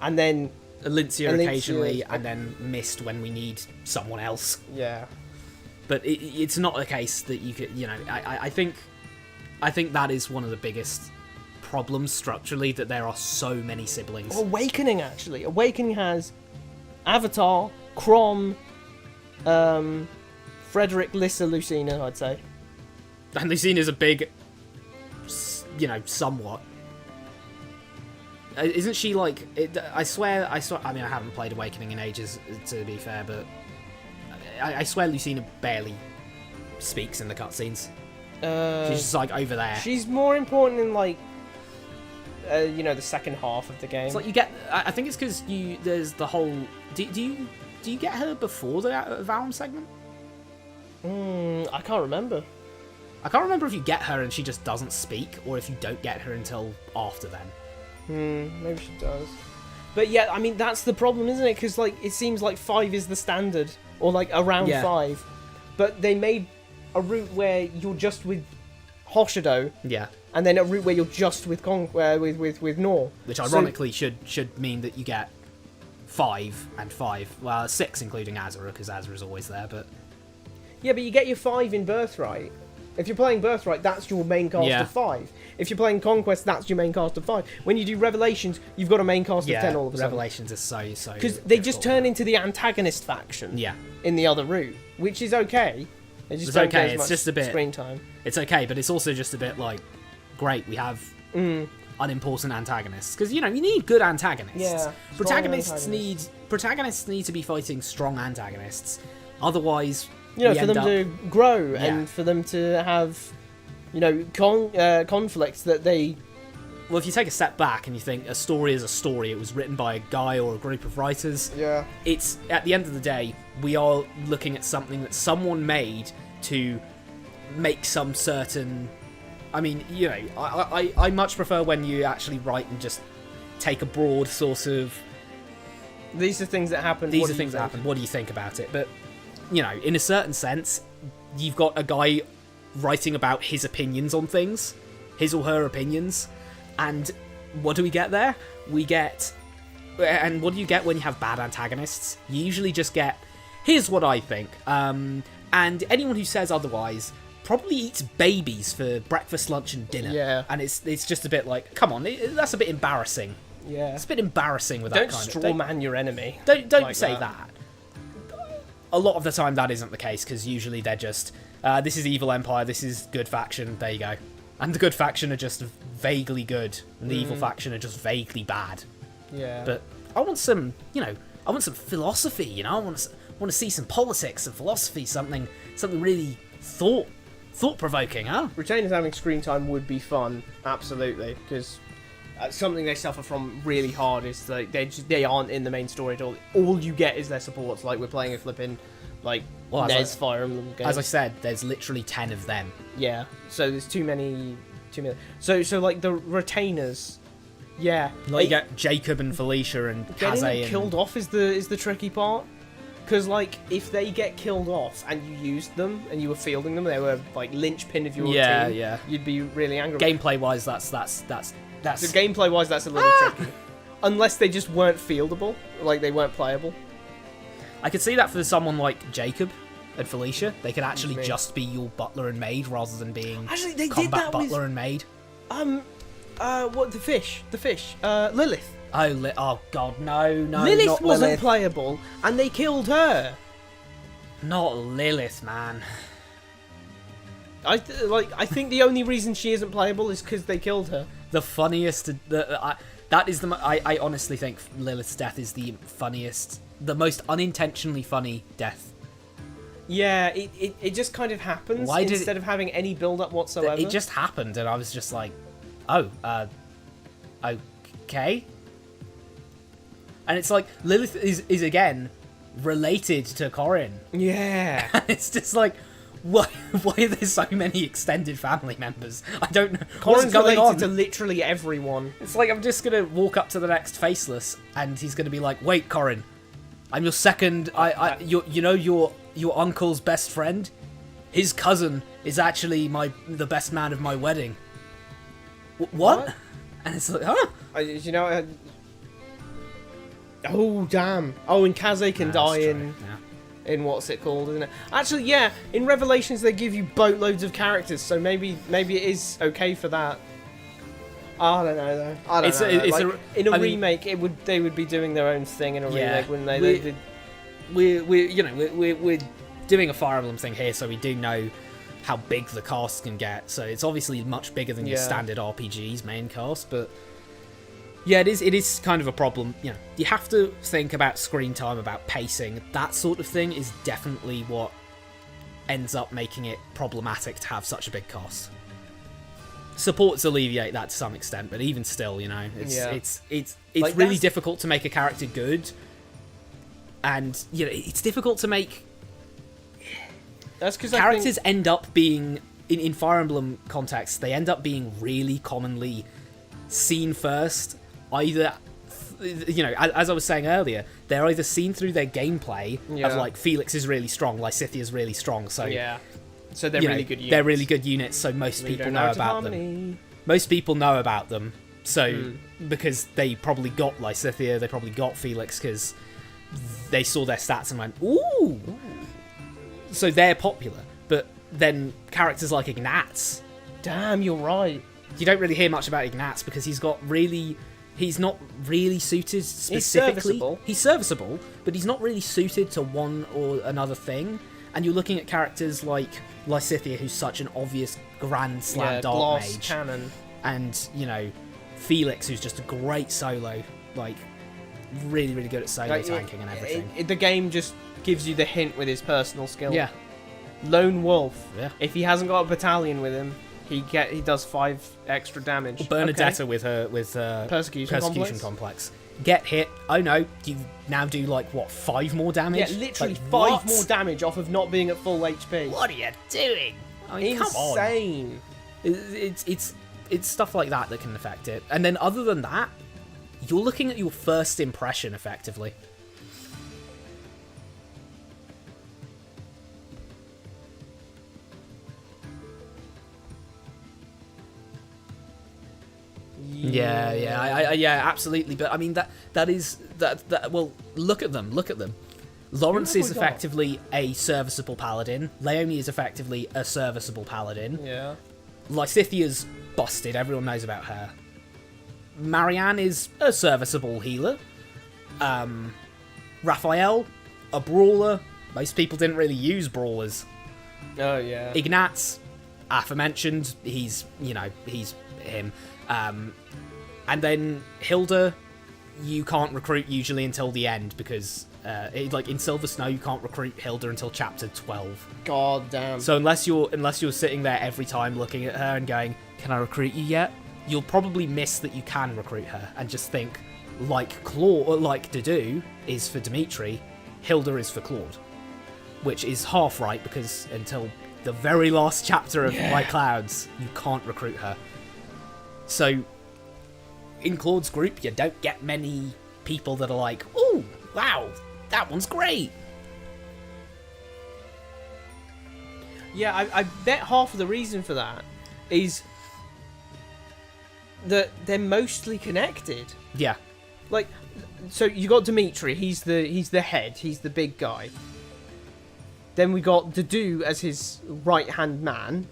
Speaker 1: and then
Speaker 2: Elincia occasionally, and then Mist when we need someone else.
Speaker 1: Yeah.
Speaker 2: But it's not a case that you could, I think that is one of the biggest problems structurally, that there are so many siblings.
Speaker 1: Awakening, actually. Awakening has Avatar, Chrom, Frederick, Lissa, Lucina, I'd say.
Speaker 2: And Lucina's a big, somewhat. Isn't she like? I swear. I mean, I haven't played Awakening in ages, to be fair, but I swear Lucina barely speaks in the cutscenes. She's just like over there.
Speaker 1: She's more important in like, the second half of the game.
Speaker 2: It's like you get. I think it's because there's the whole. Do you get her before the Valm segment?
Speaker 1: I can't remember.
Speaker 2: I can't remember if you get her and she just doesn't speak, or if you don't get her until after then.
Speaker 1: Maybe she does. But yeah, I mean, that's the problem, isn't it? Because, like, it seems like 5 is the standard, or, like, around 5. But they made a route where you're just with Hoshido.
Speaker 2: Yeah.
Speaker 1: And then a route where you're just with with Nor.
Speaker 2: Which, ironically, should mean that you get 5 and 5. Well, 6 including Azura, because Azura's always there, but...
Speaker 1: Yeah, but you get your 5 in Birthright. If you're playing Birthright, that's your main cast of 5. If you're playing Conquest, that's your main cast of 5. When you do Revelations, you've got a main cast of 10 all of a sudden.
Speaker 2: Revelations is so
Speaker 1: because they just turn into the antagonist faction.
Speaker 2: Yeah.
Speaker 1: In the other route, which is okay.
Speaker 2: It's okay. It's just a bit
Speaker 1: screen time.
Speaker 2: It's okay, but it's also just a bit like, great, we have unimportant antagonists, because you need good antagonists.
Speaker 1: Yeah.
Speaker 2: Protagonists need to be fighting strong antagonists. Otherwise,
Speaker 1: for them to grow and for them to have, conflicts that they...
Speaker 2: Well, if you take a step back and you think a story is a story, it was written by a guy or a group of writers.
Speaker 1: Yeah.
Speaker 2: It's, at the end of the day, we are looking at something that someone made to make some certain... I mean, I much prefer when you actually write and just take a broad sort of...
Speaker 1: These are things that happen.
Speaker 2: These are things that happen. What do you think about it? But, in a certain sense, you've got a guy writing about his opinions on things, his or her opinions, and what do we get there? And what do you get when you have bad antagonists? You usually just get, here's what I think, and anyone who says otherwise probably eats babies for breakfast, lunch, and dinner.
Speaker 1: Yeah.
Speaker 2: And it's just a bit like, come on, that's a bit embarrassing.
Speaker 1: Yeah.
Speaker 2: It's a bit embarrassing with that kind of...
Speaker 1: Don't straw man your enemy.
Speaker 2: Don't like say that. A lot of the time that isn't the case, because usually they're just, this is evil empire, this is good faction, there you go. And the good faction are just vaguely good, and the evil faction are just vaguely bad.
Speaker 1: Yeah.
Speaker 2: But I want some, I want some philosophy, I want to see some politics and philosophy, something really thought-provoking, huh?
Speaker 1: Retainers having screen time would be fun, absolutely, because something they suffer from really hard is like they aren't in the main story at all. All you get is their supports. Like we're playing a flipping NES Fire Emblem game.
Speaker 2: As I said, there's literally 10 of them.
Speaker 1: Yeah, so there's too many. So like the retainers, yeah.
Speaker 2: Like you get Jacob and Felicia and Kaze.
Speaker 1: Getting killed off is the tricky part. Because, like, if they get killed off and you used them and you were fielding them, they were like linchpin of your team.
Speaker 2: Yeah.
Speaker 1: You'd be really angry.
Speaker 2: Gameplay-wise, that's.
Speaker 1: So gameplay-wise, that's a little tricky. Unless they just weren't fieldable, like they weren't playable.
Speaker 2: I could see that for someone like Jacob and Felicia. They could actually just be your butler and maid rather than being
Speaker 1: they
Speaker 2: combat
Speaker 1: did that
Speaker 2: butler
Speaker 1: with,
Speaker 2: and maid.
Speaker 1: What the fish? Lilith.
Speaker 2: Oh God, no,
Speaker 1: Lilith wasn't
Speaker 2: Lilith.
Speaker 1: playable, and they killed her.
Speaker 2: Not Lilith, man.
Speaker 1: I think the only reason she isn't playable is because they killed her.
Speaker 2: The funniest, I honestly think Lilith's death is the funniest, the most unintentionally funny death.
Speaker 1: Yeah, it just kind of happens instead of having any build-up whatsoever.
Speaker 2: It just happened, and I was just like, oh, okay. And it's like, Lilith is again related to Corrin.
Speaker 1: Yeah.
Speaker 2: And it's just like, why are there so many extended family members? I don't know. What's
Speaker 1: Corrin's
Speaker 2: going
Speaker 1: related
Speaker 2: on?
Speaker 1: to literally everyone.
Speaker 2: It's like, I'm just going to walk up to the next Faceless, and he's going to be like, wait, Corrin, I'm your second, your uncle's best friend? His cousin is actually the best man of my wedding. What? And it's like, huh?
Speaker 1: Oh, damn. Oh, and Kaze can die in what's it called, isn't it? Actually, yeah, in Revelations they give you boatloads of characters, so maybe it is okay for that. I don't know, though. I don't know. In a remake, they would be doing their own thing in a remake, wouldn't they?
Speaker 2: We're doing a Fire Emblem thing here, so we do know how big the cast can get. So it's obviously much bigger than your standard RPG's main cast, but yeah, it is kind of a problem. You know, you have to think about screen time, about pacing. That sort of thing is definitely what ends up making it problematic to have such a big cast. Supports alleviate that to some extent, but even still, it's like really difficult to make a character good, and it's difficult to make.
Speaker 1: That's because
Speaker 2: characters end up being in Fire Emblem context. They end up being really commonly seen first. Either, as I was saying earlier, they're either seen through their gameplay of like Felix is really strong, Lysithia's really strong, so
Speaker 1: so they're really good units.
Speaker 2: They're really good units, so most people know about them. Most people know about them, so because they probably got Lysithia, they probably got Felix because they saw their stats and went, ooh. So they're popular, but then characters like Ignatz.
Speaker 1: Damn, you're right.
Speaker 2: You don't really hear much about Ignatz because he's not really suited specifically. He's serviceable, but he's not really suited to one or another thing. And you're looking at characters like Lysithia, who's such an obvious Grand Slam Dark Mage.
Speaker 1: Cannon.
Speaker 2: And, Felix, who's just a great solo, like, really, really good at solo tanking and everything.
Speaker 1: The game just gives you the hint with his personal skill.
Speaker 2: Yeah.
Speaker 1: Lone Wolf.
Speaker 2: Yeah.
Speaker 1: If he hasn't got a battalion with him, he does 5 extra damage.
Speaker 2: Or Bernadetta with Persecution Complex. Get hit. Oh no, you now do 5 more damage?
Speaker 1: Yeah, literally 5 more damage off of not being at full HP.
Speaker 2: What are you doing? I mean,
Speaker 1: insane.
Speaker 2: Come on. It's stuff like that can affect it. And then other than that, you're looking at your first impression effectively. Yeah, absolutely. But I mean that is. Well, look at them. Lawrence is effectively a serviceable paladin. Leonie is effectively a serviceable paladin.
Speaker 1: Yeah.
Speaker 2: Lysithia's busted. Everyone knows about her. Marianne is a serviceable healer. Raphael, a brawler. Most people didn't really use brawlers.
Speaker 1: Oh yeah.
Speaker 2: Ignatz, aforementioned. He's him. And then Hilda, you can't recruit usually until the end because, in Silver Snow, you can't recruit Hilda until chapter 12.
Speaker 1: God damn.
Speaker 2: So unless you're sitting there every time looking at her and going, "Can I recruit you yet?" You'll probably miss that you can recruit her and just think, like Claude, or like Dedue is for Dimitri, Hilda is for Claude, which is half right because until the very last chapter of White Clouds, you can't recruit her. So, in Claude's group, you don't get many people that are like, "Ooh, wow, that one's great."
Speaker 1: Yeah, I bet half of the reason for that is that they're mostly connected.
Speaker 2: Yeah.
Speaker 1: So you got Dimitri, he's the head, he's the big guy. Then we got Dedue as his right-hand man.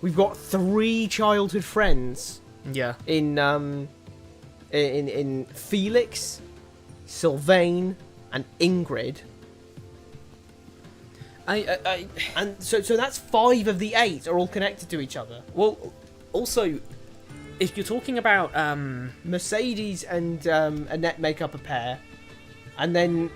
Speaker 1: We've got 3 childhood friends.
Speaker 2: Yeah.
Speaker 1: In Felix, Sylvain, and Ingrid. And so that's 5 of the 8 are all connected to each other.
Speaker 2: Well, also, if you're talking about
Speaker 1: Mercedes and Annette make up a pair, and then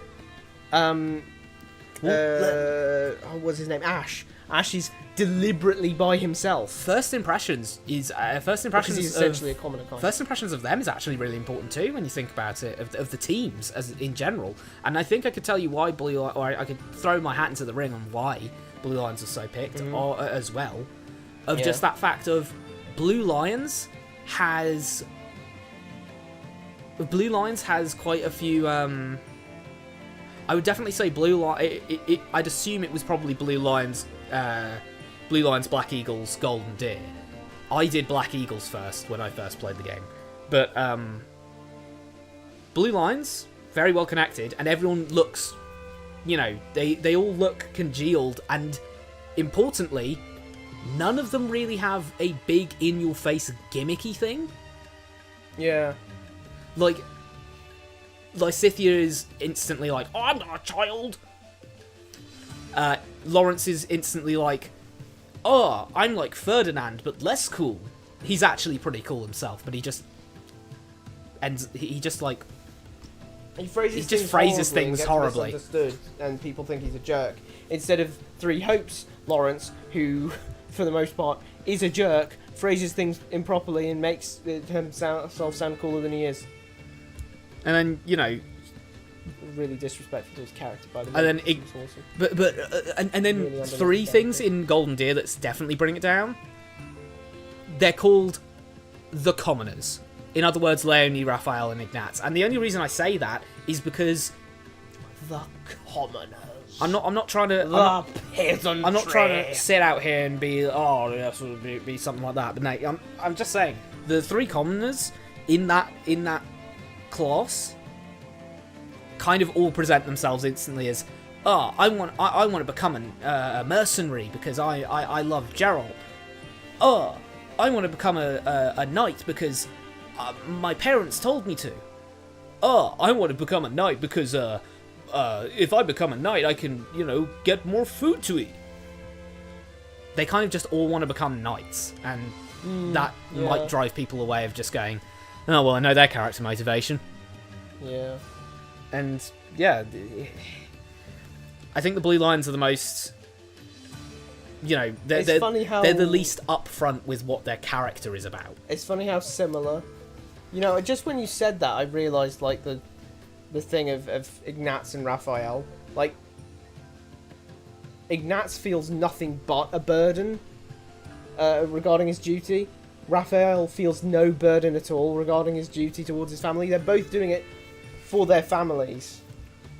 Speaker 1: what's his name? Ash Ash is deliberately by himself.
Speaker 2: First impressions is
Speaker 1: Because he's essentially a commoner kind.
Speaker 2: First impressions of them is actually really important too when you think about it, of the teams as in general. And I think I could tell you why or I could throw my hat into the ring on why Blue Lions are so picked as well. Just that fact of Blue Lions has quite a few. I would definitely say I'd assume it was probably Blue Lions, Black Eagles, Golden Deer. I did Black Eagles first when I first played the game, but Blue Lions very well connected, and everyone looks, they all look congealed, and importantly, none of them really have a big in-your-face gimmicky thing.
Speaker 1: Yeah.
Speaker 2: Like, Lysithea is instantly like, oh, I'm not a child. Lawrence is instantly like, oh, I'm like Ferdinand, but less cool. He's actually pretty cool himself, but he just phrases things horribly.
Speaker 1: Misunderstood, and people think he's a jerk. Instead of Three Hopes, Lawrence, who, for the most part, is a jerk, phrases things improperly and makes himself sound cooler than he is.
Speaker 2: And then,
Speaker 1: really disrespectful to his character, by the way.
Speaker 2: And then, and then
Speaker 1: really
Speaker 2: three things in Golden Deer that's definitely bring it down. They're called the Commoners. In other words, Leonie, Raphael, and Ignatz. And the only reason I say that is because
Speaker 1: the Commoners.
Speaker 2: I'm not trying to. I'm not trying to sit out here and be be something like that. But no, I'm just saying the three Commoners in that class kind of all present themselves instantly as, I want to become a mercenary because I love Geralt. I want to become a knight because my parents told me to. I want to become a knight because if I become a knight, I can get more food to eat. They kind of just all want to become knights, and that might drive people away of just going, oh, well, I know their character motivation.
Speaker 1: Yeah.
Speaker 2: And, yeah, I think the Blue Lions are the most, they're the least upfront with what their character is about.
Speaker 1: It's funny how similar. Just when you said that, I realised, the thing of Ignatz and Raphael. Ignatz feels nothing but a burden regarding his duty. Raphael feels no burden at all regarding his duty towards his family. They're both doing it for their families.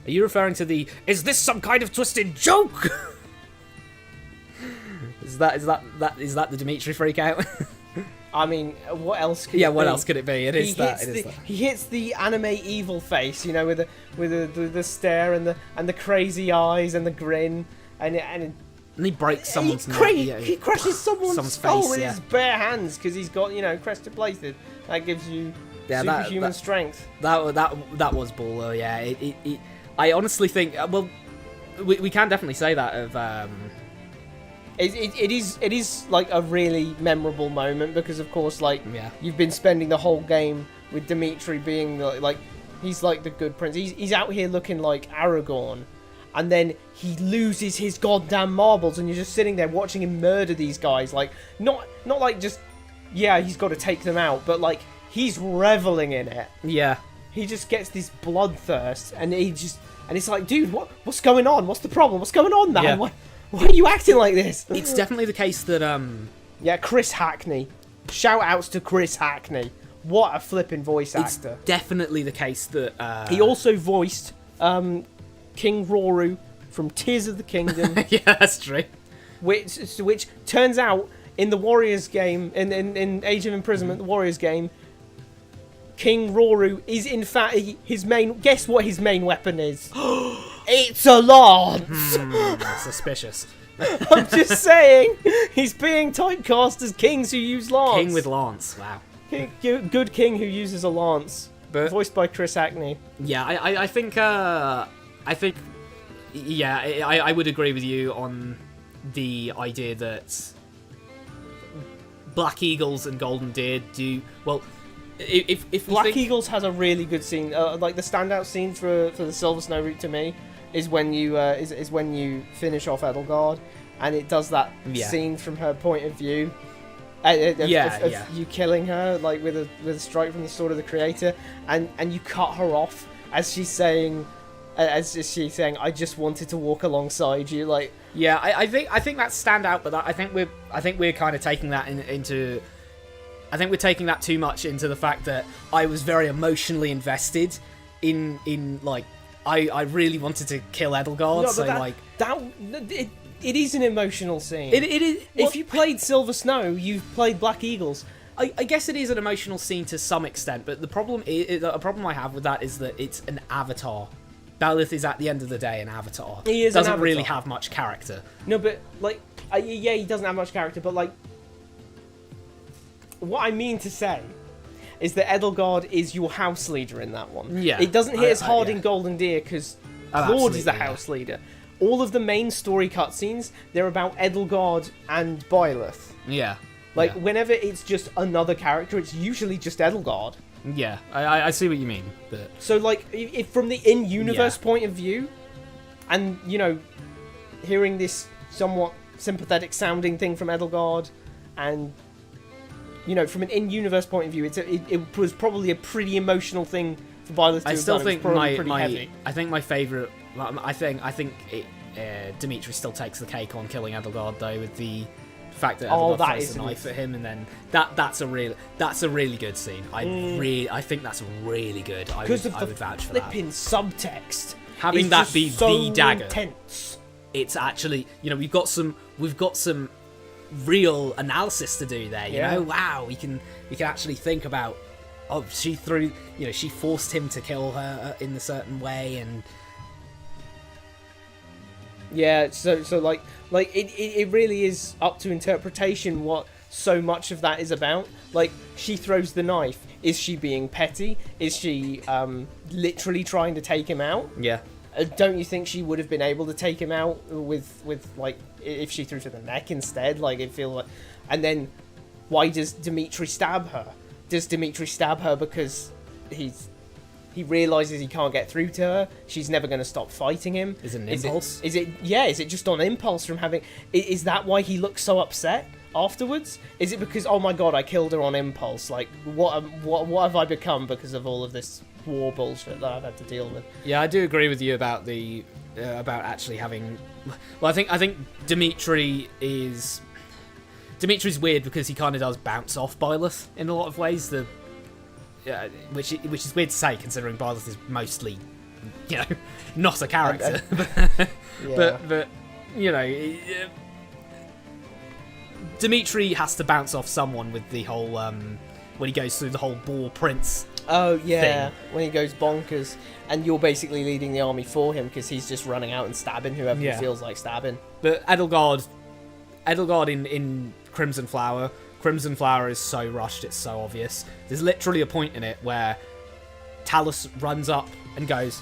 Speaker 2: Are you referring to is this some kind of twisted joke? Is that the Dimitri freak out?
Speaker 1: I mean, what else could it be?
Speaker 2: What else could it be? It is that.
Speaker 1: He hits the anime evil face, with the stare and the crazy eyes and the grin and
Speaker 2: he breaks someone's neck.
Speaker 1: He crushes someone's skull
Speaker 2: face,
Speaker 1: with his bare hands because he's got crested plated. That gives you superhuman strength.
Speaker 2: That was baller. Yeah. I honestly think we can definitely say that of.
Speaker 1: It is like a really memorable moment because of course you've been spending the whole game with Dimitri being he's like the good prince. He's out here looking like Aragorn, and then he loses his goddamn marbles, and you're just sitting there watching him murder these guys. Not just he's got to take them out, but he's reveling in it.
Speaker 2: Yeah.
Speaker 1: He just gets this bloodthirst, and it's like, dude, what's going on? What's the problem? What's going on, man?
Speaker 2: Yeah.
Speaker 1: Why are you acting like this?
Speaker 2: It's definitely the case that
Speaker 1: Chris Hackney. Shout outs to Chris Hackney. What a flipping voice actor.
Speaker 2: It's definitely the case that
Speaker 1: he also voiced King Roru from Tears of the Kingdom.
Speaker 2: Yeah, that's true.
Speaker 1: Which turns out in the Warriors game, in Age of Imprisonment, the Warriors game, King Roru is in fact his main. Guess what his main weapon is? It's a lance.
Speaker 2: Suspicious.
Speaker 1: I'm just saying, he's being typecast as kings who use lance.
Speaker 2: King with lance. Wow.
Speaker 1: Good king who uses a lance. Voiced by Chris Hackney.
Speaker 2: Yeah, I think. Yeah, I would agree with you on the idea that Black Eagles and Golden Deer do well. If
Speaker 1: Black Eagles has a really good scene, the standout scene for the Silver Snow route to me is when you finish off Edelgard and it does that scene from her point of view. Of you killing her like with a strike from the sword of the creator, and you cut her off as she's saying, I just wanted to walk alongside you. Like,
Speaker 13: yeah, I think that's stand out, but I think we're kind of taking that into. I think we're taking that too much into the fact that I was very emotionally invested in like I really wanted to kill Edelgard.
Speaker 1: No,
Speaker 13: so
Speaker 1: it is an emotional scene.
Speaker 13: It is. Well,
Speaker 1: if you played Silver Snow, you've played Black Eagles.
Speaker 13: I guess it is an emotional scene to some extent, but the problem I have with that is that it's an avatar. Belith is at the end of the day an avatar.
Speaker 1: He is
Speaker 13: doesn't really have much character.
Speaker 1: No, but like, he doesn't have much character. But like, what I mean to say is that Edelgard is your house leader in that one.
Speaker 13: Yeah,
Speaker 1: it doesn't hit as hard in Golden Deer because Claude is the house leader. All of the main story cutscenes, they're about Edelgard and Byleth.
Speaker 13: Yeah.
Speaker 1: Like, whenever it's just another character, it's usually just Edelgard.
Speaker 13: Yeah, I see what you mean. But
Speaker 1: so, like, if from the in-universe point of view, and, you know, hearing this somewhat sympathetic sounding thing from Edelgard, and, you know, from an in-universe point of view, it was probably a pretty emotional thing for Byleth to
Speaker 13: I
Speaker 1: have
Speaker 13: still
Speaker 1: done.
Speaker 13: think
Speaker 1: heavy.
Speaker 13: I think my favourite. I think Dimitri still takes the cake on killing Edelgard, though, with the fact that Edelgard throws the knife at him, and then that's a really good scene. I think that's really good. I would vouch for that.
Speaker 1: Flipping subtext,
Speaker 13: having that be
Speaker 1: so
Speaker 13: the dagger.
Speaker 1: Intense.
Speaker 13: It's actually, you know, we've got some real analysis to do there. You know, wow, we can actually think about. Oh, she forced him to kill her in a certain way, and
Speaker 1: yeah, so like it really is up to interpretation what so much of that is about. Like, she throws the knife. Is she being petty? Is she literally trying to take him out?
Speaker 13: Yeah.
Speaker 1: Don't you think she would have been able to take him out with like if she threw to the neck instead? Like, it feel like, and then why does Dimitri stab her? Does Dimitri stab her because he realizes he can't get through to her? She's never going to stop fighting him.
Speaker 13: Is it an impulse?
Speaker 1: Is it just on impulse from having? Is that why he looks so upset afterwards? Is it because, oh my god, I killed her on impulse? Like, what have I become because of all of this war bullshit that I've had to deal with?
Speaker 13: Yeah, I do agree with you about the about actually having. Well, I think Dimitri's weird because he kind of does bounce off Byleth in a lot of ways. Which is weird to say considering Byleth is mostly, you know, not a character. But you know, Dimitri has to bounce off someone with the whole when he goes through the whole Boar Prince.
Speaker 1: Oh yeah,
Speaker 13: thing.
Speaker 1: When he goes bonkers, and you're basically leading the army for him because he's just running out and stabbing whoever he feels like stabbing.
Speaker 13: But Edelgard in Crimson Flower is so rushed, it's so obvious. There's literally a point in it where Talus runs up and goes,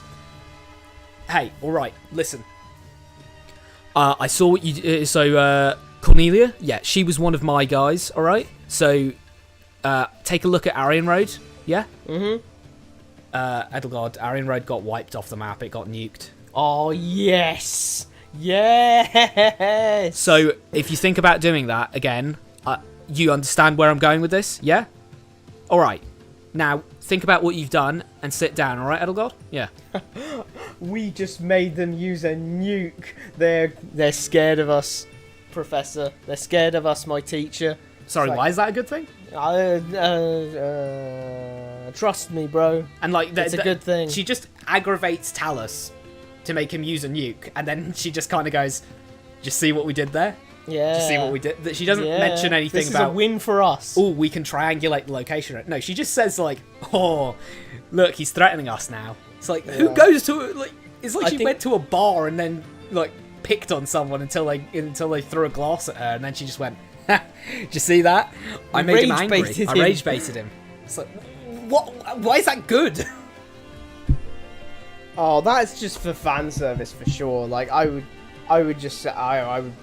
Speaker 13: "Hey, all right, listen. I saw what you Cornelia, yeah, she was one of my guys, all right? So take a look at Arian Road, yeah?
Speaker 1: Mm-hmm.
Speaker 13: Edelgard, Arian Road got wiped off the map. It got nuked.
Speaker 1: Oh, yes! Yes!
Speaker 13: So if you think about doing that again, you understand where I'm going with this, yeah? All right. Now, think about what you've done and sit down, all right, Edelgard? Yeah.
Speaker 1: We just made them use a nuke. They're scared of us, Professor. They're scared of us, my teacher.
Speaker 13: Sorry, why is that a good thing?
Speaker 1: Trust me, bro.
Speaker 13: And like,
Speaker 1: it's a good thing.
Speaker 13: She just aggravates Talus to make him use a nuke, and then she just kind of goes, "Just see what we did there?
Speaker 1: Yeah.
Speaker 13: Just see what we did." She doesn't mention anything
Speaker 1: this
Speaker 13: about.
Speaker 1: This is a win for us.
Speaker 13: Oh, we can triangulate the location. No, she just says like, "Oh, look, he's threatening us now." It's like, who goes to like? It's like she went to a bar and then like picked on someone until they threw a glass at her, and then she just went, "Did you see that? I made him angry. I rage baited him." It's like, what? Why is that good?
Speaker 1: Oh, that's just for fan service for sure. Like, I I would just say,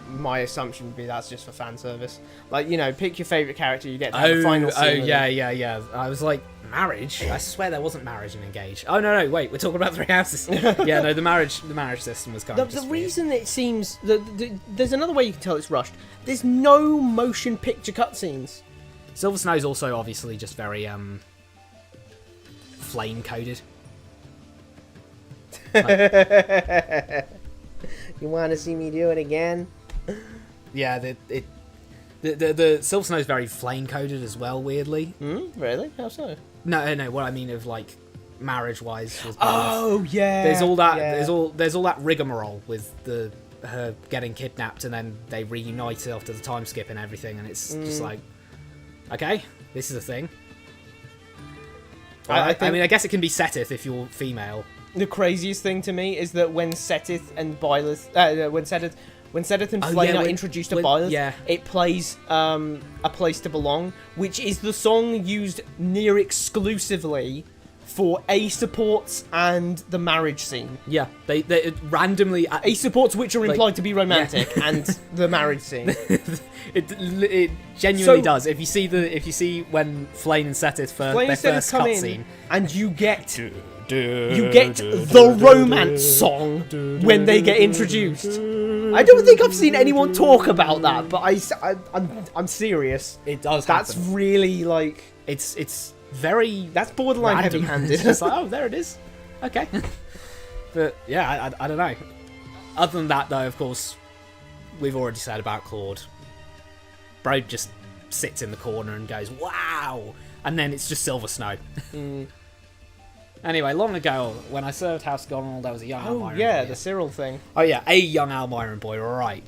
Speaker 1: my assumption would be that's just for fan service. Like, you know, pick your favorite character, you get to have the final scene.
Speaker 13: Yeah. I was like, marriage? I swear there wasn't marriage in Engage. Oh no, wait, we're talking about Three Houses. Yeah, no, the marriage system was kind of just
Speaker 1: the reason it seems there's another way you can tell it's rushed. There's no motion picture cutscenes.
Speaker 13: Silver Snow's also obviously just very flame coded.
Speaker 1: You want to see me do it again?
Speaker 13: Yeah, the Silver Snow's very flame coded as well. Weirdly.
Speaker 1: Really? How so?
Speaker 13: No. What I mean of like marriage wise.
Speaker 1: Oh yeah.
Speaker 13: There's all that. Yeah. There's all that rigmarole with her getting kidnapped and then they reunite after the time skip and everything, and it's just like, okay, this is a thing. I mean, I guess it can be Setith if you're female.
Speaker 1: The craziest thing to me is that when Setith and Byleth, when Setith and Flame are introduced to Byleth, it plays A Place to Belong, which is the song used near exclusively for A supports and the marriage scene.
Speaker 13: Yeah, they randomly
Speaker 1: A supports which are implied to be romantic and the marriage scene.
Speaker 13: It genuinely does. If you see when Flame and Setith for their first cutscene,
Speaker 1: and you get the romance song when they get introduced. I don't think I've seen anyone talk about that, but I'm serious.
Speaker 13: It does.
Speaker 1: That's
Speaker 13: happen.
Speaker 1: really like
Speaker 13: it's very.
Speaker 1: That's borderline
Speaker 13: random.
Speaker 1: heavy-handed.
Speaker 13: It's just like, oh, there it is. Okay. But yeah, I don't know. Other than that, though, of course, we've already said about Claude. Bro just sits in the corner and goes, "Wow!" And then it's just Silver Snow. Anyway, long ago, when I served House Gonrel, there was a young Almiron boy.
Speaker 1: The Cyril thing.
Speaker 13: Oh yeah, a young Almiron boy, right.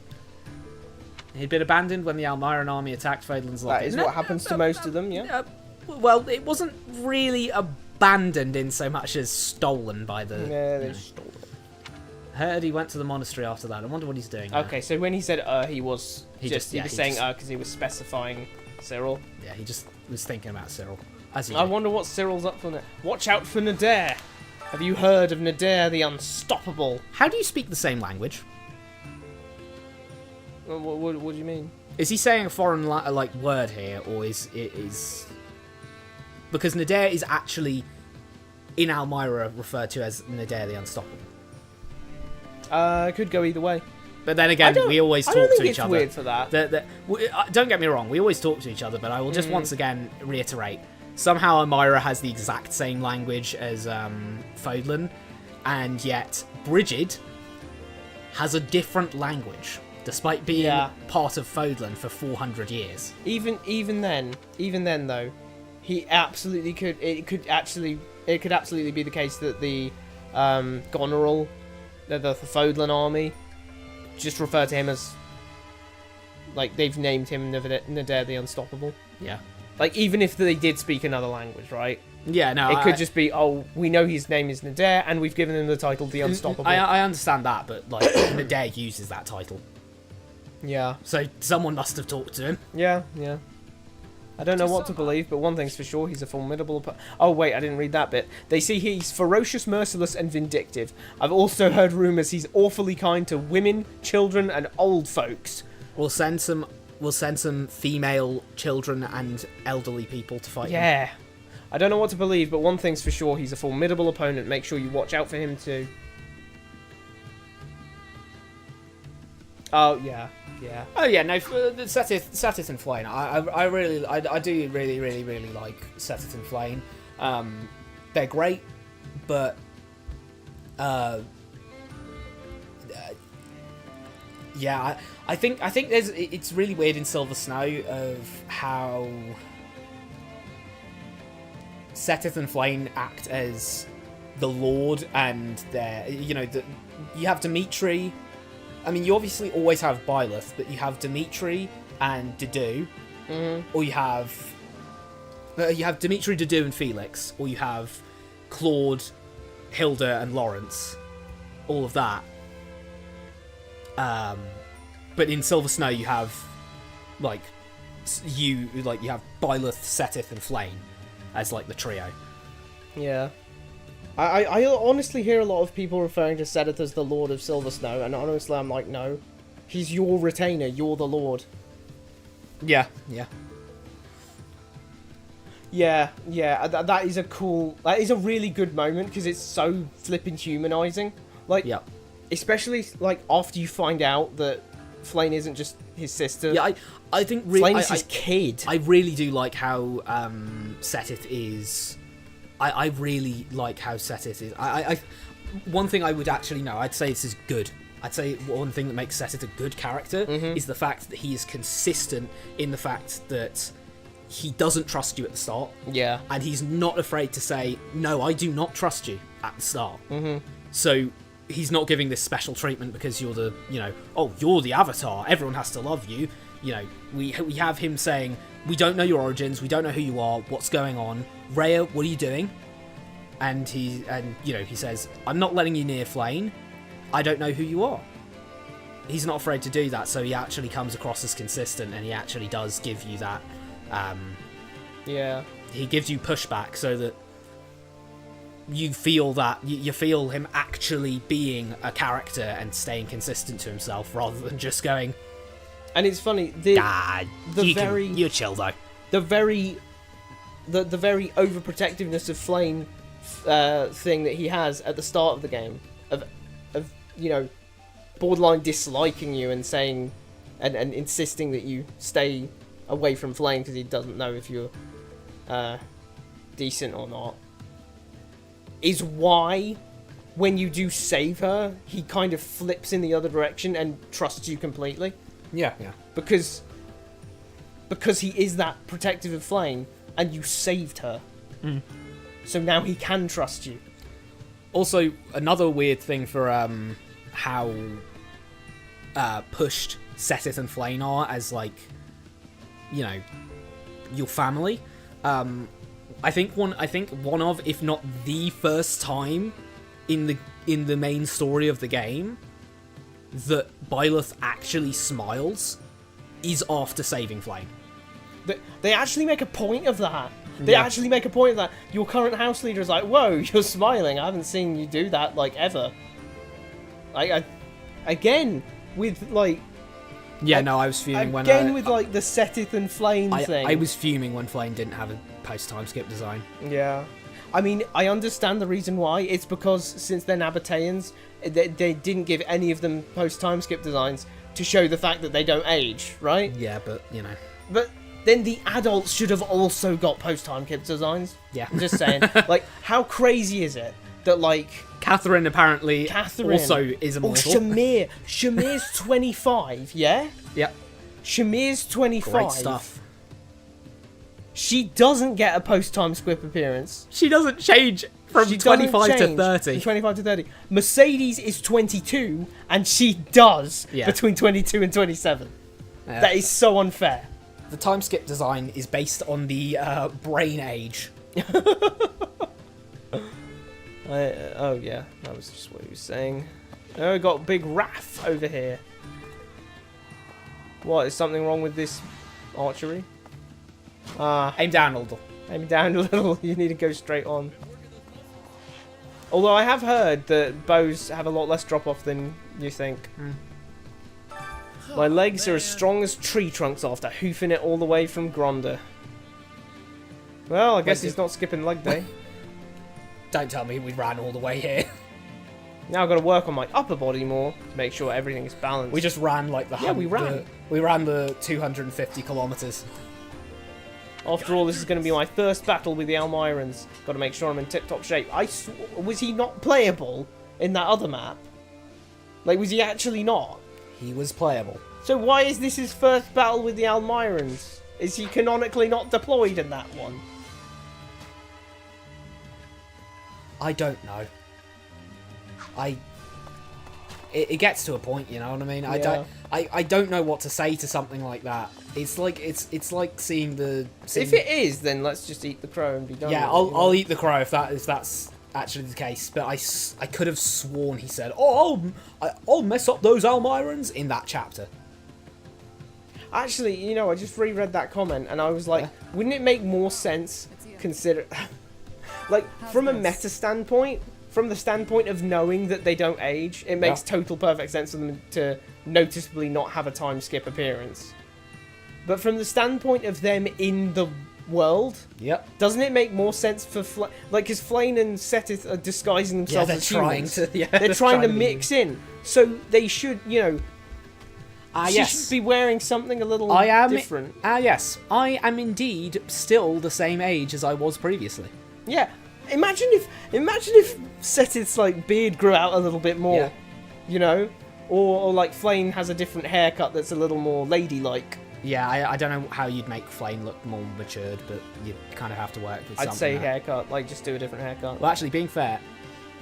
Speaker 13: He'd been abandoned when the Almiron army attacked Fadlan's Lock.
Speaker 1: That is what happens to most of them, yeah.
Speaker 13: Well, it wasn't really abandoned in so much as stolen by the...
Speaker 1: Yeah, they stole it.
Speaker 13: Heard he went to the monastery after that. I wonder what he's doing now.
Speaker 1: Okay, so when he said he was saying because he was specifying Cyril.
Speaker 13: Yeah, he just was thinking about Cyril.
Speaker 1: I wonder what Cyril's up for. Watch out for Nadir. Have you heard of Nadir the Unstoppable?
Speaker 13: How do you speak the same language?
Speaker 1: What do you mean?
Speaker 13: Is he saying a foreign word here, or is because Nadir is actually in Almyra referred to as Nadir the Unstoppable?
Speaker 1: Could go either way.
Speaker 13: But then again, we always talk to each other.
Speaker 1: Weird for that.
Speaker 13: Don't get me wrong, we always talk to each other, but I will just once again reiterate. Somehow Almyra has the exact same language as Fodlan, and yet Brigid has a different language, despite being part of Fodlan for 400 years.
Speaker 1: Even then though, he absolutely could. It could absolutely be the case that the Goneril, the Fodlan army, just refer to him as like they've named him Nadir the Unstoppable.
Speaker 13: Yeah.
Speaker 1: Like, even if they did speak another language, right?
Speaker 13: Yeah, no.
Speaker 1: It could just be, we know his name is Nadir, and we've given him the title The Unstoppable.
Speaker 13: I understand that, but, like, Nadir uses that title.
Speaker 1: Yeah.
Speaker 13: So, someone must have talked to him.
Speaker 1: Yeah. I don't know what to believe, but one thing's for sure, he's a formidable... Oh, wait, I didn't read that bit. They say he's ferocious, merciless, and vindictive. I've also heard rumours he's awfully kind to women, children, and old folks.
Speaker 13: We'll send some female children and elderly people to fight him.
Speaker 1: Yeah. I don't know what to believe, but one thing's for sure, he's a formidable opponent. Make sure you watch out for him too. Oh, yeah.
Speaker 13: Oh, yeah, no, Setith and Flame. I do really like Setith and Flame. They're great, but... yeah, I think it's really weird in Silver Snow of how Setith and Flame act as the Lord, and you have Dimitri. I mean, you obviously always have Byleth, but you have Dimitri and Dedue, or you have Dimitri, Dedue, and Felix, or you have Claude, Hilda, and Lawrence. All of that. But in Silver Snow you have you have Byleth, Setith, and Flame as like the trio.
Speaker 1: Yeah. I honestly hear a lot of people referring to Seteth as the Lord of Silver Snow, and honestly I'm like, no. He's your retainer, you're the Lord.
Speaker 13: Yeah.
Speaker 1: Yeah, that is a really good moment, because it's so flippin' humanizing. Like, especially, like, after you find out that Flayn isn't just his sister.
Speaker 13: Yeah, I think
Speaker 1: Flayn is his kid.
Speaker 13: I really do like how Seteth is. I really like how Seteth is. One thing I would actually know, I'd say this is good. I'd say one thing that makes Seteth a good character is the fact that he is consistent in the fact that he doesn't trust you at the start.
Speaker 1: Yeah.
Speaker 13: And he's not afraid to say, no, I do not trust you at the start. So he's not giving this special treatment because you're the, you're the Avatar. Everyone has to love you. We have him saying, we don't know your origins. We don't know who you are. What's going on? Rhea, what are you doing? And he says, I'm not letting you near Flayn. I don't know who you are. He's not afraid to do that, so he actually comes across as consistent, and he actually does give you that. He gives you pushback so that you feel that you feel him actually being a character and staying consistent to himself rather than just going.
Speaker 1: And it's funny,
Speaker 13: you chill though.
Speaker 1: The very overprotectiveness of Flayn thing that he has at the start of the game of borderline disliking you and saying and insisting that you stay away from Flayn because he doesn't know if you're decent or not, is why when you do save her, he kind of flips in the other direction and trusts you completely.
Speaker 13: Yeah.
Speaker 1: Because he is that protective of Flayn, and you saved her. So now he can trust you.
Speaker 13: Also, another weird thing for how pushed Seteth and Flayn are as, like, your family. I think one of, if not the first time in the main story of the game that Byleth actually smiles is after saving Flayn.
Speaker 1: They actually make a point of that. Actually make a point of that. Your current house leader is like, whoa, you're smiling. I haven't seen you do that, like, ever. Again, with, like...
Speaker 13: Yeah, no, I was fuming when...
Speaker 1: Again, with, like, the Seteth and Flayn thing.
Speaker 13: I was fuming when Flayn didn't have a post-time skip design.
Speaker 1: Yeah. I mean, I understand the reason why. It's because, since they're Nabateans, they didn't give any of them post-time skip designs to show the fact that they don't age, right?
Speaker 13: Yeah, but,
Speaker 1: But then the adults should have also got post-time skip designs.
Speaker 13: Yeah.
Speaker 1: I'm just saying. Like, how crazy is it that, like...
Speaker 13: Catherine apparently also is immortal.
Speaker 1: Oh, Shamir's 25, yeah?
Speaker 13: Yep.
Speaker 1: Shamir's 25.
Speaker 13: Great stuff.
Speaker 1: She doesn't get a post-time skip appearance.
Speaker 13: She doesn't change from 25 to 30.
Speaker 1: From 25 to 30. Mercedes is 22, and she does between 22 and 27.
Speaker 13: Yeah.
Speaker 1: That is so unfair.
Speaker 13: The time skip design is based on the brain age.
Speaker 1: Oh yeah, that was just what he was saying. Oh, we got Big Raph over here. What, is something wrong with this archery?
Speaker 13: Aim down a little.
Speaker 1: Aim down a little. You need to go straight on. Although I have heard that bows have a lot less drop-off than you think. My legs are as strong as tree trunks after hoofing it all the way from Gronder. Well, I guess he's not skipping leg day.
Speaker 13: Don't tell me we ran all the way here.
Speaker 1: Now I've got to work on my upper body more to make sure everything is balanced.
Speaker 13: We just ran like the...
Speaker 1: Yeah, we ran.
Speaker 13: We ran the 250 kilometers.
Speaker 1: After all, this is going to be my first battle with the Almirans. Got to make sure I'm in tip-top shape. Was he not playable in that other map? Like, was he actually not?
Speaker 13: He was playable.
Speaker 1: So why is this his first battle with the Almirans? Is he canonically not deployed in that one?
Speaker 13: I don't know. It gets to a point, you know what I mean?
Speaker 1: Yeah.
Speaker 13: I don't know what to say to something like that. It's like seeing the...
Speaker 1: If it is, then let's just eat the crow and be done.
Speaker 13: Yeah,
Speaker 1: with it,
Speaker 13: I'll eat the crow if that's actually the case. But I could have sworn he said, "Oh, I'll mess up those Almirans" in that chapter.
Speaker 1: Actually, I just reread that comment and I was like, wouldn't it make more sense like from a meta standpoint, from the standpoint of knowing that they don't age, it makes total perfect sense for them to noticeably not have a time skip appearance. But from the standpoint of them in the world, doesn't it make more sense for because Flane and Setith are disguising themselves as humans? They're trying to mix in, so they should, you know. She should be wearing something a little different.
Speaker 13: Yes, I am indeed still the same age as I was previously.
Speaker 1: Yeah, imagine if Setith's like beard grew out a little bit more, you know, or like Flane has a different haircut that's a little more ladylike.
Speaker 13: Yeah, I don't know how you'd make Flane look more matured, but you kind of have to work with something.
Speaker 1: I'd say haircut, like just do a different haircut.
Speaker 13: Well, actually, being fair,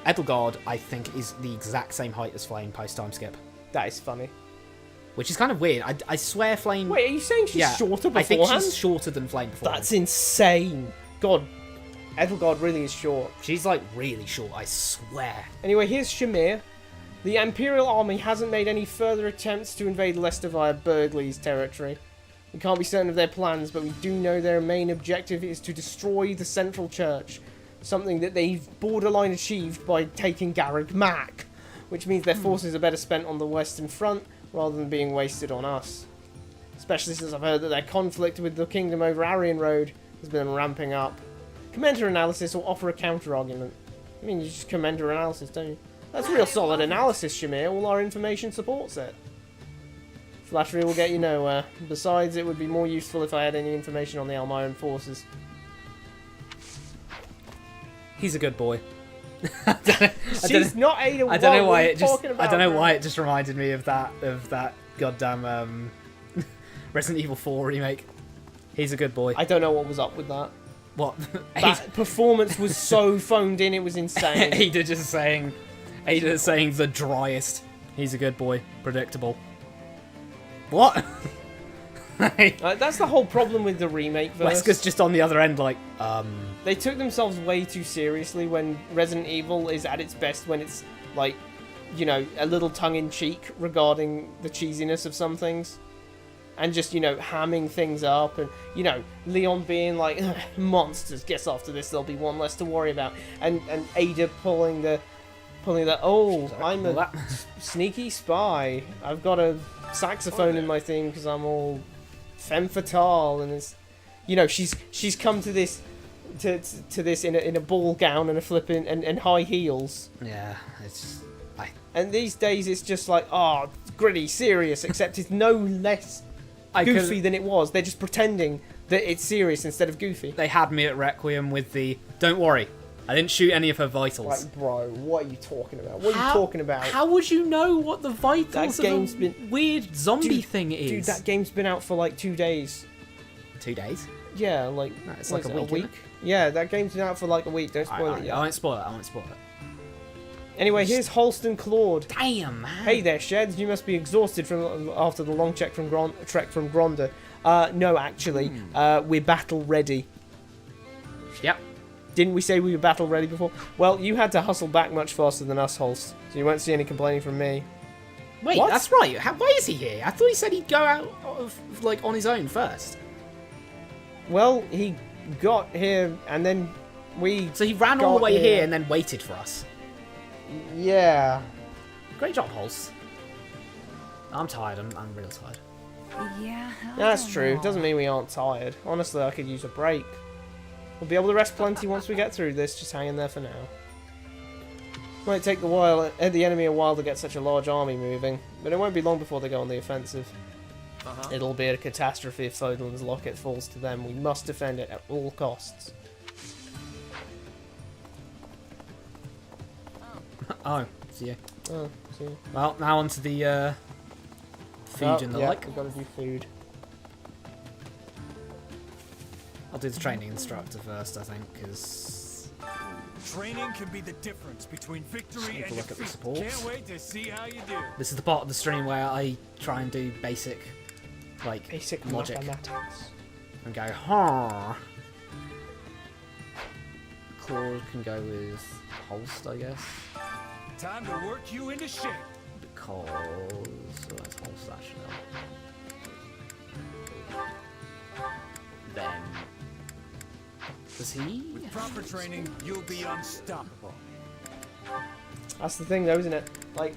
Speaker 13: Edelgard, I think, is the exact same height as Flane post-time skip.
Speaker 1: That is funny.
Speaker 13: Which is kind of weird. I swear Flane...
Speaker 1: Wait, are you saying she's shorter beforehand?
Speaker 13: I think she's shorter than Flane before.
Speaker 1: That's insane. God, Edelgard really is short.
Speaker 13: She's, like, really short, I swear.
Speaker 1: Anyway, here's Shamir. The Imperial Army hasn't made any further attempts to invade Leicester via Burgley's territory. We can't be certain of their plans, but we do know their main objective is to destroy the Central Church, something that they've borderline achieved by taking Garreg Mac, which means their forces are better spent on the Western Front rather than being wasted on us. Especially since I've heard that their conflict with the Kingdom over Arian Road has been ramping up. Commander analysis will offer a counter-argument. I mean, you just commander analysis, don't you? That's real solid analysis, Shamir. All our information supports it. Flattery will get you nowhere. Besides, it would be more useful if I had any information on the Almiran forces.
Speaker 13: He's a good boy.
Speaker 1: She's not Ada.
Speaker 13: I don't know why it just. I don't know why it just reminded me of that goddamn Resident Evil 4 remake. He's a good boy.
Speaker 1: I don't know what was up with that.
Speaker 13: What?
Speaker 1: That performance was so phoned in. It was insane.
Speaker 13: Ada saying the driest. He's a good boy. Predictable. What?
Speaker 1: That's the whole problem with the remake verse.
Speaker 13: Wesker's just on the other end, like,
Speaker 1: They took themselves way too seriously when Resident Evil is at its best when it's, like, you know, a little tongue-in-cheek regarding the cheesiness of some things. And just, you know, hamming things up. And, you know, Leon being like, monsters, guess after this there'll be one less to worry about. And Ada pulling the, oh, I'm a sneaky spy. I've got a saxophone in my theme because I'm all femme fatale, and it's, you know, she's come to this to this in a ball gown and a flipping and high heels.
Speaker 13: Yeah, it's
Speaker 1: and these days it's just like, oh, gritty, serious, except it's no less goofy than it was. They're just pretending that it's serious instead of goofy.
Speaker 13: They had me at Requiem with the, don't worry, I didn't shoot any of her vitals.
Speaker 1: Like, bro, what are you talking about? What are you talking about?
Speaker 13: How would you know what the vitals of a weird zombie thing is?
Speaker 1: Dude, that game's been out for like 2 days.
Speaker 13: 2 days?
Speaker 1: Yeah, like,
Speaker 13: no, it's like a week.
Speaker 1: Yeah, that game's been out for like a week. Don't spoil it yet.
Speaker 13: I won't spoil it.
Speaker 1: Anyway, here's Halston Claude.
Speaker 13: Damn, man.
Speaker 1: Hey there, Sheds. You must be exhausted after the long trek from Gronda. No, actually, we're battle ready.
Speaker 13: Yep.
Speaker 1: Didn't we say we were battle ready before? Well, you had to hustle back much faster than us, Holst, so you won't see any complaining from me.
Speaker 13: Wait, what? That's right. Why is he here? I thought he said he'd go out like on his own first.
Speaker 1: Well, he got here and then
Speaker 13: So he ran all the way here and then waited for us.
Speaker 1: Yeah.
Speaker 13: Great job, Holst. I'm tired. I'm real tired.
Speaker 10: Yeah.
Speaker 1: That's true. Doesn't mean we aren't tired. Honestly, I could use a break. We'll be able to rest plenty once we get through this. Just hang in there for now. Might take the enemy a while to get such a large army moving, but it won't be long before they go on the offensive. It'll be a catastrophe if Fodlan's locket falls to them. We must defend it at all costs.
Speaker 13: Oh, see you.
Speaker 1: Oh, see you.
Speaker 13: Well, now onto the food and the like.
Speaker 1: We've got to do food.
Speaker 13: I'll do the training instructor first, I think, because
Speaker 6: training can be the difference between victory and
Speaker 13: look at the
Speaker 6: defeat.
Speaker 13: supports.
Speaker 6: Can't wait to see how you do.
Speaker 13: This is the part of the stream where I try and do basic logic
Speaker 1: mathematics
Speaker 13: and go, huh. Claude can go with Holst, I guess.
Speaker 6: Time to work you into shape.
Speaker 13: Because that's Holst actually. Then Does he?
Speaker 6: With proper training, you'll be unstoppable.
Speaker 1: That's the thing, though, isn't it? Like,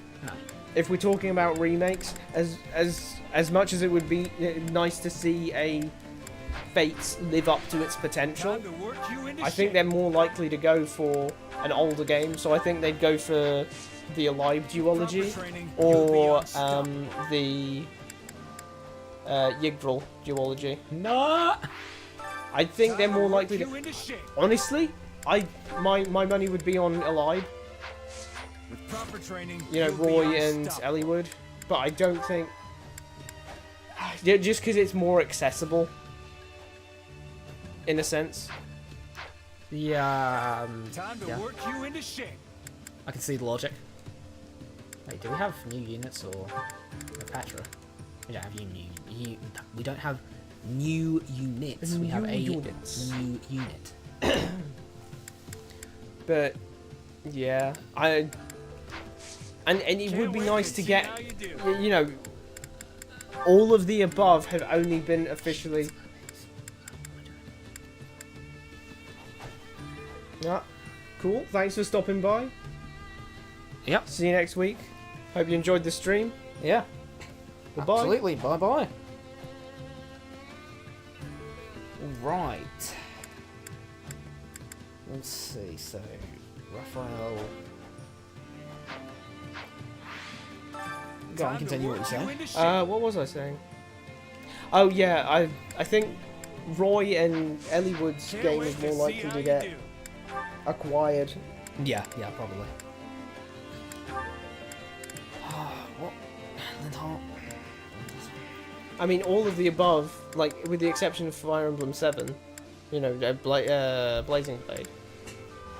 Speaker 1: if we're talking about remakes, as much as it would be nice to see a Fates live up to its potential, I think they're more likely to go for an older game. So I think they'd go for the Alive duology or the Yggdrasil duology.
Speaker 13: No.
Speaker 1: I think they're more likely to. Honestly, my money would be on Alive.
Speaker 6: With proper training,
Speaker 1: You know, Roy and Elliewood, but I don't think. Yeah, just because it's more accessible. In a sense.
Speaker 13: Yeah.
Speaker 6: Time to
Speaker 13: yeah.
Speaker 6: work you into shape.
Speaker 13: I can see the logic. Wait, do we have new units or Petra? We don't have we don't have new units. We have a new unit.
Speaker 1: But yeah, and it would be nice to get, you know, all of the above have only been officially. Yeah, cool. Thanks for stopping by.
Speaker 13: Yep.
Speaker 1: See you next week. Hope you enjoyed the stream.
Speaker 13: Yeah.
Speaker 1: Goodbye.
Speaker 13: Absolutely. Bye bye. Right. Let's see. So, Raphael. Go on, continue what you're saying.
Speaker 1: What was I saying? Oh yeah, I think Roy and Elliewood's game is more likely to get acquired.
Speaker 13: Yeah, probably. What? Linhardt?
Speaker 1: I mean, all of the above, like with the exception of Fire Emblem 7, you know, Blazing Blade.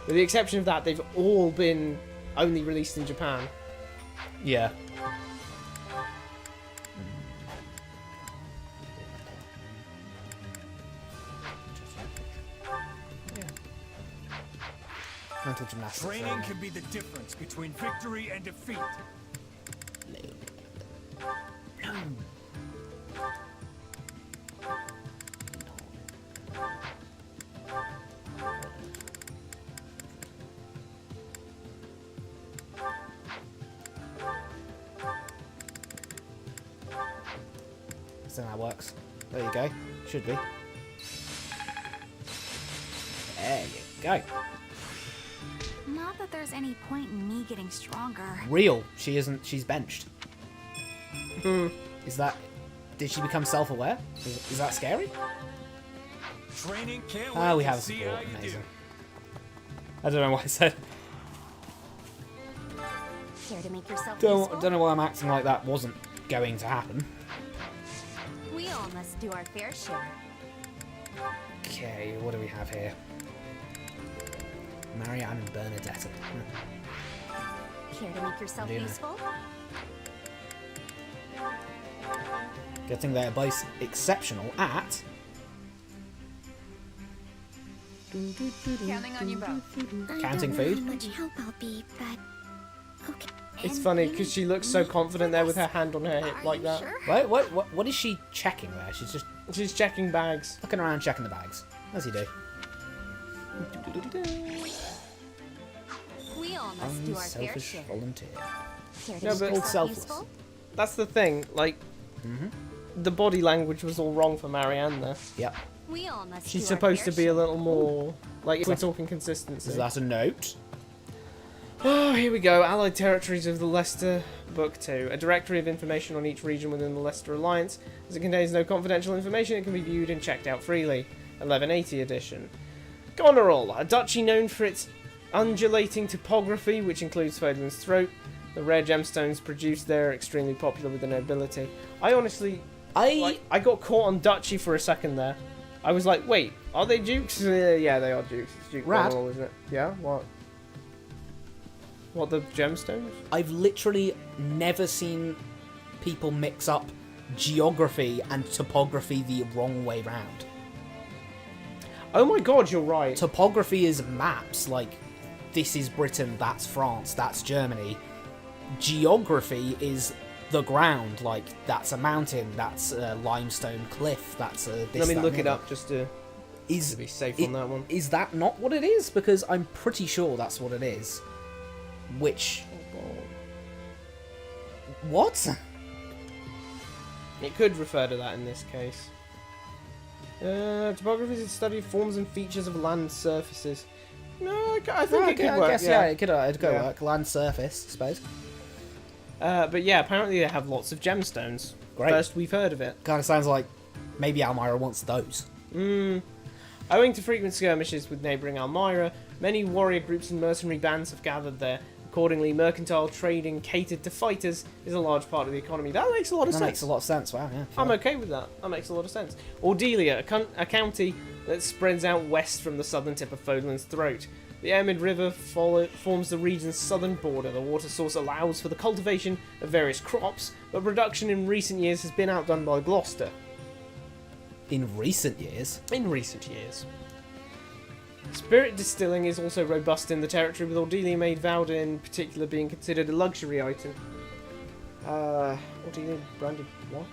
Speaker 1: With the exception of that, they've all been only released in Japan.
Speaker 13: Yeah. Mental gymnastics.
Speaker 6: Training can be the difference between victory and defeat.
Speaker 13: So that works. There you go. Should be. There you go.
Speaker 5: Not that there's any point in me getting stronger.
Speaker 13: Real. She isn't. She's benched. Is that... Did she become self-aware? Is that scary?
Speaker 6: Training can't
Speaker 13: Ah, we
Speaker 6: wait
Speaker 13: have
Speaker 6: to
Speaker 13: a
Speaker 6: see
Speaker 13: support.
Speaker 6: how you
Speaker 13: Amazing.
Speaker 6: do.
Speaker 13: I don't know what I said.
Speaker 5: Care to make yourself useful?
Speaker 13: Don't know why I'm acting like that wasn't going to happen.
Speaker 5: We all must do our fair share.
Speaker 13: Okay, what do we have here? Marianne and Bernadetta.
Speaker 5: Care to make yourself
Speaker 13: Yeah.
Speaker 5: useful?
Speaker 13: Good thing they're both exceptional at...
Speaker 9: Counting on you both.
Speaker 13: Counting
Speaker 5: I don't know
Speaker 13: food?
Speaker 5: how much help I'll be, but okay.
Speaker 1: It's funny because she looks so confident there with her hand on her hip like that.
Speaker 13: Wait, what is she checking there? She's just
Speaker 1: She's checking bags.
Speaker 13: looking around checking the bags. As you do.
Speaker 5: We all must do our fair
Speaker 13: Unselfish
Speaker 5: share.
Speaker 13: volunteer.
Speaker 5: Care to
Speaker 1: No,
Speaker 5: make
Speaker 1: but-
Speaker 5: yourself
Speaker 13: selfless.
Speaker 5: useful?
Speaker 1: That's the thing. Like, the body language was all wrong for Marianne there.
Speaker 13: Yep.
Speaker 5: We all must
Speaker 1: She's
Speaker 5: do our
Speaker 1: supposed
Speaker 5: fair
Speaker 1: to be a
Speaker 5: share.
Speaker 1: little more like if we're talking consistency.
Speaker 13: Is that a note?
Speaker 1: Oh, here we go. Allied Territories of the Leicester, Book 2. A directory of information on each region within the Leicester Alliance. As it contains no confidential information, it can be viewed and checked out freely. 1180 edition. Goneril, a duchy known for its undulating topography, which includes Fodlan's Throat. The rare gemstones produced there are extremely popular with the nobility. I honestly... I got caught on duchy for a second there. I was like, wait, are they dukes? Yeah, they are dukes. It's Duke
Speaker 13: Rad.
Speaker 1: Goneril, isn't it? Yeah, what? What, the gemstones?
Speaker 13: I've literally never seen people mix up geography and topography the wrong way round.
Speaker 1: Oh my god, you're right.
Speaker 13: Topography is maps, like, this is Britain, that's France, that's Germany. Geography is the ground, like, that's a mountain, that's a limestone cliff, that's a this,
Speaker 1: Let me
Speaker 13: that,
Speaker 1: look
Speaker 13: and
Speaker 1: it
Speaker 13: the
Speaker 1: up just to...
Speaker 13: Is
Speaker 1: to be safe on that one.
Speaker 13: Is that not what it is? Because I'm pretty sure that's what it is. Which... What?
Speaker 1: It could refer to that in this case. Topography is a study of forms and features of land surfaces. No, I think it could work.
Speaker 13: I guess, yeah, it could work. Land surface, I suppose.
Speaker 1: But yeah, apparently they have lots of gemstones.
Speaker 13: Great.
Speaker 1: First we've heard of it.
Speaker 13: Kind of sounds like maybe Almyra wants those.
Speaker 1: Owing to frequent skirmishes with neighbouring Almyra, many warrior groups and mercenary bands have gathered there. Accordingly, mercantile trading catered to fighters is a large part of the economy. That makes a lot of sense.
Speaker 13: That makes a lot of sense, wow, yeah.
Speaker 1: I'm okay with that. That makes a lot of sense. Ordelia, a county that spreads out west from the southern tip of Fodlan's throat. The Ermid River forms the region's southern border. The water source allows for the cultivation of various crops, but production in recent years has been outdone by Gloucester.
Speaker 13: In recent years?
Speaker 1: In recent years. Spirit distilling is also robust in the territory, with Ordelia Made Vowed in particular being considered a luxury item. Ordelia branded what?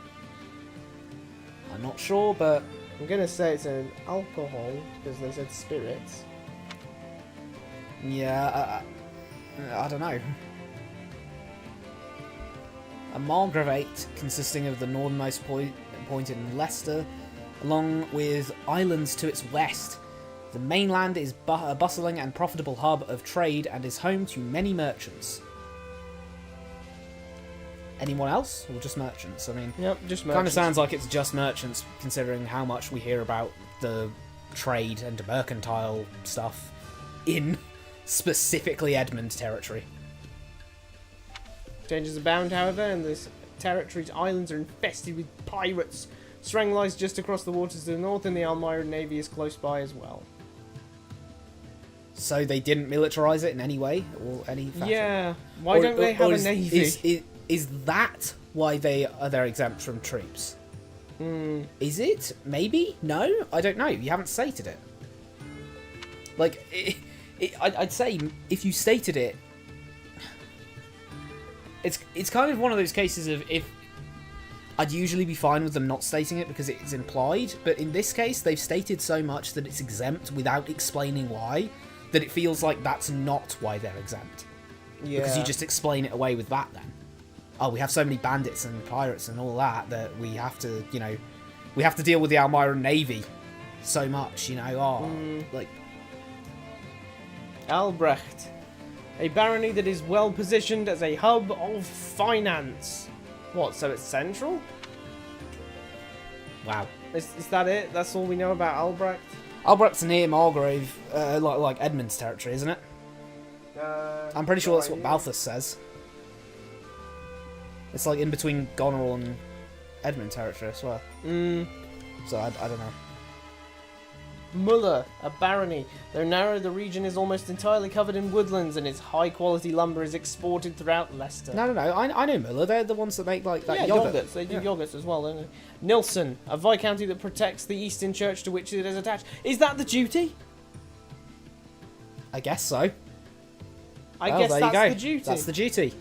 Speaker 13: I'm not sure, but...
Speaker 1: I'm going to say it's an alcohol, because they said spirits.
Speaker 13: Yeah, I don't know. A margravate consisting of the northernmost point in Leicester, along with islands to its west. The mainland is a bustling and profitable hub of trade and is home to many merchants. Anyone else? Or just merchants? I mean,
Speaker 1: yep, just merchants.
Speaker 13: Kind of sounds like it's just merchants, considering how much we hear about the trade and mercantile stuff in specifically Edmund territory.
Speaker 1: Dangers abound, however, and this territory's islands are infested with pirates. Strang lies just across the waters to the north, and the Almyra Navy is close by as well.
Speaker 13: So they didn't militarize it in any way or any fashion?
Speaker 1: Yeah. Why don't they have a navy?
Speaker 13: Is that why they're exempt from troops? Is it? Maybe? No? I don't know. You haven't stated it. Like, I'd say if you stated it, it's kind of one of those cases of if I'd usually be fine with them not stating it because it's implied, but in this case they've stated so much that it's exempt without explaining why, that it feels like that's not why they're exempt.
Speaker 1: Yeah.
Speaker 13: Because you just explain it away with that then. Oh, we have so many bandits and pirates and all that we have to, we have to deal with the Almyra Navy so much, like...
Speaker 1: Albrecht, a barony that is well positioned as a hub of finance. What, so it's central?
Speaker 13: Wow.
Speaker 1: Is that it? That's all we know about Albrecht?
Speaker 13: Albrecht's near Margrave, like Edmund's territory, isn't it? I'm pretty sure that's what Balthus says. It's like in between Goneril and Edmund territory, I swear. So I don't know.
Speaker 1: Muller, a barony. Though narrow, the region is almost entirely covered in woodlands, and its high-quality lumber is exported throughout Leicester.
Speaker 13: No. I know Muller. They're the ones that make that yogurt.
Speaker 1: Yogurts. They do yogurts as well, don't they? Nilsson, a viscounty that protects the Eastern Church to which it is attached. Is that the duty?
Speaker 13: I guess so.
Speaker 1: I guess that's the duty.
Speaker 13: That's the duty.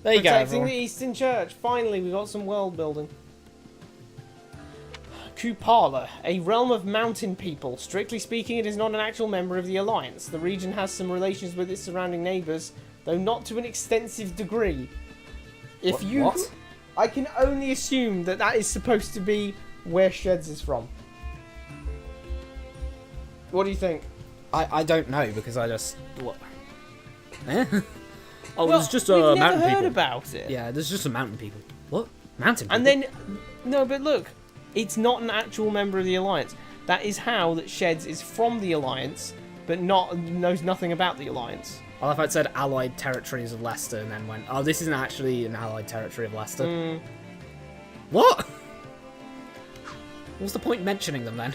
Speaker 13: There you go,
Speaker 1: Protecting the Eastern Church. Finally, we got some world building. Kupala, a realm of mountain people. Strictly speaking, it is not an actual member of the Alliance. The region has some relations with its surrounding neighbours, though not to an extensive degree. What? I can only assume that is supposed to be where Sheds is from. What do you think?
Speaker 13: I don't know, because I just... What? Eh? Oh,
Speaker 1: well,
Speaker 13: there's just
Speaker 1: we've
Speaker 13: mountain
Speaker 1: never heard
Speaker 13: people.
Speaker 1: about it.
Speaker 13: Yeah, there's just some mountain people. What? Mountain people?
Speaker 1: And then... No, but look... It's not an actual member of the Alliance. That is how that Sheds is from the Alliance, but knows nothing about the Alliance.
Speaker 13: Well, if I'd said allied territories of Leicester and then went, oh, this isn't actually an allied territory of Leicester. What? What's the point mentioning them then?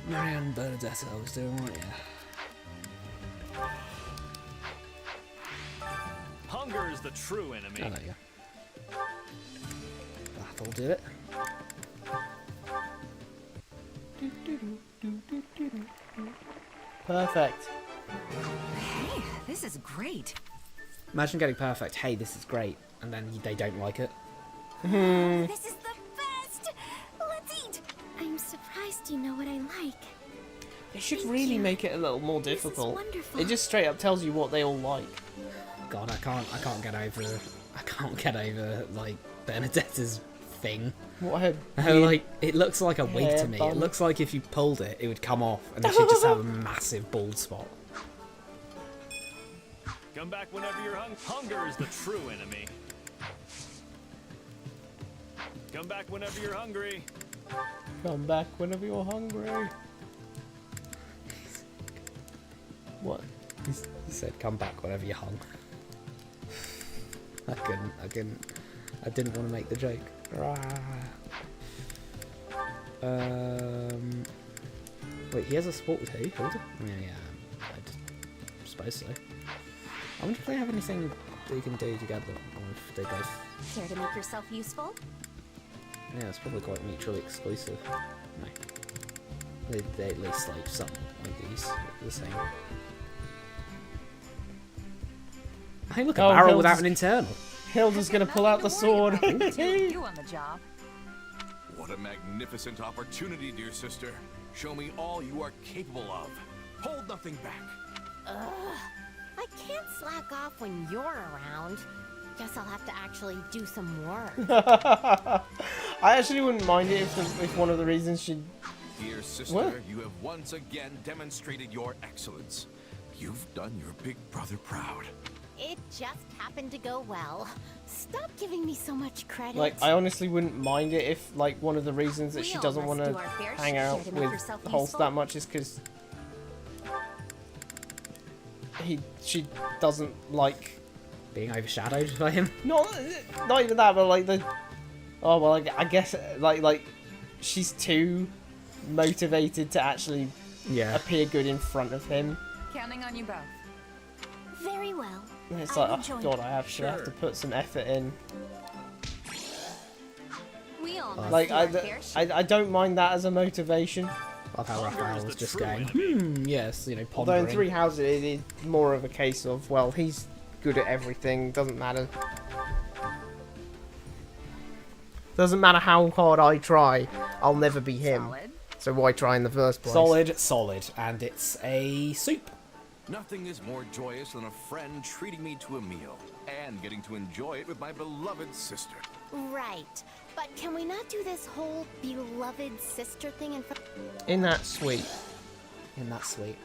Speaker 13: Marianne Bernadette, I was doing right, yeah.
Speaker 6: Hunger is the true enemy.
Speaker 13: Oh, there you go. That'll do it.
Speaker 1: Perfect.
Speaker 10: Hey, this is great.
Speaker 13: Imagine getting perfect. Hey, this is great, and then they don't like it.
Speaker 5: This is the best! Let's eat! I'm surprised you know what I like.
Speaker 1: They should
Speaker 5: Thank
Speaker 1: really
Speaker 5: you.
Speaker 1: make it a little more
Speaker 5: This is
Speaker 1: difficult.
Speaker 5: wonderful.
Speaker 1: It just straight up tells you what they all like.
Speaker 13: God, I can't get over like Bernadetta's thing.
Speaker 1: What a
Speaker 13: Like, it looks like a wig
Speaker 1: hair
Speaker 13: to me.
Speaker 1: bun.
Speaker 13: It looks like if you pulled it, it would come off, and then she'd just have a massive bald spot.
Speaker 6: Come back whenever you're hungry. Hunger is the true enemy. Come back whenever you're hungry.
Speaker 1: Come back whenever you're hungry. What?
Speaker 13: He said, "Come back whenever you're hung." I didn't want to make the joke. Wait, he has a sport with who? Hilda? Yeah, I suppose so. I wonder if they have anything they can do together, or if they both...
Speaker 5: Care to make yourself useful?
Speaker 13: Yeah, it's probably quite mutually exclusive. No. They at least, like, some like these are the same. Hey, look, a barrel
Speaker 1: Hilda's-
Speaker 13: without an internal.
Speaker 1: Hilda's gonna pull out the sword.
Speaker 10: You on the job.
Speaker 7: What a magnificent opportunity, dear sister. Show me all you are capable of. Hold nothing back.
Speaker 5: I can't slack off when you're around. Guess I'll have to actually do some work.
Speaker 1: I actually wouldn't mind it if one of the reasons she...
Speaker 7: Dear sister,
Speaker 1: What?
Speaker 7: you have once again demonstrated your excellence. You've done your big brother proud.
Speaker 5: It just happened to go well. Stop giving me so much credit.
Speaker 1: Like, I honestly wouldn't mind it if, like, one of the reasons that
Speaker 5: We
Speaker 1: she
Speaker 5: all
Speaker 1: doesn't
Speaker 5: must
Speaker 1: want
Speaker 5: do
Speaker 1: to
Speaker 5: our fair
Speaker 1: hang
Speaker 5: share
Speaker 1: out
Speaker 5: to make
Speaker 1: with
Speaker 5: yourself
Speaker 1: Holst
Speaker 5: useful.
Speaker 1: that much is because she doesn't like...
Speaker 13: Being overshadowed by him?
Speaker 1: Not even that, but like the... Oh, well, I guess, like, she's too motivated to actually appear good in front of him.
Speaker 10: Counting on you both.
Speaker 5: Very well.
Speaker 1: And it's
Speaker 5: I
Speaker 1: like,
Speaker 5: will
Speaker 1: oh
Speaker 5: join
Speaker 1: god,
Speaker 5: you.
Speaker 1: I actually have to put some effort in.
Speaker 5: We all must
Speaker 1: Like,
Speaker 5: do our fair share.
Speaker 1: I don't mind that as a motivation.
Speaker 13: Love how Raphael was just going, yes, you know,
Speaker 1: Although
Speaker 13: pondering.
Speaker 1: in Three Houses, it is more of a case of, well, he's good at everything, doesn't matter. Doesn't matter how hard I try, I'll never be him.
Speaker 10: Solid.
Speaker 1: So why try in the first place?
Speaker 13: Solid, and it's a soup.
Speaker 7: Nothing is more joyous than a friend treating me to a meal and getting to enjoy it with my beloved sister.
Speaker 5: Right. But can we not do this whole beloved sister thing in front?
Speaker 1: In that suite.
Speaker 13: In that suite.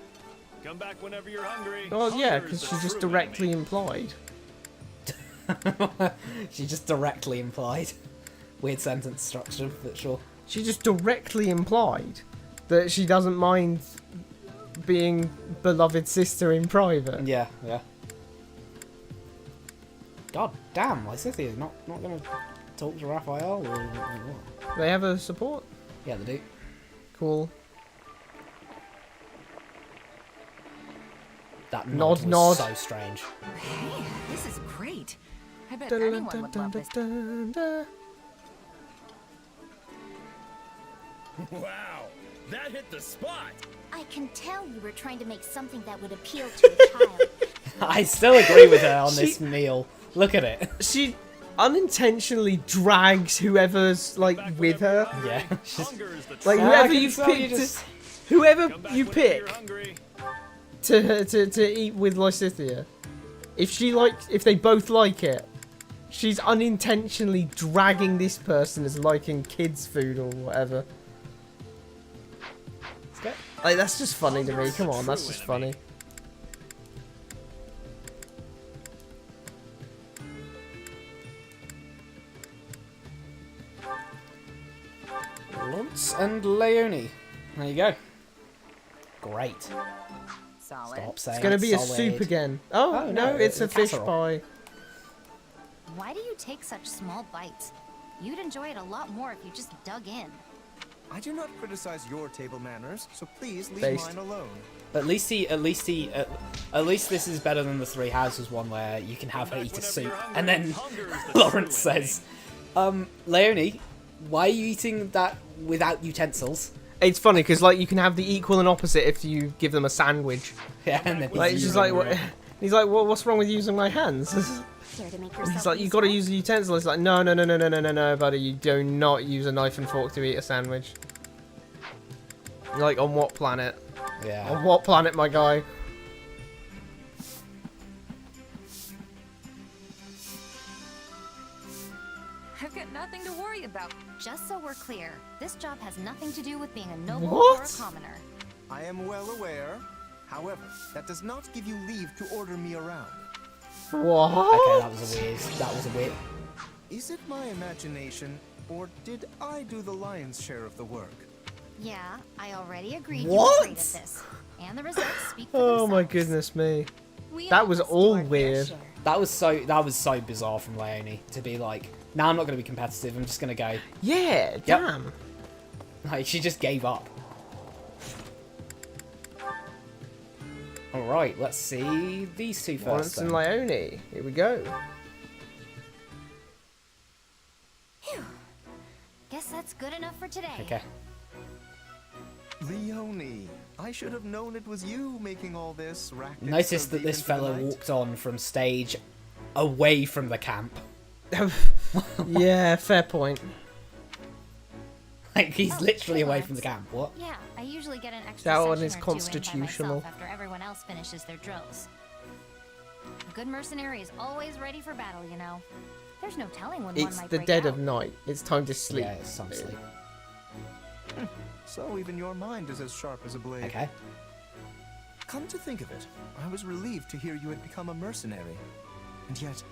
Speaker 6: Come back whenever you're hungry.
Speaker 1: Well, yeah,
Speaker 6: Hunger is
Speaker 1: because
Speaker 6: the
Speaker 1: she just
Speaker 6: true
Speaker 1: directly
Speaker 6: enemy.
Speaker 1: implied.
Speaker 13: She just directly implied. Weird sentence structure, but sure.
Speaker 1: She just directly implied that she doesn't mind being beloved sister in private.
Speaker 13: Yeah. God damn, like Cynthia's not gonna talk to Raphael or what?
Speaker 1: They have a support?
Speaker 13: Yeah, they do.
Speaker 1: Cool.
Speaker 13: That
Speaker 1: Nod,
Speaker 13: was
Speaker 1: nod.
Speaker 13: so strange.
Speaker 10: Hey, this is great. I bet anyone would love this.
Speaker 7: Wow, that hit the spot.
Speaker 5: I can tell you were trying to make something that would appeal to a child.
Speaker 13: I still agree with her on this meal. Look at it.
Speaker 1: She unintentionally drags whoever's like with her.
Speaker 13: Yeah.
Speaker 6: Hunger is the
Speaker 1: Like
Speaker 6: true
Speaker 1: whoever
Speaker 13: can
Speaker 1: you
Speaker 13: tell
Speaker 1: pick,
Speaker 13: you just-
Speaker 1: whoever
Speaker 6: Come back
Speaker 1: you
Speaker 6: whenever
Speaker 1: pick
Speaker 6: you're hungry.
Speaker 1: to eat with Lysithia, if they both like it, she's unintentionally dragging this person as liking kids' food or whatever. Like that's just funny to me. Come on, that's just funny.
Speaker 13: Lance and Leone. There you go. Great.
Speaker 10: Solid.
Speaker 13: Stop saying
Speaker 1: It's gonna be a
Speaker 13: solid.
Speaker 1: soup again. Oh, no, it's a fish
Speaker 13: casserole.
Speaker 1: pie.
Speaker 5: Why do you take such small bites? You'd enjoy it a lot more if you just dug in.
Speaker 8: I do not criticize your table manners, so please leave
Speaker 1: Based.
Speaker 8: mine alone.
Speaker 13: At least this is better than the Three Houses one where you can have her eat a soup. And then Lawrence says, Leone, why are you eating that without utensils?
Speaker 1: It's funny because like you can have the equal and opposite if you give them a sandwich.
Speaker 13: Yeah, and then
Speaker 1: Like, it's just like, what? He's like, what's wrong with using my hands?
Speaker 5: Care to make yourself
Speaker 1: He's like, you got to use a utensil. It's like, no, buddy, you do not use a knife and fork to eat a sandwich. Like, on what planet?
Speaker 13: Yeah.
Speaker 1: On what planet, my guy?
Speaker 9: I've got nothing to worry about.
Speaker 5: Just so we're clear, this job has nothing to do with being a noble
Speaker 1: What?
Speaker 5: or a commoner.
Speaker 8: I am well aware. However, that does not give you leave to order me around.
Speaker 1: What?
Speaker 13: Okay, that was a weird.
Speaker 8: Is it my imagination, or did I do the lion's share of the work?
Speaker 5: Yeah, I already agreed
Speaker 1: What?
Speaker 5: you were great at this. And the results speak for themselves.
Speaker 1: Oh my goodness me.
Speaker 5: We
Speaker 1: That
Speaker 5: all
Speaker 1: was
Speaker 5: must do
Speaker 1: all
Speaker 5: our fair
Speaker 1: weird.
Speaker 5: share.
Speaker 13: That was so bizarre from Leone to be like, nah, I'm not going to be competitive. I'm just going to go.
Speaker 1: Yeah, damn.
Speaker 13: Like, she just gave up. Alright, let's see these two first.
Speaker 1: Lawrence and Leone. Here we go.
Speaker 5: Phew. Guess that's good enough for today.
Speaker 13: Okay.
Speaker 8: Leone, I should have known it was you making all this racket.
Speaker 13: Notice
Speaker 8: so
Speaker 13: that
Speaker 8: deep
Speaker 13: this
Speaker 8: into the
Speaker 13: fella
Speaker 8: night.
Speaker 13: walked on from stage away from the camp.
Speaker 1: Yeah, fair point.
Speaker 13: Like, he's
Speaker 5: Oh,
Speaker 13: literally
Speaker 5: hey,
Speaker 13: away
Speaker 5: Lawrence.
Speaker 13: from the camp. What?
Speaker 5: Yeah, I usually get an extra
Speaker 1: That
Speaker 5: session
Speaker 1: one is
Speaker 5: or two
Speaker 1: constitutional.
Speaker 5: in by myself after everyone else finishes their drills. A good mercenary is always ready for battle, you know. There's no telling when one
Speaker 1: It's
Speaker 5: might
Speaker 1: the
Speaker 5: break
Speaker 1: dead
Speaker 5: out.
Speaker 1: of night. It's time to sleep.
Speaker 13: Yeah, it's some sleep.
Speaker 8: So even your mind is as sharp as a blade.
Speaker 13: Okay.
Speaker 8: Come to think of it, I was relieved to hear you had become a mercenary. And yet,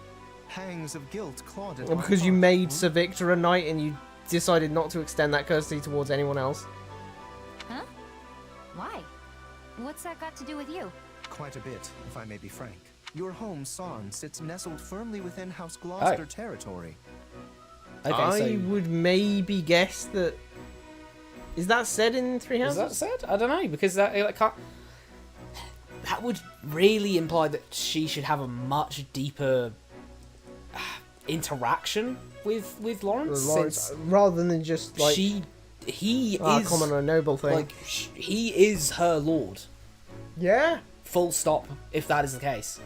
Speaker 8: pangs of guilt clawed at
Speaker 1: Well,
Speaker 8: my
Speaker 1: because you
Speaker 8: heart.
Speaker 1: made Sir Victor a knight and you decided not to extend that courtesy towards anyone else.
Speaker 5: Huh? Why? What's that got to do with you?
Speaker 8: Quite a bit, if I may be frank. Your home, Sarn, sits nestled firmly within House Gloucester territory.
Speaker 13: Okay,
Speaker 1: I
Speaker 13: so
Speaker 1: would maybe guess that. Is that said in Three
Speaker 13: is
Speaker 1: Houses?
Speaker 13: that said? I don't know, because that can't. That would really imply that she should have a much deeper interaction with Lawrence,
Speaker 1: Lawrence,
Speaker 13: since
Speaker 1: rather than just like
Speaker 13: he is
Speaker 1: common or noble thing.
Speaker 13: like he is her lord.
Speaker 1: Yeah.
Speaker 13: Full stop. If that is the case.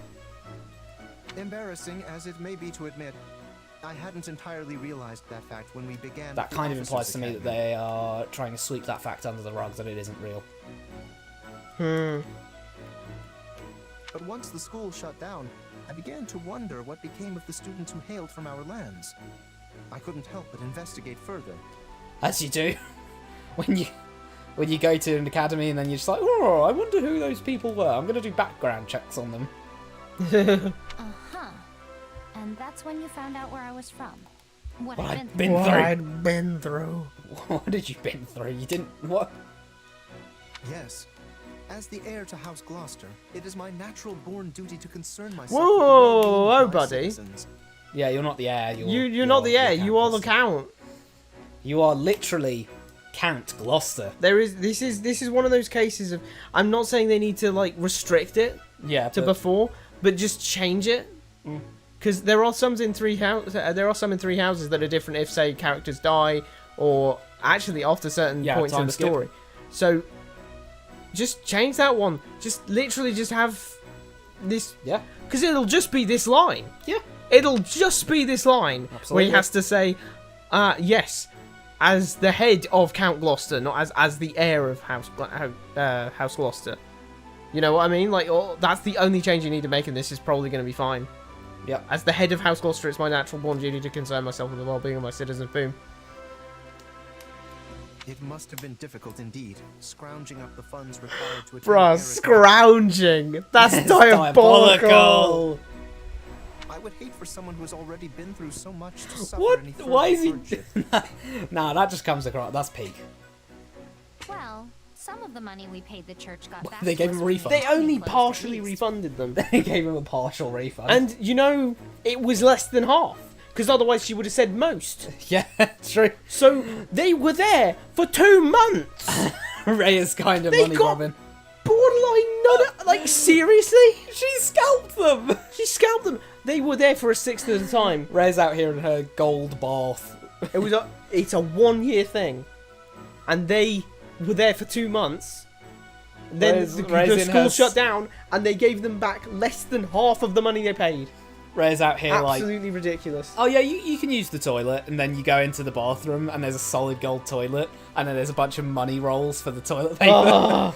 Speaker 8: Embarrassing as it may be to admit, I hadn't entirely realized that fact when we began.
Speaker 13: That
Speaker 8: the
Speaker 13: kind of
Speaker 8: Officers'
Speaker 13: implies to me that
Speaker 8: Academy.
Speaker 13: they are trying to sweep that fact under the rug, that it isn't real.
Speaker 8: But once the school shut down, I began to wonder what became of the students who hailed from our lands. I couldn't help but investigate further.
Speaker 13: As you do. When you go to an academy and then you're just like, oh, I wonder who those people were. I'm going to do background checks on them.
Speaker 5: Uh-huh. And that's when you found out where I was from. What
Speaker 13: What
Speaker 5: I'd
Speaker 13: I'd
Speaker 5: been
Speaker 13: been
Speaker 5: through.
Speaker 13: through.
Speaker 1: I'd been through.
Speaker 13: What did you been through? You didn't... What?
Speaker 8: Yes. As the heir to House Gloucester, it is my natural-born duty to concern myself
Speaker 1: Whoa,
Speaker 8: with the well-being of my
Speaker 1: buddy.
Speaker 8: citizens.
Speaker 13: Yeah, you're not the heir.
Speaker 1: You're not the heir. You are the
Speaker 13: count.
Speaker 1: count.
Speaker 13: You are literally Count Gloucester.
Speaker 1: This is one of those cases of I'm not saying they need to like restrict it
Speaker 13: Yeah,
Speaker 1: to
Speaker 13: but-
Speaker 1: before, but just change it. Because there are some in Three Houses that are different if say characters die or actually after certain
Speaker 13: Yeah,
Speaker 1: points in
Speaker 13: time
Speaker 1: the
Speaker 13: skip.
Speaker 1: story. So just change that one. Just literally just have this.
Speaker 13: Yeah.
Speaker 1: Because it'll just be this line.
Speaker 13: Yeah.
Speaker 1: It'll just be this line where
Speaker 13: Absolutely.
Speaker 1: he has to say, yes, as the head of Count Gloucester, not as the heir of House Gloucester. You know what I mean? Like, that's the only change you need to make, and this is probably going to be fine.
Speaker 13: Yep.
Speaker 1: As the head of House Gloucester, it's my natural born duty to concern myself with the well-being of my citizens. Boom.
Speaker 8: It must have been difficult indeed, scrounging up the funds required to attend
Speaker 1: Bruh,
Speaker 8: Eric-
Speaker 1: scrounging. That's
Speaker 13: It's
Speaker 1: diabolical.
Speaker 13: diabolical.
Speaker 8: I would hate for someone who has already been through so much to suffer
Speaker 13: What?
Speaker 8: any further
Speaker 13: Why is he...
Speaker 8: hardship.
Speaker 13: Nah, that just comes across... That's peak.
Speaker 5: Well, some of the money we paid the church got back.
Speaker 13: They
Speaker 5: to
Speaker 13: gave
Speaker 5: us
Speaker 13: him a
Speaker 5: when
Speaker 13: refund.
Speaker 5: the
Speaker 1: They only
Speaker 5: closed, at
Speaker 1: partially
Speaker 5: least.
Speaker 1: refunded them.
Speaker 13: They gave him a partial refund.
Speaker 1: And, you know, it was less than half. Because otherwise she would have said most.
Speaker 13: yeah, true.
Speaker 1: So, they were there for 2 months.
Speaker 13: Ray is kind of
Speaker 1: They
Speaker 13: money
Speaker 1: got-
Speaker 13: grubbing.
Speaker 1: Borderline none. Like, seriously?
Speaker 13: She scalped them!
Speaker 1: She scalped them. They were there for a sixth of the time.
Speaker 13: Ray's out here in her gold bath.
Speaker 1: It's a 1 year thing. And they were there for 2 months. Then the
Speaker 13: Ray's
Speaker 1: school shut down, and they gave them back less than half of the money they paid.
Speaker 13: Ray's out here
Speaker 1: Absolutely ridiculous.
Speaker 13: Oh yeah, you can use the toilet, and then you go into the bathroom, and there's a solid gold toilet, and then there's a bunch of money rolls for the toilet paper.
Speaker 1: Oh.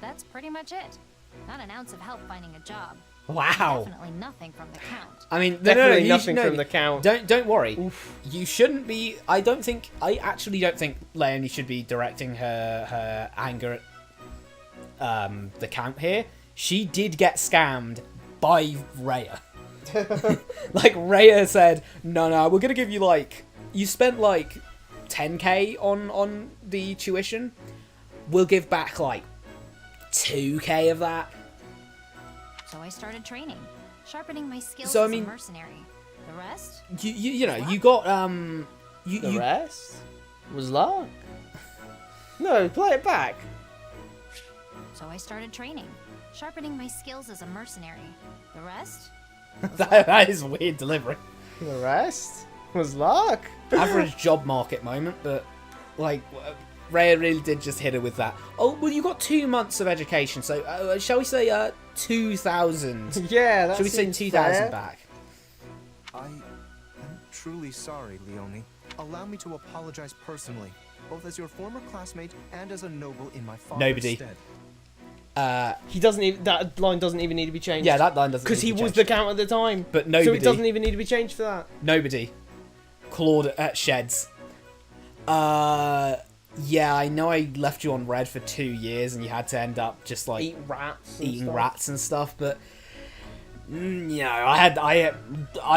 Speaker 5: That's pretty much it. Not an ounce of help finding a job.
Speaker 13: Wow.
Speaker 5: Definitely nothing from the count.
Speaker 13: I mean,
Speaker 1: Definitely nothing from the count.
Speaker 13: Don't worry. Oof. You shouldn't be. I actually don't think Leonie should be directing her anger at the count here. She did get scammed by Rhea. Like, Rhea said, no, we're gonna give you you spent 10k on the tuition. We'll give back 2k of that.
Speaker 5: So I started training, sharpening my skills
Speaker 13: So, I
Speaker 5: as
Speaker 13: mean,
Speaker 5: a mercenary. The rest?
Speaker 13: You know, you got
Speaker 1: The rest was luck. No, play it back.
Speaker 5: So I started training, sharpening my skills as a mercenary. The rest?
Speaker 13: that is weird delivery.
Speaker 1: The rest was luck.
Speaker 13: Average job market moment, but Rhea really did just hit her with that. Oh, well, you got 2 months of education, so shall we say 2,000?
Speaker 1: Yeah, that
Speaker 13: Shall we say
Speaker 1: seems
Speaker 13: 2,000
Speaker 1: fair.
Speaker 13: back?
Speaker 8: I am truly sorry, Leonie. Allow me to apologize personally, both as your former classmate and as a noble in my father's
Speaker 13: Nobody.
Speaker 8: stead.
Speaker 1: He doesn't even. That line doesn't even need to be changed.
Speaker 13: Yeah, that line doesn't.
Speaker 1: Because he was the count at the time.
Speaker 13: But nobody.
Speaker 1: So it doesn't even need to be changed for that.
Speaker 13: Nobody. Clawed at Sheds. Yeah, I know I left you on red for 2 years and you had to end up just
Speaker 1: eating rats
Speaker 13: and stuff, but I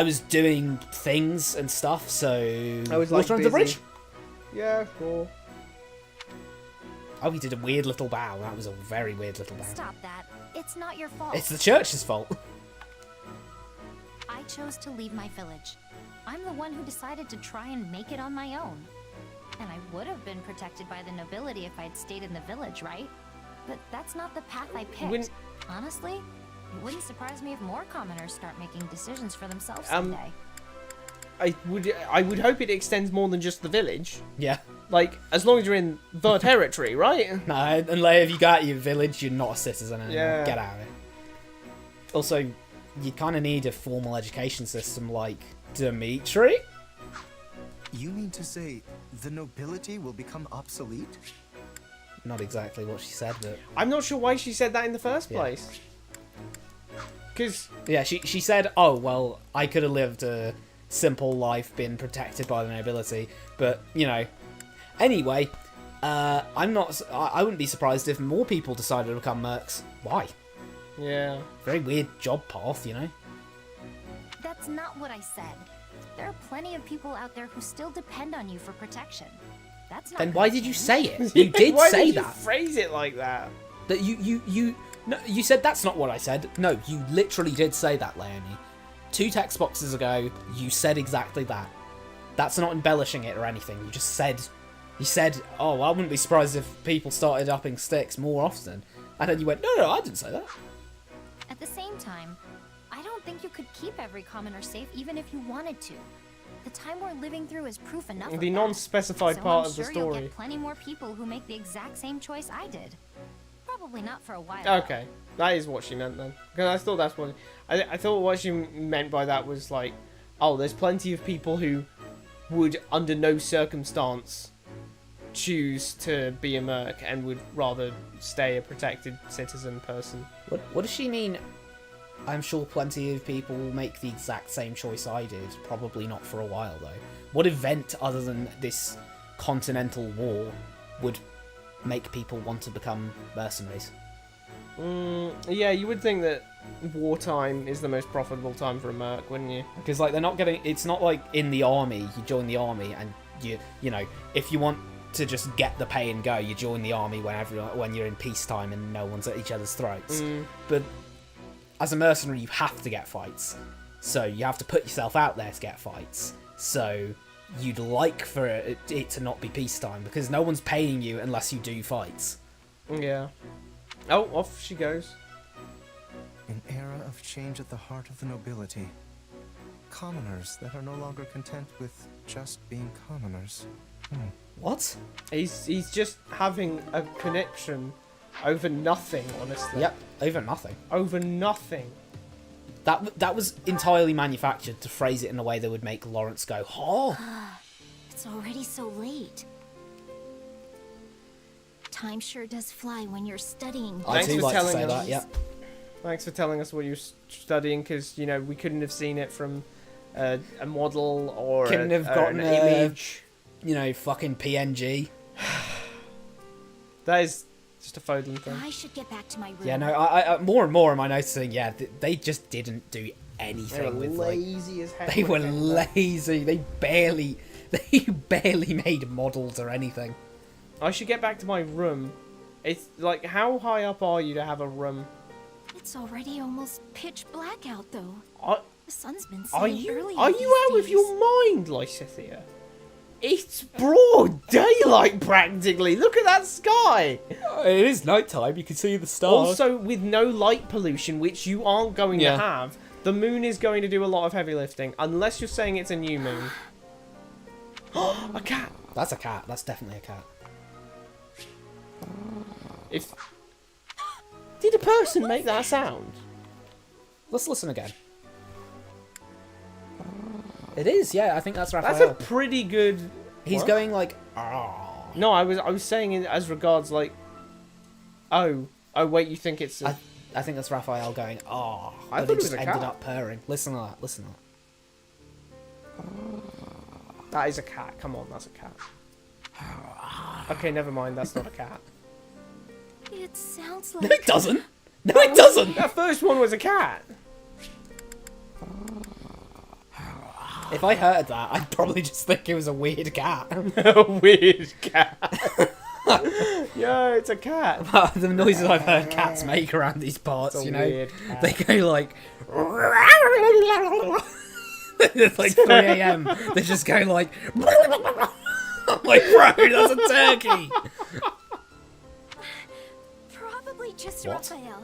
Speaker 13: was doing things and stuff, so
Speaker 1: I was
Speaker 13: Water under the bridge.
Speaker 1: Yeah, cool.
Speaker 13: Oh, he did a weird little bow. That was a very weird little bow.
Speaker 5: Stop that. It's not your fault.
Speaker 13: It's the church's fault.
Speaker 5: I chose to leave my village. I'm the one who decided to try and make it on my own. And I would have been protected by the nobility if I'd stayed in the village, right? But that's not the path I picked. Honestly, it wouldn't surprise me if more commoners start making decisions for themselves someday.
Speaker 1: I would hope it extends more than just the village.
Speaker 13: Yeah.
Speaker 1: As long as you're in the territory, right?
Speaker 13: No, and if you go out of your village, you're not a citizen anymore.
Speaker 1: Yeah.
Speaker 13: Get out of it. Also, you kind of need a formal education system like Dimitri.
Speaker 8: You mean to say the nobility will become obsolete?
Speaker 13: Not exactly what she said, but
Speaker 1: I'm not sure why she said that in the first
Speaker 13: Yeah.
Speaker 1: place. Because
Speaker 13: yeah, she said, "Oh well, I could have lived a simple life, been protected by the nobility." But anyway, I wouldn't be surprised if more people decided to become mercs. Why?
Speaker 1: Yeah.
Speaker 13: Very weird job path,
Speaker 5: That's not what I said. There are plenty of people out there who still depend on you for protection. That's not.
Speaker 13: Then
Speaker 5: gonna
Speaker 13: why did you
Speaker 5: change.
Speaker 13: say it? You did
Speaker 1: why
Speaker 13: say
Speaker 1: did
Speaker 13: that.
Speaker 1: You phrase it like that.
Speaker 13: That no, you said that's not what I said. No, you literally did say that, Leonie. 2 text boxes ago, you said exactly that. That's not embellishing it or anything. You just said, oh, well, I wouldn't be surprised if people started upping sticks more often. And then you went, no, I didn't say that.
Speaker 5: At the same time, I don't think you could keep every commoner safe even if you wanted to. The time we're living through is proof enough.
Speaker 1: The
Speaker 5: of
Speaker 1: non-specified
Speaker 5: that.
Speaker 1: part
Speaker 5: So
Speaker 1: of the
Speaker 5: I'm sure you'll
Speaker 1: story.
Speaker 5: get plenty more people who make the exact same choice I did. Probably not for a while.
Speaker 1: Okay, that is what she meant then. Because I thought that's what I thought what she meant by that was oh, there's plenty of people who would under no circumstance choose to be a merc and would rather stay a protected citizen person.
Speaker 13: What does she mean? I'm sure plenty of people will make the exact same choice I did. Probably not for a while, though. What event other than this continental war would make people want to become mercenaries?
Speaker 1: Yeah, you would think that wartime is the most profitable time for a merc, wouldn't you?
Speaker 13: Because they're not getting. It's not like in the army. You join the army and if you want to just get the pay and go, you join the army when you're in peacetime and no one's at each other's throats. But as a mercenary, you have to get fights. So you have to put yourself out there to get fights. So you'd like for it to not be peacetime because no one's paying you unless you do fights.
Speaker 1: Yeah. Oh, off she goes.
Speaker 8: An era of change at the heart of the nobility. Commoners that are no longer content with just being commoners.
Speaker 13: What?
Speaker 1: He's just having a connection over nothing, honestly.
Speaker 13: Yep, over nothing.
Speaker 1: Over nothing.
Speaker 13: That was entirely manufactured to phrase it in a way that would make Lawrence go, oh.
Speaker 5: It's already so late. Time sure does fly when you're studying.
Speaker 13: I do like to say that, yeah.
Speaker 1: Thanks for telling us what you're studying, because, you know, we couldn't have seen it from a model or
Speaker 13: couldn't have gotten
Speaker 1: an image.
Speaker 13: You know, fucking PNG.
Speaker 1: That is just a Foden thing.
Speaker 5: I should get back to my room.
Speaker 13: Yeah, no, I more and more am I noticing, yeah, they just didn't do anything
Speaker 1: They were
Speaker 13: with,
Speaker 1: lazy as heck.
Speaker 13: They were lazy. They barely made models or anything.
Speaker 1: I should get back to my room. It's like, how high up are you to have a room?
Speaker 5: It's already almost pitch black out, though. The sun's been
Speaker 1: Are
Speaker 5: setting
Speaker 1: you
Speaker 5: early
Speaker 1: out of your mind, Lysithea? It's broad daylight, practically. Look at that sky.
Speaker 13: It is nighttime. You can see the stars.
Speaker 1: Also, with no light pollution, which you aren't going to have, the moon is going to do a lot of heavy lifting. Unless you're saying it's a new moon. A cat.
Speaker 13: That's a cat. That's definitely a cat.
Speaker 1: Did a person make that sound?
Speaker 13: Let's listen again. It is, yeah. I think that's Raphael.
Speaker 1: That's a pretty good.
Speaker 13: He's going like, oh.
Speaker 1: No, I was saying it as regards like, oh wait, you think it's?
Speaker 13: I think that's Raphael going, oh.
Speaker 1: I
Speaker 13: But
Speaker 1: thought
Speaker 13: it
Speaker 1: it was
Speaker 13: just
Speaker 1: a
Speaker 13: ended
Speaker 1: cat.
Speaker 13: up purring. Listen to that. Listen to that.
Speaker 1: That is a cat. Come on, that's a cat. Okay, never mind. That's not a cat.
Speaker 5: It sounds
Speaker 13: No,
Speaker 5: like...
Speaker 13: it doesn't. No, it doesn't.
Speaker 1: That first one was a cat.
Speaker 13: If I heard that, I'd probably just think it was a weird cat.
Speaker 1: A weird cat. Yo, it's a cat.
Speaker 13: The noises I've heard cats make around these parts,
Speaker 1: It's a
Speaker 13: you know,
Speaker 1: weird cat.
Speaker 13: they go like. It's like 3 a.m. They just go like. I'm like, bro, that's a turkey.
Speaker 5: Probably just
Speaker 13: What?
Speaker 5: Raphael.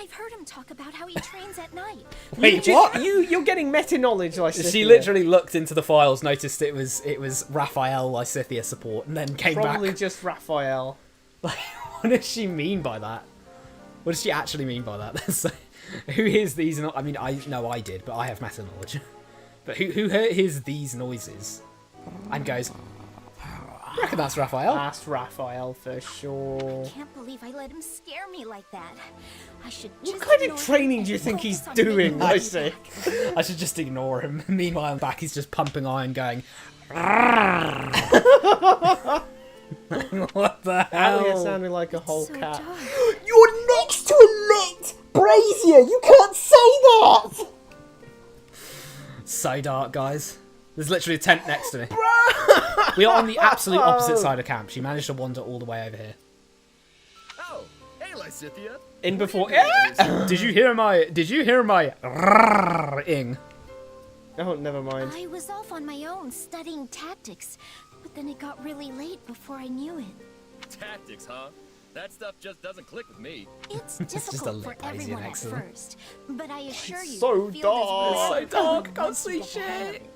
Speaker 5: I've heard him talk about how he trains at night.
Speaker 13: Wait, what?
Speaker 1: You're getting meta knowledge, like
Speaker 13: She literally looked into the files, noticed it was Raphael Lysithea support, and then came
Speaker 1: Probably
Speaker 13: back.
Speaker 1: just Raphael.
Speaker 13: Like, what does she mean by that? What does she actually mean by that? So, who hears these? I mean, I know I did, but I have meta knowledge. But who hears these noises and goes, I reckon that's Raphael.
Speaker 1: That's Raphael for sure.
Speaker 5: I can't believe I let him scare me like that. I should
Speaker 1: What
Speaker 5: just
Speaker 1: kind
Speaker 5: ignore
Speaker 1: of
Speaker 5: him
Speaker 1: training
Speaker 5: and
Speaker 1: do you think he's
Speaker 5: focus on
Speaker 1: doing,
Speaker 5: making
Speaker 1: Lysy?
Speaker 13: I should just ignore him. Meanwhile, in back, he's just pumping iron, going. What the hell?
Speaker 1: Elliot sounded like a whole
Speaker 5: so
Speaker 1: cat.
Speaker 5: dark.
Speaker 12: You're next to a lit brazier. You can't say that.
Speaker 13: So dark, guys. There's literally a tent next to me. We are on the absolute opposite side of camp. She managed to wander all the way over here.
Speaker 4: Oh, hey, Lysithea.
Speaker 1: In before.
Speaker 13: Did you hear my ing?
Speaker 1: Oh, never mind.
Speaker 5: I was off on my own studying tactics, but then it got really late before I knew it.
Speaker 14: Tactics, huh? That stuff just doesn't click with me.
Speaker 5: It's
Speaker 13: just a
Speaker 5: difficult for
Speaker 13: lit brazier
Speaker 5: everyone at
Speaker 13: next to them.
Speaker 5: first, but I assure you,
Speaker 1: so
Speaker 5: the field is
Speaker 1: dark.
Speaker 5: really
Speaker 13: So dark,
Speaker 5: fun
Speaker 13: can't
Speaker 5: once you
Speaker 13: see
Speaker 5: get the hang of
Speaker 13: shit.
Speaker 5: it.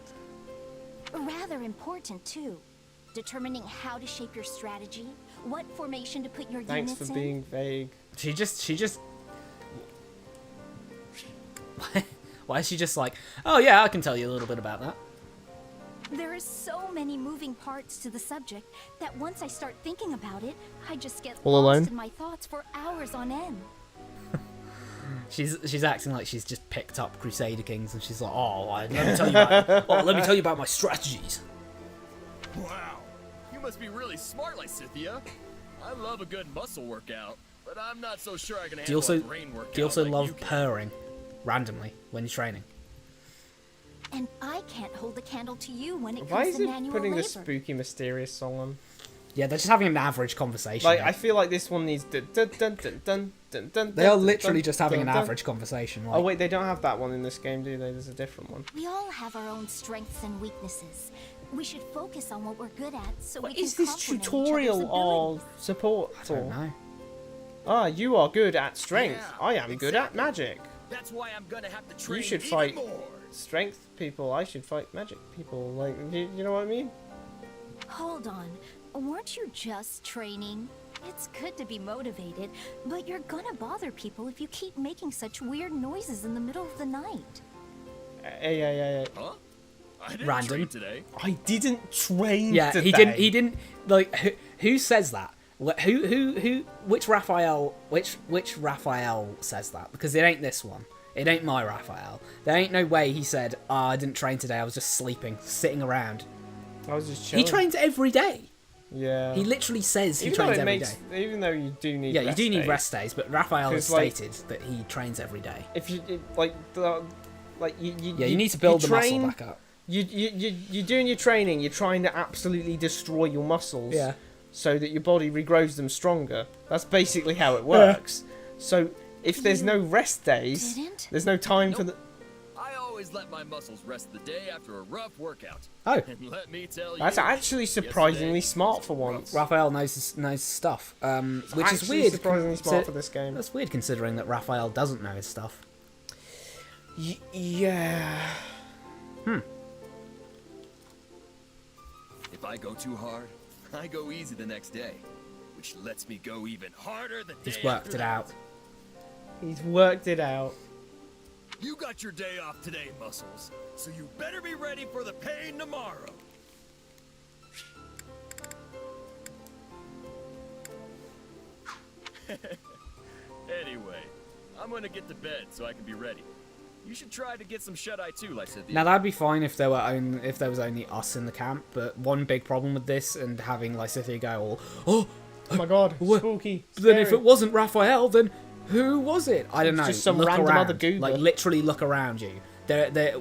Speaker 5: Rather important too. Determining how to shape your strategy, what formation to put your
Speaker 1: Thanks
Speaker 5: units
Speaker 1: for
Speaker 5: in.
Speaker 1: being vague.
Speaker 13: She just. Why is she just like, oh yeah, I can tell you a little bit about that.
Speaker 5: There are so many moving parts to the subject that once I start thinking about it, I just get
Speaker 1: All
Speaker 5: lost
Speaker 1: alone?
Speaker 5: in my thoughts for hours on end.
Speaker 13: She's acting like she's just picked up Crusader Kings, and she's like, let me tell you about my strategies.
Speaker 14: Wow, you must be really smart, Lysithea. I love a good muscle workout, but I'm not so sure I can handle a brain workout.
Speaker 13: Do you also
Speaker 14: like
Speaker 13: love
Speaker 14: you can.
Speaker 13: purring randomly when you're training?
Speaker 5: And I can't hold a candle to you when it
Speaker 1: Why
Speaker 5: comes
Speaker 1: is
Speaker 5: to
Speaker 1: he
Speaker 5: manual
Speaker 1: putting
Speaker 5: labor.
Speaker 1: the spooky, mysterious song on?
Speaker 13: Yeah, they're just having an average conversation.
Speaker 1: Like,
Speaker 13: here.
Speaker 1: I feel like this one needs. Dun, dun, dun, dun, dun, dun, dun,
Speaker 13: They are
Speaker 1: dun,
Speaker 13: literally
Speaker 1: dun,
Speaker 13: just having
Speaker 1: dun,
Speaker 13: an
Speaker 1: dun.
Speaker 13: average conversation.
Speaker 1: Oh
Speaker 13: Like,
Speaker 1: wait, they don't have that one in this game, do they? There's a different one.
Speaker 5: We all have our own strengths and weaknesses. We should focus on what we're good at so
Speaker 1: What
Speaker 5: we can
Speaker 1: is this
Speaker 5: complement each
Speaker 1: tutorial
Speaker 5: other's abilities.
Speaker 1: of support
Speaker 13: I
Speaker 1: for?
Speaker 13: don't know.
Speaker 1: Ah, you are good at strength.
Speaker 14: Yeah,
Speaker 1: I am good at
Speaker 14: exactly.
Speaker 1: magic.
Speaker 14: That's why I'm gonna have to train
Speaker 1: You should
Speaker 14: even
Speaker 1: fight
Speaker 14: more.
Speaker 1: strength people. I should fight magic people. Like, you know what I mean?
Speaker 5: Hold on. Weren't you just training? It's good to be motivated, but you're gonna bother people if you keep making such weird noises in the middle of the night.
Speaker 1: Hey.
Speaker 14: Huh? I didn't
Speaker 13: Random.
Speaker 14: train today.
Speaker 1: I didn't train
Speaker 13: Yeah,
Speaker 1: today.
Speaker 13: he didn't like who says that? Which Raphael says that? Because it ain't this one. It ain't my Raphael. There ain't no way he said, I didn't train today, I was just sleeping, sitting around.
Speaker 1: I was just chilling.
Speaker 13: He trains every day.
Speaker 1: Yeah.
Speaker 13: He literally says he trains every day.
Speaker 1: Even though you do need
Speaker 13: Yeah, you do need rest days, but Raphael has
Speaker 1: 'Cause, like,
Speaker 13: stated that he trains every day.
Speaker 1: If you you
Speaker 13: need to build the muscle
Speaker 1: train,
Speaker 13: back up.
Speaker 1: You're doing your training. You're trying to absolutely destroy your muscles.
Speaker 13: Yeah.
Speaker 1: So that your body regrows them stronger. That's basically how it works. So if there's no rest days, there's no time for the.
Speaker 14: I always let my muscles rest the day after a rough workout.
Speaker 13: Oh.
Speaker 14: And let me tell you,
Speaker 1: That's actually surprisingly smart for once.
Speaker 13: Raphael knows his stuff, which is
Speaker 1: actually
Speaker 13: weird.
Speaker 1: surprisingly smart for this game.
Speaker 13: That's weird considering that Raphael doesn't know his stuff.
Speaker 1: Yeah.
Speaker 14: If I go too hard, I go easy the next day, which lets me go even harder the day
Speaker 13: He's worked
Speaker 14: after
Speaker 13: it
Speaker 14: that.
Speaker 13: out.
Speaker 1: He's worked it out.
Speaker 14: You got your day off today, Muscles, so you better be ready for the pain tomorrow. Anyway, I'm gonna get to bed so I can be ready. You should try to get some shut-eye too, like Cynthia.
Speaker 13: Now that'd be fine if there was only us in the camp, but one big problem with this and having Lysithea go oh
Speaker 1: my god, spooky.
Speaker 13: Then if
Speaker 1: scary.
Speaker 13: it wasn't Raphael, then who was it? I don't know.
Speaker 1: Just some
Speaker 13: look
Speaker 1: random
Speaker 13: around.
Speaker 1: other goober.
Speaker 13: Like literally look around you.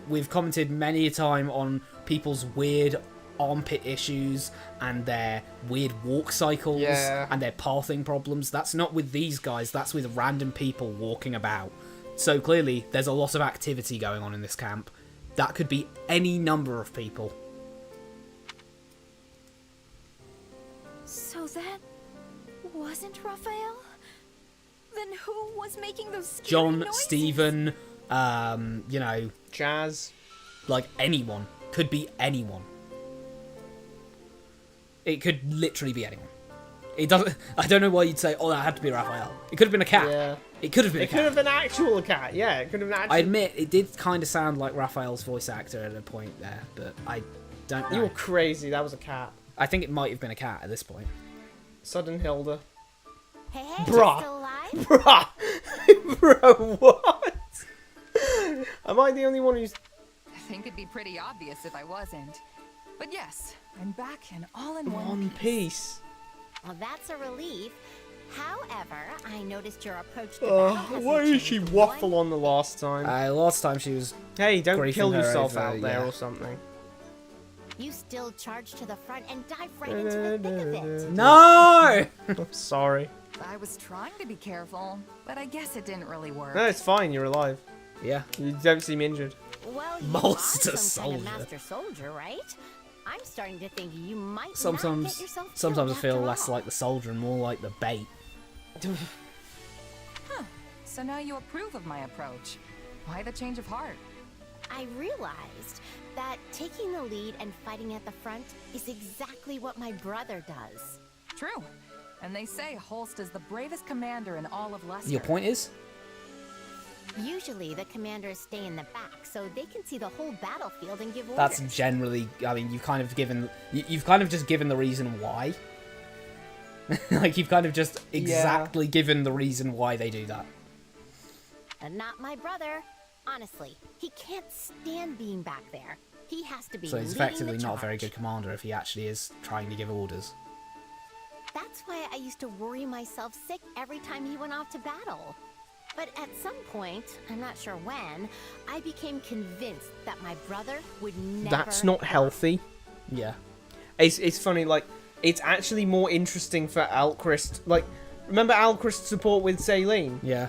Speaker 13: We've commented many a time on people's weird armpit issues and their weird walk cycles and their pathing problems. That's not with these guys, that's with random people walking about. So clearly there's a lot of activity going on in this camp. That could be any number of people.
Speaker 5: So that wasn't Raphael? Then who was making those scary
Speaker 13: John,
Speaker 5: noises?
Speaker 13: Stephen,
Speaker 1: Jazz.
Speaker 13: Like anyone. Could be anyone. It could literally be anyone. It doesn't. I don't know why you'd say, "Oh, that had to be Raphael." It could have been a cat.
Speaker 1: Yeah.
Speaker 13: It could have been.
Speaker 1: It could have been actual cat. Yeah, it could have been actual.
Speaker 13: I admit it did kind of sound like Raphael's voice actor at a point there, but I don't know.
Speaker 1: You were crazy. That was a cat.
Speaker 13: I think it might have been a cat at this point.
Speaker 1: Sudden Hilda.
Speaker 5: Hey,
Speaker 1: Bruh.
Speaker 5: still alive?
Speaker 1: Bruh. Bro, what? Am I the only one who's...
Speaker 9: I think it'd be pretty obvious if I wasn't. But yes, I'm back and all in
Speaker 1: One piece.
Speaker 5: Well, that's a relief. However, I noticed your approach to battle hasn't
Speaker 1: Why did she
Speaker 5: changed
Speaker 1: waffle on the last time?
Speaker 13: Last time she was...
Speaker 1: Hey, don't
Speaker 13: griefing
Speaker 1: kill
Speaker 13: her
Speaker 1: yourself
Speaker 13: over,
Speaker 1: out there
Speaker 13: yeah.
Speaker 1: or something.
Speaker 5: You still charge to the front and dive right into the thick of it.
Speaker 13: No!
Speaker 1: I'm sorry.
Speaker 9: I was trying to be careful, but I guess it didn't really work.
Speaker 1: No, it's fine. You're alive.
Speaker 13: Yeah.
Speaker 1: You don't seem injured.
Speaker 5: Well, you
Speaker 13: Monster
Speaker 5: are some kind of
Speaker 13: soldier.
Speaker 5: master soldier, right? I'm starting to think you might not get
Speaker 13: Sometimes
Speaker 5: yourself
Speaker 13: I feel
Speaker 5: killed
Speaker 13: less
Speaker 5: after all.
Speaker 13: like the soldier and more like the bait.
Speaker 9: Huh. So now you approve of my approach. Why the change of heart?
Speaker 5: I realized that taking the lead and fighting at the front is exactly what my brother does.
Speaker 9: True. And they say Holst is the bravest commander in all of Leicester.
Speaker 13: Your point is?
Speaker 5: Usually, the commanders stay in the back, so they can see the whole battlefield and give orders.
Speaker 13: That's generally... I mean, you've kind of just given the reason why. Like, you've kind of just exactly given the reason why they do that.
Speaker 5: And not my brother. Honestly, he can't stand being back there. He has to be
Speaker 13: So he's
Speaker 5: leading
Speaker 13: effectively
Speaker 5: the
Speaker 13: not a very
Speaker 5: charge.
Speaker 13: good commander if he actually is trying to give orders.
Speaker 5: That's why I used to worry myself sick every time he went off to battle. But at some point, I'm not sure when, I became convinced that my brother would never...
Speaker 1: That's not healthy.
Speaker 13: Yeah.
Speaker 1: It's funny, like, it's actually more interesting for Alchrist. Like, remember Alchrist's support with Saline?
Speaker 13: Yeah.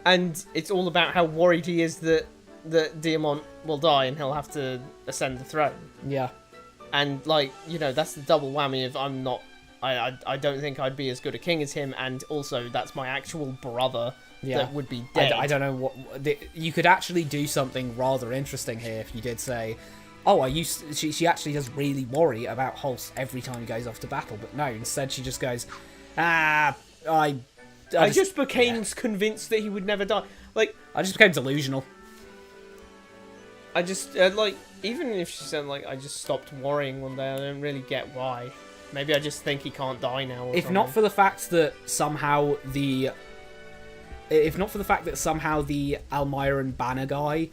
Speaker 1: And it's all about how worried he is that Diamant will die and he'll have to ascend the throne.
Speaker 13: Yeah.
Speaker 1: And, like, you know, that's the double whammy of I don't think I'd be as good a king as him, and also that's my actual brother that would be dead.
Speaker 13: I don't know what... You could actually do something rather interesting here if you did say, oh, she actually does really worry about Holst every time he goes off to battle, but no, instead she just goes, I
Speaker 1: just became convinced that he would never die. Like,
Speaker 13: I just became delusional.
Speaker 1: I just, like, even if she said, like, I just stopped worrying one day, I don't really get why. Maybe I just think he can't die now or
Speaker 13: If
Speaker 1: something.
Speaker 13: not for the fact that somehow the Almiran banner guy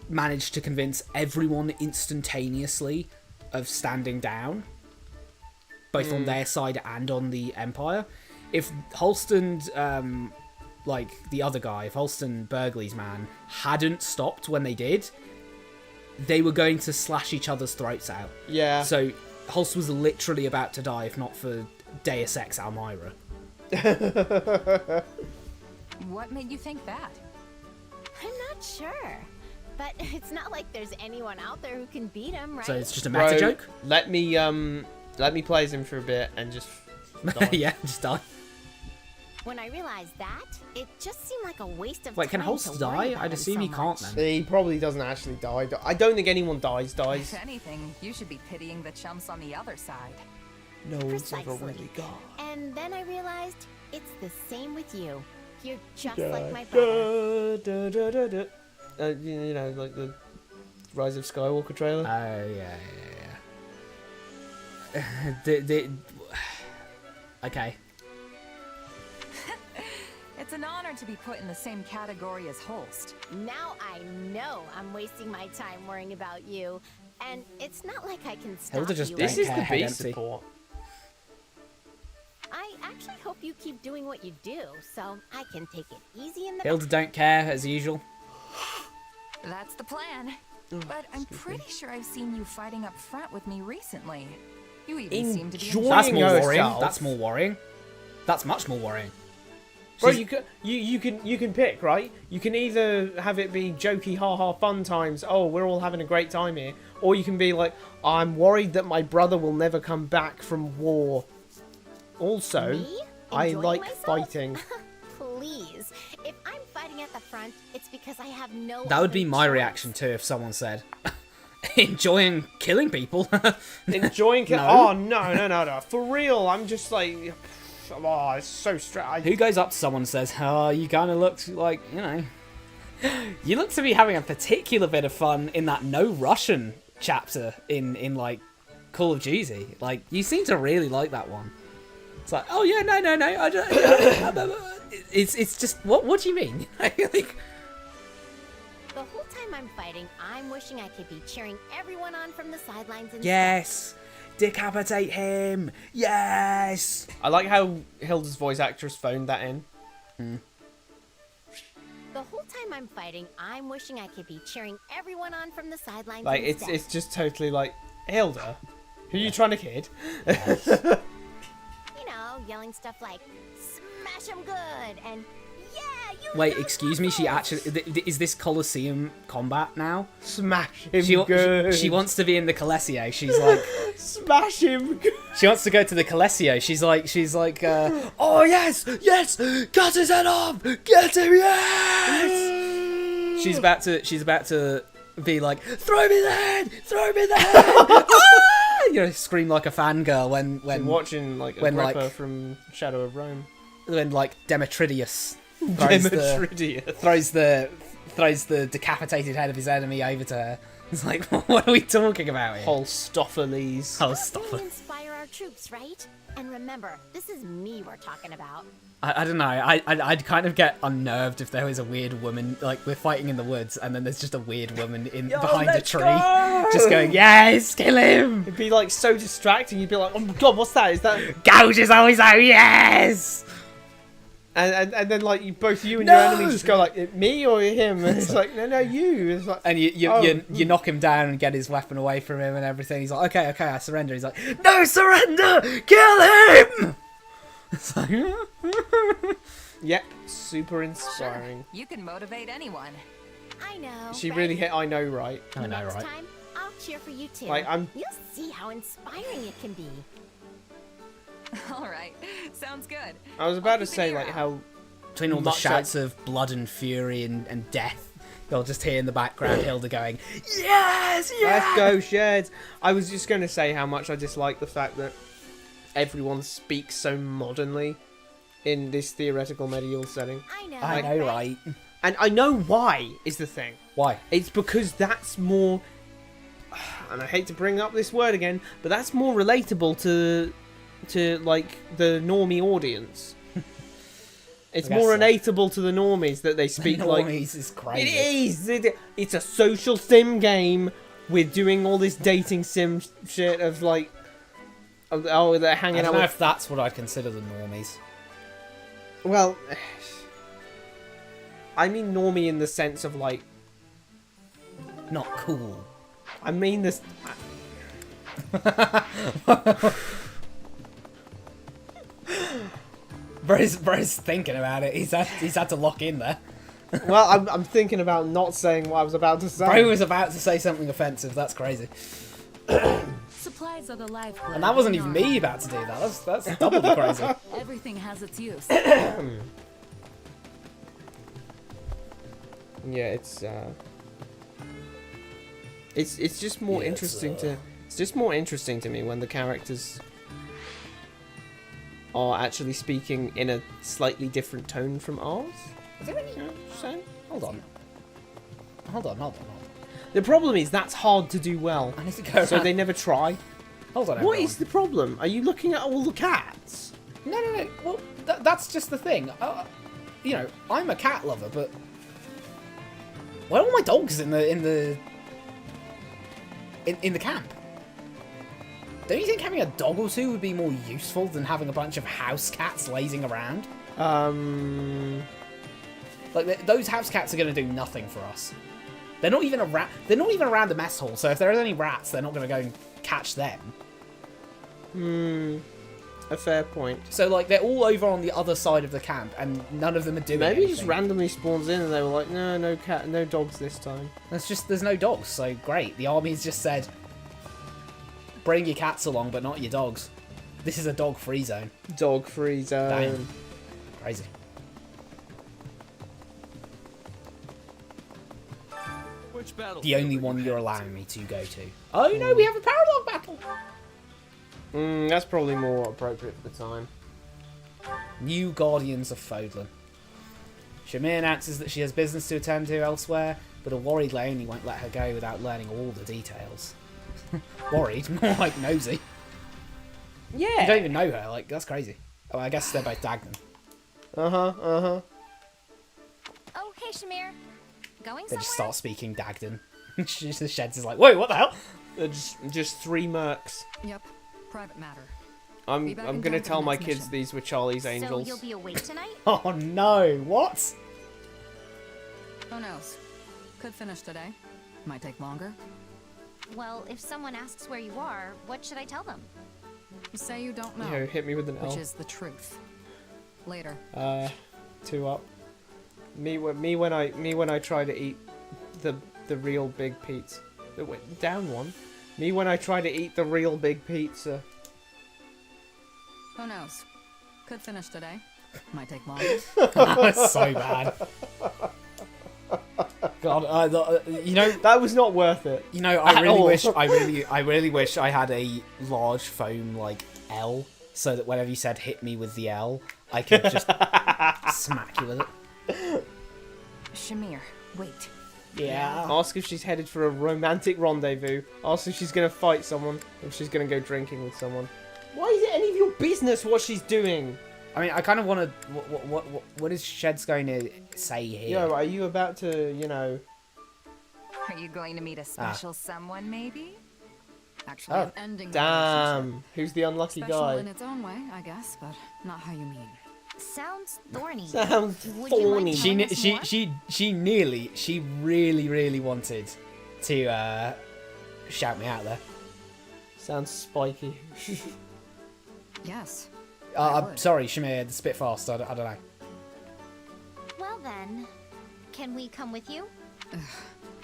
Speaker 13: managed to convince everyone instantaneously of standing down, both on their side and on the Empire. If Holst and, like, the other guy, if Holst and Burgley's man hadn't stopped when they did, they were going to slash each other's throats out.
Speaker 1: Yeah.
Speaker 13: So Holst was literally about to die if not for Deus Ex Almira.
Speaker 9: What made you think that?
Speaker 15: I'm not sure. But it's not like there's anyone out there who can beat him, right?
Speaker 13: So it's just a meta joke?
Speaker 1: Let me play as him for a bit and just die.
Speaker 13: Yeah, just die.
Speaker 15: When I realized that, it just seemed like a waste of
Speaker 13: Wait,
Speaker 15: time.
Speaker 13: can Holst die? I'd assume he can't then.
Speaker 1: He probably doesn't actually die. I don't think anyone dies.
Speaker 9: If anything, you should be pitying the chumps on the other side.
Speaker 1: No one's ever really gone.
Speaker 15: And then I realized it's the same with you. You're just like my
Speaker 1: brother.
Speaker 15: brother.
Speaker 1: You know, like the Rise of Skywalker trailer.
Speaker 13: Oh, yeah. Okay.
Speaker 9: It's an honor to be put in the same category as Holst.
Speaker 15: Now I know I'm wasting my time worrying about you. And it's not like I can stop
Speaker 13: Hilda just
Speaker 15: you.
Speaker 1: This is the
Speaker 13: head
Speaker 1: B
Speaker 13: empty.
Speaker 1: support.
Speaker 15: I actually hope you keep doing what you do, so I can take it easy in the
Speaker 13: Hilda don't care, as usual.
Speaker 9: That's the plan. But I'm pretty sure I've seen you fighting up front with me recently. You even seem to be
Speaker 13: That's more worrying. That's more worrying. That's much more worrying.
Speaker 1: Bro, you can pick, right? You can either have it be jokey, ha fun times. Oh, we're all having a great time here, or you can be like, I'm worried that my brother will never come back from war. Also,
Speaker 15: Me?
Speaker 1: I
Speaker 15: Enjoying
Speaker 1: like
Speaker 15: myself?
Speaker 1: fighting.
Speaker 15: Please, if I'm fighting at the front, it's because I have no.
Speaker 13: That would be
Speaker 15: other
Speaker 13: my
Speaker 15: choice.
Speaker 13: reaction too if someone said, enjoying killing people.
Speaker 1: Enjoying killing?
Speaker 13: No.
Speaker 1: Oh no! For real, I'm just like, oh, it's so stressful.
Speaker 13: Who goes up to someone and says, oh, you kind of look like, you know, you look to be having a particular bit of fun in that no Russian chapter in like Call of Duty. Like, you seem to really like that one. It's like, oh yeah, no. I don't, it's just, what do you mean? Like,
Speaker 15: The whole time I'm fighting, I'm wishing I could be cheering everyone on from the sidelines and
Speaker 13: yes, decapitate him. Yes.
Speaker 1: I like how Hilda's voice actress phoned that in.
Speaker 15: The whole time I'm fighting, I'm wishing I could be cheering everyone on from the sidelines.
Speaker 1: Like
Speaker 15: instead.
Speaker 1: it's just totally like, Hilda, who are you trying to kid?
Speaker 15: You know, yelling stuff like "Smash 'em good" and "Yeah, you."
Speaker 13: Wait, excuse me. She actually is this Colosseum combat now?
Speaker 1: Smash him good.
Speaker 13: She wants to be in the Coliseo. She's like,
Speaker 1: smash him good.
Speaker 13: She wants to go to the Coliseo. She's like, oh yes, cut his head off, get him, yes. She's about to be like, throw me the head. You know, scream like a fangirl when
Speaker 1: watching like Agrippa from Shadow of Rome.
Speaker 13: When like Demetrius throws the decapitated head of his enemy over to her. It's like, what are we talking about here?
Speaker 1: Holstopheles.
Speaker 15: We inspire our troops, right? And remember, this is me we're talking about.
Speaker 13: I don't know. I'd kind of get unnerved if there was a weird woman, like we're fighting in the woods, and then there's just a weird woman behind a tree, just going, "Yes, kill him!"
Speaker 1: It'd be like so distracting. You'd be like, "Oh my god, what's that? Is that
Speaker 13: gouge his always out? Yes!"
Speaker 1: And then like you your enemy just go like, "Me or him?" And it's like, "No, you." It's like,
Speaker 13: and you knock him down and get his weapon away from him and everything. He's like, "Okay, I surrender." He's like, "No, surrender! Kill him!" It's like,
Speaker 1: yep, super inspiring.
Speaker 9: Sure, you can motivate anyone.
Speaker 15: I know.
Speaker 1: She really hit I know right.
Speaker 13: I know
Speaker 15: Next
Speaker 13: right.
Speaker 15: time, I'll cheer for you too.
Speaker 1: Like,
Speaker 15: You'll see how inspiring it can be.
Speaker 9: All right, sounds good.
Speaker 1: I was about to say like how
Speaker 13: between all the shouts of blood and fury and death, You'll just hear in the background Hilda going, yes, yes!
Speaker 1: Let's go, Sheds! I was just going to say how much I dislike the fact that everyone speaks so modernly in this theoretical medieval setting.
Speaker 13: I know, right?
Speaker 1: And I know why is the thing.
Speaker 13: Why?
Speaker 1: It's because that's more, and I hate to bring up this word again, but that's more relatable to like the normie audience. It's more relatable to the normies that they speak like.
Speaker 13: Normies is crazy.
Speaker 1: It is. It's a social sim game. We're doing all this dating sim shit of like. Oh, they're hanging out.
Speaker 13: I don't know if that's what I'd consider the normies.
Speaker 1: Well, I mean normie in the sense of like.
Speaker 13: Not cool.
Speaker 1: I mean this.
Speaker 13: Bro's thinking about it. He's had to lock in there.
Speaker 1: Well, I'm thinking about not saying what I was about to say.
Speaker 13: Bro was about to say something offensive. That's crazy.
Speaker 10: Supplies are the lifeblood.
Speaker 13: And that wasn't even me about to do that. That's doubly crazy.
Speaker 10: Everything has its use.
Speaker 1: Yeah, it's just more interesting to. It's just more interesting to me when the characters are actually speaking in a slightly different tone from ours. Is there any?
Speaker 13: Hold on. Hold on.
Speaker 1: The problem is that's hard to do well.
Speaker 13: I need to go.
Speaker 1: So they never try.
Speaker 13: Hold on.
Speaker 1: What is the problem? Are you looking at all the cats?
Speaker 13: No. Well, that's just the thing. You know, I'm a cat lover, but where are all my dogs in the camp? Don't you think having a dog or two would be more useful than having a bunch of house cats lazing around? Like those house cats are going to do nothing for us. They're not even around. They're not even around the mess hall. So if there are any rats, they're not going to go and catch them.
Speaker 1: A fair point.
Speaker 13: So like they're all over on the other side of the camp, and none of them are doing anything.
Speaker 1: Maybe it just randomly spawns in, and they were like, no cat, no dogs this time.
Speaker 13: There's no dogs. So great. The army's just said, bring your cats along, but not your dogs. This is a dog-free zone.
Speaker 1: Dog-free zone.
Speaker 13: Damn. Crazy.
Speaker 6: Which battle?
Speaker 13: The only one you're allowing me to go to. Oh no, we have a paralog battle!
Speaker 1: That's probably more appropriate for the time.
Speaker 13: New Guardians of Fodlan. Shamir announces that she has business to attend to elsewhere, but a worried Leonie won't let her go without learning all the details. Worried? More like nosy.
Speaker 1: Yeah.
Speaker 13: You don't even know her, like, that's crazy. Oh, I guess they're both Dagnan.
Speaker 5: Oh, hey, Shamir. Going
Speaker 13: They
Speaker 5: somewhere?
Speaker 13: just start speaking Dagdan. The Sheds is like, whoa, what the hell?
Speaker 1: They're just three mercs.
Speaker 10: Yep. Private matter.
Speaker 1: I'm gonna tell my kids these were Charlie's Angels.
Speaker 5: So you'll be awake tonight?
Speaker 13: Oh no, what?
Speaker 10: Who knows? Could finish today. Might take longer.
Speaker 5: Well, if someone asks where you are, what should I tell them?
Speaker 10: Say you don't know.
Speaker 1: Yo, hit me with an L.
Speaker 10: Which is the truth. Later.
Speaker 1: 2 up. Me when I try to eat the real big pizza. Wait, down one. Me when I try to eat the real big pizza.
Speaker 10: Who knows? Could finish today. Might take longer.
Speaker 13: That's so bad. God, you know
Speaker 1: that was not worth it.
Speaker 13: You know, I really wish I had a large foam like L, so that whenever you said "hit me with the L," I could just smack you with it.
Speaker 9: Shamir, wait.
Speaker 13: Yeah.
Speaker 1: Ask if she's headed for a romantic rendezvous. Ask if she's gonna fight someone. If she's gonna go drinking with someone. Why is it any of your business what she's doing?
Speaker 13: I mean, I kind of want to. What is Shed's going to say here?
Speaker 1: Yo, are you about to, you know?
Speaker 9: Are you going to meet a special someone, maybe?
Speaker 10: Actually,
Speaker 1: Oh,
Speaker 10: ending.
Speaker 1: damn! Who's the unlucky
Speaker 10: Special
Speaker 1: guy?
Speaker 10: in its own way, I guess, but not how you mean.
Speaker 5: Sounds thorny.
Speaker 1: Sounds
Speaker 5: Would you
Speaker 1: thorny.
Speaker 5: like telling us more?
Speaker 13: She really wanted to shout me out there.
Speaker 1: Sounds spiky.
Speaker 10: Yes.
Speaker 13: I'm sorry, Shamir, the spit fast. I don't know.
Speaker 5: Well then, can we come with you?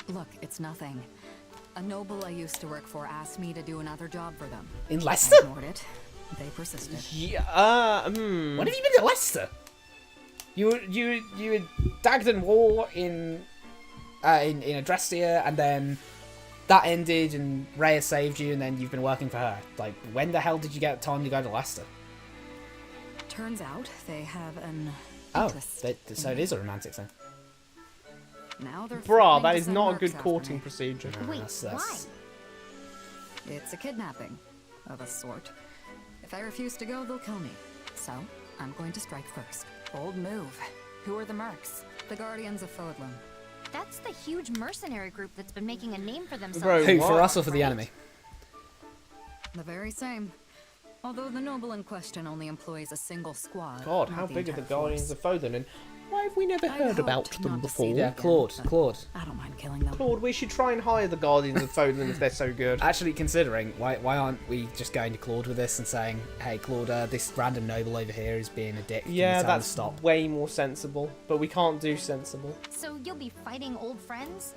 Speaker 10: Look, it's nothing. A noble I used to work for asked me to do another job for them.
Speaker 13: In Leicester?
Speaker 10: I ignored it. They persisted.
Speaker 13: Yeah. When have you been to Leicester? You were Dagdan War in in Adrestia, and then that ended, and Rhea saved you, and then you've been working for her. Like, when the hell did you get time to go to Leicester?
Speaker 10: Turns out they have an
Speaker 13: so it is a romantic thing.
Speaker 10: Now they're
Speaker 1: Bruh, that
Speaker 10: threatening to
Speaker 1: is
Speaker 10: send
Speaker 1: not a
Speaker 10: mercs
Speaker 1: good
Speaker 10: after
Speaker 1: courting
Speaker 10: me.
Speaker 1: procedure.
Speaker 5: Wait, why?
Speaker 10: It's a kidnapping of a sort. If I refuse to go, they'll kill me. So, I'm going to strike first. Bold move. Who are the mercs? The Guardians of Fodlan.
Speaker 5: That's the huge mercenary group that's been making a name for themselves.
Speaker 1: Bro,
Speaker 13: Who, for us or for the enemy?
Speaker 10: The very same. Although the noble in question only employs a single squad.
Speaker 1: God,
Speaker 10: not
Speaker 1: how
Speaker 10: the
Speaker 1: big are the
Speaker 10: entire
Speaker 1: Guardians
Speaker 10: force.
Speaker 1: of Fodlan, and why have we never heard about them before?
Speaker 13: Yeah, Claude.
Speaker 10: I don't mind killing them.
Speaker 1: Claude, we should try and hire the Guardians of Fodlan if they're so good.
Speaker 13: Actually, considering, why aren't we just going to Claude with this and saying, hey, Claude, this random noble over here is being a dick. Can you
Speaker 1: Yeah,
Speaker 13: tell him to
Speaker 1: that's
Speaker 13: stop?
Speaker 1: way more sensible, but we can't do sensible.
Speaker 5: So you'll be fighting old friends?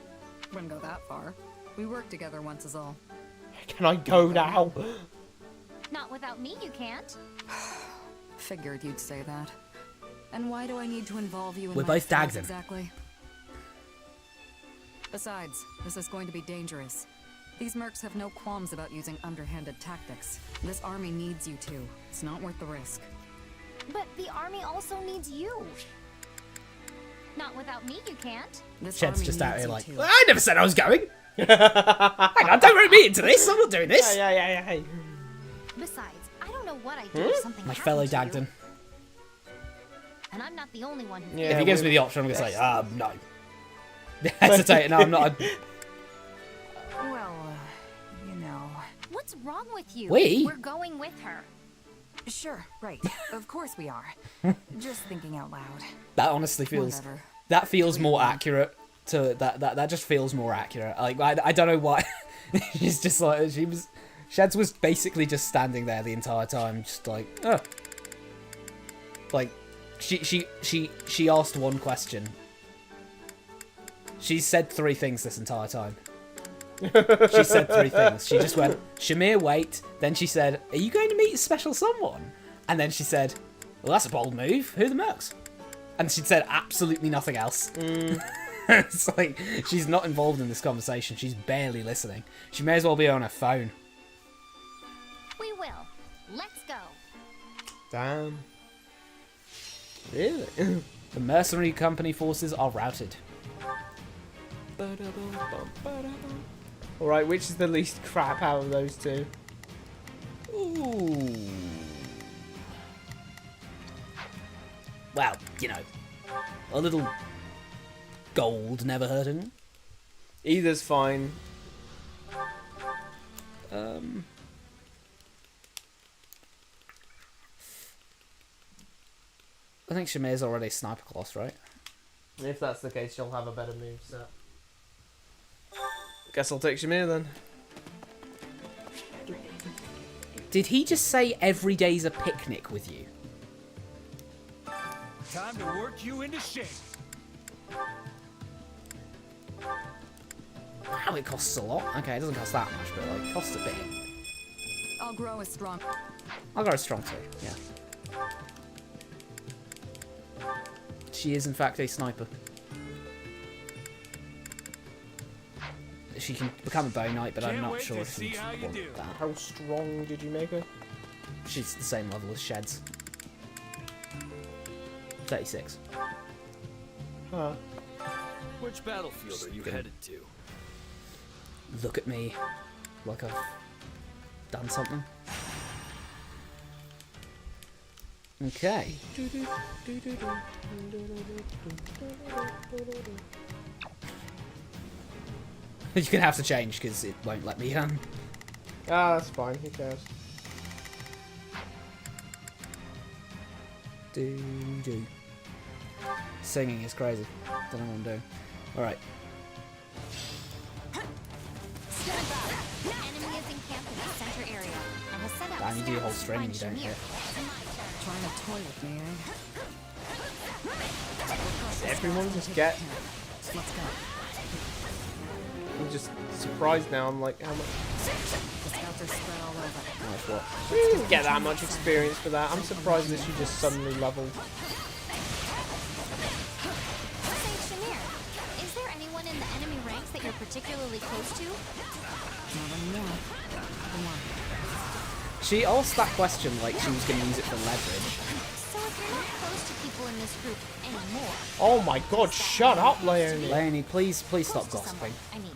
Speaker 10: Wouldn't go that far. We worked together once is all.
Speaker 1: Can I go now?
Speaker 5: Not without me, you can't.
Speaker 10: Figured you'd say that. And why do I need to involve you in
Speaker 13: We're
Speaker 10: my
Speaker 13: both
Speaker 10: affairs
Speaker 13: Dagden.
Speaker 10: exactly? Besides, this is going to be dangerous. These mercs have no qualms about using underhanded tactics. This army needs you two. It's not worth the risk.
Speaker 5: But the army also needs you. Not without me, you can't.
Speaker 10: This
Speaker 13: Shed's
Speaker 10: army
Speaker 13: just out
Speaker 10: needs
Speaker 13: here
Speaker 10: you
Speaker 13: like,
Speaker 10: two.
Speaker 13: I never said I was going. Hang on, don't rope me into this. I'm not doing this.
Speaker 1: Yeah. Hey.
Speaker 5: Besides, I don't know what I'd do if something
Speaker 13: My
Speaker 5: happened
Speaker 13: fellow
Speaker 5: to
Speaker 13: Dagden.
Speaker 5: you. And I'm not the only one who...
Speaker 1: Yeah,
Speaker 13: If he gives me the option, I'm going to say, no. Hesitate. No, I'm not.
Speaker 9: Well, you know.
Speaker 5: What's wrong with you?
Speaker 13: We?
Speaker 5: We're going with her.
Speaker 9: Sure, right. Of course we are. Just thinking out loud.
Speaker 13: That honestly feels...
Speaker 9: Whatever.
Speaker 13: That feels more accurate to... That just feels more accurate. Like, I don't know why. She's just like... Sheds was basically just standing there the entire time, just like, oh. Like, she asked one question. She said 3 things this entire time. She said 3 things. She just went, Shamir, wait. Then she said, are you going to meet a special someone? And then she said, well, that's a bold move. Who are the mercs? And she'd said absolutely nothing else. It's like, she's not involved in this conversation. She's barely listening. She may as well be on her phone.
Speaker 5: We will. Let's go.
Speaker 1: Damn. Really?
Speaker 13: The mercenary company forces are routed.
Speaker 1: Alright, which is the least crap out of those two?
Speaker 13: Ooh. Well, you know, a little gold never hurt him.
Speaker 1: Either's fine.
Speaker 13: I think Shamir's already sniper class, right?
Speaker 1: If that's the case, she'll have a better moveset. Guess I'll take Shamir then.
Speaker 13: Did he just say every day's a picnic with you?
Speaker 6: Time to work you into shape.
Speaker 13: Wow, it costs a lot. Okay, it doesn't cost that much, but like, it costs a bit.
Speaker 10: I'll grow as strong.
Speaker 13: I'll go strong too, yeah. She is in fact a sniper. She can become a bow knight, but I'm not sure if she would want that.
Speaker 1: How strong did you make her?
Speaker 13: She's the same level as Sheds. 36.
Speaker 1: Huh.
Speaker 14: Which battlefield are you headed to?
Speaker 13: Look at me like I've done something. Okay. You're gonna have to change because it won't let me.
Speaker 1: Ah, that's fine. Who cares?
Speaker 13: Do. Singing is crazy. Don't know what I'm doing. All right.
Speaker 5: Enemy is encamped in the center area and has set up.
Speaker 13: Damn, you do whole string and you don't hit.
Speaker 10: Trying to toy with me, eh?
Speaker 1: Everyone just get.
Speaker 10: Let's go.
Speaker 1: I'm just surprised now. I'm like, how much?
Speaker 10: The scouts are spread all over.
Speaker 1: How much what? You didn't get that much experience for that. I'm surprised that she just suddenly leveled.
Speaker 5: Say, Shamir, is there anyone in in the enemy ranks that you're particularly close to?
Speaker 10: Not anymore. Come on.
Speaker 13: She asked that question like she was going to use it for leverage.
Speaker 5: So if you're not close to people in this group anymore...
Speaker 1: Oh my god, shut up, Leonie.
Speaker 13: Leonie, please stop gossiping.
Speaker 5: I mean...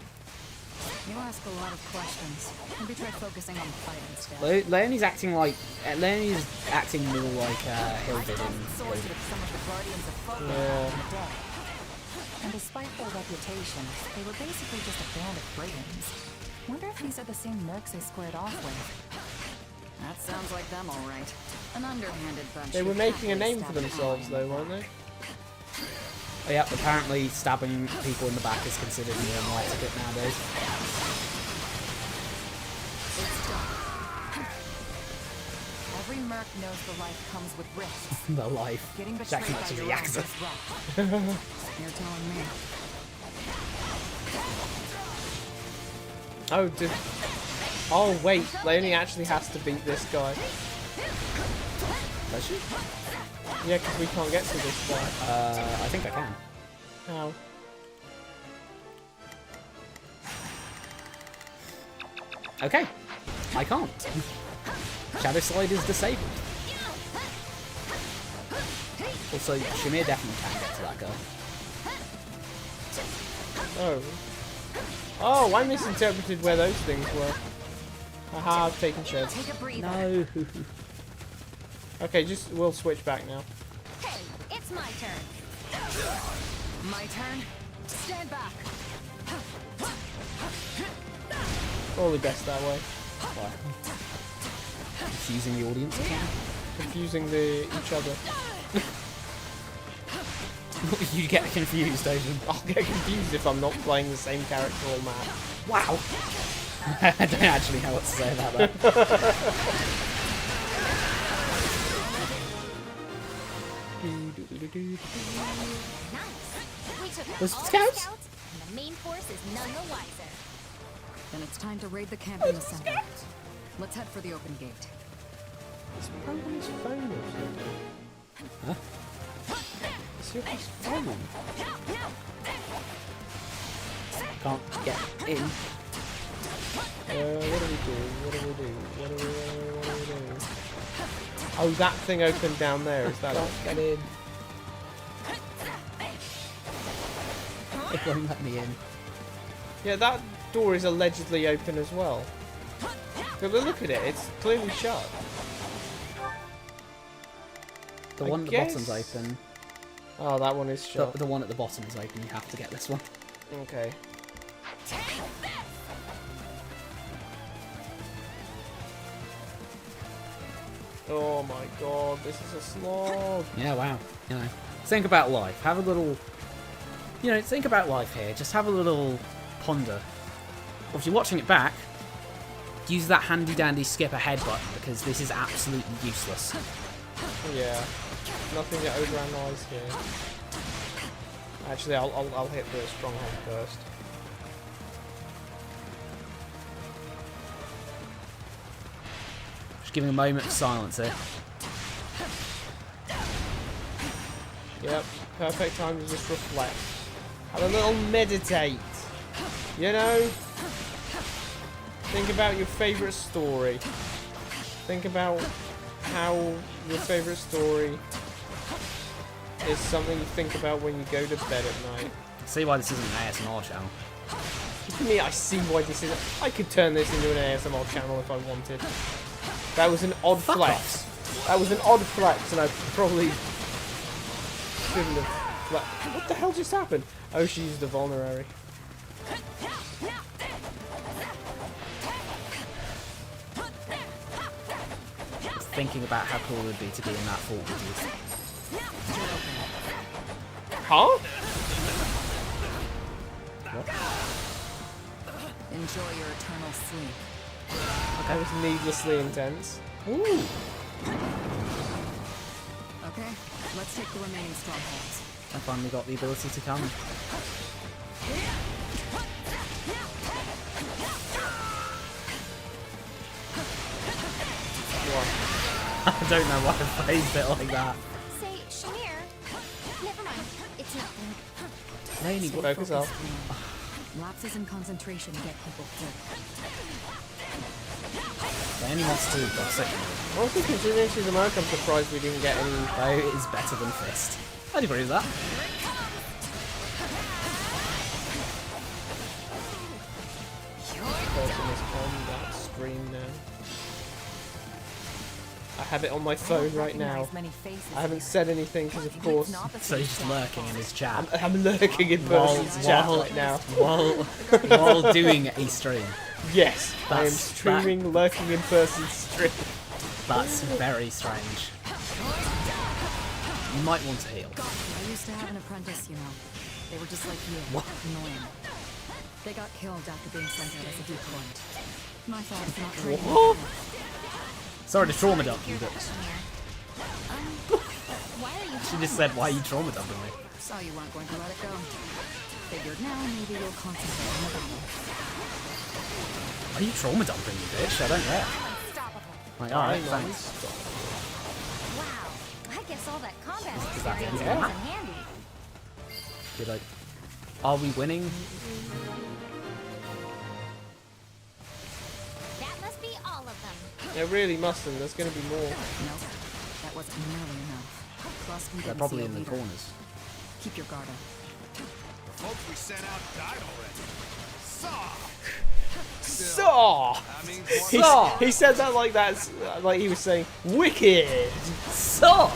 Speaker 10: You ask a lot of questions. Maybe try focusing on the fight instead.
Speaker 13: Leonie's acting more like Hilda than
Speaker 9: Swords with some of the guardians of folk back in the day. And despite their reputation, they were basically just a band of brigands. Wonder if these are the same mercs I squared off with.
Speaker 10: That sounds like them, all right. An underhanded bunch.
Speaker 1: They were making a name for themselves, though, weren't they?
Speaker 13: Oh, yeah, apparently stabbing people in the back is considered more than light ticket nowadays.
Speaker 9: Every merc knows the life comes with risks.
Speaker 13: The life.
Speaker 9: Getting
Speaker 13: Jack
Speaker 9: betrayed
Speaker 13: Max
Speaker 9: by
Speaker 13: is
Speaker 9: your
Speaker 13: the
Speaker 9: own
Speaker 13: actor.
Speaker 9: is rough.
Speaker 10: You're telling me.
Speaker 1: Oh, dude. Oh, wait. Leonie actually has to beat this guy.
Speaker 13: Does she?
Speaker 1: Yeah, because we can't get to this guy.
Speaker 13: I think I can.
Speaker 1: How?
Speaker 13: Okay. I can't. Shadow Slide is disabled. Also, Shamir definitely can get to that girl.
Speaker 1: Oh. Oh, I misinterpreted where those things were. Aha, I've taken sheds.
Speaker 13: No.
Speaker 1: Okay, we'll switch back now.
Speaker 5: Hey, it's my turn.
Speaker 9: My turn. Stand back.
Speaker 1: Probably best that way.
Speaker 13: Why? Confusing the audience again?
Speaker 1: Confusing each other.
Speaker 13: You get confused, Asian.
Speaker 1: I'll get confused if I'm not playing the same character all map.
Speaker 13: Wow. I don't actually know what to say about that.
Speaker 5: We took out
Speaker 13: Was
Speaker 5: all
Speaker 13: scouts?
Speaker 5: the scouts, and the main force is none the wiser.
Speaker 10: Then it's time to raid the camp in the center. Let's head for the open gate.
Speaker 1: It's probably his phone or something.
Speaker 13: Huh?
Speaker 1: It's your phone.
Speaker 13: Can't get in.
Speaker 1: What do we do? Oh, that thing opened down there. Is that it?
Speaker 13: Get in. It won't let me in.
Speaker 1: Yeah, that door is allegedly open as well. But look at it, it's clearly shut.
Speaker 13: The one at the bottom's open.
Speaker 1: Oh, that one is shut.
Speaker 13: The one at the bottom is open. You have to get this one.
Speaker 1: Okay. Oh my god, this is a slog.
Speaker 13: Yeah, wow. You know, think about life. Have a little... You know, think about life here. Just have a little ponder. If you're watching it back, use that handy-dandy skip ahead button, because this is absolutely useless.
Speaker 1: Yeah. Nothing to overanalyze here. Actually, I'll hit the stronghold first.
Speaker 13: Just giving a moment of silence here.
Speaker 1: Yep, perfect time to just reflect. Have a little meditate. You know? Think about your favourite story. Think about how your favourite story is something you think about when you go to bed at night.
Speaker 13: See why this isn't an ASMR channel.
Speaker 1: For me, I see why this is. I could turn this into an ASMR channel if I wanted. That was an odd flex. That was an odd flex, and I probably shouldn't have. What the hell just happened? Oh, she used a vulnerary.
Speaker 13: Thinking about how cool it would be to be in that fort with you.
Speaker 1: Huh?
Speaker 13: What?
Speaker 9: Enjoy your eternal sleep.
Speaker 1: That was needlessly intense.
Speaker 13: Ooh.
Speaker 10: Okay, let's take the remaining strongholds.
Speaker 13: I finally got the ability to come. I don't know why I phrased it like that.
Speaker 5: Say, Shamir. Never mind. It's nothing.
Speaker 13: Lainey,
Speaker 1: Focus up.
Speaker 10: Lapses in concentration get people killed.
Speaker 13: Any monster got sick.
Speaker 1: Honestly, considering she's American, I'm surprised we didn't get any.
Speaker 13: Though is better than Fist. I'd agree with that.
Speaker 1: Person is on that stream now. I have it on my phone right now. I haven't said anything because, of course.
Speaker 13: So he's just lurking in his chat.
Speaker 1: I'm lurking in person's chat right now.
Speaker 13: While doing a stream.
Speaker 1: Yes, I am streaming, lurking in person's stream.
Speaker 13: That's very strange. You might want to heal.
Speaker 10: I used to have an apprentice, you know. They were just like you.
Speaker 13: What?
Speaker 10: Annoying. They got killed after being sent out as a decoy. My fault for not training.
Speaker 1: What?
Speaker 13: Sorry to trauma dump you, but
Speaker 5: Why are you
Speaker 13: she just said, "Why are you trauma dumping me?"
Speaker 10: Saw you weren't going to let it go. Figured now maybe you'll concentrate on the battle.
Speaker 13: Are you trauma dumping me, bitch? I don't know. Like, alright, thanks.
Speaker 5: Wow, I guess all that combat
Speaker 13: Is that
Speaker 5: experience
Speaker 13: yeah?
Speaker 5: comes in handy.
Speaker 13: You're like, are we winning?
Speaker 5: That must be all of them.
Speaker 1: It really mustn't. There's going to be more.
Speaker 10: No, that wasn't nearly enough. Plus, we
Speaker 13: They're
Speaker 10: didn't
Speaker 13: probably
Speaker 10: see a
Speaker 13: in the
Speaker 10: leader.
Speaker 13: corners.
Speaker 10: Keep your guard up.
Speaker 6: The folks we sent out died already.
Speaker 1: Saw! He said that like that's like he was saying wicked.
Speaker 13: Saw!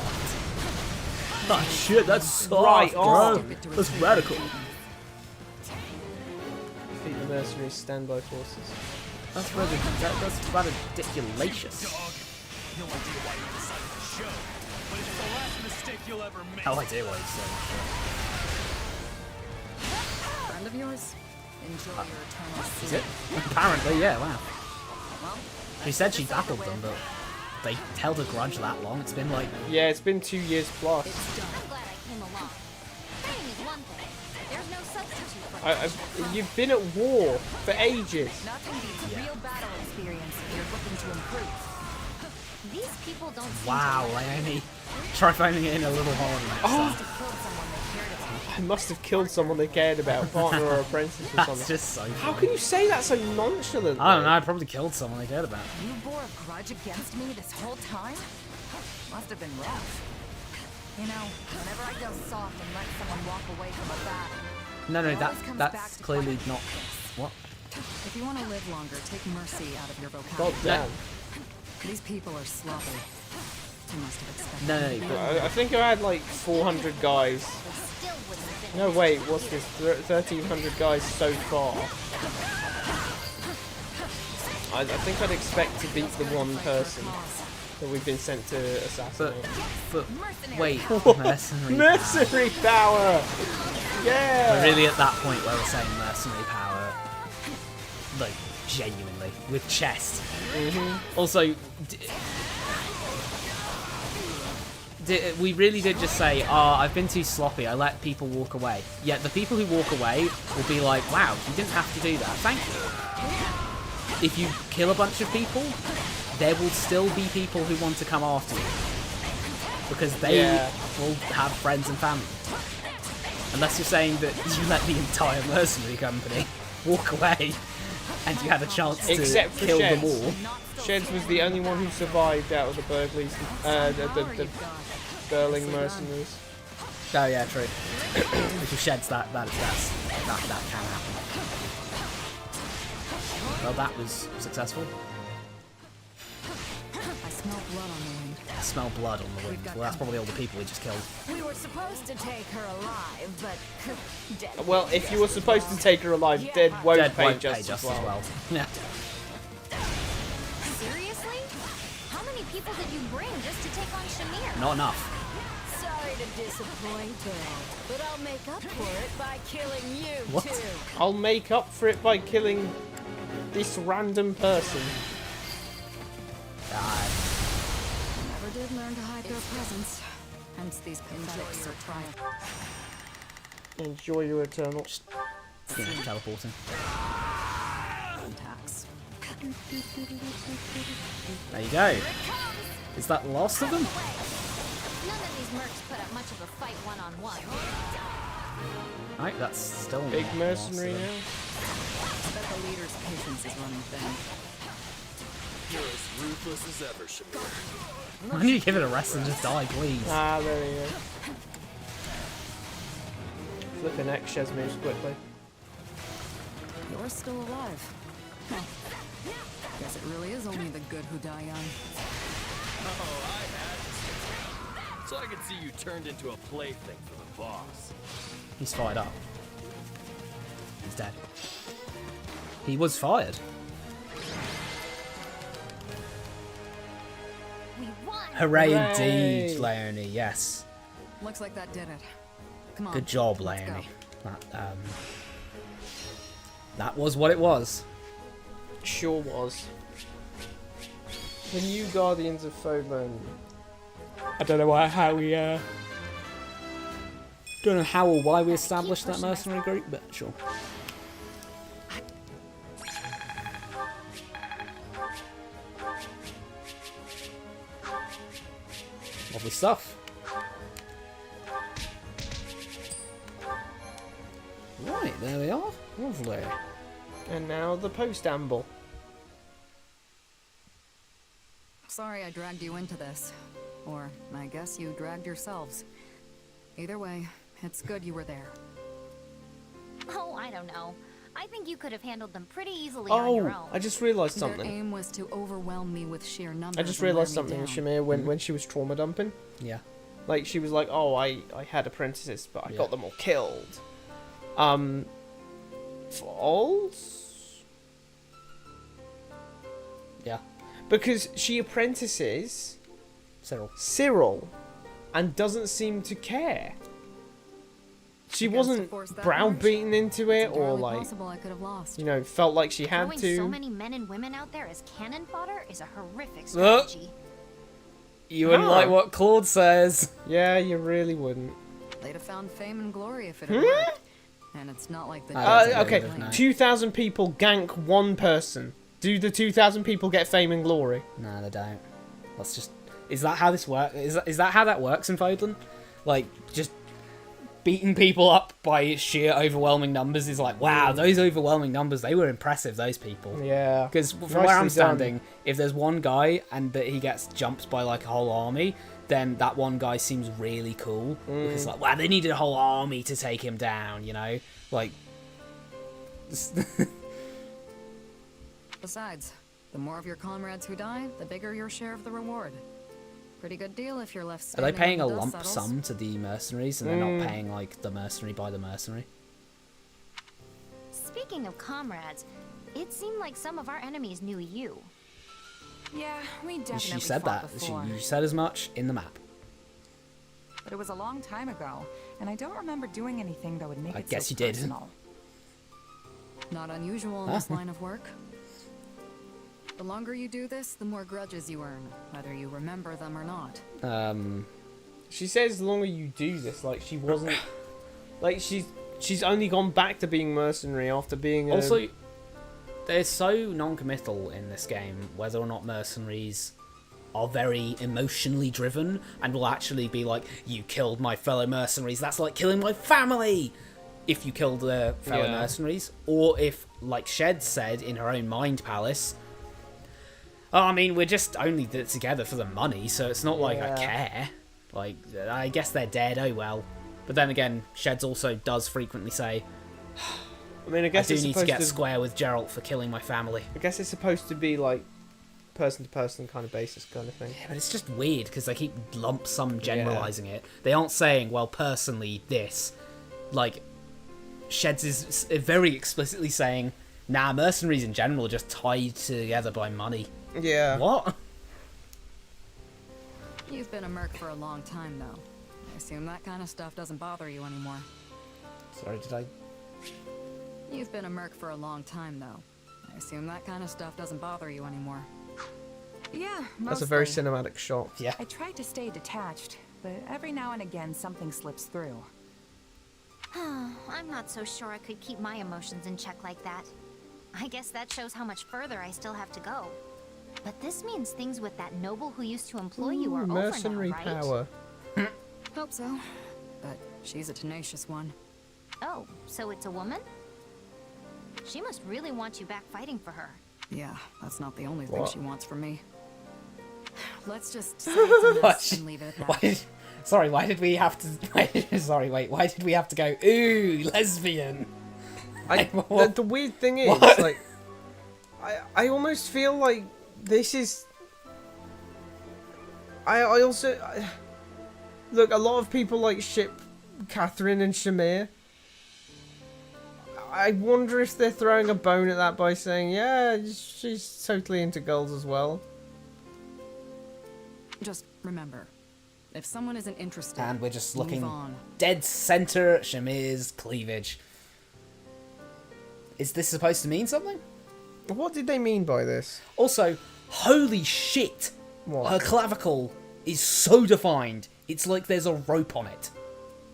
Speaker 13: Oh shit, that's soft,
Speaker 1: Right
Speaker 13: bro.
Speaker 1: on.
Speaker 13: That's radical.
Speaker 1: Defeat the mercenaries standby forces.
Speaker 13: That's ridiculous.
Speaker 6: No idea why you decided to show, but it's the last mistake you'll ever make.
Speaker 13: No idea why he's saying
Speaker 10: Friend of yours? Enjoy your eternal
Speaker 13: Is
Speaker 10: sleep.
Speaker 13: it? Apparently, yeah, wow.
Speaker 10: Well,
Speaker 13: She said she battled them, but they held a grudge that long. It's been like...
Speaker 1: Yeah, it's been 2 years plus.
Speaker 5: I'm glad I came along. Training is one thing. There's no substitute for it.
Speaker 1: You've been at war for ages.
Speaker 9: Nothing beats real battle experience if you're looking to improve.
Speaker 5: These people don't seem
Speaker 13: Wow,
Speaker 5: to
Speaker 13: Leonie. Try finding it in a little harder next time.
Speaker 1: I must have killed someone they cared about, partner or apprentice or something.
Speaker 13: That's just so funny.
Speaker 1: How can you say that so nonchalant?
Speaker 13: I don't know, I probably killed someone they cared about.
Speaker 9: You bore a grudge against me this whole time? Must have been rough. You know, whenever I go soft and let someone walk away from a battle,
Speaker 13: No,
Speaker 9: it always comes back
Speaker 13: that's
Speaker 9: to
Speaker 13: clearly
Speaker 9: fight.
Speaker 13: not... What?
Speaker 10: if you want to live longer, take mercy out of your
Speaker 1: God
Speaker 10: vocabulary.
Speaker 1: damn.
Speaker 10: These people are sloppy. You must have expected.
Speaker 13: No,
Speaker 10: them to be
Speaker 1: I think I had like 400 guys. No, wait, what's this? 1,300 guys so far. I think I'd expect to beat the one person that we've been sent to assassinate.
Speaker 13: But wait, mercenary
Speaker 1: Mercenary power! Yeah!
Speaker 13: We're really at that point where we're saying mercenary power, like, genuinely, with chest. Also, we really did just say, I've been too sloppy, I let people walk away. Yet the people who walk away will be like, wow, you didn't have to do that, thank you. If you kill a bunch of people, there will still be people who want to come after you. Because they will have friends and family. Unless you're saying that you let the entire mercenary company walk away and you had a chance to kill them all.
Speaker 1: Sheds was the only one who survived out of the Burgleys, the Burling mercenaries.
Speaker 13: Oh yeah, true. Because Sheds, that can happen. Well, that was successful.
Speaker 10: I smell blood on the wind.
Speaker 13: I smell blood on the wind. Well, that's probably all the people we just killed.
Speaker 9: we were supposed to take her alive, but dead.
Speaker 1: Well, if you were supposed to take her alive, dead won't pay just as well.
Speaker 13: Yeah.
Speaker 5: Seriously? How many people did you bring just to take on Shamir?
Speaker 13: Not enough.
Speaker 9: Sorry to disappoint, Bill, but I'll make up for it by killing you
Speaker 13: What?
Speaker 9: too.
Speaker 1: I'll make up for it by killing this random person.
Speaker 13: God.
Speaker 10: Never did learn to hide their presence. Hence these pathetics are trial.
Speaker 1: Enjoy your eternal.
Speaker 13: Yeah, teleporting.
Speaker 10: Attacks.
Speaker 13: There you go. Is that the last of them?
Speaker 5: None of these mercs put up much of a fight one-on-one.
Speaker 13: Right, that's still
Speaker 1: Big
Speaker 13: not the last
Speaker 1: mercenary
Speaker 13: of them.
Speaker 1: now.
Speaker 10: The leader's patience is running thin.
Speaker 14: You're as ruthless as ever, Shamir.
Speaker 13: Why don't you give it a rest and just die, please?
Speaker 1: Ah, there we go. Flipping X Shez moves quickly.
Speaker 10: You're still alive. Huh. Guess it really is only the good who die young.
Speaker 14: Oh, I had to. So I could see you turned into a plaything for the boss.
Speaker 13: He's fired up. He's dead. He was fired.
Speaker 5: We won.
Speaker 13: Hooray indeed, Leonie, yes.
Speaker 10: Looks like that did it. Come on.
Speaker 13: Good job,
Speaker 10: let's go.
Speaker 13: Leonie. That was what it was.
Speaker 1: Sure was. The new Guardians of Fodland.
Speaker 13: I don't know how we don't know how or why we established that mercenary group, but sure. Lovely stuff. Right, there we are. Lovely.
Speaker 1: And now the post-amble.
Speaker 10: Sorry I dragged you into this. Or, I guess you dragged yourselves. Either way, it's good you were there.
Speaker 5: Oh, I don't know. I think you could have handled them pretty easily on your own.
Speaker 1: I just realised
Speaker 10: Their
Speaker 1: something.
Speaker 10: aim was to overwhelm me with sheer numbers.
Speaker 1: I just
Speaker 10: and wear
Speaker 1: realised
Speaker 10: me
Speaker 1: something,
Speaker 10: down.
Speaker 1: Shamir, when she was trauma dumping.
Speaker 13: Yeah.
Speaker 1: Like, she was like, oh, I had apprentices, but I got them all killed. False?
Speaker 13: Yeah.
Speaker 1: Because she apprentices Cyril and doesn't seem to care. She wasn't browbeaten into it or like,
Speaker 10: possible I could have lost.
Speaker 1: you know, felt like she had
Speaker 5: Throwing
Speaker 1: to.
Speaker 5: so many men and women out there as cannon fodder is a horrific strategy.
Speaker 13: You wouldn't like what Claude says.
Speaker 1: Yeah, you really wouldn't.
Speaker 10: They'd have found fame and glory if it had worked. And it's not like the
Speaker 1: Okay, 2,000 people gank one person. Do the 2,000 people get fame and glory?
Speaker 13: No, they don't. That's just... Is that how this works? Is that how that works in Fodlan? Like, just beating people up by sheer overwhelming numbers is like, wow, those overwhelming numbers, they were impressive, those people.
Speaker 1: Yeah.
Speaker 13: Because from where I'm standing, if there's one guy and that he gets jumped by like a whole army, then that one guy seems really cool. Because like, wow, they needed a whole army to take him down, you know? Like...
Speaker 10: Besides, the more of your comrades who die, the bigger your share of the reward. Pretty good deal if you're left
Speaker 13: Are
Speaker 10: standing
Speaker 13: they paying a
Speaker 10: when the dust
Speaker 13: lump
Speaker 10: settles.
Speaker 13: sum to the mercenaries and they're not paying like the mercenary by the mercenary?
Speaker 5: Speaking of comrades, it seemed like some of our enemies knew you.
Speaker 9: Yeah, we definitely
Speaker 13: She said
Speaker 9: fought
Speaker 13: that.
Speaker 9: before.
Speaker 13: You said as much in the map.
Speaker 9: But it was a long time ago, and I don't remember doing anything that would make
Speaker 13: I
Speaker 9: it
Speaker 13: guess
Speaker 9: so
Speaker 13: you did.
Speaker 9: personal.
Speaker 10: Not unusual in this line of work. The longer you do this, the more grudges you earn, whether you remember them or not.
Speaker 1: She says the longer you do this, like she wasn't... like she's only gone back to being mercenary after being a...
Speaker 13: Also, they're so non-committal in this game, whether or not mercenaries are very emotionally driven and will actually be like, you killed my fellow mercenaries, that's like killing my family! If you kill the fellow mercenaries. Or if, like Shed said in her own mind palace, oh, I mean, we're just only together for the money, so it's not like I care. Like, I guess they're dead, oh well. But then again, Sheds also does frequently say,
Speaker 1: I mean, I guess
Speaker 13: I do
Speaker 1: it's
Speaker 13: need to
Speaker 1: supposed
Speaker 13: get square with Geralt for killing my family.
Speaker 1: I guess it's supposed to be like person-to-person kind of basis kind of thing.
Speaker 13: Yeah, but it's just weird because they keep lump sum generalizing it. They aren't saying, well, personally, this. Like, Sheds is very explicitly saying, nah, mercenaries in general are just tied together by money.
Speaker 1: Yeah.
Speaker 13: What?
Speaker 10: You've been a merc for a long time, though. I assume that kind of stuff doesn't bother you anymore.
Speaker 13: Sorry, did I...
Speaker 10: You've been a merc for a long time, though. I assume that kind of stuff doesn't bother you anymore.
Speaker 9: Yeah, mostly.
Speaker 1: That's a very cinematic shot.
Speaker 13: Yeah.
Speaker 9: I tried to stay detached, but every now and again something slips through.
Speaker 5: I'm not so sure I could keep my emotions in check like that. I guess that shows how much further I still have to go. But this means things with that noble who used to employ you are
Speaker 1: mercenary
Speaker 5: over now, right?
Speaker 1: power.
Speaker 10: Hope so. But she's a tenacious one.
Speaker 5: Oh, so it's a woman? She must really want you back fighting for her.
Speaker 10: Yeah, that's not the only thing
Speaker 1: What?
Speaker 10: she wants from me. Let's just say it's a mess and leave it at that.
Speaker 13: Sorry, why did we have to... why did we have to go, ooh, lesbian?
Speaker 1: The weird thing is,
Speaker 13: What?
Speaker 1: like, I almost feel like this is... I also... look, a lot of people, like, ship Catherine and Shamir. I wonder if they're throwing a bone at that by saying, yeah, she's totally into girls as well.
Speaker 10: Just remember, if someone isn't interested,
Speaker 13: And we're just
Speaker 10: move
Speaker 13: looking
Speaker 10: on.
Speaker 13: dead center at Shamir's cleavage. Is this supposed to mean something?
Speaker 1: What did they mean by this?
Speaker 13: Also, holy shit!
Speaker 1: What?
Speaker 13: Her clavicle is so defined, it's like there's a rope on it.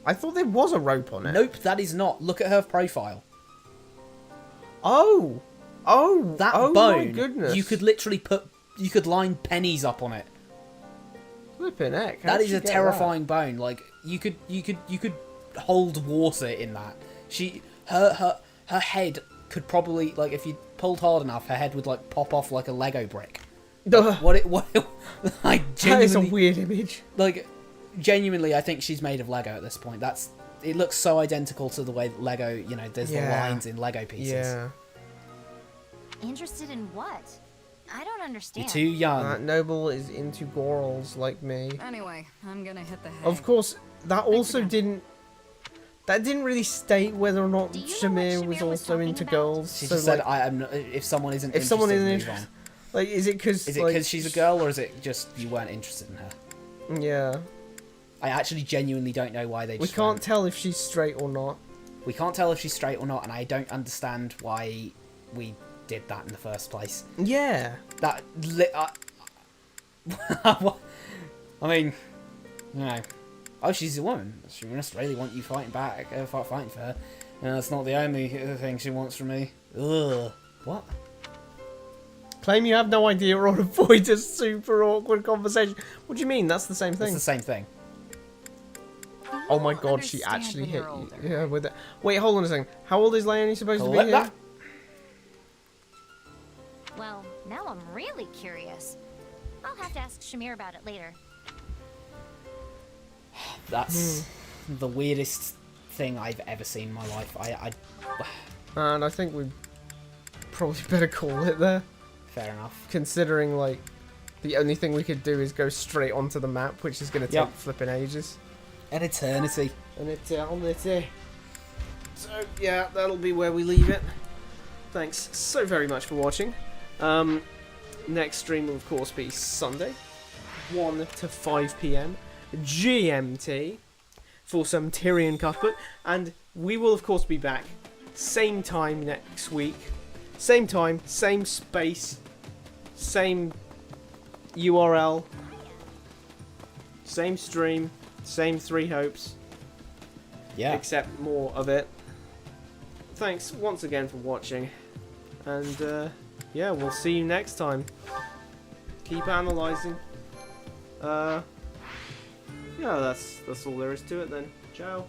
Speaker 1: I thought there was a rope on it.
Speaker 13: Nope, that is not. Look at her profile.
Speaker 1: Oh! Oh!
Speaker 13: That
Speaker 1: oh
Speaker 13: bone,
Speaker 1: my goodness.
Speaker 13: you could literally you could line pennies up on it.
Speaker 1: Flipping heck.
Speaker 13: That is a terrifying bone. Like, you could hold water in that. Her head could probably, like, if you pulled hard enough, her head would, like, pop off like a Lego brick. Like, like, genuinely,
Speaker 1: that is a weird image.
Speaker 13: Like, genuinely, I think she's made of Lego at this point. It looks so identical to the way that Lego, you know, there's the lines in Lego pieces.
Speaker 1: Yeah.
Speaker 5: Interested in what? I don't understand.
Speaker 13: You're too young.
Speaker 1: Noble is into girls like me.
Speaker 10: Anyway, I'm gonna hit the hay.
Speaker 1: Of course, that also didn't... That didn't really state whether or not Shamir was also into girls.
Speaker 13: She
Speaker 1: so,
Speaker 13: just said, "I am not, if someone isn't
Speaker 1: if
Speaker 13: interested,
Speaker 1: someone isn't
Speaker 13: move
Speaker 1: interested,
Speaker 13: on."
Speaker 1: like, is it because
Speaker 13: she's a girl, or is it just you weren't interested in her?
Speaker 1: Yeah.
Speaker 13: I actually genuinely don't know why they.
Speaker 1: We can't tell if she's straight or not.
Speaker 13: We can't tell if she's straight or not, and I don't understand why we did that in the first place.
Speaker 1: Yeah.
Speaker 13: That. I mean, you know. Oh, she's a woman. She must really want you fighting back, fighting for her. And that's not the only thing she wants from me. Ugh. What?
Speaker 1: Claim you have no idea or avoid a super awkward conversation. What do you mean? That's the same thing.
Speaker 13: It's the same thing.
Speaker 1: Oh my god, she actually hit you. Yeah, with it. Wait, hold on a second. How old is Leonie supposed to be here?
Speaker 5: Well, now I'm really curious. I'll have to ask Shamir about it later.
Speaker 13: That's the weirdest thing I've ever seen in my life.
Speaker 1: And I think we probably better call it there.
Speaker 13: Fair enough.
Speaker 1: Considering, like, the only thing we could do is go straight onto the map, which is going to take flipping ages.
Speaker 13: An eternity.
Speaker 1: An eternity. So, yeah, that'll be where we leave it. Thanks so very much for watching. Next stream will, of course, be Sunday, 1 to 5 PM. GMT for some Tyrion Cuthbert, and we will of course be back same time next week, same time, same space, same URL, same stream, same 3 hopes, except more of it. Thanks once again for watching, and yeah, we'll see you next time. Keep analysing. Yeah, that's all there is to it then. Ciao.